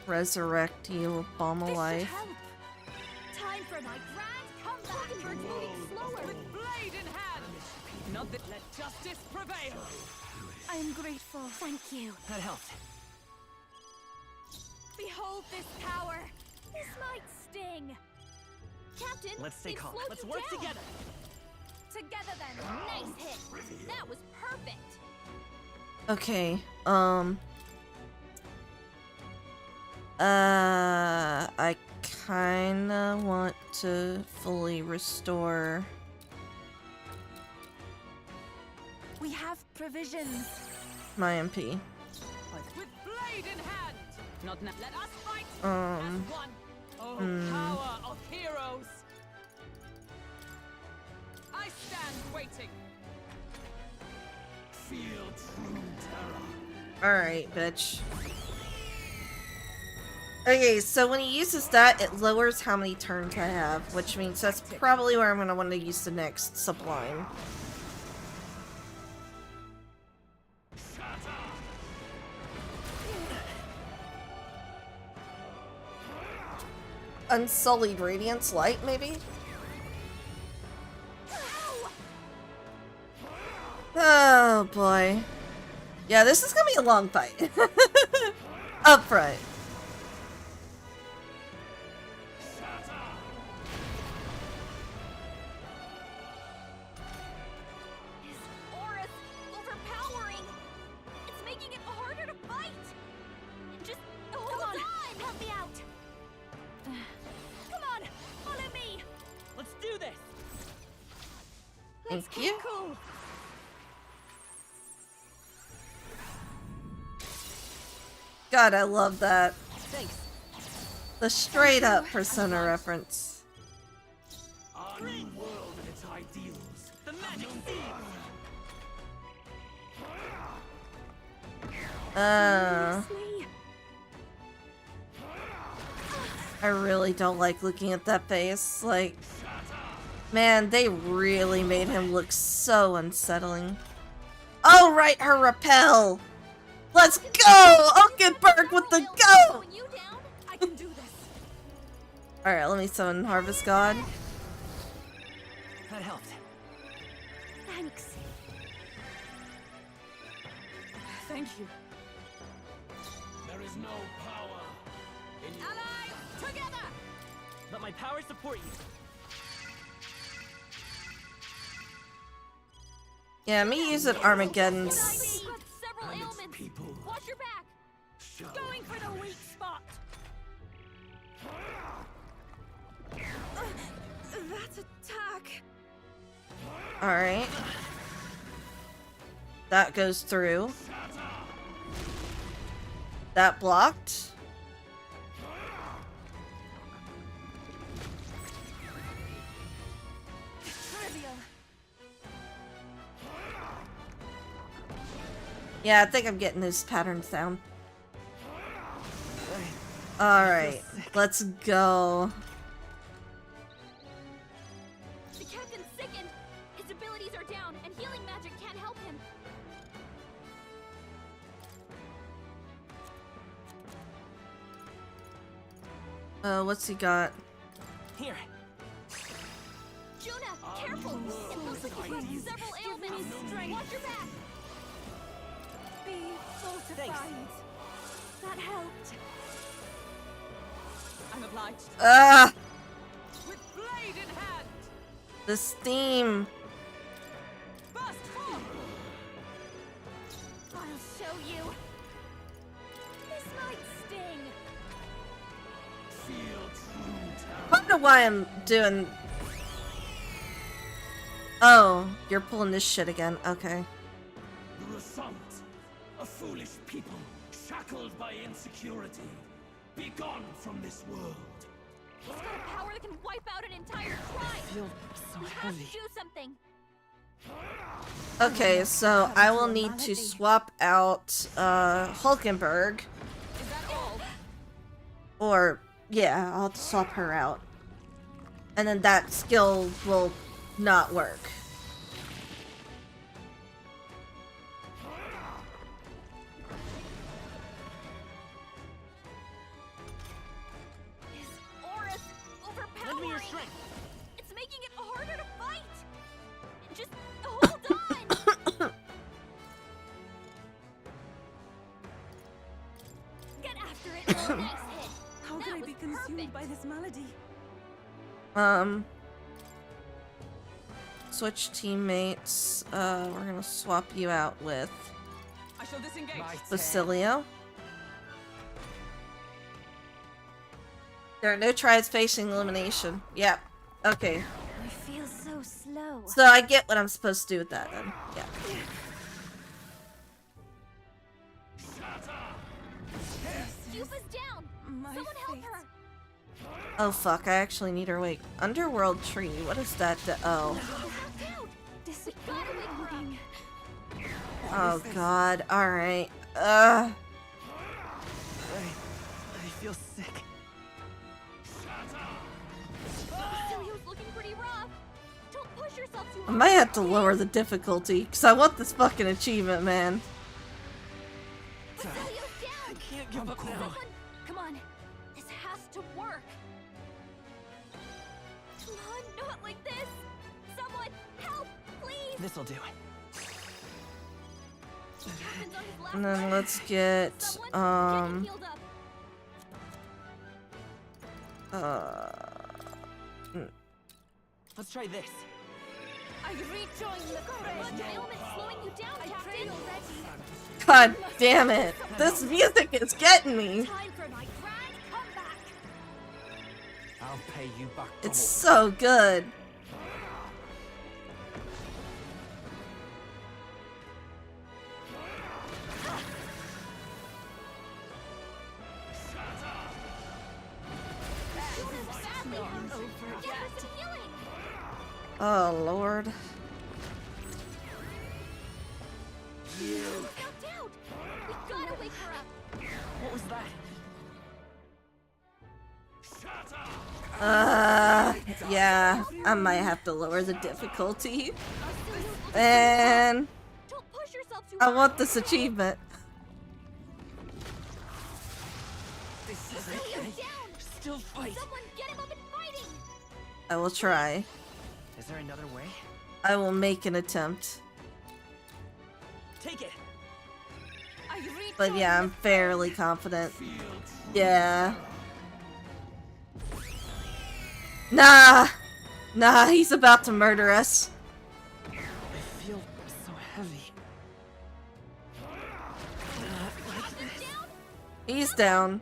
resurrect you with Bomb of This should Life. help. Time for my grand comeback. Mockingbirds moving slower. With blade in hand. Not that let justice prevail. I am grateful. Thank you. That helped. Behold this power. This might sting. Captain, Let's stay they've calm. slowed Let's you work down. together. Together then. Nice hit. That was perfect. Okay. I kinda want to fully restore. We have provisions. My MP. With blade in hand. Not now. Let us fight as Um. one. Oh, power of heroes. I stand waiting. Feel true terror. Alright, bitch. Okay, so when he uses that, it lowers how many turns I have, which means that's probably where I'm gonna want to use the next sublime. Unsullied Radiance Light, maybe? Oh boy. Yeah, this is gonna be a long fight. Up front. His aura's overpowering. It's making it harder to fight. Just hold on. Help me out. Come on, follow me. Let's do this. Let's Thank you. cool. God, I love that. Thanks. The straight up Persona reference. Our new world and its ideals. The magic seeds. I really don't like looking at that face. Like, man, they really made him look so unsettling. Oh, right, her repel! Let's go! Oakenberg with the go! I can do this. Alright, let me summon Harvest God. That helped. Thanks. Thank you. There is no power in you. Allies, together! Let my power support you. Yeah, me using Armageddon's. You've got several ailments. People. Watch your back. Shall Going for the weak spot. That attack. Alright. That goes through. That blocked. Trivial. Yeah, I think I'm getting those patterns down. Alright, let's go. The captain's sickened. His abilities are down, and healing magic can't help him. What's he got? Here. Juna, careful! It looks like you've got several ailments. Watch your back. Be fortified. Thanks. That helped. I'm obliged. Ah! With blade in hand. The steam. Burst forth. I'll show you. This might sting. feel true terror. I don't know why I'm doing. Oh, you're pulling this shit again. Okay. The Result, a foolish people, shackled by insecurity. Be gone from this world. He's got a power that can wipe out an entire tribe. Feel so We have heavy. to do something. Okay, so I will need to swap out Hulkenberg. Is that all? Or, yeah, I'll swap her out. And then that skill will not work. His aura's overpowering. Lend me your strength. It's making it harder to fight. Just hold on. Get after it. Nice hit. How That can I was be consumed perfect. by this malady? Switch teammates. We're gonna swap you out with I shall disengage. Basilio. There are no tries facing elimination. Yep. Okay. I feel so slow. So I get what I'm supposed to do with that then. Yeah. Yuba's down! Someone help her! Oh fuck, I actually need her awake. Underworld tree, what is that? Oh. Oh god, alright. I feel sick. Cecilio's looking pretty rough. Don't push yourself too I hard. might have to lower the difficulty, because I want this fucking achievement, man. Cecilio's down! I can't give up now. Come on, this has to work. Come on, not like this. Someone help, please. This'll do it. Captain's on his last And then leg. let's get, Someone get him healed up. Let's try this. I rejoin the courage. The ailment's slowing you down, Captain. Already. God damn it. This music is getting me. Time for my grand comeback. I'll pay you back. It's so good. Oh lord. What was that? Yeah, I might have to lower the difficulty. And I want this achievement. This is it. Still fight. I will try. Is there another way? I will make an attempt. Take it. But yeah, I'm fairly confident. Yeah. Nah! Nah, he's about to murder us. I feel so heavy. He's down.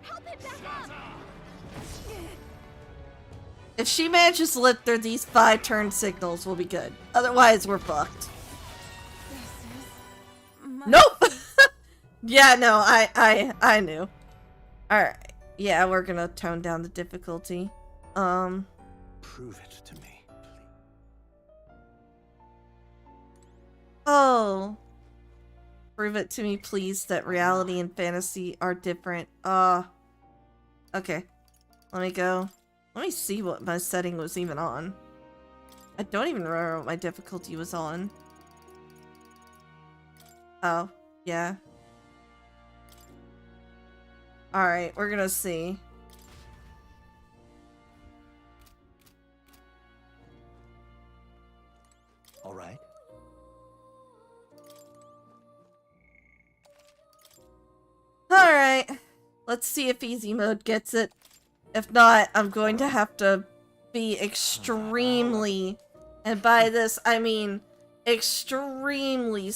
If she manages to live through these 5 turn signals, we'll be good. Otherwise, we're fucked. Nope! Yeah, no, I knew. Alright. Yeah, we're gonna tone down the difficulty. Prove it to me, please. Oh. Prove it to me, please, that reality and fantasy are different. Okay. Let me go. Let me see what my setting was even on. I don't even remember what my difficulty was on. Oh, yeah. Alright, we're gonna see. Alright. Alright. Let's see if easy mode gets it. If not, I'm going to have to be extremely, and by this I mean extremely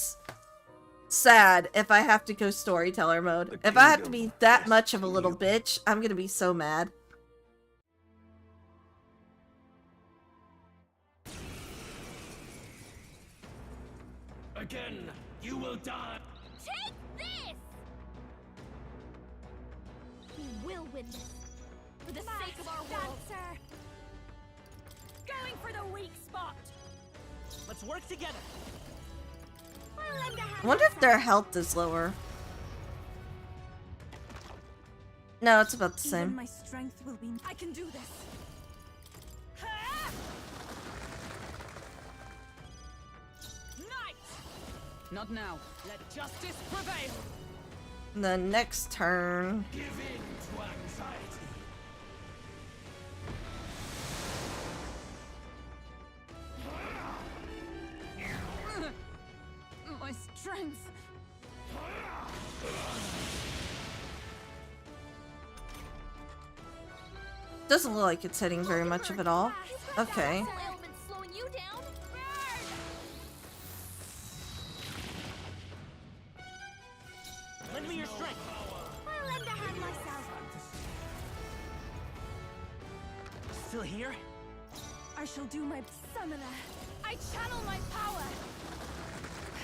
sad if I have to go storyteller mode. If I have to be that much of a little bitch, I'm gonna be so mad. Again, you will die. Take this! We will win this. For the sake of our world. Going for the weak spot. Let's work together. I wonder if their health is lower. No, it's about the Even same. my strength will be. I can do this. Not now. Let justice prevail. The next turn. Give in to anxiety. My strength. Doesn't look like it's hitting very much of it all. Okay. Ailment's slowing you down. Lend me your strength. I'll lend a hand myself. still here? I shall do my summoner. I channel my power.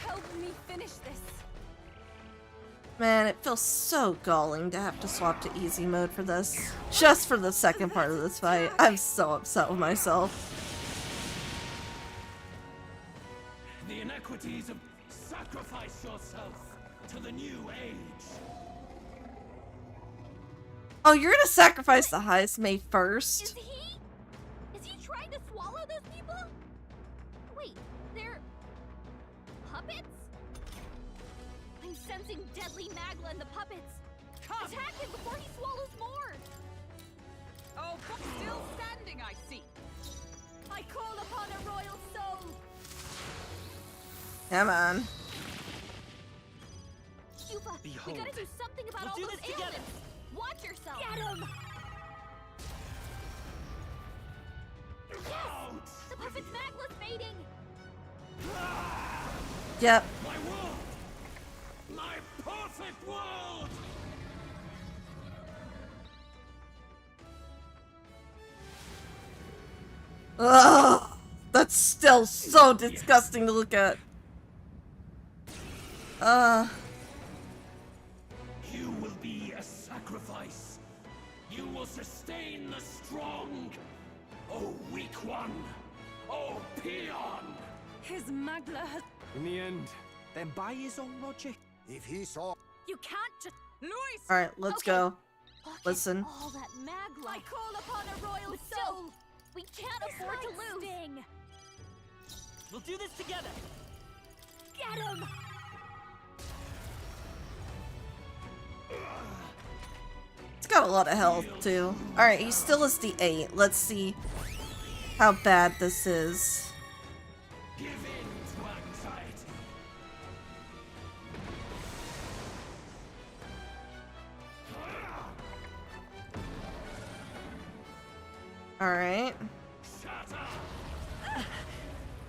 Help me finish this. Man, it feels so galling to have to swap to easy mode for this. Just for the second part of this fight. I'm so upset with myself. The inequities of sacrifice yourself to the new age. Oh, you're gonna sacrifice the highest May first? Is he trying to swallow those people? Wait, they're puppets? I'm sensing deadly magla in the puppets. Attack him before he swallows more. Oh, but still standing, I see. I call upon a royal soul. Come on. Yuba, we gotta do something about all those ailments. Watch yourself. Get him! Yes! The puppet's magla's fading. Yep. My world! My perfect world! Ugh, that's still so disgusting to look at. You will be a sacrifice. You will sustain the strong. Oh, weak one. Oh, peon. His magla has... In the end, Then by his own logic. If he saw... You can't just... Luis! Alright, let's go. Listen. All that magla. I call upon a royal But soul. still, we can't afford to lose. Sting. We'll do this together. Get him! It's got a lot of health, too. Alright, he still is the 8. Let's see how bad this is. Give in to anxiety. Alright.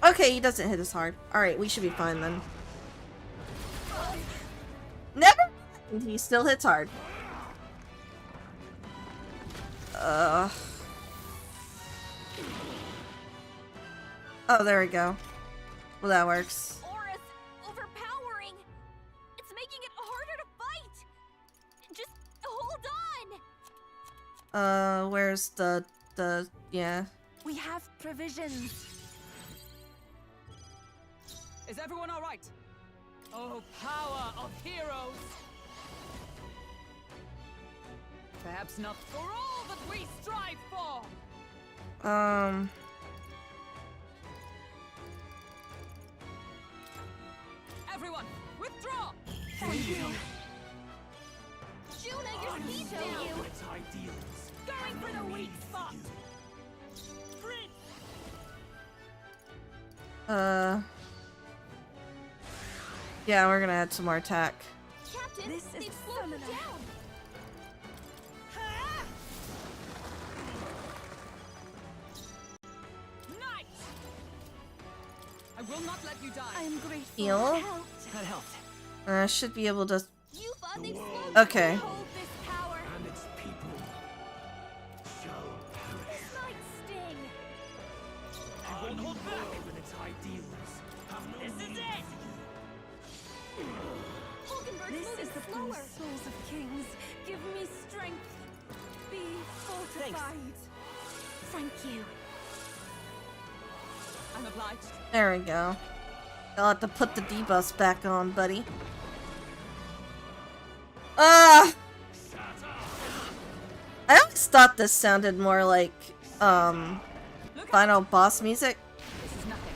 Okay, he doesn't hit as hard. Alright, we should be fine then. Never mind, he still hits hard. Oh, there we go. Well, that works. Aura's overpowering. It's making it harder to fight. Just hold on. Where's yeah. We have provisions. Is everyone all right? Oh, power of heroes! Perhaps not for all that we strive for! Everyone, withdraw! Thank you. Juna, your speed's down. You. Its ideals. Going for the weak spot. Yeah, we're gonna add some more attack. Captain, This is they've the slowed you summoner. down. Knight! I will not let you die. I am grateful. Heal. That helped. Should be able to. Yuba, they've slowed Okay. you. Hold this power. And its people shall perish. Night sting. I won't hold back. With its ideals. Have no This is need it. for you. Hulkenberg's This moving is the slower. blue souls of kings. Give me strength. Be fortified. Thank you. I'm obliged. There we go. I'll have to put the debuffs back on, buddy. I always thought this sounded more like, final boss music. This is nothing.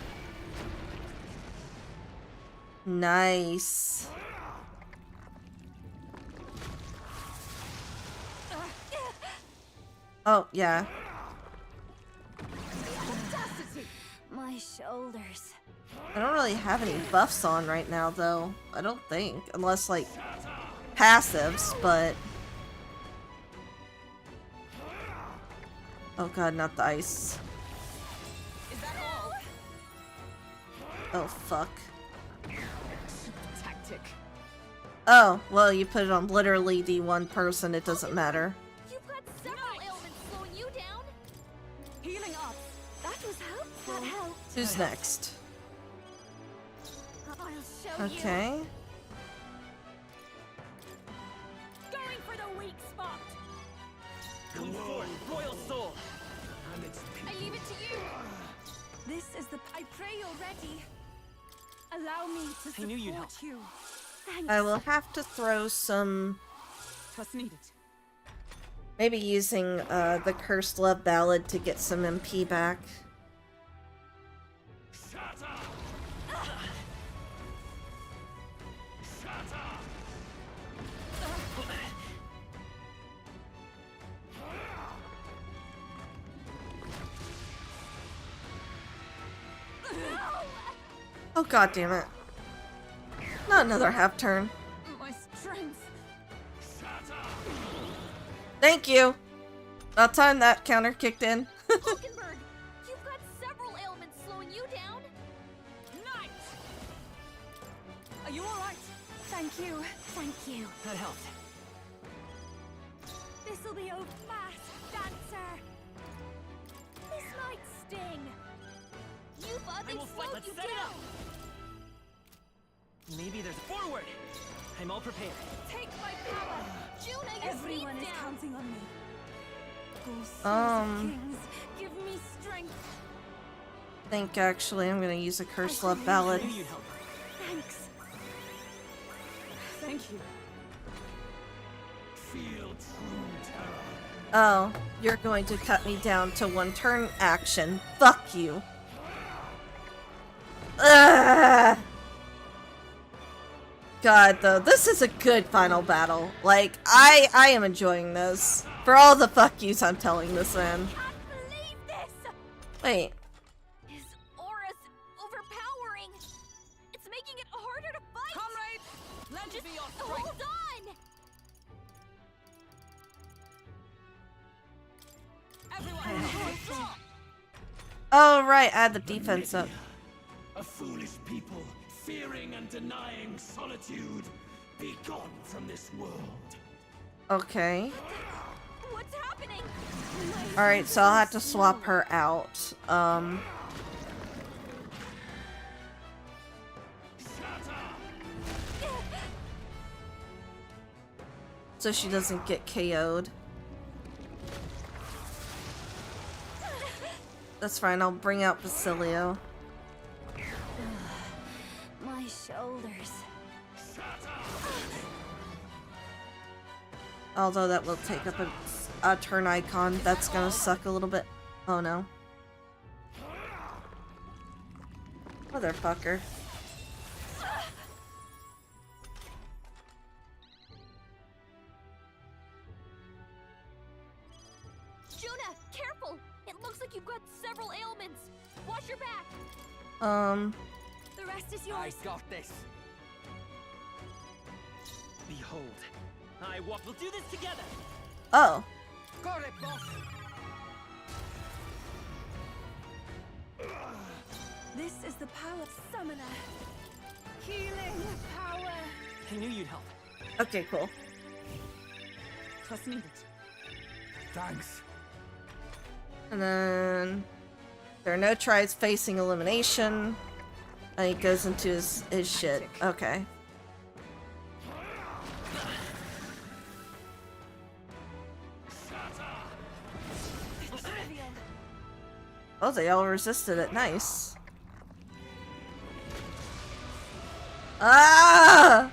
Nice. Oh, yeah. Audacity. My shoulders. I don't really have any buffs on right now, though. I don't think. Unless, like, passives, but... Oh god, not the ice. Is that all? Oh, fuck. Tactic. Oh, well, you put it on literally the one person, it doesn't matter. You've got several ailments slowing you down. Healing up. That was helpful. That helped. Who's next? I'll show you. Okay. Going for the weak spot. Come forth, royal soul. I leave it to you. This is the. I pray you're ready. Allow me to support I knew you'd help. you. Thanks. I will have to throw some. Trust needed. Maybe using the Cursed Love Ballad to get some MP back. Oh god damn it. Not another half turn. My strength. Thank you. About time that counter kicked in. Hulkenberg, you've got several ailments slowing you down. Night! Are you alright? Thank you. Thank you. That helped. This'll be a fast dancer. This might sting. They I will fight. slowed Let's you set it down. up. Maybe there's forward. I'm all prepared. Take my power. Juna, your Everyone speed's is down. counting on me. Go sons of kings, give me strength. I think actually I'm gonna use a Cursed Love Ballad. I knew you'd help. Thanks. Thank you. Feel true terror. Oh, you're going to cut me down to one turn action. Fuck you. Ugh. God, though, this is a good final battle. Like, I am enjoying this. For all the fuck yous I'm telling this man. Can't believe this. Wait. His aura's overpowering. It's making it harder to fight. Comrade, lend Just me your strength. hold on. Everyone, strong. Oh, right, add the defense up. A foolish people, fearing and denying solitude. Be gone from this world. Okay. What's happening? Alright, so I'll have to swap her out. So she doesn't get KO'd. That's fine, I'll bring out Basilio. My shoulders. Although that will take up a turn icon. That's gonna suck a little bit. Oh no. Motherfucker. Juna, careful. It looks like you've got several ailments. Watch your back. The rest is I yours. got this. Behold, I walk. We'll do this together. Oh. Got it, boss. This is the power summoner. Healing power. I knew you'd help. Okay, cool. Trust needed. Thanks. And then there are no tries facing elimination. And he goes into his shit. Okay. Oh, they all resisted it. Nice. Ah!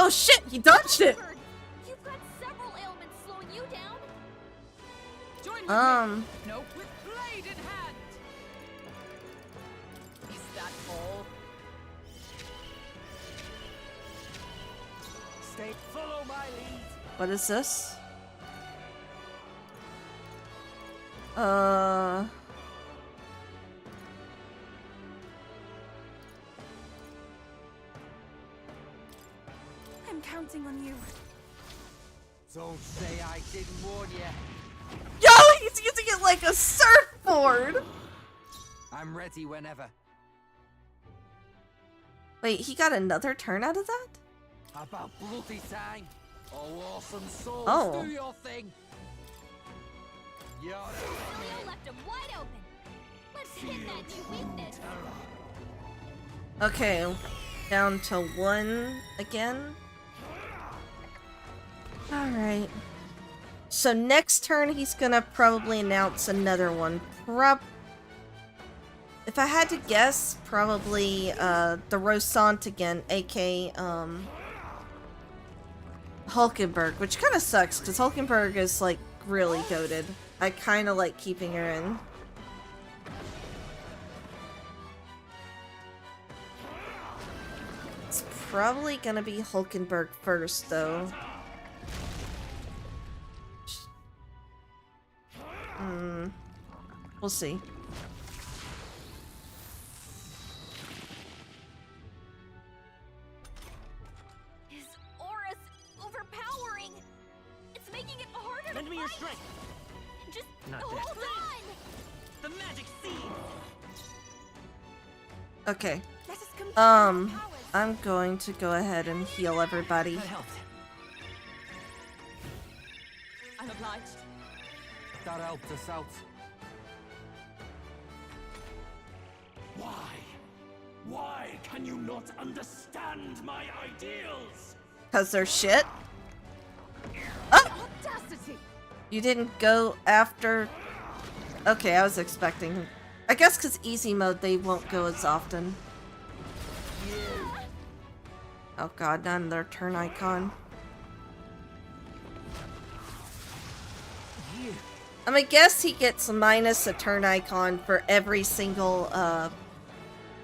Oh shit! He dodged it. You've got several ailments slowing you down. Join with Um. me. Nope. With blade in hand. Is that all? Stay. Follow my lead. What is this? I'm counting on you. Don't say I didn't warn you. Yo, he's using it like a surfboard! I'm ready whenever. Wait, he got another turn out of that? About bloody time. Oh, awesome souls, Oh. do your thing. Basilio left him wide open. Let's hit that new weakness. Okay, down to 1 again. Alright. So next turn he's gonna probably announce another one. If I had to guess, probably the Rosant again, aka Hulkenberg, which kind of sucks because Hulkenberg is like really goated. I kind of like keeping her in. It's probably gonna be Hulkenberg first, though. We'll see. His aura's overpowering. It's making it harder Lend to me your fight. strength. Just Not hold that. on. The magic seed. Okay. Let us combine our powers. I'm going to go ahead and heal everybody. That helped. I'm obliged. That helped us out. Why? Why can you not understand my ideals? Because they're shit? Oh! Audacity! You didn't go after... Okay, I was expecting... I guess because easy mode, they won't go as often. Oh god, not another turn icon. I mean, I guess he gets minus a turn icon for every single,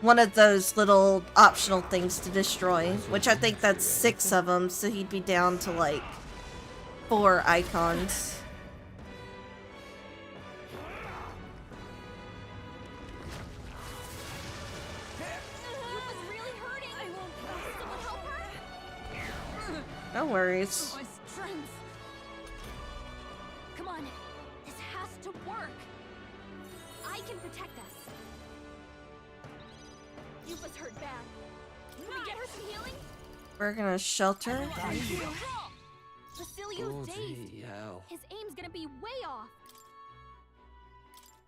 one of those little optional things to destroy, which I think that's 6 of them, so he'd be down to, like, 4 icons. No worries. My strength. Come on, this has to work. I can protect us. Yuba's hurt bad. Can we get her some healing? We're gonna shelter. Basilio's dazed. Hell. His aim's gonna be way off.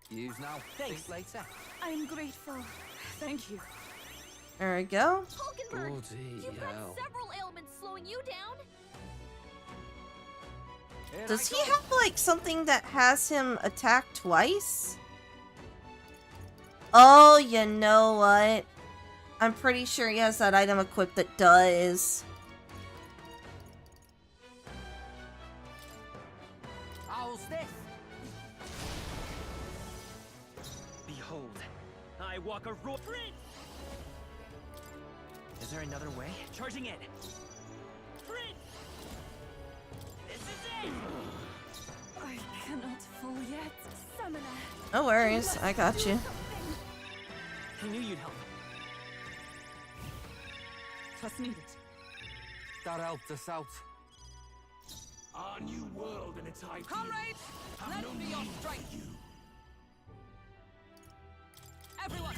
Use now. Think later. I'm grateful. Thank you. There we go. Hulkenberg, Bloody you've hell. got several ailments slowing you down. Does he have, like, something that has him attack twice? Oh, you know what? I'm pretty sure he has that item equipped that does. How's this? Behold, I walk a road. Is there another way? Charging in. This is it. I cannot fall yet, Summoner. No worries, I got you. I knew you'd help. Trust needed. That helped us out. Our new world and its ideals Comrades, have lend no me your need for strength. you. Everyone,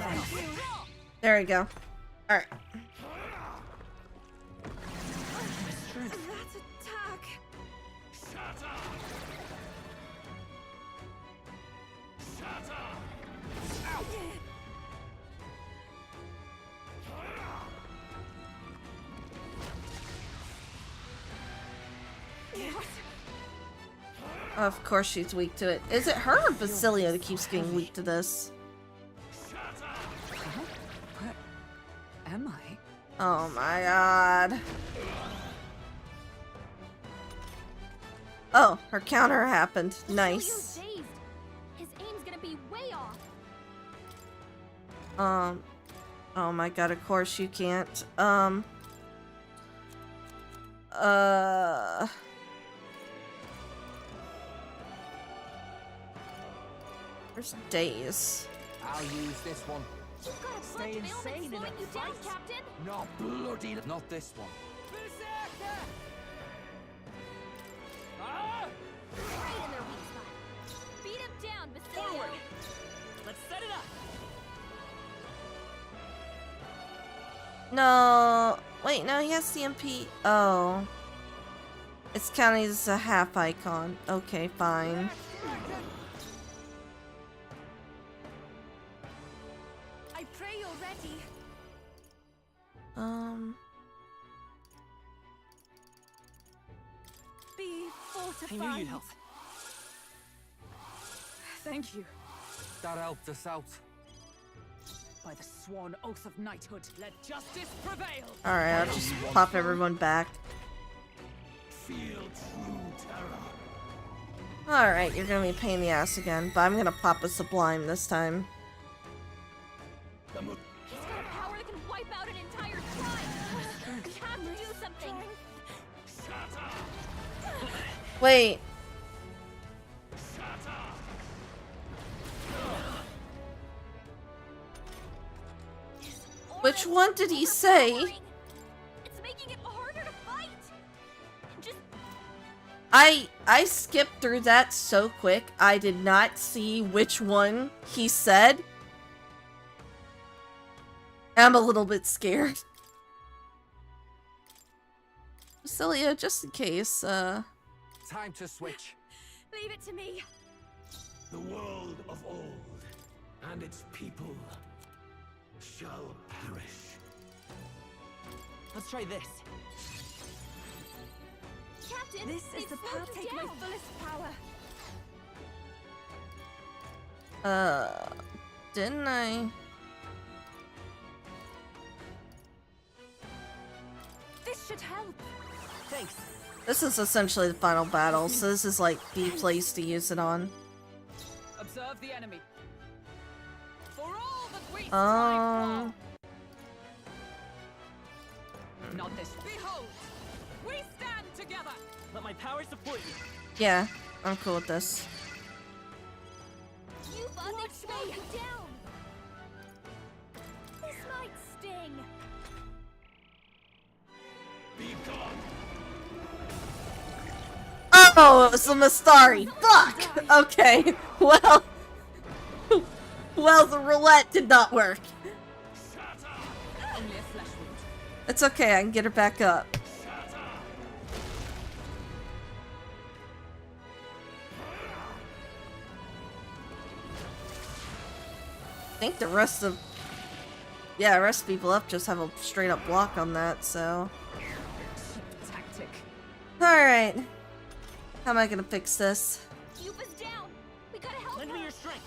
There we go. Alright. That attack. Shut up! Shut up! Of course she's weak to it. Is it her or Basilio that keeps getting weak to this? Where am I? Oh my god. Oh, her counter happened. Nice. Basilio's dazed. His aim's gonna be way off. Oh my god, of course you can't. There's days. I'll use this one. You've got a bunch of ailments slowing you down, Captain. Not bloody. Not this one. Right in their weak spot. Beat him down, Basilio. Forward. Let's set it up. No. Wait, no, he has CMP. Oh. It's counting as a half icon. Okay, fine. ready. Be fortified. I knew you'd help. Thank you. That helped us out. By the sworn oath of knighthood, let justice prevail. Alright, I'll just pop everyone back. Feel true terror. Alright, you're gonna be a pain in the ass again, but I'm gonna pop a Sublime this time. He's got a power that can wipe out an entire tribe. We have to do something. Wait. Which one did he say? It's making it harder to fight. Just I skipped through that so quick, I did not see which one he said. I'm a little bit scared. Celia, just in case, Time to switch. leave it to me. The world of old and its people shall perish. Let's try this. Captain, This is the slowed path. you Take my down. fullest power. didn't I? This should help. Thanks. This is essentially the final battle, so this is like the place to use it on. Observe the enemy. For all that we strive for. Not this. Behold, we stand together. Let my power support you. Yeah, I'm cool with this. You thought they'd slow you down. This might sting. Be gone. Oh, it was the Mastari. Fuck! Okay, well... well, the roulette did not work. Only a flesh wound. It's okay, I can get her back up. I think the rest of... yeah, the rest of people up just have a straight up block on that, so... Tactic. Alright. How am I gonna fix this? Yuba's down. We gotta help Lend her. me your strength.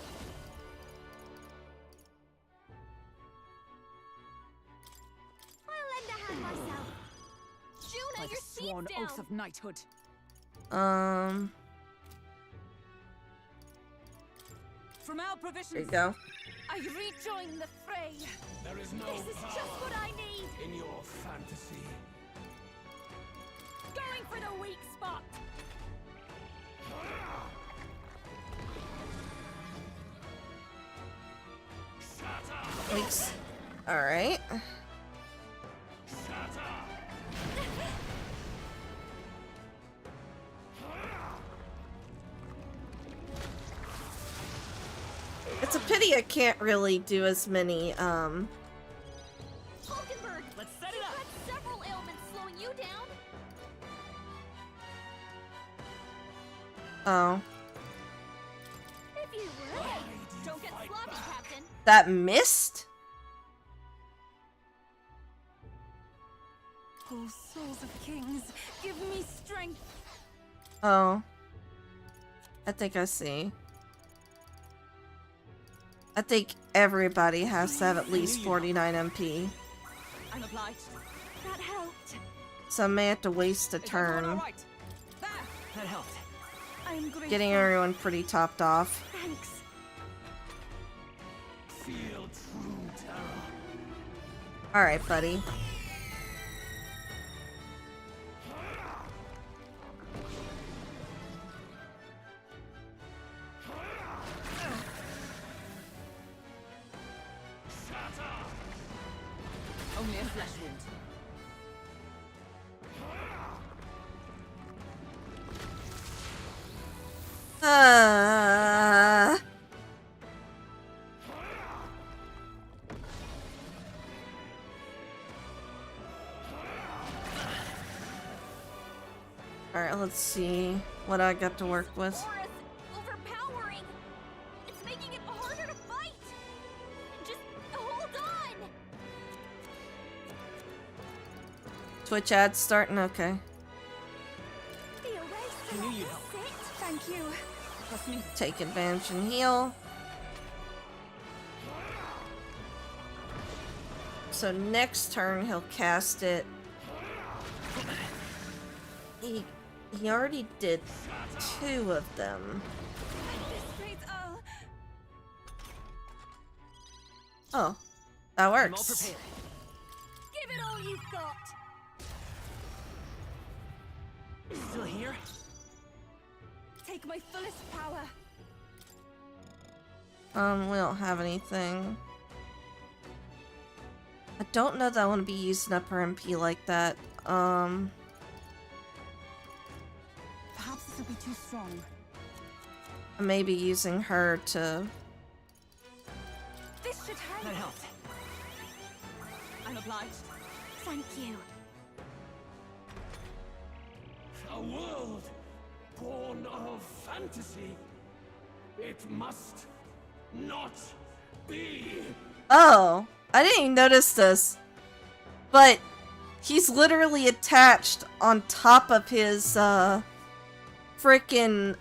I'll lend a hand myself. By Juna, the your sworn seat's down. oath of knighthood. From our provisions, There you go. I rejoin the fray. There is no This is power just what I need. in your fantasy. Going for the weak spot. Weeks. Alright. It's a pity I can't really do as many, Hulkenberg, Let's set it you've up. got several ailments slowing you down. oh. If you would. Don't get sloppy, Captain. That missed? Oh, souls of kings, give me strength. Oh. I think I see. I think everybody has to have at least 49 MP. I'm obliged. That helped. So I may have to waste a Is everyone turn all right? There. That helped. I am grateful. getting everyone pretty topped off. Thanks. Feel true terror. Alright, buddy. Only a flesh wound. Alright, let's see what I got to work with. Aura's overpowering. It's making it harder to fight. Just hold on. Twitch ads starting? Okay. I knew you'd help. Thank you. Trust me. Take advantage and heal. So next turn he'll cast it. He already did 2 of them. Oh, that works. Give it all you've got. Still here? Take my fullest power. We don't have anything. I don't know that I want to be using up her MP like that. Perhaps this will be too strong. I may be using her to... This should help. That helps. I'm obliged. Thank you. A world born of fantasy. It must not be. Oh, I didn't even notice this. But he's literally attached on top of his, frickin',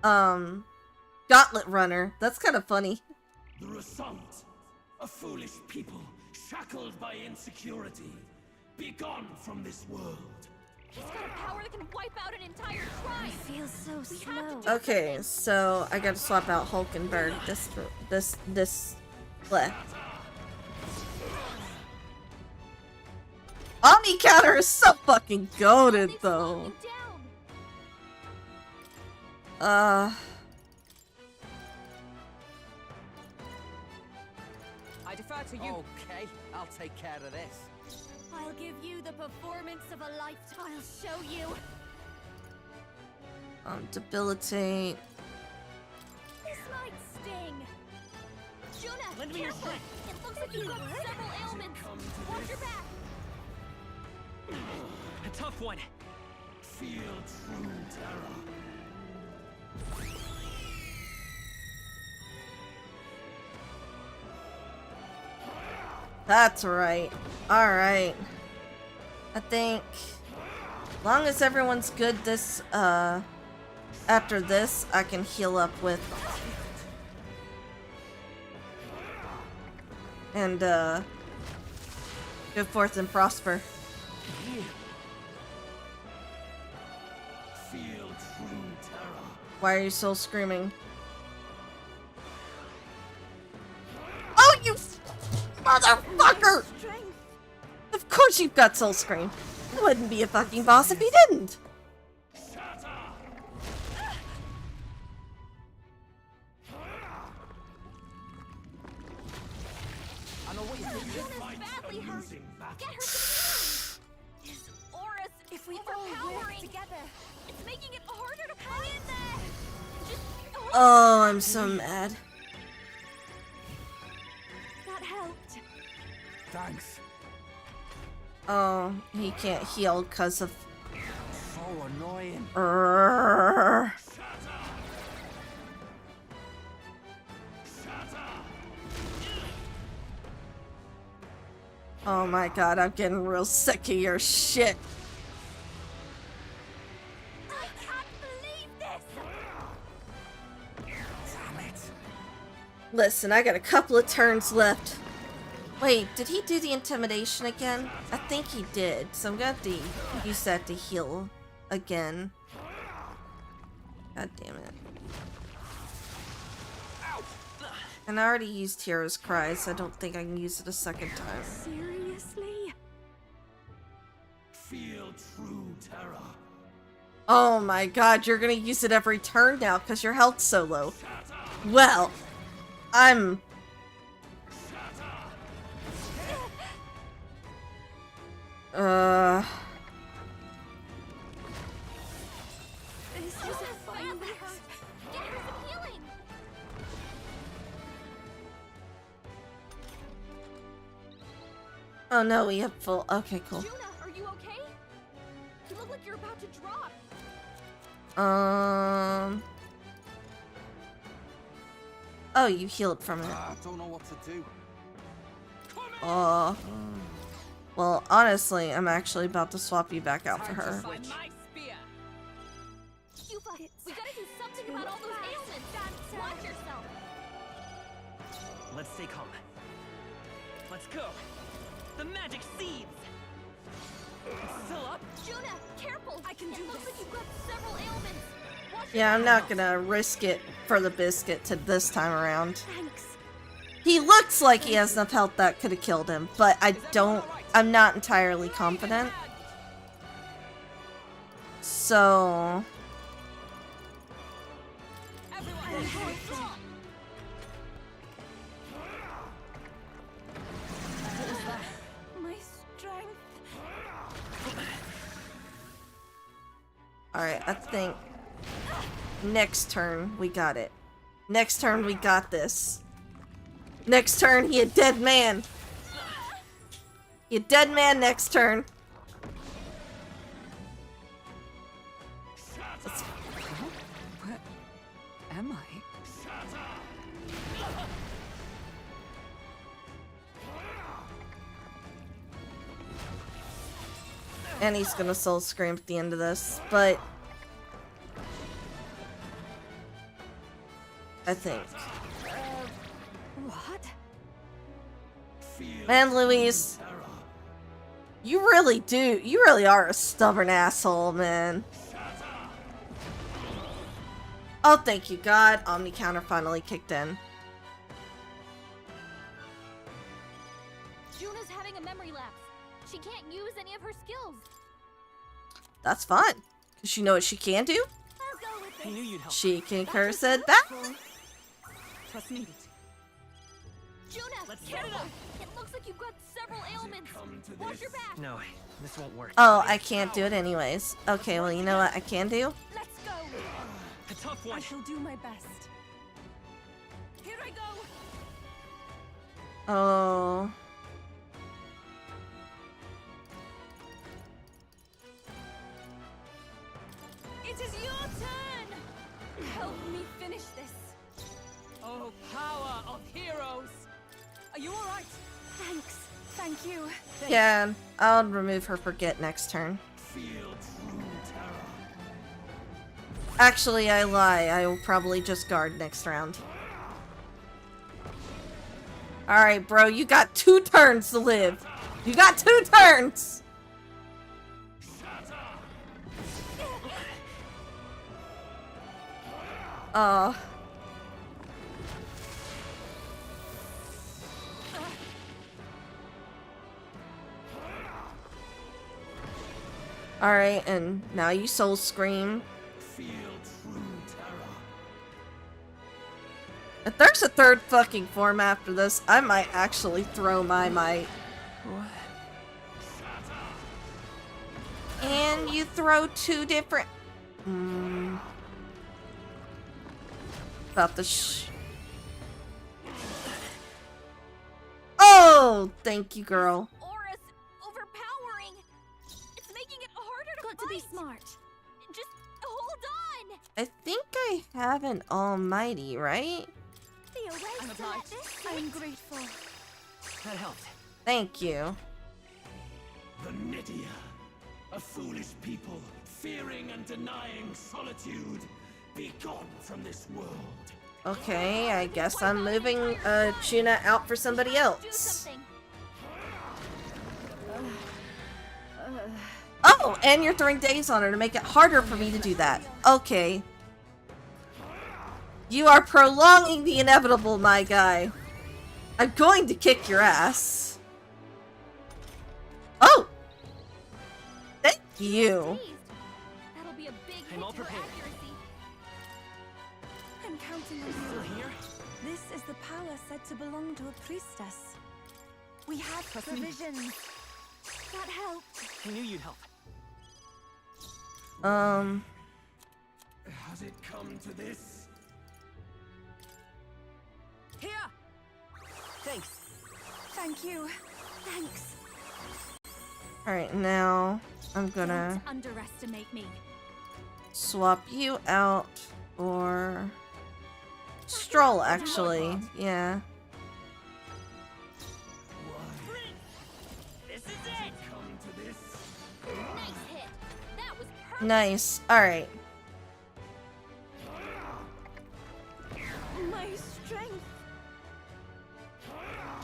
gauntlet runner. That's kind of funny. The Result, a foolish people shackled by insecurity. Be gone from this world. He's got a power that can wipe out an entire tribe. I feel so slow. Okay, so I gotta swap out Hulk and Bird. This bleh. Omni counter is so fucking goated though. I defer to you. Okay, I'll take care of this. I'll give you the performance of a lifetime. I'll show you. Debilitate. This might sting. Juna, Lend me your careful. strength. It looks like you've got several ailments. Watch your back. A tough one. Feel true terror. That's right. Alright. I think as long as everyone's good this after this, I can heal up with and go forth and prosper. Feel true terror. Why are you still screaming? Oh, you motherfucker! Of course you've got Soul Scream. You wouldn't be a fucking boss if you didn't. I know what you think. Juna's badly hurt. Get her some healing. His aura's If we all work overpowering. together. It's making it harder to hang in there. Just hold Oh, I'm so mad. That helped. Thanks. Oh, he can't heal because of... So annoying. Oh my god, I'm getting real sick of your shit. I can't believe this. Damn it. Listen, I got a couple of turns left. Wait, did he do the intimidation again? I think he did, so I'm gonna have to use that to heal again. God damn it. And I already used Hero's Cry, so I don't think I can use it a second time. Seriously? Feel true terror. Oh my god, you're gonna use it every turn now because your health's so low. Well, I'm... This is a fine badly hurt. Get her some healing. Oh no, we have full... Okay, cool. Juna, are you okay? You look like you're about to drop. Oh, you healed from it. I don't know what to do. Well, honestly, I'm actually about to swap you back out for her. By my spear. We gotta do something about all those ailments. Watch yourself. Let's stay calm. Let's go. The magic seeds. Still up? Juna, careful. I can do this. Looks like you've got several ailments. Watch Yeah, I'm not gonna risk it for the biscuit to this time around. He looks like he has enough health that could have killed him, but I'm not entirely confident. So... My strength. Alright, I think next turn we got it. Next turn we got this. Next turn he a dead man. He a dead man next turn. Where am I? And he's gonna soul scream at the end of this, but I think. What? Man, Louise, you really are a stubborn asshole, man. Oh, thank you, God. Omni counter finally kicked in. Juna's having a memory lapse. She can't use any of her skills. That's fine, because you know what she can do? I'll go with I knew you'd help. She can curse it back. Trust needed. Juna, careful. It looks like you've got several ailments. Watch your back. No, this won't work. Oh, I can't do it anyways. Okay, well, you know what I can do? Let's go. A tough one. I shall do my best. Here I go. Oh. It is your turn. Help me finish this. Oh, power of heroes. Are you alright? Thanks. Thank you. Yeah, I'll remove her forget next turn. Actually, I lie. I will probably just guard next round. Alright, bro, you got 2 turns to live. You got 2 turns! Alright, and now you soul scream. If there's a third fucking form after this, I might actually throw my might. And you throw 2 different... About the Oh! Thank you, girl. Aura's overpowering. It's making it harder to fight. Got to be smart. Just hold on. I think I have an almighty, right? The away to let this. I'm grateful. That helped. Thank you. The Nydia, a foolish people, fearing and denying solitude. Be gone from this world. Okay, I guess I'm moving Juna out for somebody else. Oh, and you're throwing days on her to make it harder for me to do that. Okay. You are prolonging the inevitable, my guy. I'm going to kick your ass. Oh! Thank you. That'll be a big I'm all prepared. I'm counting on Still you. here? This is the power said to belong to a priestess. We have provisions. That helped. I knew you'd help. Has it come to this? Here! Thanks. Thank you. Thanks. Alright, now I'm gonna Don't underestimate me. swap you out for Stroll, actually. Yeah. This is it. Nice. Alright. My strength.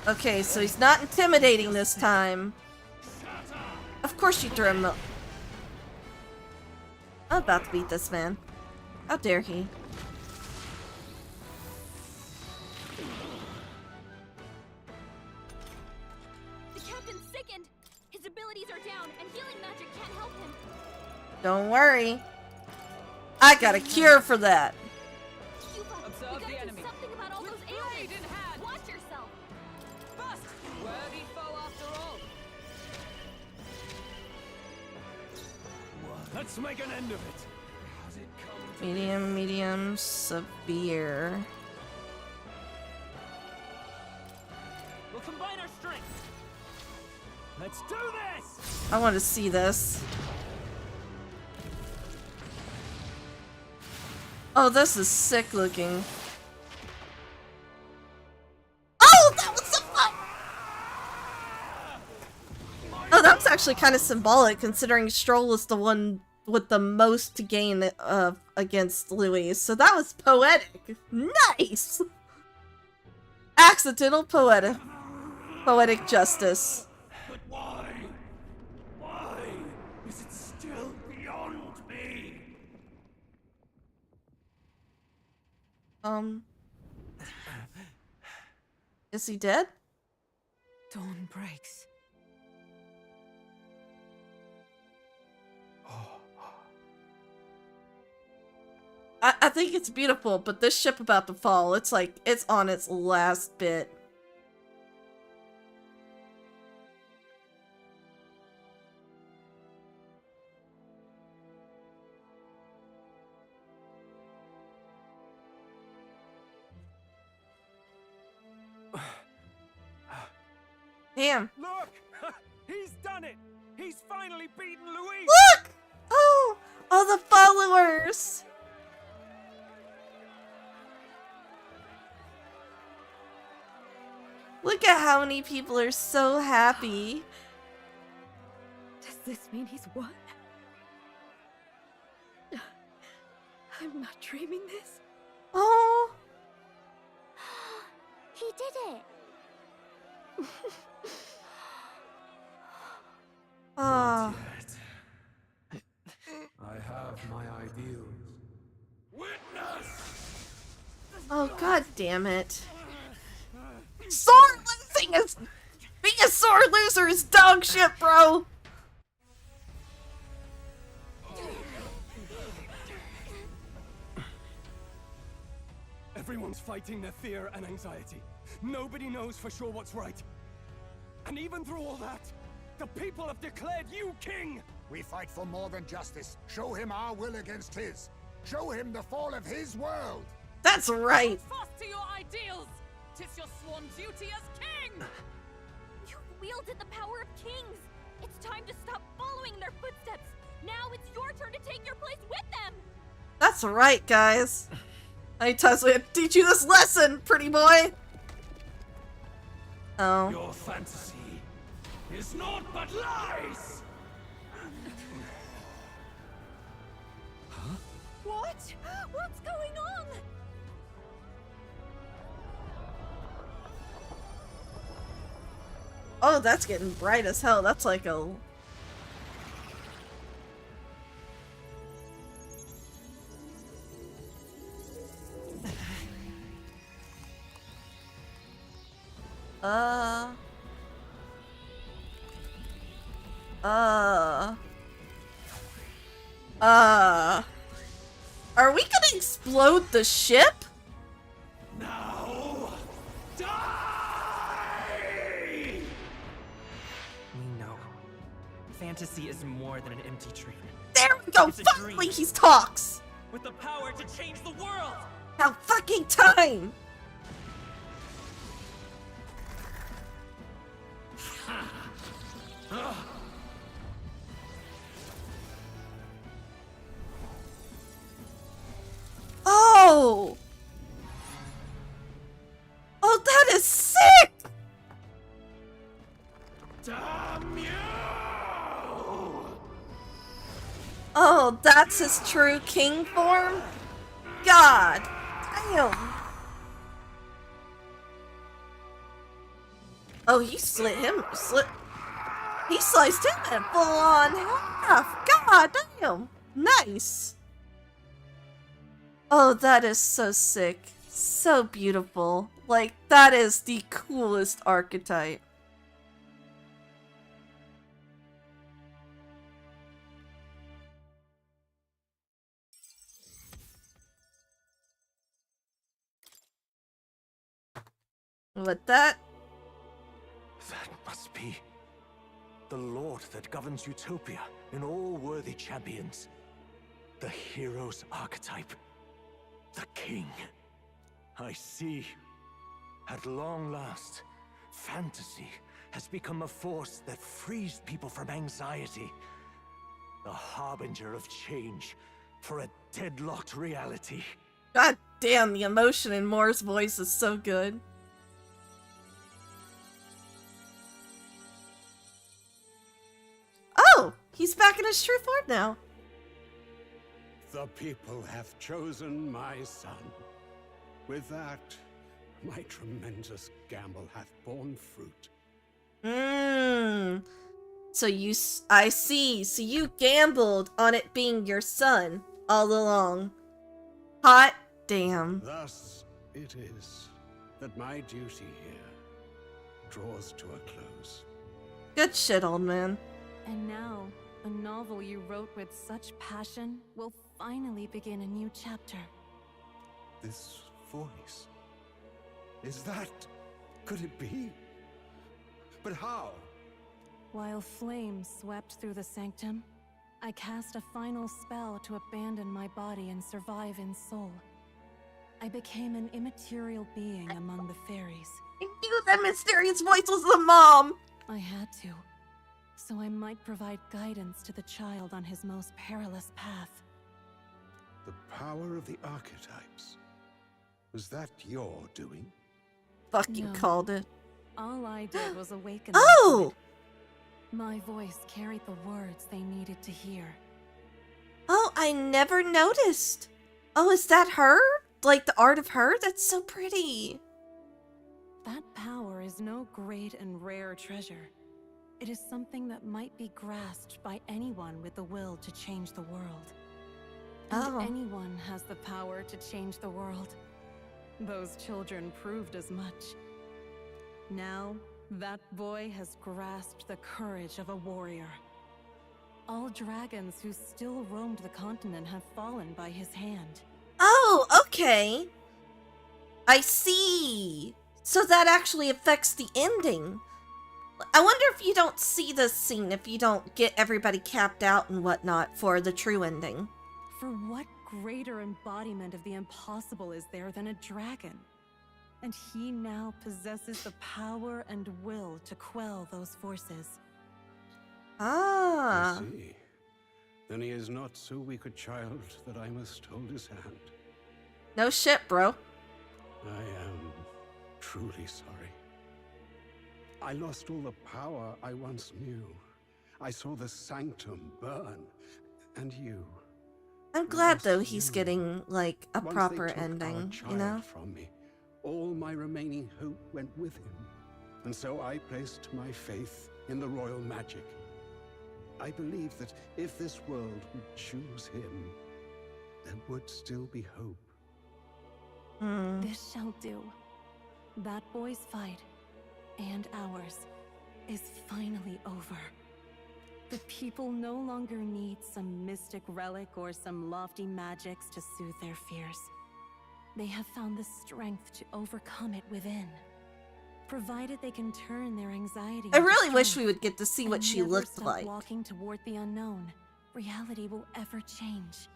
Okay, so he's not intimidating this time. Of course you threw him the... I'm about to beat this man. How dare he? The captain's sickened. His abilities are down, and healing magic can't help him. Don't worry. I got a cure for that. Observe the enemy. Something about all those ailments. Watch yourself. First, worthy foe after all. Let's make an end of it. Medium, medium, severe. We'll combine our strength. Let's do this! I want to see this. Oh, this is sick looking. Oh, that was so fun! Oh, that was actually kind of symbolic, considering Stroll is the one with the most to gain against Louis. So that was poetic. Nice! Accidental poetic justice. But why? Why is it still beyond me? Is he dead? Dawn breaks. I think it's beautiful, but this ship about to fall, it's like, it's on its last bit. Damn. Look! He's done it! He's finally beaten Louis! Look! Oh! All the followers! Look at how many people are so happy. Does this mean he's won? I'm not dreaming this. Oh! He did it! Oh. I have my ideals. Witness! Oh, god damn it. Sore losing is... Being a sore loser is dog shit, bro! Everyone's fighting their fear and anxiety. Nobody knows for sure what's right. And even through all that, the people have declared you king! We fight for more than justice. Show him our will against his. Show him the fall of his world. That's right. Hold fast to your ideals. 'Tis your sworn duty as king. You wielded the power of kings. It's time to stop following their footsteps. Now it's your turn to take your place with them. That's right, guys. How many times we have to teach you this lesson, pretty boy? Oh. Your fantasy is naught but lies! Huh? What? What's going on? Oh, that's getting bright as hell. That's like a... Are we gonna explode the ship? Now, die! We know. Fantasy is more than an empty dream. There we go! It's a Finally dream. he talks! With the power to change the world! Now fucking time! Oh! Oh, that is sick! Damn you! Oh Oh, that's his true king form? God damn. Oh, he he sliced him in full on half. God damn. Nice. Oh, that is so sick. So beautiful. Like, that is the coolest archetype. What that? That must be the Lord that governs Utopia in all worthy champions. The hero's archetype. The king. I see. At long last, fantasy has become a force that frees people from anxiety. A harbinger of change for a deadlocked reality. God damn, the emotion in Moore's voice is so good. Oh, he's back in his true form now. The people have chosen my son. With that, my tremendous gamble hath borne fruit. So I see. So you gambled on it being your son all along. Hot damn. Thus it is that my duty here draws to a close. Good shit, old man. And now, a novel you wrote with such passion will finally begin a new chapter. This voice. Is that... could it be? But how? While flames swept through the sanctum, I cast a final spell to abandon my body and survive in soul. I became an immaterial being among the fairies. I knew that mysterious voice was the mom! I had to, so I might provide guidance to the child on his most perilous path. The power of the archetypes. Was that your doing? Fucking called it. All I did was awaken. Oh! My voice carried the words they needed to hear. Oh, I never noticed. Oh, is that her? Like the art of her? That's so pretty. That power is no great and rare treasure. It is something that might be grasped by anyone with the will to change the world. And anyone has the power to change the world. Those children proved as much. Now, that boy has grasped the courage of a warrior. All dragons who still roamed the continent have fallen by his hand. Oh, okay. I see. So that actually affects the ending. I wonder if you don't see this scene, if you don't get everybody capped out and whatnot for the true ending. For what greater embodiment of the impossible is there than a dragon? And he now possesses the power and will to quell those forces. Ah. I see. Then he is not so weak a child that I must hold his hand. No shit, bro. I am truly sorry. I lost all the power I once knew. I saw the sanctum burn, and you. I'm glad though he's getting like a Once proper they took our ending, child you know? from me, all my remaining hope went with him. And so I placed my faith in the royal magic. I believe that if this world would choose him, there would still be hope. This shall do. That boy's fight, and ours, is finally over. The people no longer need some mystic relic or some lofty magics to soothe their fears. They have found the strength to overcome it within. Provided they can turn their anxiety I into really wish strength we would get to see what and she never looked stop like. walking toward the unknown, reality will ever change.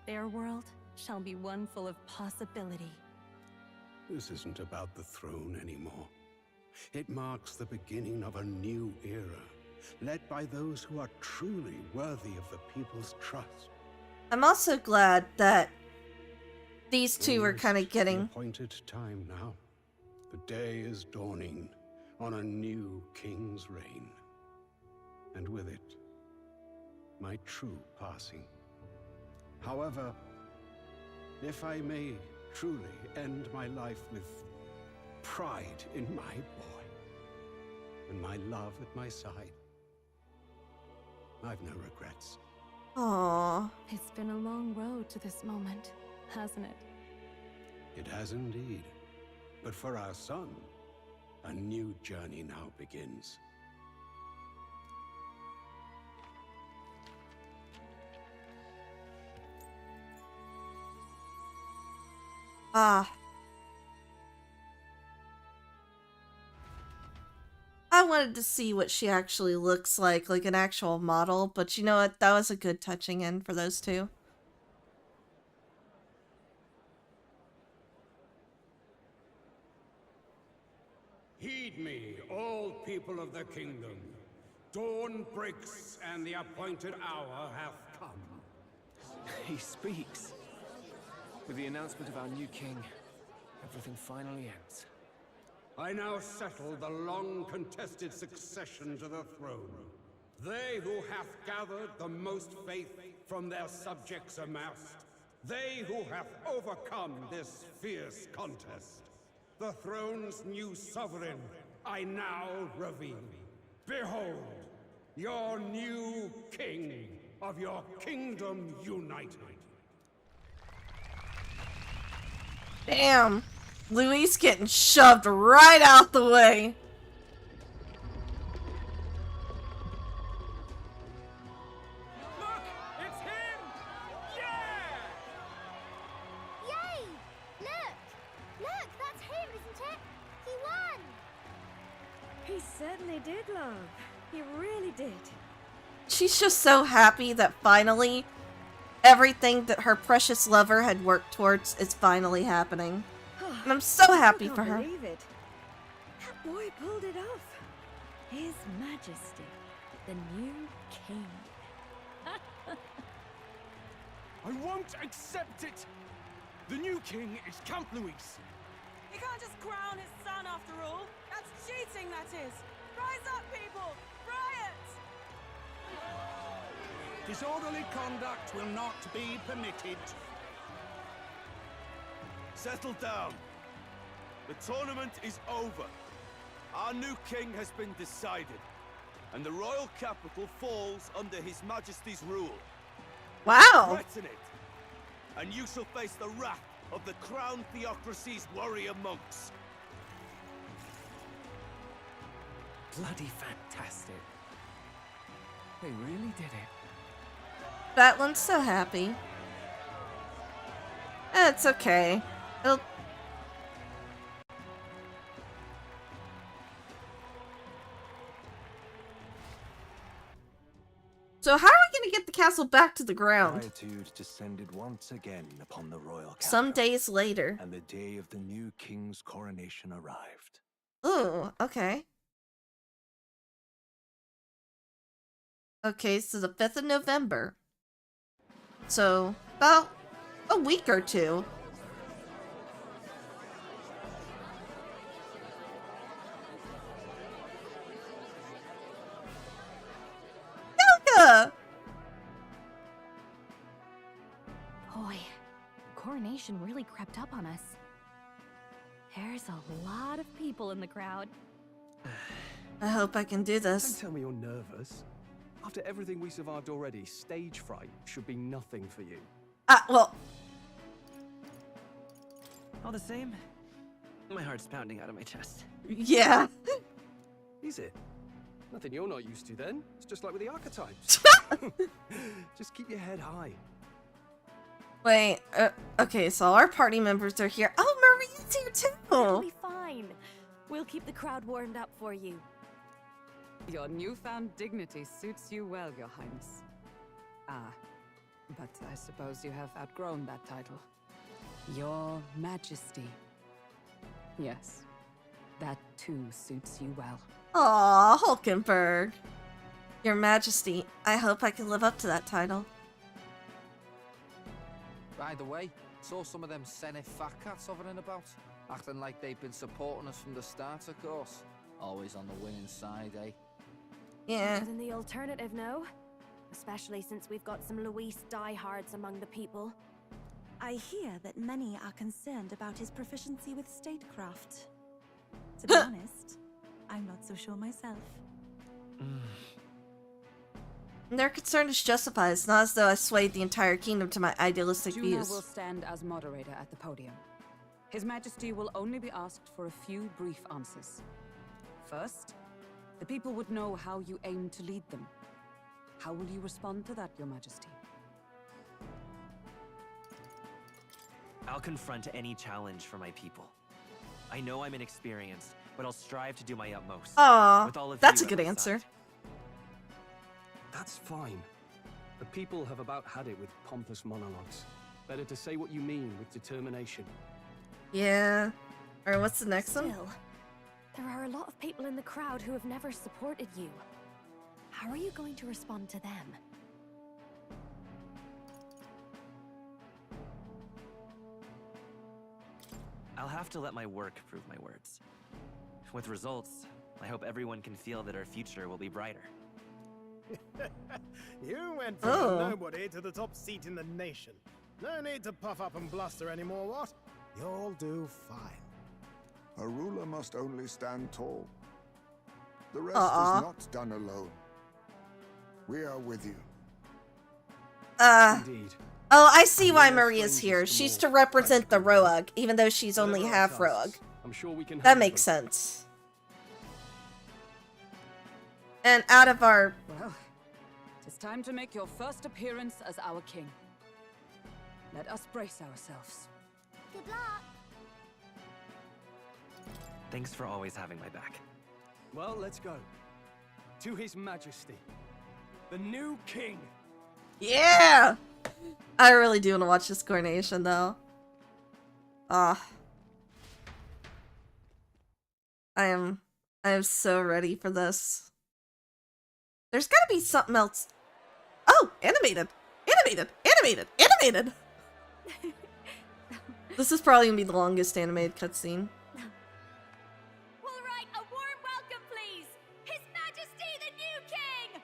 Their world shall be one full of possibility. This isn't about the throne anymore. It marks the beginning of a new era, led by those who are truly worthy of the people's trust. I'm also glad that these two are Almost kind of the getting... appointed time now. The day is dawning on a new king's reign. And with it, my true passing. However, if I may truly end my life with pride in my boy and my love at my side, I've no regrets. Aww. It's been a long road to this moment, hasn't it? It has indeed. But for our son, a new journey now begins. Ah. I wanted to see what she actually looks like an actual model, but you know what? That was a good touching end for those two. Heed me, all people of the kingdom. Dawn breaks, and the appointed hour hath come. He speaks. With the announcement of our new king, everything finally ends. I now settle the long-contested succession to the throne. They who hath gathered the most faith from their subjects amassed. They who hath overcome this fierce contest. The throne's new sovereign, I now reveal. Behold, your new king of your kingdom united. Damn. Luis getting shoved right out the way. Look! It's him! Yeah! Yay! Look! Look, that's him, isn't it? He won! He certainly did, love. He really did. She's just so happy that finally everything that her precious lover had worked towards is finally happening. And I'm so happy for her. Believe it. That boy pulled it off. His Majesty, the new king. I won't accept it! The new king is Count Luis. He can't just crown his son after all. That's cheating, that is. Rise up, people! Riot! Disorderly conduct will not be permitted. Settle down. The tournament is over. Our new king has been decided, and the royal capital falls under His Majesty's rule. Wow! Threaten it, and you shall face the wrath of the crown theocracy's warrior monks. Bloody fantastic. They really did it. Batlin's so happy. It's okay. It'll... So how are we going to get the castle back to the ground? Quietude descended once again upon the royal capital. Some days later. And the day of the new king's coronation arrived. Ooh, okay. Okay, so the 5th of November. So, about a week or two. Yoga! Boy, coronation really crept up on us. There's a lot of people in the crowd. I hope I can do this. Don't tell me you're nervous. After everything we survived already, stage fright should be nothing for you. Well... All the same, my heart's pounding out of my chest. Yeah. Is it? Nothing you're not used to then. It's just like with the archetypes. Just keep your head high. Wait, okay, so our party members are here. Oh, Marie's here too! It'll be fine. We'll keep the crowd warmed up for you. Your newfound dignity suits you well, Your Highness. Ah, but I suppose you have outgrown that title. Your Majesty. Yes, that too suits you well. Aw, Hulkenberg. Your Majesty, I hope I can live up to that title. By the way, saw some of them Senate fat cats hovering about, acting like they've been supporting us from the start, of course. Always on the winning side, eh? Yeah. Better than the alternative, no? especially since we've got some Luis diehards among the people. I hear that many are concerned about his proficiency with statecraft. To be honest, I'm not so sure myself. Their concern is justified. It's not as though I swayed the entire kingdom to my idealistic Juno views. will stand as moderator at the podium. His Majesty will only be asked for a few brief answers. First, the people would know how you aim to lead them. How will you respond to that, Your Majesty? I'll confront any challenge for my people. I know I'm inexperienced, but I'll strive to do my utmost. Aw, with all of that's you a at good my answer. side. That's fine. The people have about had it with pompous monologues. Better to say what you mean with determination. Yeah. Alright, what's the next one? Still, there are a lot of people in the crowd who have never supported you. How are you going to respond to them? I'll have to let my work prove my words. With results, I hope everyone can feel that our future will be brighter. You went from a nobody to the top seat in the nation. No need to puff up and bluster anymore, what? You'll do fine. A ruler must only stand tall. The rest is not done alone. We are with you. Indeed. Oh, I see why Maria's here. She's to represent the Roag, even though she's only half Roag. I'm sure we can That makes sense. And out of our... Well, it's time to make your first appearance as our king. Let us brace ourselves. Good luck. Thanks for always having my back. Well, let's go. To His Majesty, the new king. Yeah! I really do want to watch this coronation, though. I am so ready for this. There's gotta be something else. Oh, animated! Animated! Animated! Animated! This is probably gonna be the longest animated cutscene. All right, a warm welcome, please. His Majesty, the new king.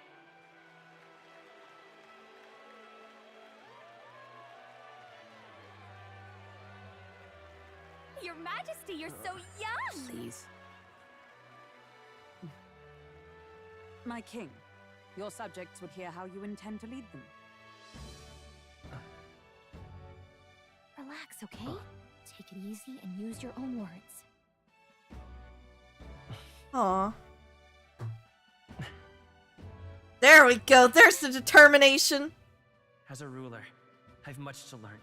Your Majesty, you're so young. Please. My king, your subjects would hear how you intend to lead them. Relax, okay? Take it easy and use your own words. Aw. There we go. There's the determination. As a ruler, I've much to learn.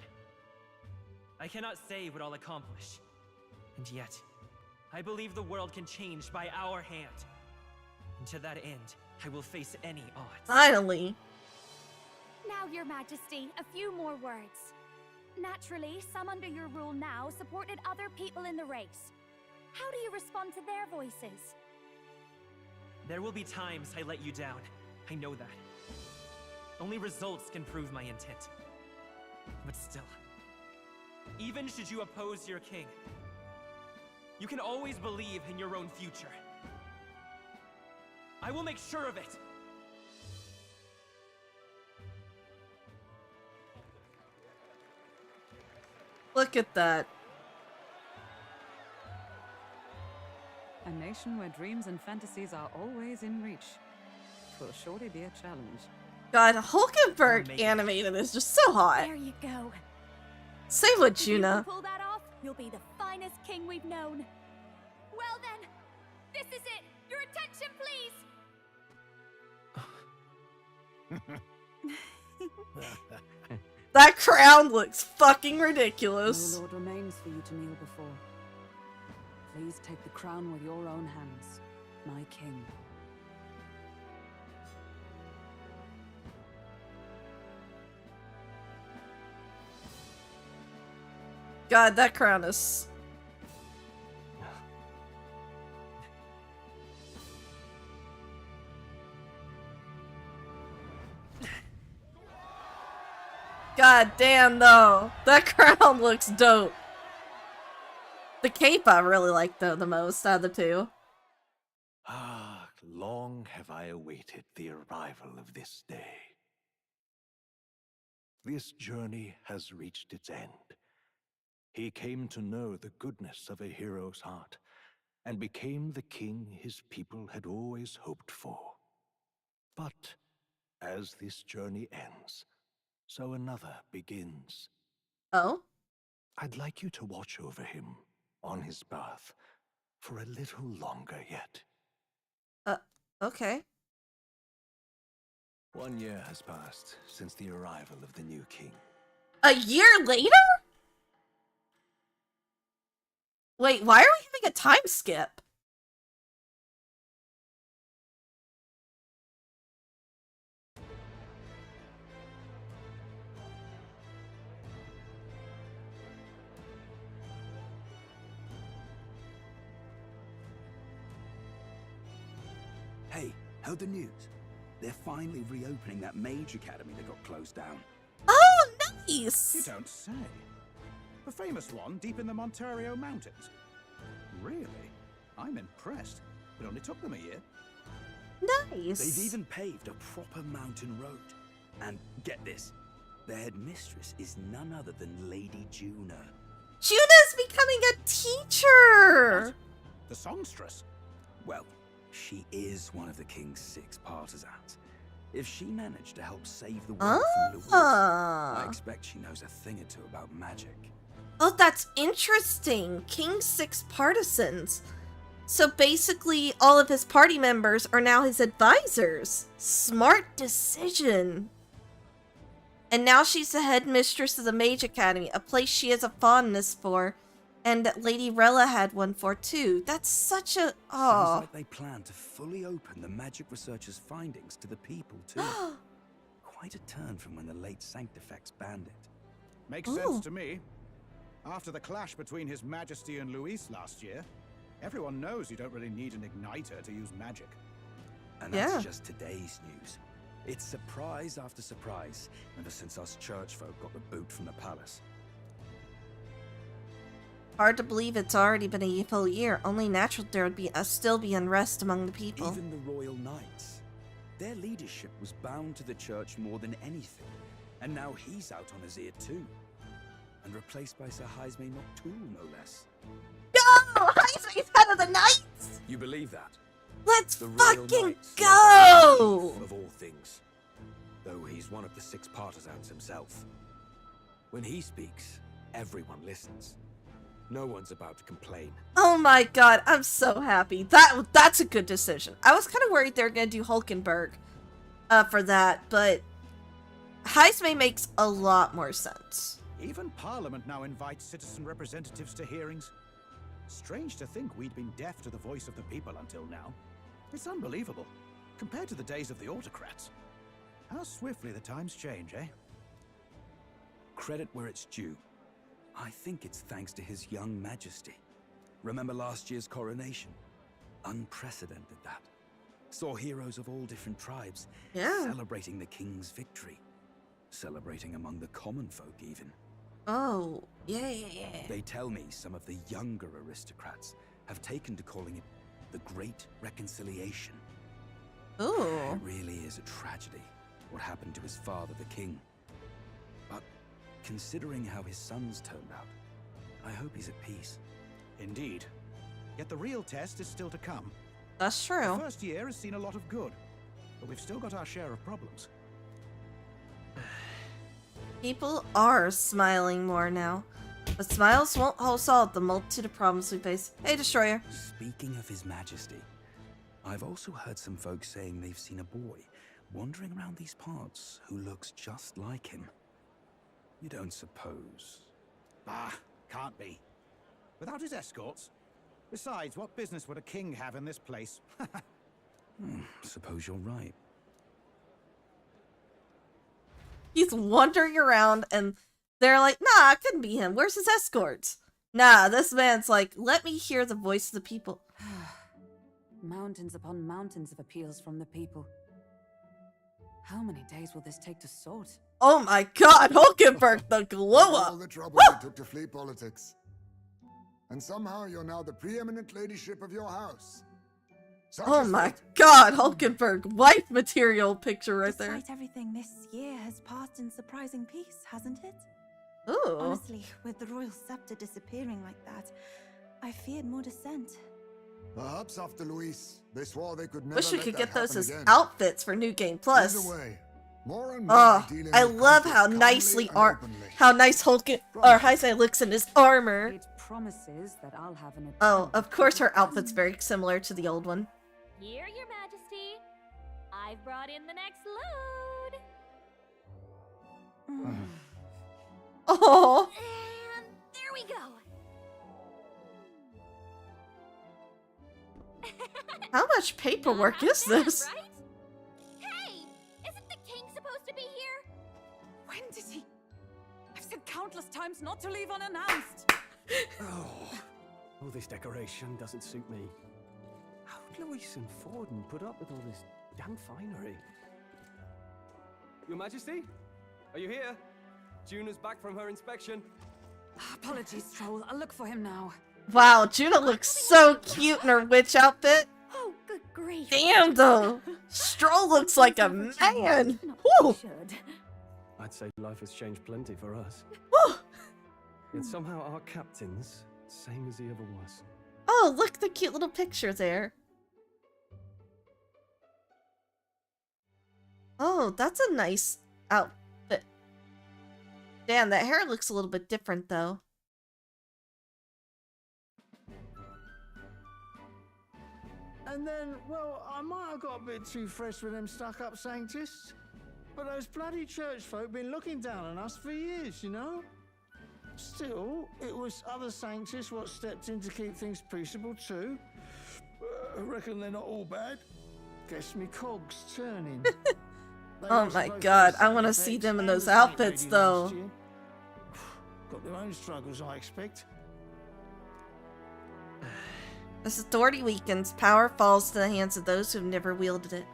I cannot say what I'll accomplish. And yet, I believe the world can change by our hand. And to that end, I will face any odds. Finally. Now, Your Majesty, a few more words. Naturally, some under your rule now supported other people in the race. How do you respond to their voices? There will be times I let you down. I know that. Only results can prove my intent. But still, even should you oppose your king, you can always believe in your own future. I will make sure of it. Look at that. A nation where dreams and fantasies are always in reach. Will surely be a challenge. God, Hulkenberg animated is just so hot. There you go. Say what, If you Juna. can pull that off, you'll be the finest king we've known. Well then, this is it. Your attention, please. That crown looks fucking ridiculous. No lord remains for you to kneel before. Please take the crown with your own hands, my king. God, that crown is... God damn, though. That crown looks dope. The cape I really like, though, the most out of the two. Ah, long have I awaited the arrival of this day. This journey has reached its end. He came to know the goodness of a hero's heart, and became the king his people had always hoped for. But as this journey ends, so another begins. Oh? I'd like you to watch over him on his path for a little longer yet. Okay. 1 year has passed since the arrival of the new king. A year later? Wait, why are we having a time skip? Hey, heard the news? They're finally reopening that mage academy that got closed down. Oh, nice! You don't say. The famous one deep in the Montario Mountains. Really? I'm impressed. It only took them a year. Nice. They've even paved a proper mountain road. And get this, their headmistress is none other than Lady Juna. Juna's becoming a teacher! What? The songstress? Well, she is one of the king's 6 partisans. If she managed to help save the world from Louis, I expect she knows a thing or two about magic. Oh, that's interesting. King's 6 partisans. So basically, all of his party members are now his advisors. Smart decision. And now she's the headmistress of the Mage Academy, a place she has a fondness for, and that Lady Rella had one for too. That's such a... Sounds like they plan to fully open the magic researchers' findings to the people too. Quite a turn from when the late Sanctifex banned it. Makes sense to me. After the clash between His Majesty and Luis last year, everyone knows you don't really need an igniter to use magic. And that's just today's news. It's surprise after surprise, ever since us church folk got the boot from the palace. Hard to believe it's already been a full year. Only natural there would be still be unrest among the people. Even the Royal Knights. Their leadership was bound to the church more than anything, and now he's out on his ear too. And replaced by Sir Heisme Noctoul, no less. Go! Heisme's head of the Knights! You believe that? Let's The Royal fucking Knights go! Of all things. Though he's one of the 6 partisans himself. When he speaks, everyone listens. No one's about to complain. Oh my god, I'm so happy. That's a good decision. I was kind of worried they were going to do Hulkenberg for that, but Heisme makes a lot more sense. Even Parliament now invites citizen representatives to hearings. Strange to think we'd been deaf to the voice of the people until now. It's unbelievable, compared to the days of the autocrats. How swiftly the times change, eh? Credit where it's due. I think it's thanks to His young majesty. Remember last year's coronation? Unprecedented, that. Saw heroes of all different tribes celebrating the king's victory. Celebrating among the common folk, even. Oh, yeah. They tell me some of the younger aristocrats have taken to calling it the Great Reconciliation. Ooh. It really is a tragedy, what happened to his father, the king. But considering how his sons turned out, I hope he's at peace. Indeed. Yet the real test is still to come. That's true. The first year has seen a lot of good, but we've still got our share of problems. People are smiling more now. But smiles won't solve the multitude of problems we face. Hey, Destroyer. Speaking of His Majesty, I've also heard some folks saying they've seen a boy wandering around these parts who looks just like him. You don't suppose? Ah, can't be. Without his escorts? Besides, what business would a king have in this place? Suppose you're right. He's wandering around and they're like, nah, it couldn't be him. Where's his escorts? Nah, this man's like, let me hear the voice of the people. Mountains upon mountains of appeals from the people. How many days will this take to sort? Oh my god, Hulkenberg, the glow up! All the trouble you took to flee politics. And somehow you're now the preeminent ladyship of your house. Oh my god, Hulkenberg, wife material picture right there. Despite everything, this year has passed in surprising peace, hasn't it? Ooh. Honestly, with the royal scepter disappearing like that, I feared more dissent. Perhaps after Luis, they swore they could never Wish we let could that get those happen as again. outfits for New Game Plus. Either way, more and more Oh, dealing I with love conflict how calmly nicely and openly. how nice Hulken or Heisei looks in his armor. It promises that I'll have an Oh, of course her outfit's very similar to the old one. Here, Your Majesty. I've brought in the next load. Oh. And there we go. How much paperwork is this? Right? Hey, isn't the king supposed to be here? When did he? I've said countless times not to leave unannounced. Oh, this decoration doesn't suit me. How'd Luis and Forden put up with all this damn finery? Your Majesty? Are you here? Juna's back from her inspection. Apologies, Troll. I'll look for him now. Wow, Juna looks so cute in her witch outfit. Oh, good grief. Damn, though. Stroll looks like a man. Woo. I'd say life has changed plenty for us. Yet somehow our captain's same as he ever was. Oh, look, the cute little picture there. Oh, that's a nice outfit. Damn, that hair looks a little bit different, though. And then, well, I might have got a bit too fresh with them stuck-up Sanctists. But those bloody church folk been looking down on us for years, you know? Still, it was other Sanctists what stepped in to keep things peaceable too. I reckon they're not all bad. Guess me cogs turning. Oh my god, I want to see them in those outfits, though. Got their own struggles, I expect. As authority weakens, power falls to the hands of those who have never wielded it.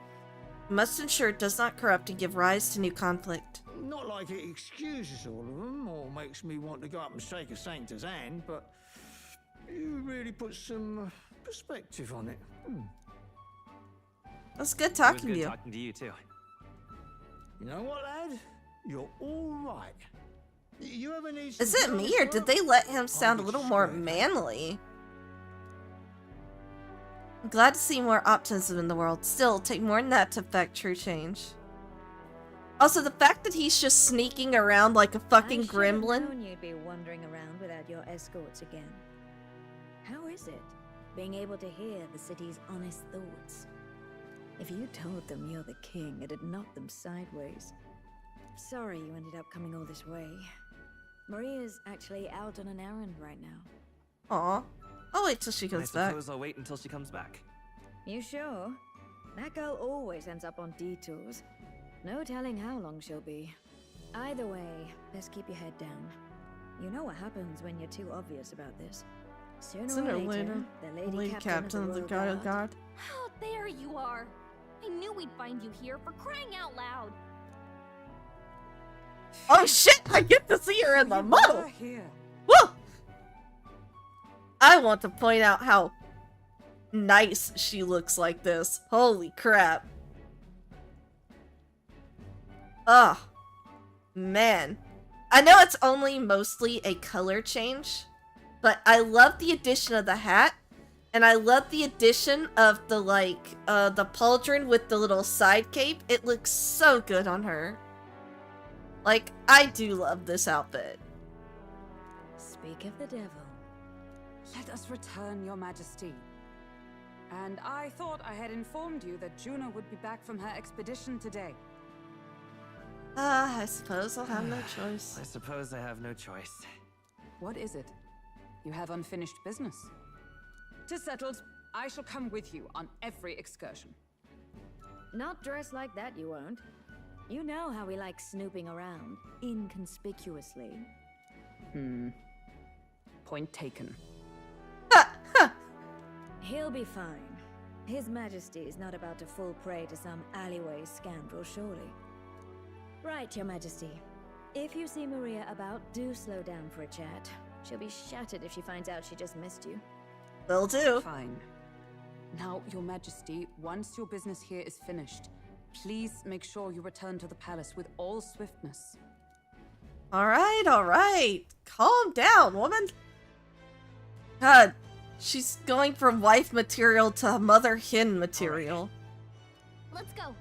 We must ensure it does not corrupt and give rise to new conflict. Not like it excuses all of them, or makes me want to go up and shake a Sanctor's hand, but you really put some perspective on it. That's good talking it was good to you. Talking to you too. You know what, lad? You're all right. You ever need Is it me, or did they let him sound a little more manly? I'm glad to see more optimism in the world. Still, it'll take more than that to affect true change. Also, the fact that he's just sneaking around like a fucking gremlin. Known you'd be wandering around without your escorts again. How is it, being able to hear the city's honest thoughts? If you told them you're the king, it'd knock them sideways. Sorry you ended up coming all this way. Maria's actually out on an errand right now. Aw. I'll wait till she comes back. I suppose I'll wait until she comes back. You sure? That girl always ends up on detours. No telling how long she'll be. Either way, best keep your head down. You know what happens when you're too obvious about this. Sooner or later, the lady captain of the Royal Guard. Oh, there you are. I knew we'd find you here, for crying out loud. Oh shit! I get to see her in the model! Here. Woo! I want to point out how nice she looks like this. Holy crap. Oh, man. I know it's only mostly a color change, but I love the addition of the hat, and I love the addition of the, the pauldron with the little side cape. It looks so good on her. Like, I do love this outfit. Speak of the devil. Let us return, Your Majesty. And I thought I had informed you that Juno would be back from her expedition today. I suppose I'll have no choice. I suppose I have no choice. What is it? You have unfinished business. 'Tis settled. I shall come with you on every excursion. Not dressed like that, you won't. You know how we like snooping around, inconspicuously. Point taken. He'll be fine. His Majesty is not about to fall prey to some alleyway scoundrel, surely. Right, Your Majesty. If you see Maria about, do slow down for a chat. She'll be shattered if she finds out she just missed you. Will do. Fine. Now, Your Majesty, once your business here is finished, please make sure you return to the palace with all swiftness. All right. Calm down, woman. God, she's going from wife material to mother hen material. Let's go.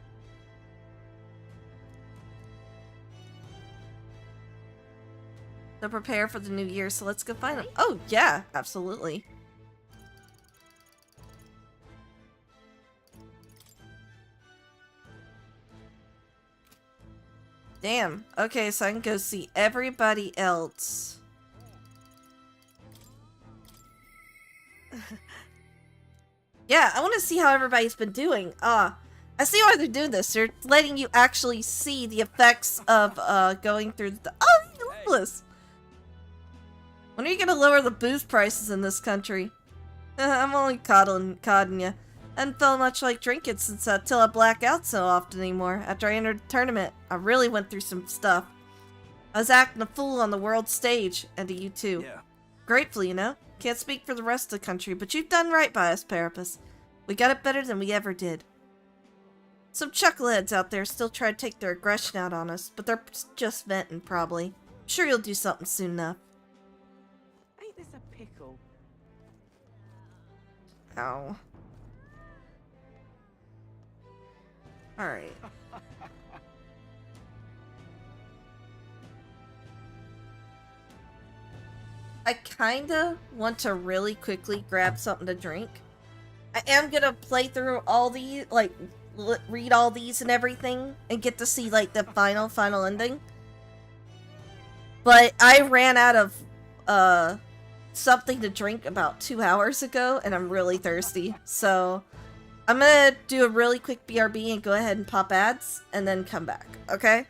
To prepare for the new year, so let's go find them. Oh, yeah, absolutely. Damn. Okay, so I can go see everybody else. Yeah, I want to see how everybody's been doing. I see why they're doing this. They're letting you actually see the effects of going through the... Oh, Nicholas! When are you gonna lower the booze prices in this country? I'm only codding you. I hadn't felt much like drinking since till I black out so often anymore. After I entered the tournament, I really went through some stuff. I was acting a fool on the world stage, and to you too. Yeah. Grateful, you know? Can't speak for the rest of the country, but you've done right by us, Parapus. We got it better than we ever did. Some chuckleheads out there still try to take their aggression out on us, but they're just venting, probably. I'm sure you'll do something soon enough. Ain't this a pickle? Ow. Alright. I kinda want to really quickly grab something to drink. I am gonna play through all these, like, read all these and everything, and get to see, like, the final ending. But I ran out of, something to drink about 2 hours ago, and I'm really thirsty. So, I'm gonna do a really quick BRB and go ahead and pop ads, and then come back, okay?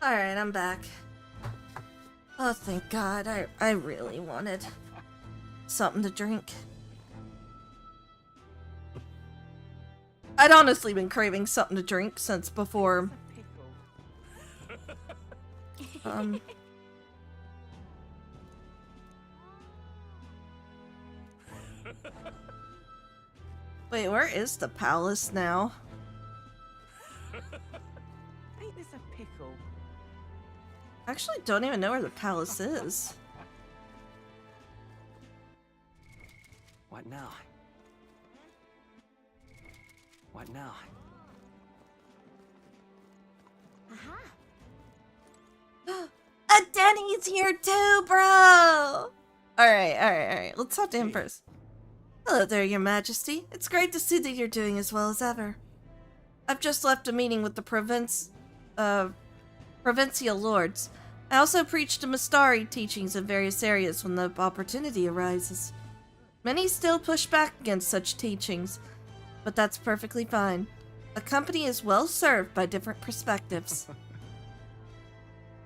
Alright, I'm back. Oh, thank God. I really wanted something to drink. I'd honestly been craving something to drink since before. Wait, where is the palace now? Ain't this a pickle? I actually don't even know where the palace is. What now? What now? Denny's here too, bro! Alright. Let's talk to him first. Hello there, your majesty. It's great to see that you're doing as well as ever. I've just left a meeting with the provincial lords. I also preached Mastari teachings in various areas when the opportunity arises. Many still push back against such teachings, but that's perfectly fine. The company is well served by different perspectives.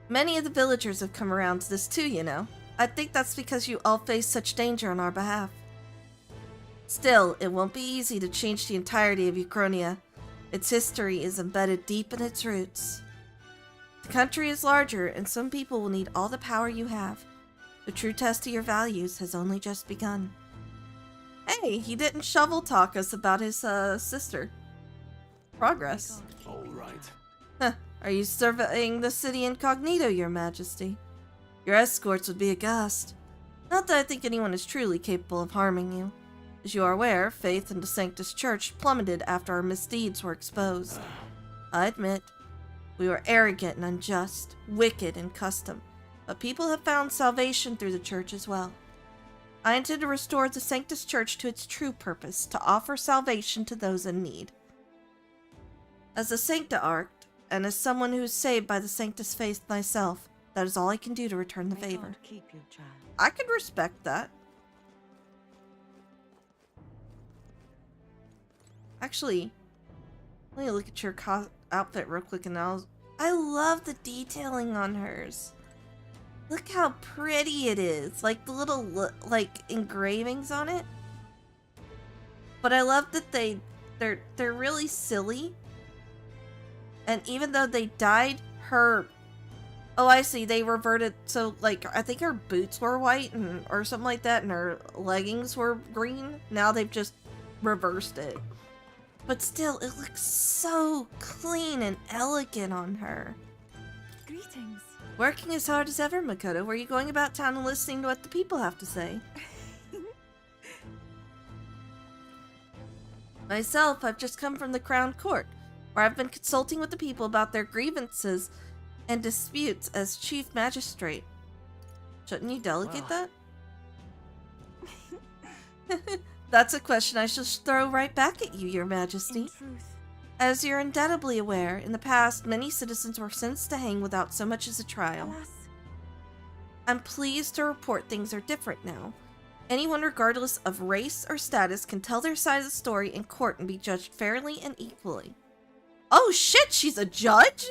Many of the villagers have come around to this too, you know. I think that's because you all face such danger on our behalf. Still, it won't be easy to change the entirety of Uchronia. Its history is embedded deep in its roots. The country is larger, and some people will need all the power you have. The true test of your values has only just begun. Hey, he didn't shovel talk us about his sister. Progress. All right. Huh. Are you surveying the city incognito, your majesty? Your escorts would be aghast. Not that I think anyone is truly capable of harming you. As you are aware, faith in the Sanctus Church plummeted after our misdeeds were exposed. I admit, we were arrogant and unjust, wicked in custom, but people have found salvation through the Church as well. I intend to restore the Sanctus Church to its true purpose, to offer salvation to those in need. As a Sancta-Arch, and as someone who is saved by the Sanctus faith myself, that is all I can do to return the favor. Keep your child. I could respect that. Actually, let me look at your outfit real quick and I love the detailing on hers. Look how pretty it is. Like the little like engravings on it. But I love that they're really silly. And even though they dyed her... Oh, I see. They reverted... So, like, I think her boots were white or something like that, and her leggings were green. Now they've just reversed it. But still, it looks so clean and elegant on her. Greetings. Working as hard as ever, Makoto. Were you going about town and listening to what the people have to say? Myself, I've just come from the Crown Court, where I've been consulting with the people about their grievances and disputes as Chief Magistrate. Shouldn't you delegate that? That's a question I shall throw right back at you, Your Majesty. In truth. As you're undoubtedly aware, in the past, many citizens were sentenced to hang without so much as a trial. Alas. I'm pleased to report things are different now. Anyone regardless of race or status can tell their side of the story in court and be judged fairly and equally. Oh shit, she's a judge?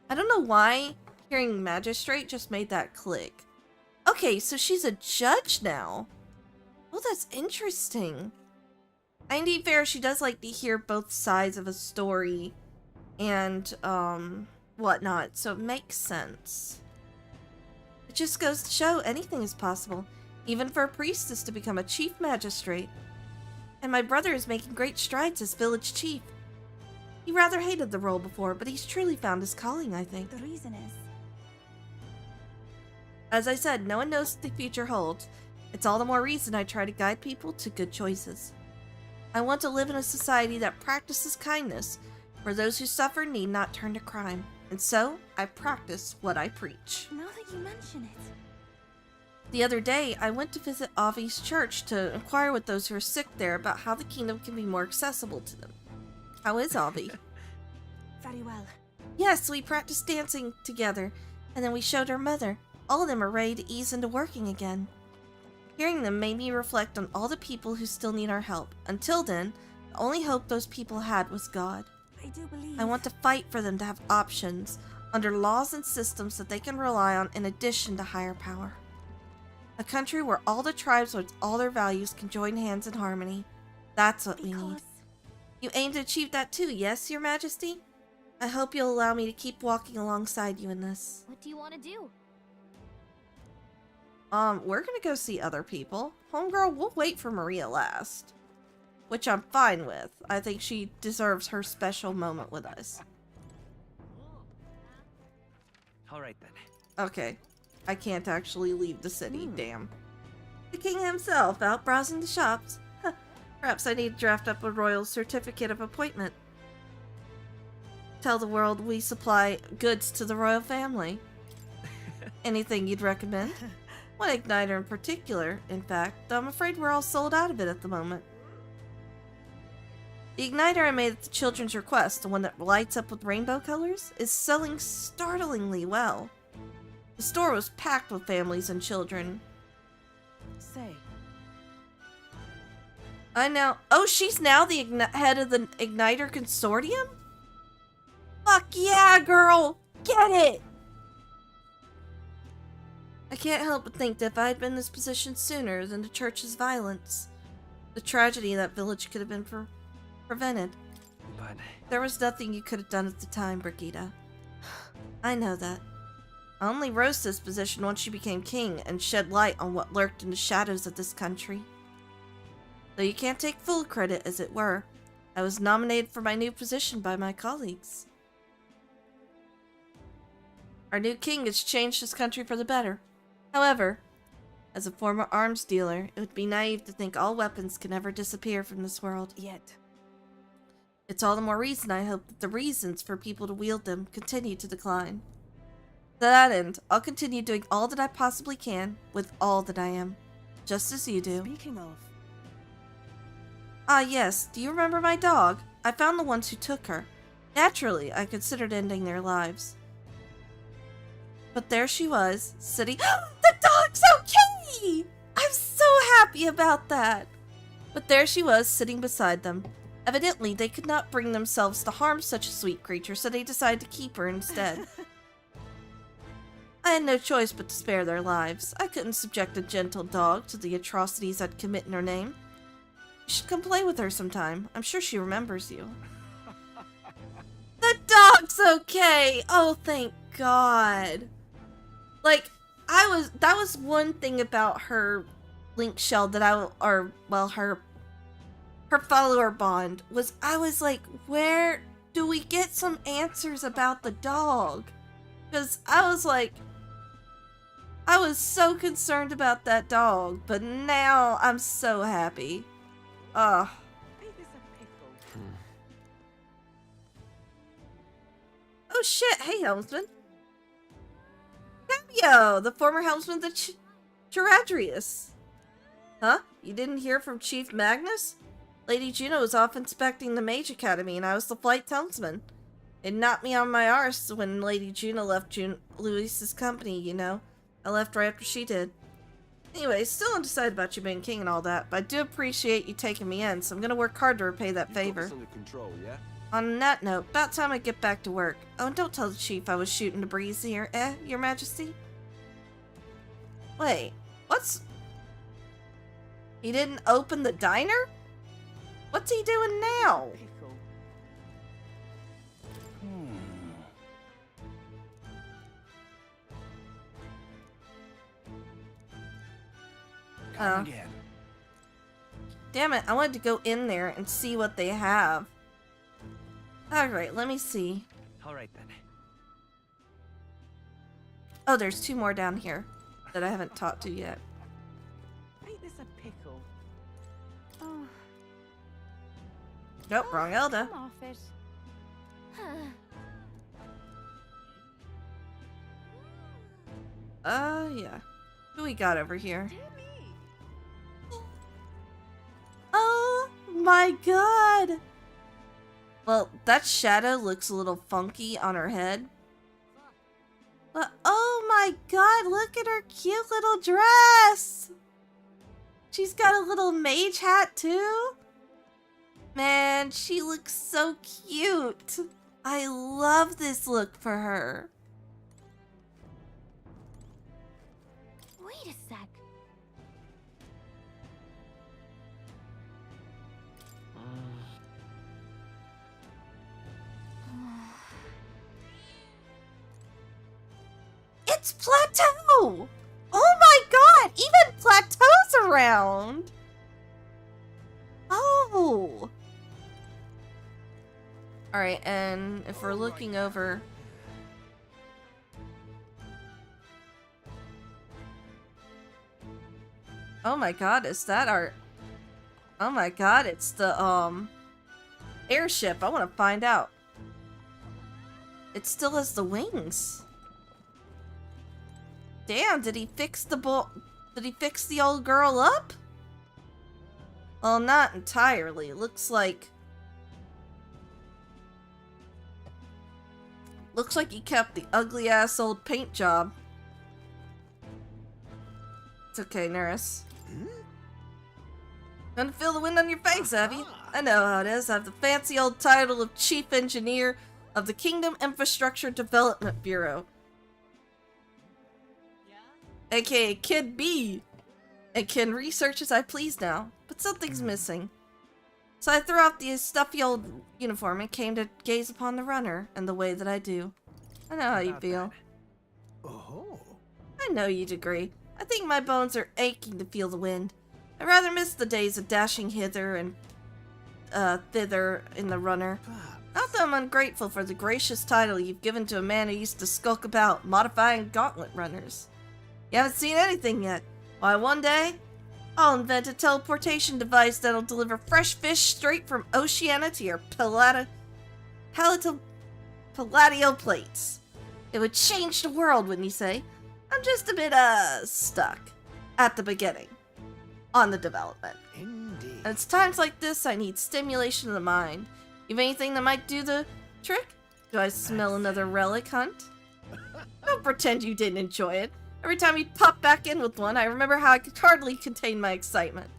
I don't know why hearing magistrate just made that click. Okay, so she's a judge now. Oh, that's interesting. And to be fair, she does like to hear both sides of a story and whatnot, so it makes sense. It just goes to show anything is possible, even for a priestess to become a chief magistrate. And my brother is making great strides as village chief. He rather hated the role before, but he's truly found his calling, I think. The reason is... As I said, no one knows what the future holds. It's all the more reason I try to guide people to good choices. I want to live in a society that practices kindness, where those who suffer need not turn to crime. And so, I practice what I preach. Now that you mention it... The other day, I went to visit Avi's church to inquire with those who are sick there about how the kingdom can be more accessible to them. How is Avi? Very well. Yes, we practiced dancing together, and then we showed her mother. All of them are ready to ease into working again. Hearing them made me reflect on all the people who still need our help. Until then, the only hope those people had was God. I do believe... I want to fight for them to have options, under laws and systems that they can rely on in addition to higher power. A country where all the tribes with all their values can join hands in harmony. That's what we need. You aim to achieve that too, yes, Your Majesty? I hope you'll allow me to keep walking alongside you in this. What do you want to do? We're gonna go see other people. Homegirl, we'll wait for Maria last. Which I'm fine with. I think she deserves her special moment with us. Alright then. Okay. I can't actually leave the city, damn. The king himself, out browsing the shops. Huh. Perhaps I need to draft up a royal certificate of appointment. Tell the world we supply goods to the royal family. Anything you'd recommend? One igniter in particular, in fact, though I'm afraid we're all sold out of it at the moment. The igniter I made at the children's request, the one that lights up with rainbow colors, is selling startlingly well. The store was packed with families and children. Say. Oh, she's now the head of the Igniter Consortium? Fuck yeah, girl! Get it! I can't help but think that if I had been in this position sooner than the church's violence, the tragedy in that village could have been prevented. But there was nothing you could have done at the time, Brigitte. I know that. I only rose to this position once you became king and shed light on what lurked in the shadows of this country. Though you can't take full credit, as it were, I was nominated for my new position by my colleagues. Our new king has changed this country for the better. However, as a former arms dealer, it would be naive to think all weapons can ever disappear from this world. Yet. It's all the more reason I hope that the reasons for people to wield them continue to decline. To that end, I'll continue doing all that I possibly can with all that I am, just as you do. Speaking of... Ah yes, do you remember my dog? I found the ones who took her. Naturally, I considered ending their lives. But there she was, sitting— The dog's okay! I'm so happy about that! But there she was, sitting beside them. Evidently, they could not bring themselves to harm such a sweet creature, so they decided to keep her instead. I had no choice but to spare their lives. I couldn't subject a gentle dog to the atrocities I'd commit in her name. You should come play with her sometime. I'm sure she remembers you. The dog's okay! Oh, thank God. Like, that was one thing about her link shell that her follower bond, was I was like, where do we get some answers about the dog? Because I was like, I was so concerned about that dog, but now I'm so happy. Ugh. Oh shit, hey helmsman. Cameo, the former helmsman of the Charadrius. Huh? You didn't hear from Chief Magnus? Lady Juno was off inspecting the Mage Academy and I was the flight helmsman. It knocked me on my arse when Lady Juno left Luis's company, you know. I left right after she did. Anyway, still undecided about you being king and all that, but I do appreciate you taking me in, so I'm gonna work hard to repay that favor. Under control, yeah? On that note, about time I get back to work. Oh, and don't tell the chief I was shooting the breeze here, Your Majesty? Wait, what's... He didn't open the diner? What's he doing now? Come again. Damn it, I wanted to go in there and see what they have. Alright, let me see. Alright then. Oh, there's two more down here that I haven't talked to yet. Ain't this a pickle? Oh. Nope, wrong Elda. Come off it. Yeah. Who we got over here? Oh my god! Well, that shadow looks a little funky on her head. But oh my god, look at her cute little dress! She's got a little mage hat too? Man, she looks so cute. I love this look for her. Wait a sec. It's Plateau! Oh my god! Even Plateau's around! Oh! Alright, and if we're looking over... Oh my god, is that our... Oh my god, it's the, airship. I want to find out. It still has the wings. Damn, did he fix the Did he fix the old girl up? Well, not entirely. It looks like he kept the ugly-ass old paint job. It's okay, Nurse. Gonna feel the wind on your face, have you? I know how it is. I have the fancy old title of Chief Engineer of the Kingdom Infrastructure Development Bureau. AKA Kid B. And can research as I please now. But something's missing. So I threw off the stuffy old uniform and came to gaze upon the runner and the way that I do. I know how you feel. Oh. I know you'd agree. I think my bones are aching to feel the wind. I rather miss the days of dashing hither and thither in the runner. Not that I'm ungrateful for the gracious title you've given to a man who used to skulk about modifying gauntlet runners. You haven't seen anything yet. Why, one day, I'll invent a teleportation device that'll deliver fresh fish straight from Oceania to your palatal plates. It would change the world, wouldn't you say? I'm just a bit, stuck at the beginning on the development. Indeed. And it's times like this I need stimulation of the mind. You have anything that might do the trick? Do I smell another relic hunt? Don't pretend you didn't enjoy it. Every time you pop back in with one, I remember how I could hardly contain my excitement.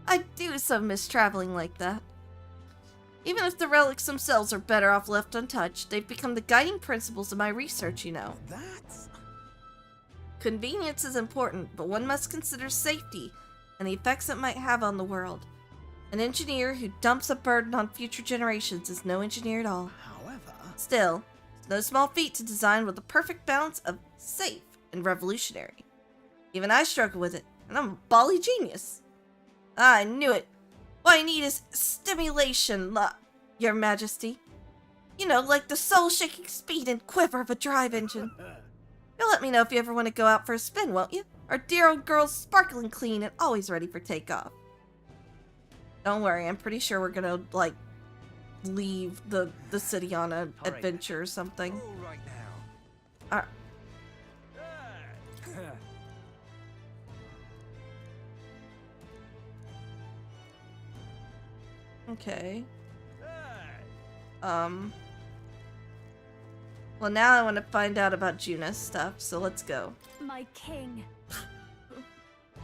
I do so miss traveling like that. Even if the relics themselves are better off left untouched, they've become the guiding principles of my research, you know. That's... Convenience is important, but one must consider safety and the effects it might have on the world. An engineer who dumps a burden on future generations is no engineer at all. However... Still, it's no small feat to design with the perfect balance of safe and revolutionary. Even I struggle with it, and I'm a bally genius. I knew it. What I need is stimulation, Your Majesty. You know, like the soul-shaking speed and quiver of a drive engine. You'll let me know if you ever want to go out for a spin, won't you? Our dear old girl's sparkling clean and always ready for takeoff. Don't worry, I'm pretty sure we're gonna, like, leave the city on an adventure or something. All right now. Okay. Well, now I want to find out about Juna's stuff, so let's go. My king.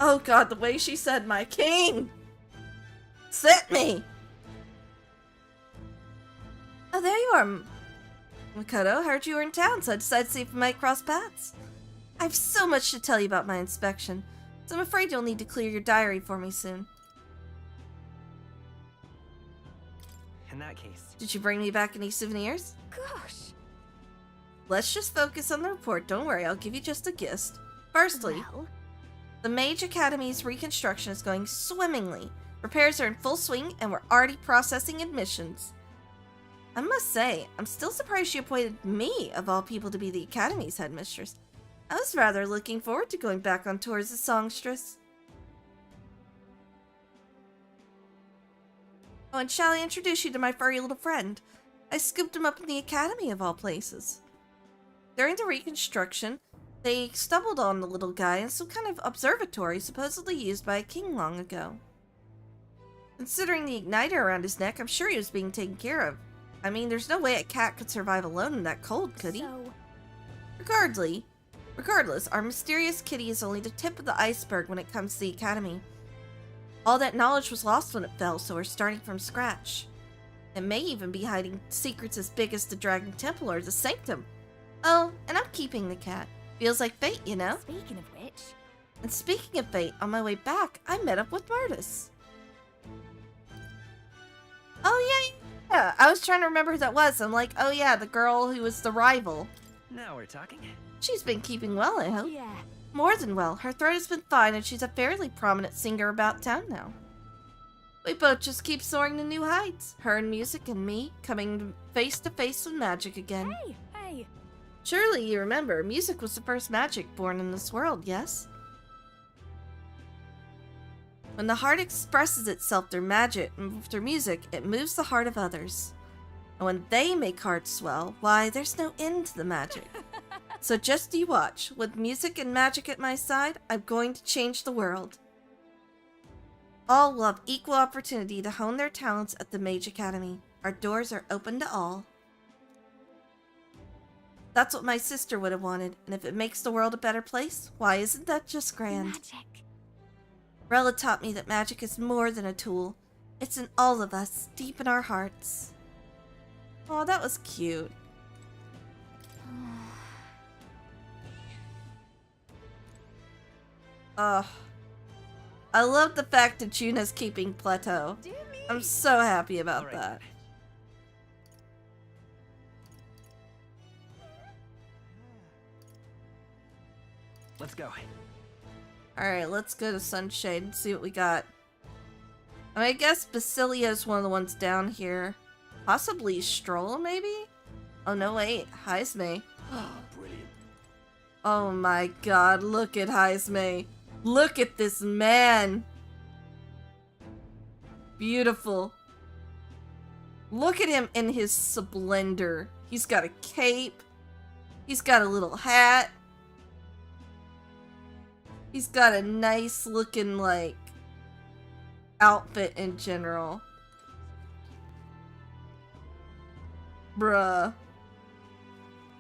Oh god, the way she said my king! Sit me! Oh, there you are, Makoto. Heard you were in town, so I decided to see if we might cross paths. I have so much to tell you about my inspection, so I'm afraid you'll need to clear your diary for me soon. In that case... Did you bring me back any souvenirs? Gosh. Let's just focus on the report. Don't worry, I'll give you just a gist. Firstly, the Mage Academy's reconstruction is going swimmingly. Repairs are in full swing, and we're already processing admissions. I must say, I'm still surprised she appointed me, of all people, to be the Academy's headmistress. I was rather looking forward to going back on tour as a songstress. Oh, and shall I introduce you to my furry little friend? I scooped him up in the Academy, of all places. During the reconstruction, they stumbled on the little guy in some kind of observatory supposedly used by a king long ago. Considering the igniter around his neck, I'm sure he was being taken care of. I mean, there's no way a cat could survive alone in that cold, could he? Regardless, our mysterious kitty is only the tip of the iceberg when it comes to the Academy. All that knowledge was lost when it fell, so we're starting from scratch. It may even be hiding secrets as big as the Dragon Temple or the Sanctum. Oh, and I'm keeping the cat. Feels like fate, you know? Speaking of which, And speaking of fate, on my way back, I met up with Murtis. Oh, yeah. I was trying to remember who that was. I'm like, oh, yeah, the girl who was the rival. Now we're talking. She's been keeping well, I hope. Yeah. More than well. Her throat has been fine, and she's a fairly prominent singer about town now. We both just keep soaring to new heights. Her and music and me coming face to face with magic again. Hey! Surely you remember, music was the first magic born in this world, yes? When the heart expresses itself through magic and through music, it moves the heart of others. And when they make hearts swell, why, there's no end to the magic. So just you watch. With music and magic at my side, I'm going to change the world. All will have equal opportunity to hone their talents at the Mage Academy. Our doors are open to all. That's what my sister would have wanted, and if it makes the world a better place, why isn't that just grand? Magic. Rella taught me that magic is more than a tool. It's in all of us, deep in our hearts. Oh, that was cute. I love the fact that Juna's keeping Plateau. I'm so happy about that. Let's go. Alright, let's go to Sunshade and see what we got. I guess Basilio's one of the ones down here. Possibly Stroll, maybe? Oh, no, wait. Heisme. Brilliant. Oh my god, look at Heisme. Look at this man. Beautiful. Look at him in his splendor. He's got a cape. He's got a little hat. He's got a nice looking, like, outfit in general. Bruh.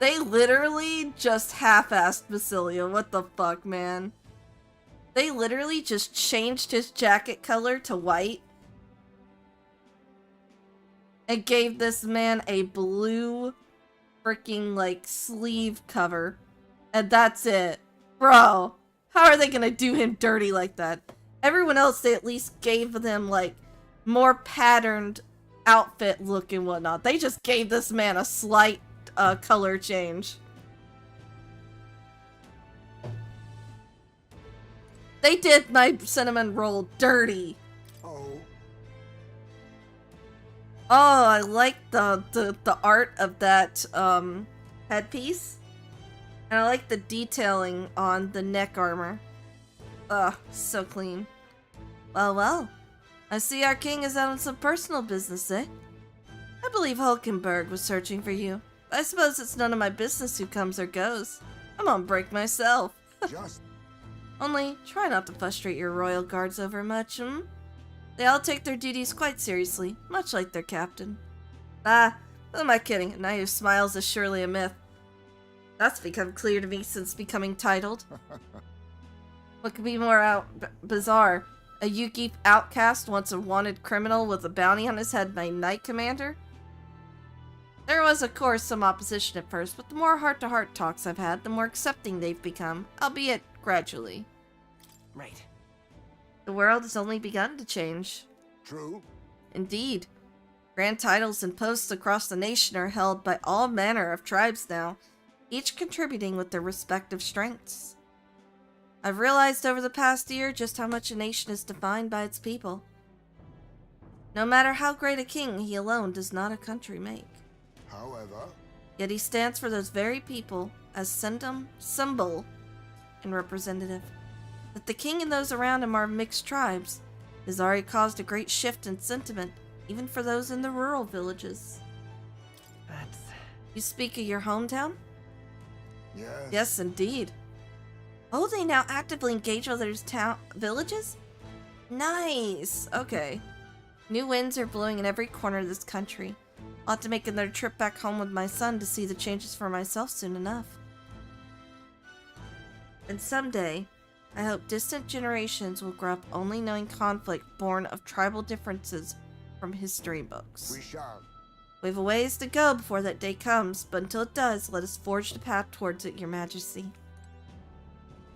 They literally just half-assed Basilio. What the fuck, man? They literally just changed his jacket color to white and gave this man a blue freaking, like, sleeve cover. And that's it. Bro, how are they gonna do him dirty like that? Everyone else, they at least gave them, like, more patterned outfit look and whatnot. They just gave this man a slight color change. They did my cinnamon roll dirty. Oh. Oh, I like the art of that headpiece. And I like the detailing on the neck armor. Ugh, so clean. Well, well. I see our king is out on some personal business, eh? I believe Hulkenberg was searching for you. I suppose it's none of my business who comes or goes. I'm on break myself. Just... Only, try not to frustrate your royal guards over much, hmm? They all take their duties quite seriously, much like their captain. Ah, who am I kidding? Now your smiles is surely a myth. That's become clear to me since becoming titled. What could be more bizarre? A Yuki outcast, once a wanted criminal with a bounty on his head by Knight Commander? There was, of course, some opposition at first, but the more heart-to-heart talks I've had, the more accepting they've become, albeit gradually. Right. The world has only begun to change. True. Indeed. Grand titles and posts across the nation are held by all manner of tribes now, each contributing with their respective strengths. I've realized over the past year just how much a nation is defined by its people. No matter how great a king, he alone does not a country make. However... Yet he stands for those very people as symbol and representative. That the king and those around him are mixed tribes has already caused a great shift in sentiment, even for those in the rural villages. That's... You speak of your hometown? Yes. Yes, indeed. Oh, they now actively engage with others' villages? Nice! Okay. New winds are blowing in every corner of this country. I'll have to make another trip back home with my son to see the changes for myself soon enough. And someday, I hope distant generations will grow up only knowing conflict born of tribal differences from history books. We shall. We have a ways to go before that day comes, but until it does, let us forge the path towards it, Your Majesty.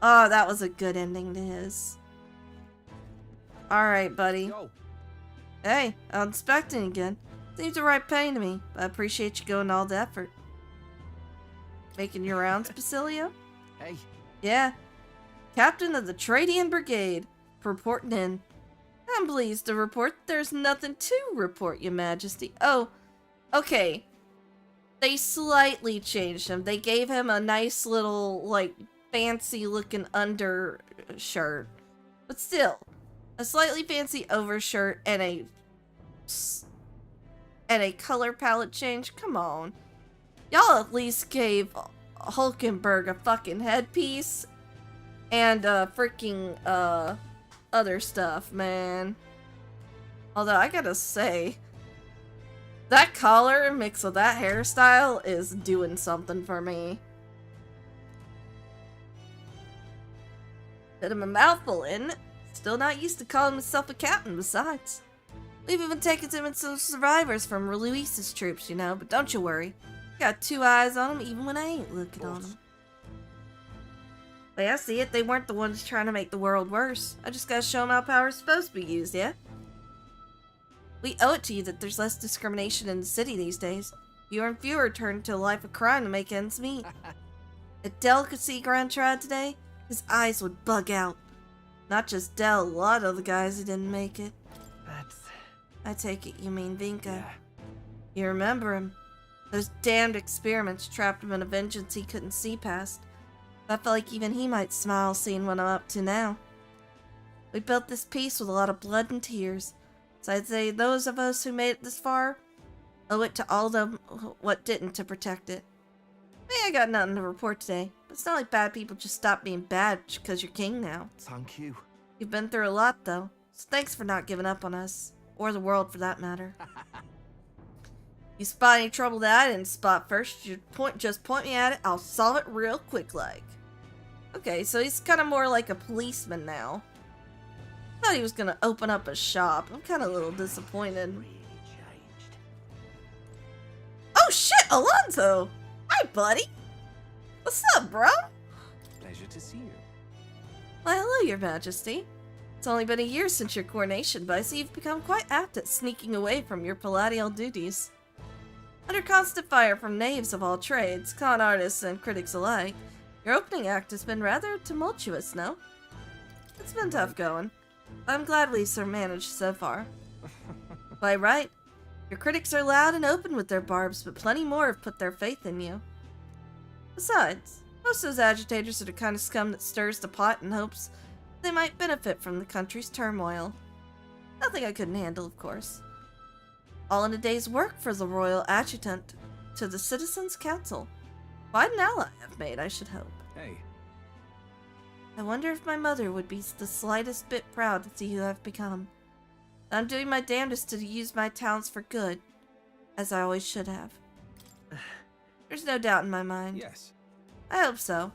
Oh, that was a good ending to his. Alright, buddy. Yo. Hey, I'm inspecting again. Seems the right pain to me, but I appreciate you going all the effort. Making your rounds, Basilio? Hey. Yeah. Captain of the Tradian Brigade. Reporting in. I'm pleased to report there's nothing to report, Your Majesty. Oh, okay. They slightly changed him. They gave him a nice little, like, fancy-looking undershirt. But still, a slightly fancy overshirt and a color palette change. Come on. Y'all at least gave Hulkenberg a fucking headpiece and freaking other stuff, man. Although I gotta say, that collar mixed with that hairstyle is doing something for me. Bit of a mouthful, isn't it? Still not used to calling himself a captain, besides. We've even taken him in some survivors from Luis's troops, you know, but don't you worry. Got 2 eyes on him even when I ain't looking on him. Way I see it, they weren't the ones trying to make the world worse. I just gotta show them how power's supposed to be used, yeah? We owe it to you that there's less discrimination in the city these days. Fewer and fewer turn to a life of crime to make ends meet. If Del could see Grand tried today, his eyes would bug out. Not just Del, a lot of the guys who didn't make it. I take it you mean Vinka. Yeah. You remember him. Those damned experiments trapped him in a vengeance he couldn't see past. I felt like even he might smile seeing what I'm up to now. We built this peace with a lot of blood and tears. So I'd say those of us who made it this far owe it to all of them what didn't to protect it. I got nothing to report today, but it's not like bad people just stop being bad because you're king now. Thank you. You've been through a lot though, so thanks for not giving up on us. Or the world for that matter. You spot any trouble that I didn't spot first, just point me at it, I'll solve it real quick like. Okay, so he's kind of more like a policeman now. Thought he was gonna open up a shop. I'm kind of a little disappointed. Oh shit, Alonso! Hi, buddy! What's up, bro? Pleasure to see you. Why, hello, Your Majesty. It's only been a year since your coronation, but I see you've become quite apt at sneaking away from your palatial duties. Under constant fire from knaves of all trades, con artists and critics alike, your opening act has been rather tumultuous, no? It's been tough going. I'm glad we've managed so far. Quite right. Your critics are loud and open with their barbs, but plenty more have put their faith in you. Besides, most of those agitators are the kind of scum that stirs the pot in hopes they might benefit from the country's turmoil. Nothing I couldn't handle, of course. All in a day's work for the royal adjutant to the Citizens' Council. Quite an ally I've made, I should hope. Hey. I wonder if my mother would be the slightest bit proud to see who I've become. I'm doing my damnedest to use my talents for good, as I always should have. There's no doubt in my mind. Yes. I hope so.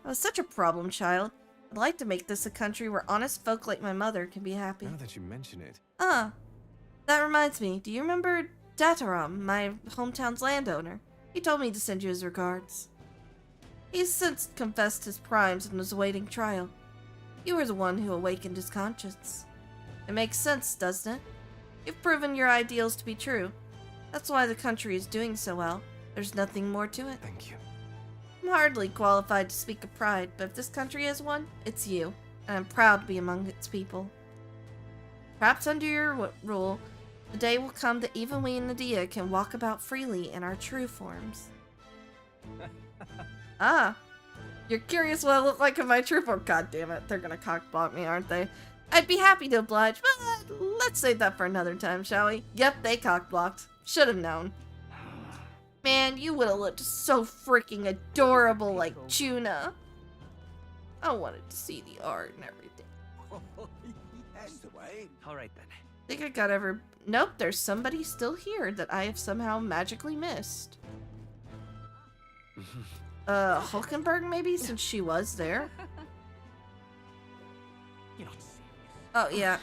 I was such a problem child. I'd like to make this a country where honest folk like my mother can be happy. Now that you mention it. That reminds me. Do you remember Dataram, my hometown's landowner? He told me to send you his regards. He's since confessed his crimes and was awaiting trial. You were the one who awakened his conscience. It makes sense, doesn't it? You've proven your ideals to be true. That's why the country is doing so well. There's nothing more to it. Thank you. I'm hardly qualified to speak of pride, but if this country has one, it's you, and I'm proud to be among its people. Perhaps under your rule, the day will come that even we in Nadia can walk about freely in our true forms. You're curious what I look like in my true form? God damn it, they're gonna cockblock me, aren't they? I'd be happy to oblige, but let's save that for another time, shall we? Yep, they cockblocked. Should have known. Man, you would have looked so freaking adorable like Chuna. I wanted to see the art and everything. That's the way. Alright then. Think I got ever... Nope, there's somebody still here that I have somehow magically missed. Hulkenberg maybe, since she was there. You're not serious. Oh, yeah.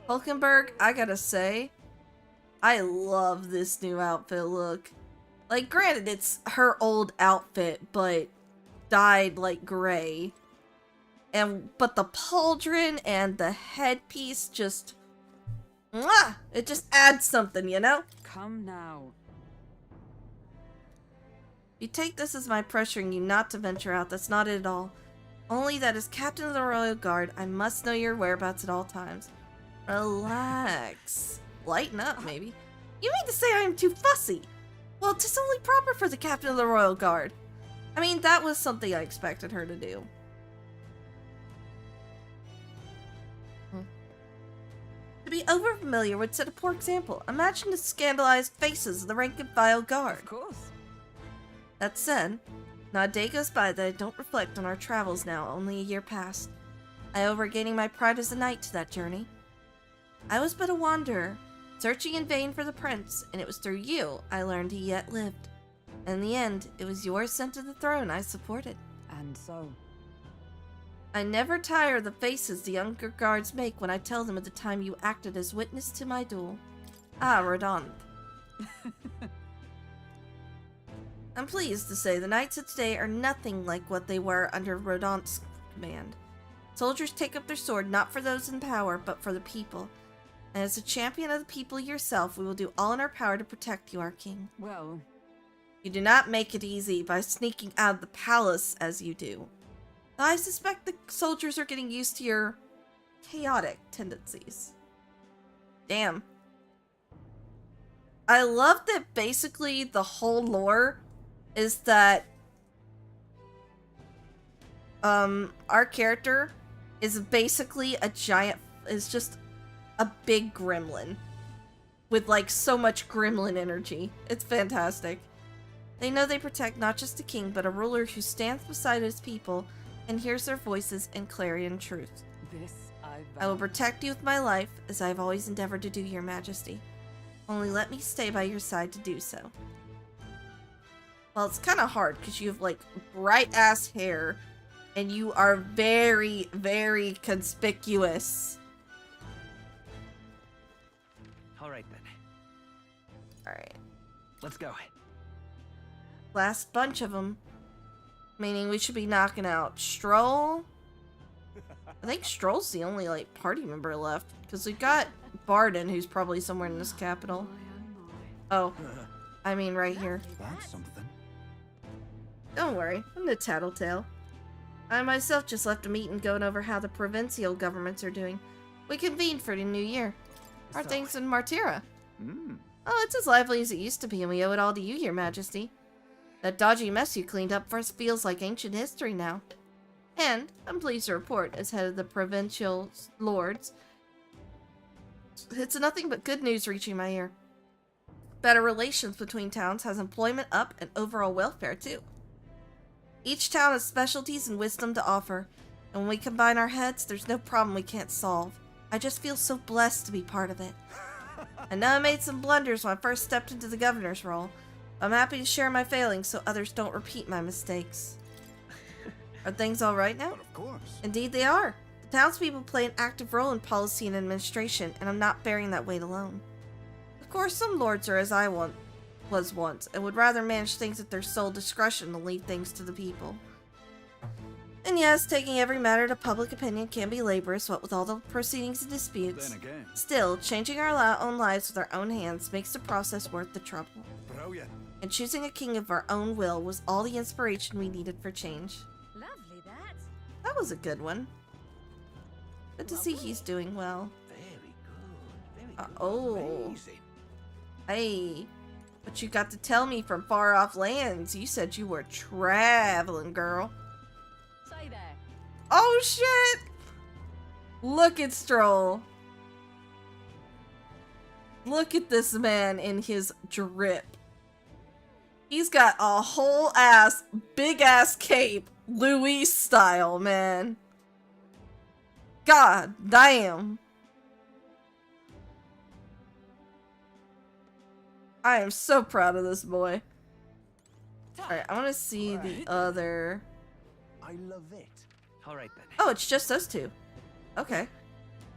Hulkenberg, I gotta say, I love this new outfit look. Like, granted, it's her old outfit, but dyed like gray. But the pauldron and the headpiece just, mwah, it just adds something, you know? Come now. You take this as my pressuring you not to venture out. That's not it at all. Only that as captain of the Royal Guard, I must know your whereabouts at all times. Relax. Lighten up, maybe. You mean to say I am too fussy? Well, 'tis only proper for the captain of the Royal Guard. I mean, that was something I expected her to do. To be overfamiliar would set a poor example. Imagine the scandalized faces of the rank and file guard. Of course. That said, not a day goes by that I don't reflect on our travels now, only a year past. I owe regaining my pride as a knight to that journey. I was but a wanderer, searching in vain for the prince, and it was through you I learned he yet lived. In the end, it was your ascent to the throne I supported. And so? I never tire of the faces the younger guards make when I tell them of the time you acted as witness to my duel. Ah, Rodant. I'm pleased to say the knights of today are nothing like what they were under Rodant's command. Soldiers take up their sword not for those in power, but for the people. And as a champion of the people yourself, we will do all in our power to protect you, our king. Well, you do not make it easy by sneaking out of the palace as you do. Though I suspect the soldiers are getting used to your chaotic tendencies. Damn. I love that basically the whole lore is that our character is basically a giant, is just a big gremlin with like so much gremlin energy. It's fantastic. They know they protect not just the king, but a ruler who stands beside his people and hears their voices in clarion truth. This I will protect you with my life, as I have always endeavored to do, your majesty. Only let me stay by your side to do so. Well, it's kind of hard, because you have, like, bright-ass hair, and you are very, very conspicuous. Alright then. Alright. Let's go. Last bunch of them. Meaning we should be knocking out Stroll. I think Stroll's the only, like, party member left. Because we've got Barden, who's probably somewhere in this capital. Oh. I mean, right here. That's something. Don't worry, I'm the tattletale. I myself just left a meeting going over how the provincial governments are doing. We convened for the new year. How are things in Martira? Oh, it's as lively as it used to be, and we owe it all to you, your majesty. That dodgy mess you cleaned up for us feels like ancient history now. And, I'm pleased to report, as head of the provincial lords, it's nothing but good news reaching my ear. Better relations between towns has employment up and overall welfare, too. Each town has specialties and wisdom to offer, and when we combine our heads, there's no problem we can't solve. I just feel so blessed to be part of it. I know I made some blunders when I first stepped into the governor's role. I'm happy to share my failings so others don't repeat my mistakes. Are things all right now? But of course. Indeed they are. The townspeople play an active role in policy and administration, and I'm not bearing that weight alone. Of course, some lords are as I was once, and would rather manage things at their sole discretion than leave things to the people. And yes, taking every matter to public opinion can be laborious, what with all the proceedings and disputes. Then again. Still, changing our own lives with our own hands makes the process worth the trouble. Brilliant. And choosing a king of our own will was all the inspiration we needed for change. Lovely, that. That was a good one. Good to see he's doing well. Very good. Very good. Oh. Amazing. Hey, but you got to tell me from far off lands. You said you were traveling, girl. Say there. Oh shit! Look at Stroll. Look at this man in his drip. He's got a whole ass, big ass cape, Louis style, man. God damn. I am so proud of this boy. Alright, I want to see the other... I love it. Alright then. Oh, it's just those two. Okay.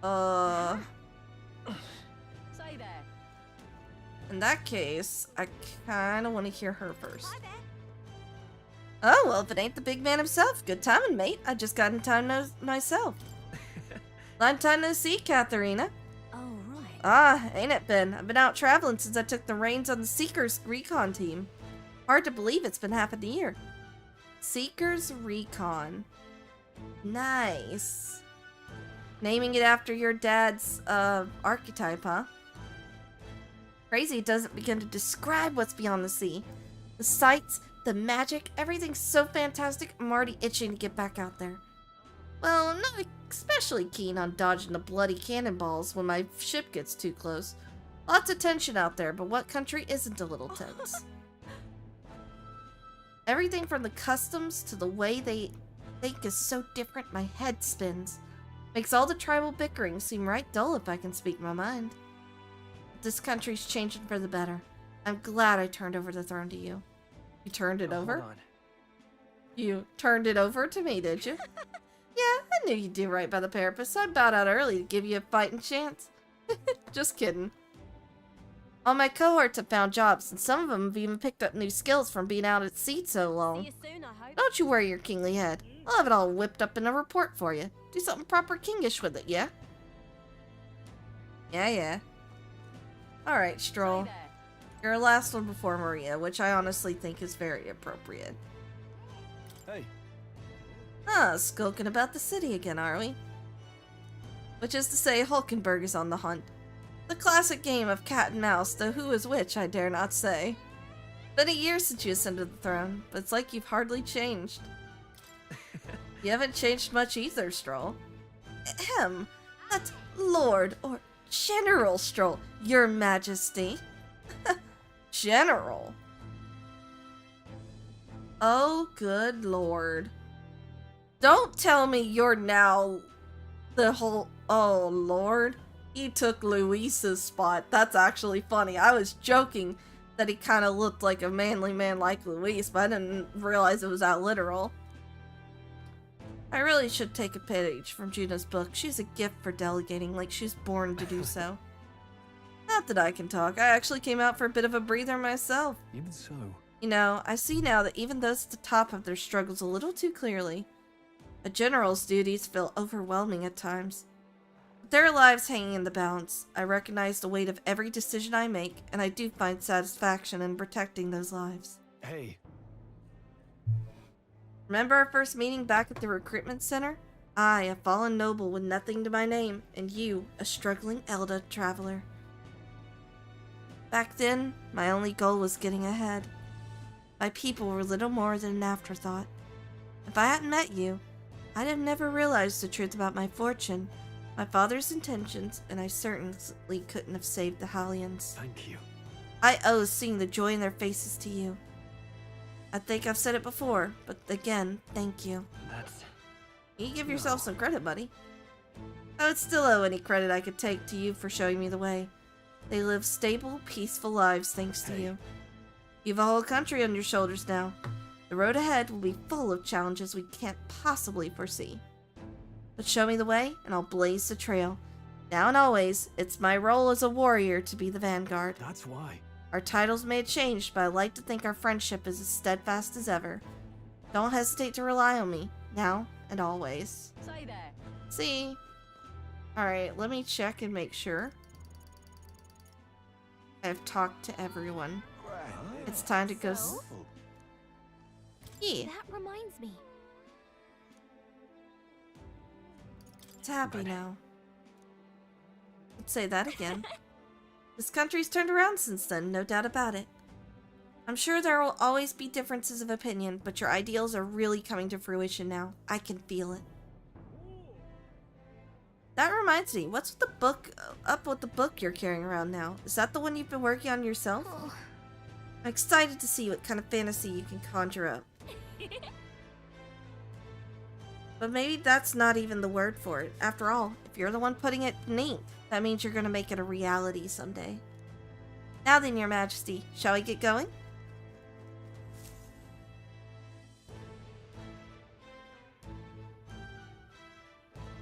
Say there. In that case, I kind of want to hear her first. Oh, well, if it ain't the big man himself, good timing, mate. I just got in time myself. Long time no see, Katharina. Oh, right. Ah, ain't it been? I've been out traveling since I took the reins on the Seekers Recon team. Hard to believe it's been half a year. Seekers Recon. Nice. Naming it after your dad's, archetype, huh? Crazy it doesn't begin to describe what's beyond the sea. The sights, the magic, everything's so fantastic, I'm already itching to get back out there. Well, I'm not especially keen on dodging the bloody cannonballs when my ship gets too close. Lots of tension out there, but what country isn't a little tense? Everything from the customs to the way they think is so different my head spins. Makes all the tribal bickering seem right dull if I can speak my mind. But this country's changing for the better. I'm glad I turned over the throne to you. You turned it over? Hold on. You turned it over to me, did you? Yeah, I knew you'd do right by the Parapus. I bowed out early to give you a fighting chance. Just kidding. All my cohorts have found jobs, and some of them have even picked up new skills from being out at sea so long. See you soon, I hope. Don't you worry your kingly head. I'll have it all whipped up in a report for you. Do something proper kingish with it, yeah? Yeah. Alright, Stroll. Your last one before Maria, which I honestly think is very appropriate. Hey. Ah, skulking about the city again, are we? Which is to say, Hulkenberg is on the hunt. The classic game of cat and mouse, though who is which, I dare not say. Been a year since you ascended the throne, but it's like you've hardly changed. You haven't changed much either, Stroll. Ahem, that's Lord or General Stroll, Your Majesty. General. Oh, good lord. Don't tell me you're now the whole... Oh, lord. He took Luis's spot. That's actually funny. I was joking that he kind of looked like a manly man like Luis, but I didn't realize it was that literal. I really should take a page from Juna's book. She's a gift for delegating, like she's born to do so. Not that I can talk. I actually came out for a bit of a breather myself. Even so. You know, I see now that even those at the top of their struggles a little too clearly. A general's duties feel overwhelming at times. With their lives hanging in the balance, I recognize the weight of every decision I make, and I do find satisfaction in protecting those lives. Hey. Remember our first meeting back at the recruitment center? I, a fallen noble with nothing to my name, and you, a struggling Elda traveler. Back then, my only goal was getting ahead. My people were little more than an afterthought. If I hadn't met you, I'd have never realized the truth about my fortune, my father's intentions, and I certainly couldn't have saved the Hallians. Thank you. I owe seeing the joy in their faces to you. I think I've said it before, but again, thank you. That's... You give yourself some credit, buddy. I would still owe any credit I could take to you for showing me the way. They live stable, peaceful lives thanks to you. You have a whole country on your shoulders now. The road ahead will be full of challenges we can't possibly foresee. But show me the way, and I'll blaze the trail. Now and always, it's my role as a warrior to be the vanguard. That's why. Our titles may have changed, but I like to think our friendship is as steadfast as ever. Don't hesitate to rely on me, now and always. Say there. See? Alright, let me check and make sure. I've talked to everyone. It's time to go. Yeah. That reminds me. It's happy now. Let's say that again. This country's turned around since then, no doubt about it. I'm sure there will always be differences of opinion, but your ideals are really coming to fruition now. I can feel it. That reminds me, what's with the book, up with the book you're carrying around now? Is that the one you've been working on yourself? Oh. I'm excited to see what kind of fantasy you can conjure up. But maybe that's not even the word for it. After all, if you're the one putting it in ink, that means you're gonna make it a reality someday. Now then, Your Majesty, shall we get going?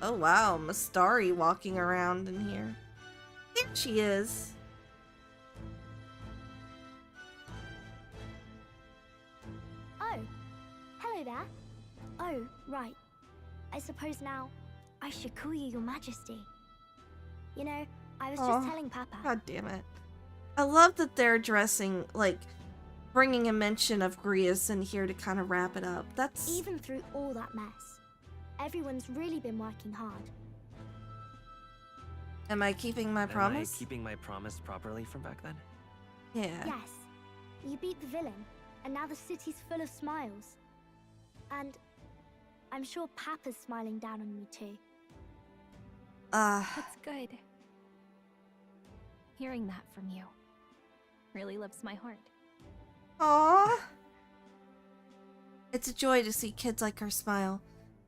Oh wow, Mastari walking around in here. There she is. Oh, Hello there. Oh, right. I suppose now I should call you Your Majesty. You know, I was just telling Papa. God damn it. I love that they're addressing, like, bringing a mention of Grius in here to kind of wrap it up. That's... Even through all that mess, everyone's really been working hard. Am I keeping my promise? Am I keeping my promise properly from back then? Yeah. Yes. You beat the villain, and now the city's full of smiles. And I'm sure Papa's smiling down on you too. That's good. Hearing that from you really lifts my heart. Aww. It's a joy to see kids like her smile.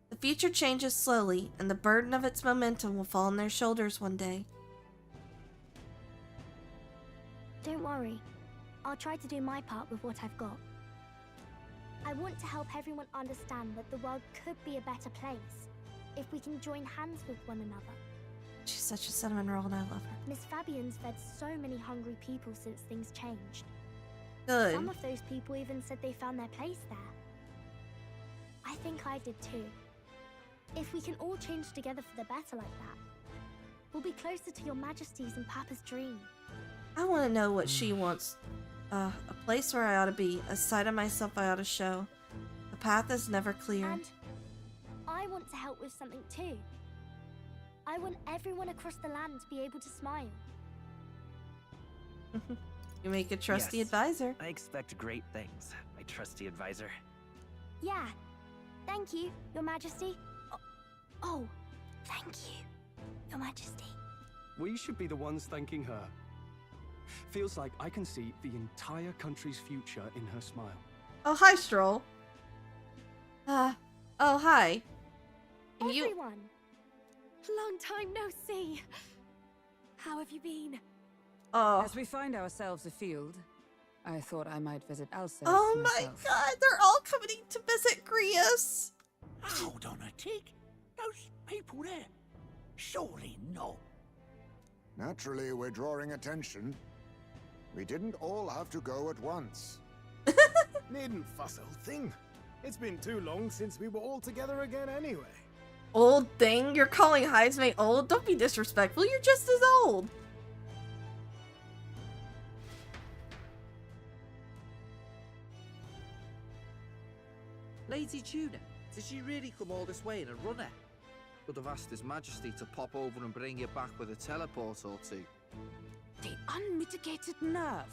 The future changes slowly, and the burden of its momentum will fall on their shoulders one day. Don't worry. I'll try to do my part with what I've got. I want to help everyone understand that the world could be a better place if we can join hands with one another. She's such a cinnamon roll and I love her. Miss Fabian's fed so many hungry people since things changed. Good. Some of those people even said they found their place there. I think I did too. If we can all change together for the better like that, we'll be closer to Your Majesty's and Papa's dream. I want to know what she wants. A place where I ought to be, a side of myself I ought to show. The path is never clear. And I want to help with something too. I want everyone across the land to be able to smile. You make a trusty Yes. advisor. I expect great things, my trusty advisor. Yeah. Thank you, Your Majesty. Oh, thank you, Your Majesty. We should be the ones thanking her. Feels like I can see the entire country's future in her smile. Oh, hi, Stroll. Oh, hi. Everyone! Long time no see. How have you been? Oh. As we find ourselves afield, I thought I might visit Alsace Oh my myself. god, they're all coming to visit Grius. Hold on a tick. Those people there. Surely not. Naturally, we're drawing attention. We didn't all have to go at once. Needn't fuss, old thing. It's been too long since we were all together again anyway. Old thing? You're calling Highsmate old? Don't be disrespectful, you're just as old. Lady Tuna, did she really come all this way in a runner? Could have asked His Majesty to pop over and bring you back with a teleport or two. The unmitigated nerve.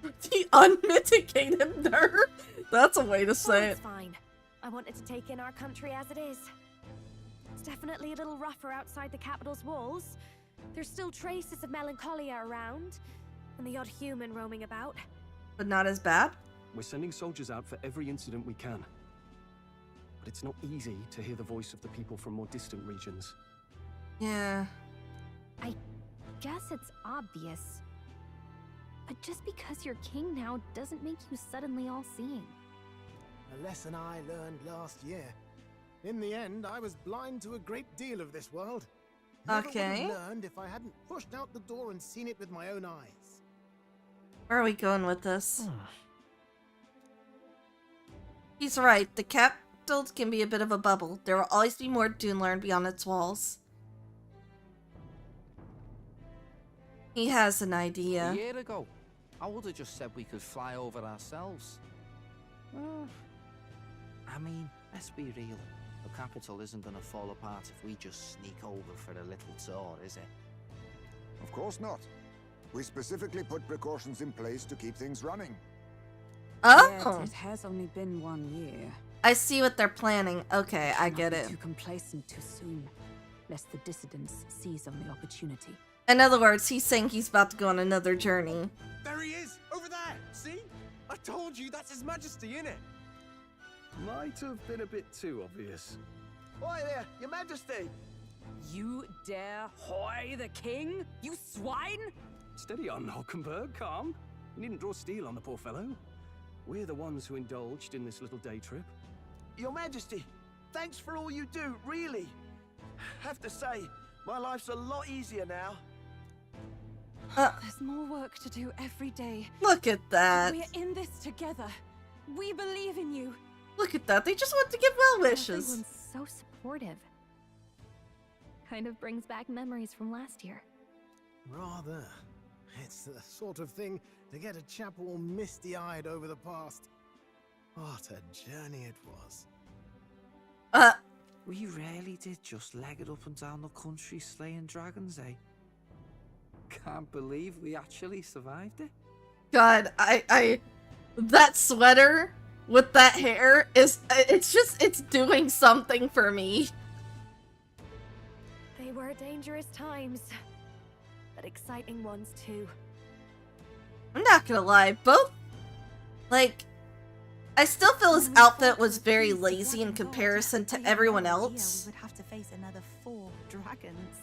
The unmitigated nerve? That's a way to say It's it. fine. I wanted to take in our country as it is. It's definitely a little rougher outside the capital's walls. There's still traces of melancholia around, and the odd human roaming about. But not as bad? We're sending soldiers out for every incident we can. But it's not easy to hear the voice of the people from more distant regions. Yeah. I guess it's obvious. But just because you're king now doesn't make you suddenly all-seeing. A lesson I learned last year. In the end, I was blind to a great deal of this world. Never would have Okay. learned if I hadn't pushed out the door and seen it with my own eyes. Where are we going with this? He's right. The capital can be a bit of a bubble. There will always be more to learn beyond its walls. He has an idea. A year ago, I would have just said we could fly over ourselves. I mean, let's be real. The capital isn't going to fall apart if we just sneak over for a little tour, is it? Of course not. We specifically put precautions in place to keep things running. Oh! Yet it has only been 1 year. I see what they're planning. Okay, I get it. Too complacent too soon, lest the dissidents seize on the opportunity. In other words, he's saying he's about to go on another journey. There he is! Over there! See? I told you, that's His Majesty, innit? Might have been a bit too obvious. Oi there, Your Majesty! You dare hoy the king? You swine! Steady on, Hulkenberg, calm. You needn't draw steel on the poor fellow. We're the ones who indulged in this little day trip. Your Majesty, thanks for all you do, really. Have to say, my life's a lot easier now. There's more work to do every day. Look at that. We're in this together. We believe in you. Look at that. They just want to give well wishes. Everyone's so supportive. Kind of brings back memories from last year. Rather. It's the sort of thing to get a chap all misty-eyed over the past. What a journey it was. We really did just leg it up and down the country slaying dragons, eh? Can't believe we actually survived it. God, that sweater with that hair it's doing something for me. They were dangerous times, but exciting ones too. I'm not gonna lie, both, like, I still feel his outfit was very lazy in comparison to everyone else. We would have to face another 4 dragons.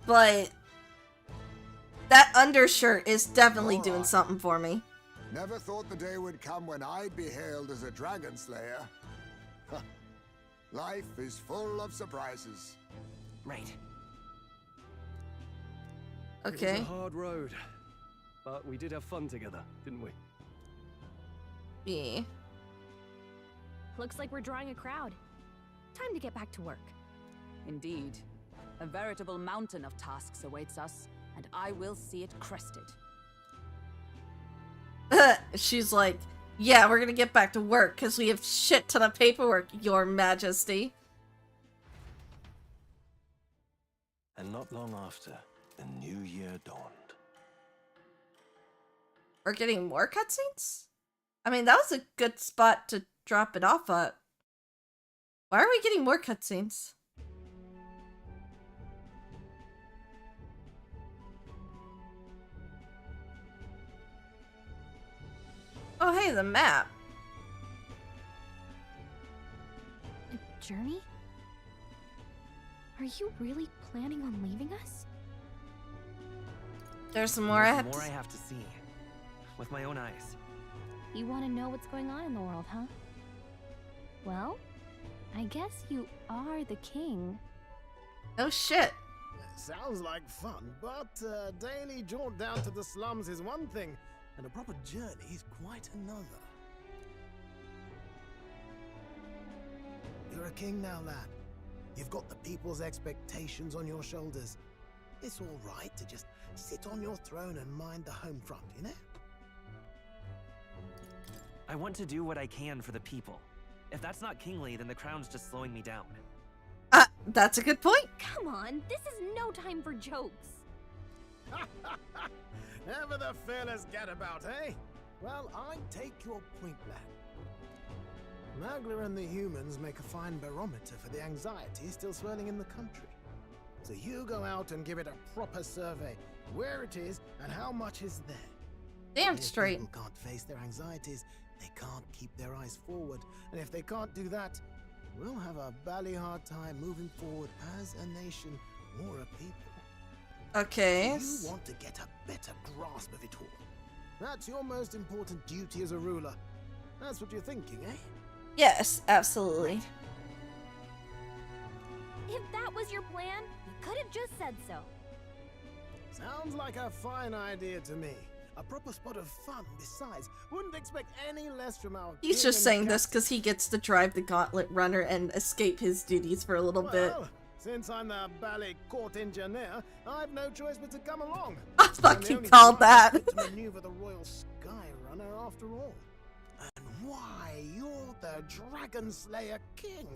But that undershirt is definitely doing something for me. Never thought the day would come when I'd be hailed as a dragon slayer. Life is full of surprises. Right. Okay. It was a hard road, but we did have fun together, didn't we? Yeah. Looks like we're drawing a crowd. Time to get back to work. Indeed. A veritable mountain of tasks awaits us, and I will see it crested. She's like, yeah, we're gonna get back to work because we have shit ton of paperwork, Your Majesty. And not long after, the new year dawned. We're getting more cutscenes? I mean, that was a good spot to drop it off at. Why are we getting more cutscenes? Oh, hey, the map. A journey? Are you really planning on leaving us? There's some more I have to see. With my own eyes. You want to know what's going on in the world, huh? Well, I guess you are the king. Oh shit. Sounds like fun, but a daily jaunt down to the slums is one thing, and a proper journey is quite another. You're a king now, lad. You've got the people's expectations on your shoulders. It's all right to just sit on your throne and mind the home front, you know? I want to do what I can for the people. If that's not kingly, then the crown's just slowing me down. That's a good point. Come on, this is no time for jokes. Never the fearless gadabout, eh? Well, I take your point, lad. Magla and the humans make a fine barometer for the anxiety still swirling in the country. So you go out and give it a proper survey, where it is and how much is there. Damn If straight. people can't face their anxieties, they can't keep their eyes forward. And if they can't do that, we'll have a bally hard time moving forward as a nation or a people. Okay. You want to get a better grasp of it all. That's your most important duty as a ruler. That's what you're thinking, eh? Yes, absolutely. If that was your plan, you could have just said so. Sounds like a fine idea to me. A proper spot of fun, besides. Wouldn't expect any less from our He's king just and saying this because he gets to drive the gauntlet runner and escape his duties for a little bit. Well, since I'm the ballet court engineer, I've no choice but to come along. I fucking called that. To maneuver the Royal Sky Runner after all. And why, you're the Dragon Slayer King,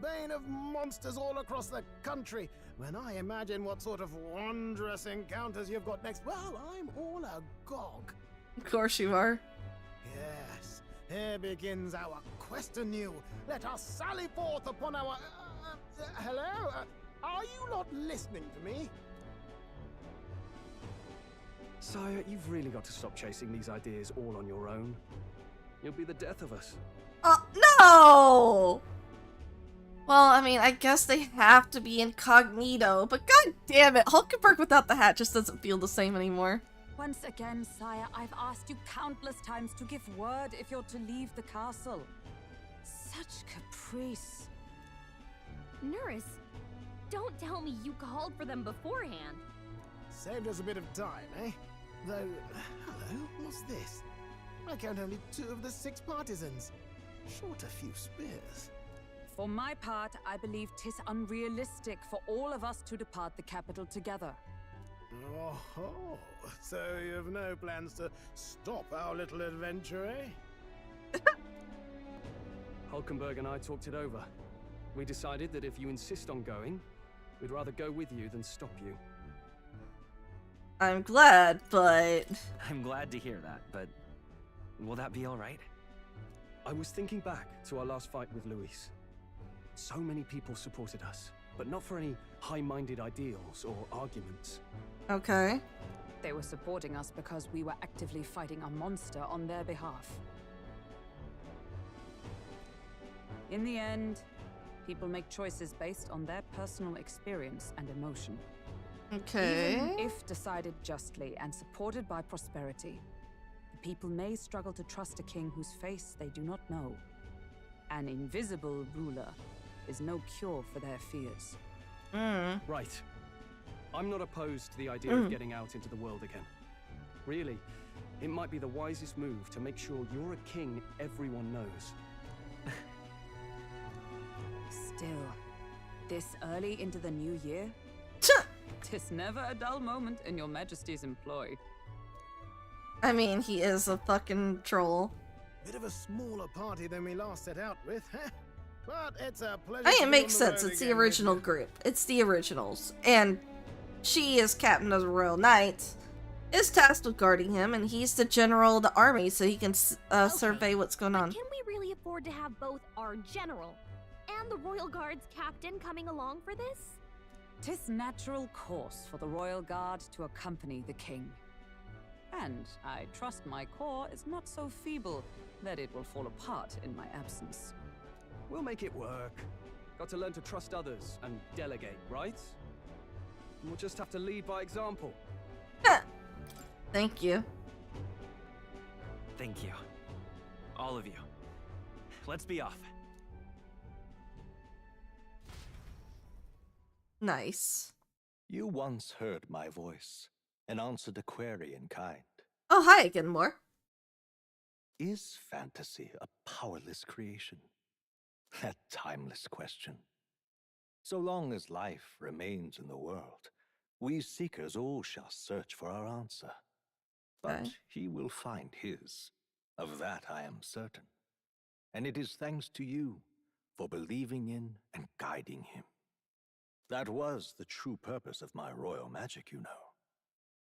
bane of monsters all across the country. When I imagine what sort of wondrous encounters you've got next, well, I'm all agog. Of course you are. Yes, here begins our quest anew. Let us sally forth upon our... hello? Are you not listening to me? Sire, you've really got to stop chasing these ideas all on your own. You'll be the death of us. No! Well, I mean, I guess they have to be incognito, but god damn it, Hulkenberg without the hat just doesn't feel the same anymore. Once again, sire, I've asked you countless times to give word if you're to leave the castle. Such caprice. Nurse, don't tell me you called for them beforehand. Saved us a bit of time, eh? Though, hello, what's this? I count only 2 of the 6 partisans. Short a few spears. For my part, I believe 'tis unrealistic for all of us to depart the capital together. Oh, so you have no plans to stop our little adventure, eh? Hulkenberg and I talked it over. We decided that if you insist on going, we'd rather go with you than stop you. I'm glad, but... I'm glad to hear that, but will that be all right? I was thinking back to our last fight with Luis. So many people supported us, but not for any high-minded ideals or arguments. Okay. They were supporting us because we were actively fighting a monster on their behalf. In the end, people make choices based on their personal experience and emotion. Okay. Even if decided justly and supported by prosperity, the people may struggle to trust a king whose face they do not know. An invisible ruler is no cure for their fears. Right. I'm not opposed to the idea of getting out into the world again. Really, it might be the wisest move to make sure you're a king everyone knows. Still, this early into the new year, 'tis never a dull moment in your majesty's employ. I mean, he is a fucking troll. Bit of a smaller party than we last set out with, huh? But it's a pleasure. I to mean, it be makes on the sense. road It's the again with original you. group. It's the originals. And she, as captain of the Royal Knights, is tasked with guarding him, and he's the general of the army, so he can survey what's going on. Can we really afford to have both our general and the Royal Guard's captain coming along for this? 'Tis natural course for the royal guard to accompany the king. And I trust my corps is not so feeble that it will fall apart in my absence. We'll make it work. Got to learn to trust others and delegate, right? We'll just have to lead by example. Thank you. Thank you. All of you. Let's be off. Nice. You once heard my voice and answered a query in kind. Oh, hi again, Moore. Is fantasy a powerless creation? That timeless question. So long as life remains in the world, we seekers all shall search for our answer. But he will find his. Of that I am certain. And it is thanks to you for believing in and guiding him. That was the true purpose of my royal magic, you know.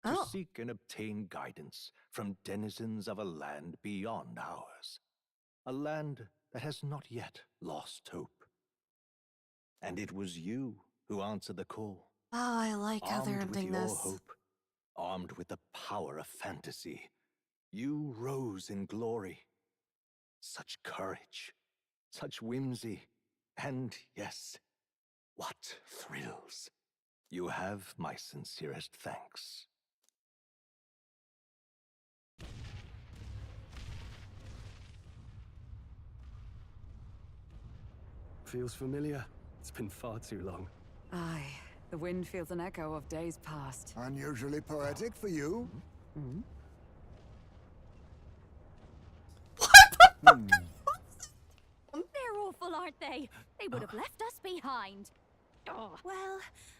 To seek and obtain guidance from denizens of a land beyond ours. A land that has not yet lost hope. And it was you who answered the call. Oh, I like how they're Armed with ending your this. hope, armed with the power of fantasy, you rose in glory. Such courage, such whimsy, and yes, what thrills. You have my sincerest thanks. Feels familiar. It's been far too long. Aye, the wind feels an echo of days past. Unusually poetic for you. They're awful, aren't they? They would have left us behind. Oh. Well,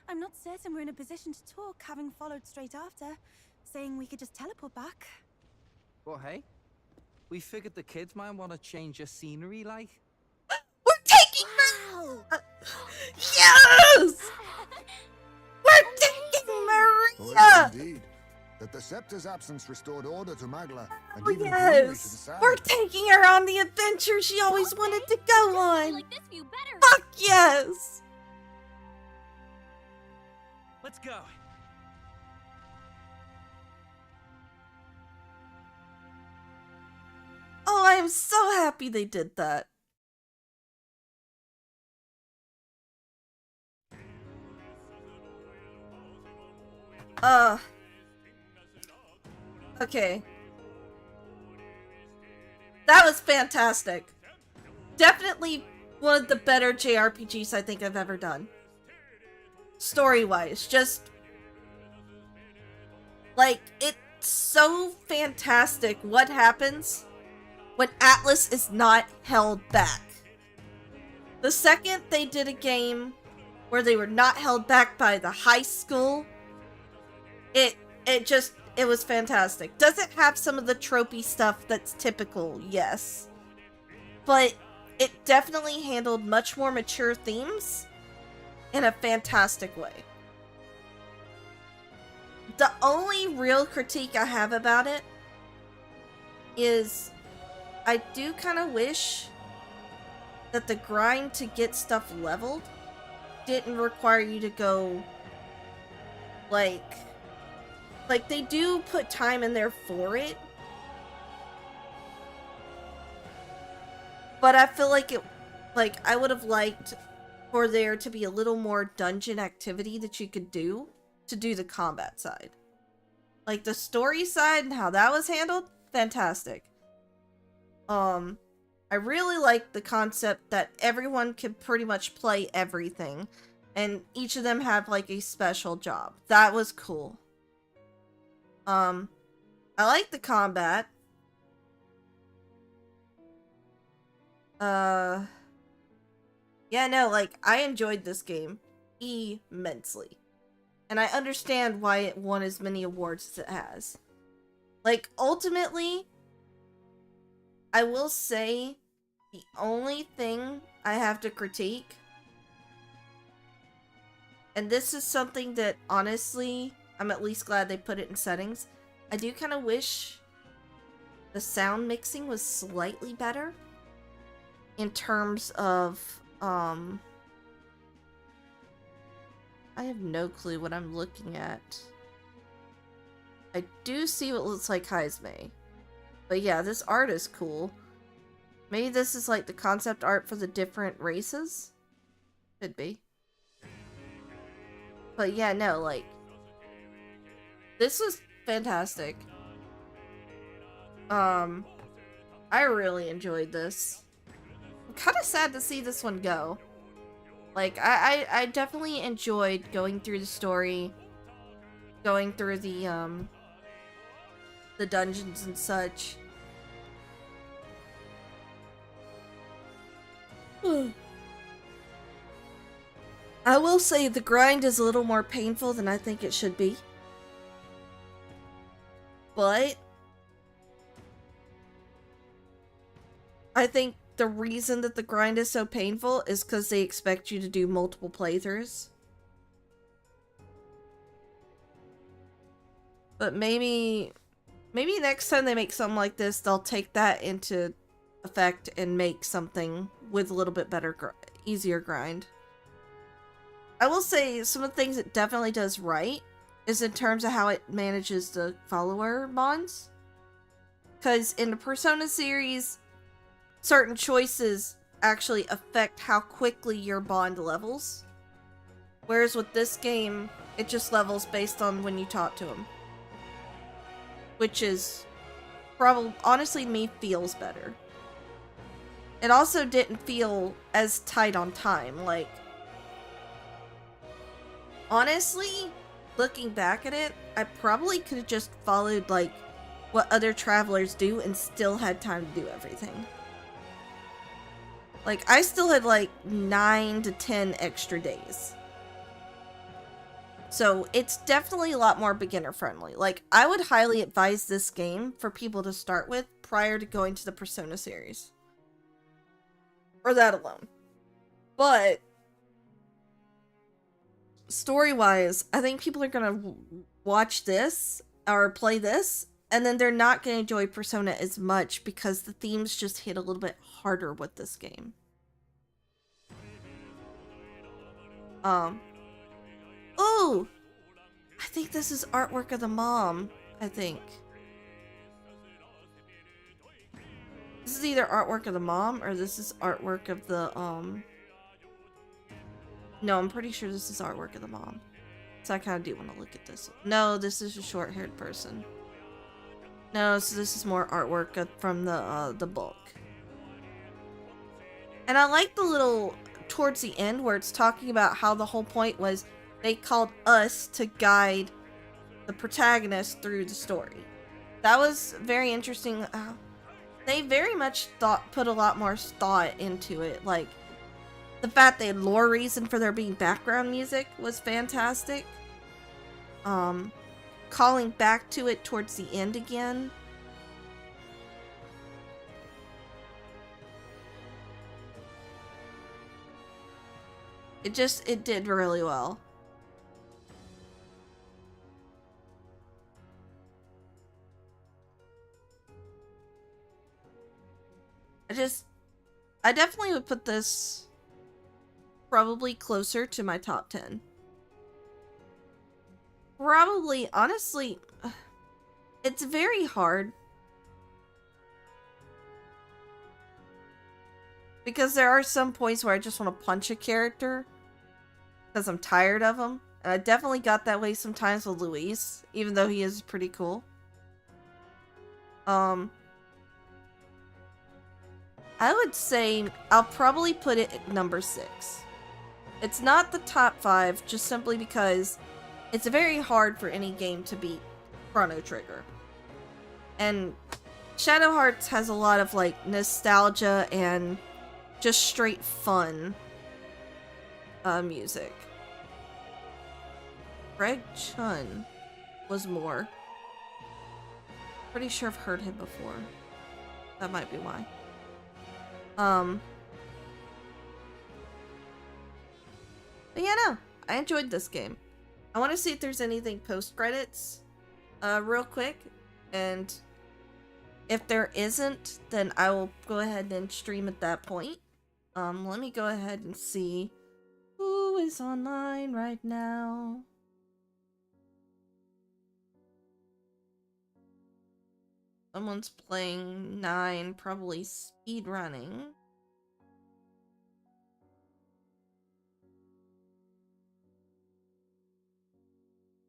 I'm not certain we're in a position to talk, having followed straight after, saying we could just teleport back. Well, hey, we figured the kids might want to change your scenery, like. We're taking her! Yes! We're taking Maria! Oh, indeed. That the scepter's absence restored order to Magla, and even glory to the Yes! Sand. We're taking her on the adventure she always wanted to go I on! like this view better. Fuck yes! Let's go. Oh, I am so happy they did that. Okay. That was fantastic. Definitely one of the better JRPGs I think I've ever done. Story-wise, just... like, it's so fantastic what happens when Atlas is not held back. The second they did a game where they were not held back by the high school, it was fantastic. Does it have some of the tropey stuff that's typical? Yes. But it definitely handled much more mature themes in a fantastic way. The only real critique I have about it is I do kind of wish that the grind to get stuff leveled didn't require you to go like they do put time in there for it, but I feel like I would have liked for there to be a little more dungeon activity that you could do to do the combat side. Like the story side and how that was handled, fantastic. I really like the concept that everyone can pretty much play everything, and each of them have like a special job. That was cool. I like the combat. Yeah, no, like, I enjoyed this game immensely. And I understand why it won as many awards as it has. Like, ultimately, I will say the only thing I have to critique, and this is something that, honestly, I'm at least glad they put it in settings. I do kind of wish the sound mixing was slightly better in terms of, I have no clue what I'm looking at. I do see what looks like Heisme. But yeah, this art is cool. Maybe this is like the concept art for the different races? Could be. But yeah, no, like, this was fantastic. I really enjoyed this. I'm kind of sad to see this one go. Like, I definitely enjoyed going through the story, going through the dungeons and such. I will say the grind is a little more painful than I think it should be. But I think the reason that the grind is so painful is because they expect you to do multiple playthroughs. But maybe next time they make something like this, they'll take that into effect and make something with a little bit better, easier grind. I will say some of the things it definitely does right is in terms of how it manages the follower bonds. Because in the Persona series, certain choices actually affect how quickly your bond levels. Whereas with this game, it just levels based on when you talk to him. Which is probably, honestly, to me, feels better. It also didn't feel as tight on time. Like, honestly, looking back at it, I probably could have just followed, like, what other travelers do and still had time to do everything. Like, I still had, like, 9 to 10 extra days. So, it's definitely a lot more beginner-friendly. Like, I would highly advise this game for people to start with prior to going to the Persona series. Or that alone. But story-wise, I think people are gonna watch this, or play this, and then they're not gonna enjoy Persona as much because the themes just hit a little bit harder with this game. Oh! I think this is artwork of the mom, I think. This is either artwork of the mom, or this is artwork of the, No, I'm pretty sure this is artwork of the mom. So I kind of do want to look at this. No, this is a short-haired person. No, so this is more artwork from the book. And I like the little, towards the end, where it's talking about how the whole point was they called us to guide the protagonist through the story. That was very interesting. they very much put a lot more thought into it. Like, the fact they had lore reason for there being background music was fantastic. Calling back to it towards the end again. It did really well. I definitely would put this probably closer to my top 10. Probably, honestly, it's very hard. Because there are some points where I just want to punch a character. Because I'm tired of him. And I definitely got that way sometimes with Luis. Even though he is pretty cool. I would say I'll probably put it at number 6. It's not the top 5, just simply because it's very hard for any game to beat Chrono Trigger. And Shadow Hearts has a lot of like nostalgia and just straight fun music. Greg Chun was more. Pretty sure I've heard him before. That might be why. But yeah, no, I enjoyed this game. I want to see if there's anything post-credits, real quick, and if there isn't, then I will go ahead and stream at that point. Let me go ahead and see who is online right now. Someone's playing 9, probably speed running.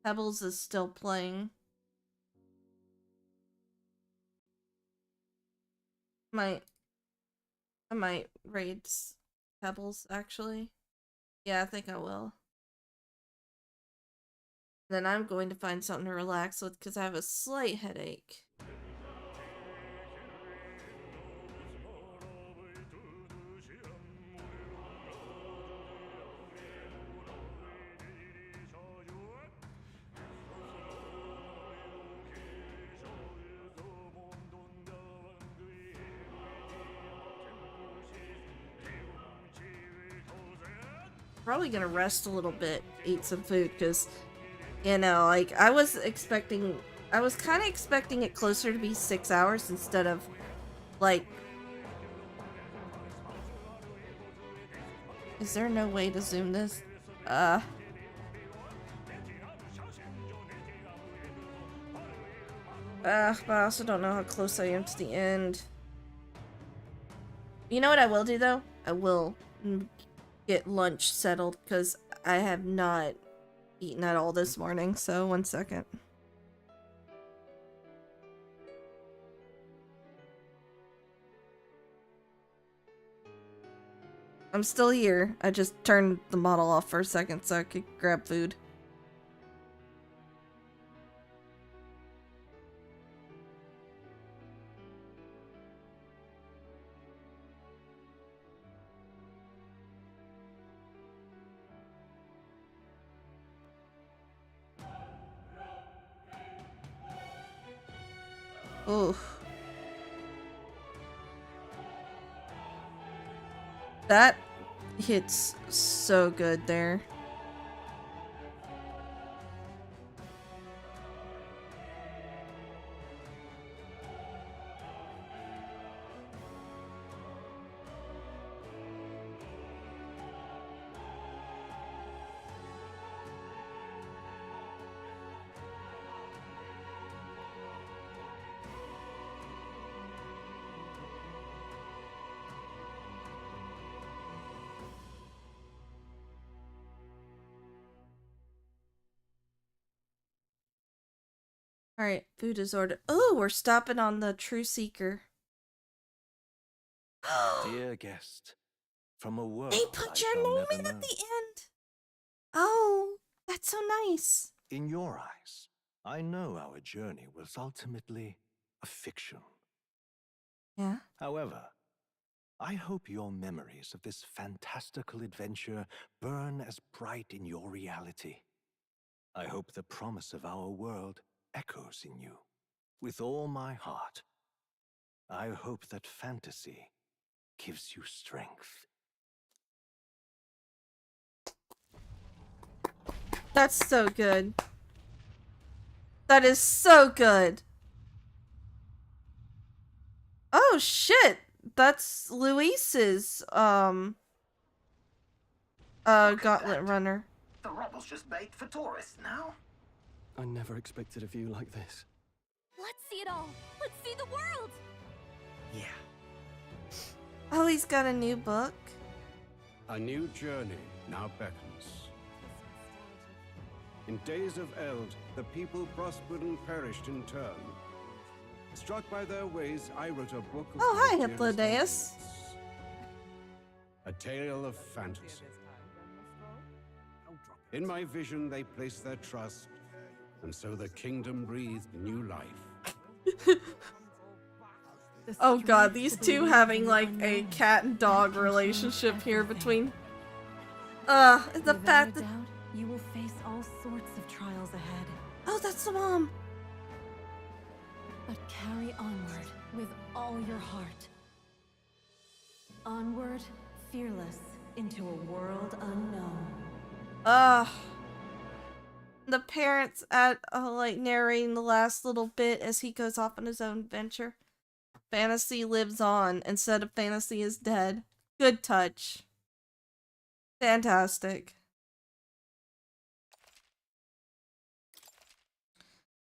Pebbles is still playing. I might raid Pebbles, actually. Yeah, I think I will. Then I'm going to find something to relax with because I have a slight headache. Probably gonna rest a little bit, eat some food, because, you know, like, I was kind of expecting it closer to be 6 hours instead of, like... Is there no way to zoom this? But I also don't know how close I am to the end. You know what I will do, though? I will get lunch settled, because I have not eaten at all this morning, so 1 second. I'm still here. I just turned the model off for a second so I could grab food. Oof. That hits so good there. Alright, food is ordered. Oh, we're stopping on the True Seeker. Dear guest, from a world They put I your shall name never in know. at the end. Oh, that's so nice. In your eyes, I know our journey was ultimately a fiction. Yeah? However, I hope your memories of this fantastical adventure burn as bright in your reality. I hope the promise of our world echoes in you. With all my heart, I hope that fantasy gives you strength. That's so good. That is so good. Oh shit! That's Luis's gauntlet runner. The rubble's just bait for tourists now. I never expected a view like this. Let's see it all. Let's see the world. Yeah. Oh, he's got a new book. A new journey now beckons. In days of Eld, the people prospered and perished in turn. Struck by their ways, I wrote a book of Oh, hi, frontiers Hippodeus. a tale of fantasy. In my vision, they placed their trust, and so the kingdom breathed new life. Oh god, these two having like a cat and dog relationship here between. The fact that you will face all sorts of trials ahead. Oh, that's the mom. But carry onward with all your heart. Onward, fearless, into a world unknown. The parents at like narrating the last little bit as he goes off on his own adventure. Fantasy lives on instead of fantasy is dead. Good touch. Fantastic.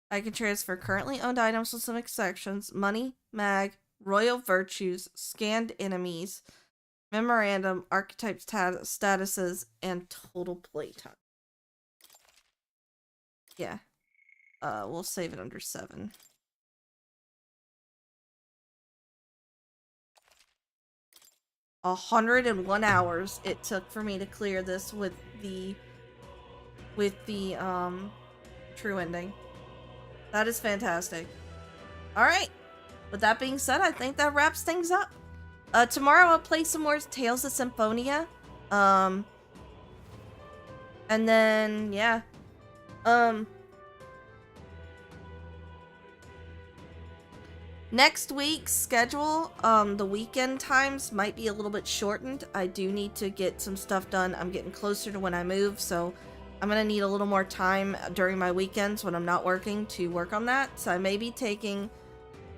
I can transfer currently owned items with some exceptions. Money, mag, royal virtues, scanned enemies, memorandum, archetype statuses, and total playtime. Yeah. We'll save it under 7. A 101 hours it took for me to clear this with the true ending. That is fantastic. Alright. With that being said, I think that wraps things up. Tomorrow I'll play some more Tales of Symphonia. And then, yeah. Next week's schedule, the weekend times might be a little bit shortened. I do need to get some stuff done. I'm getting closer to when I move, so I'm gonna need a little more time during my weekends when I'm not working to work on that. So I may be taking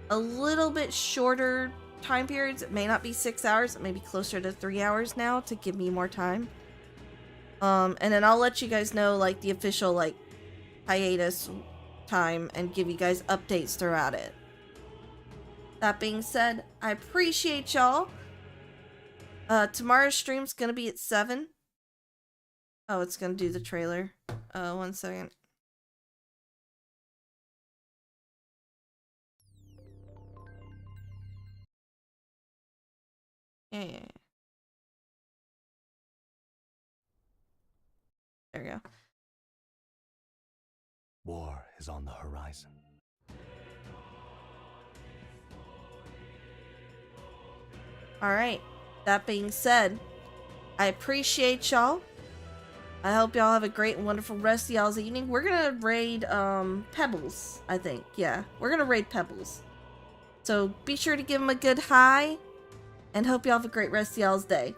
a little bit shorter time periods. It may not be 6 hours. It may be closer to 3 hours now to give me more time. And then I'll let you guys know, like, the official, like, hiatus time and give you guys updates throughout it. That being said, I appreciate y'all. Tomorrow's stream's gonna be at 7. Oh, it's gonna do the trailer. 1 second. Yeah. There we go. War is on the horizon. Alright. That being said, I appreciate y'all. I hope y'all have a great and wonderful rest of y'all's evening. We're gonna raid, Pebbles, I think. Yeah, we're gonna raid Pebbles. So be sure to give them a good hi, and hope y'all have a great rest of y'all's day.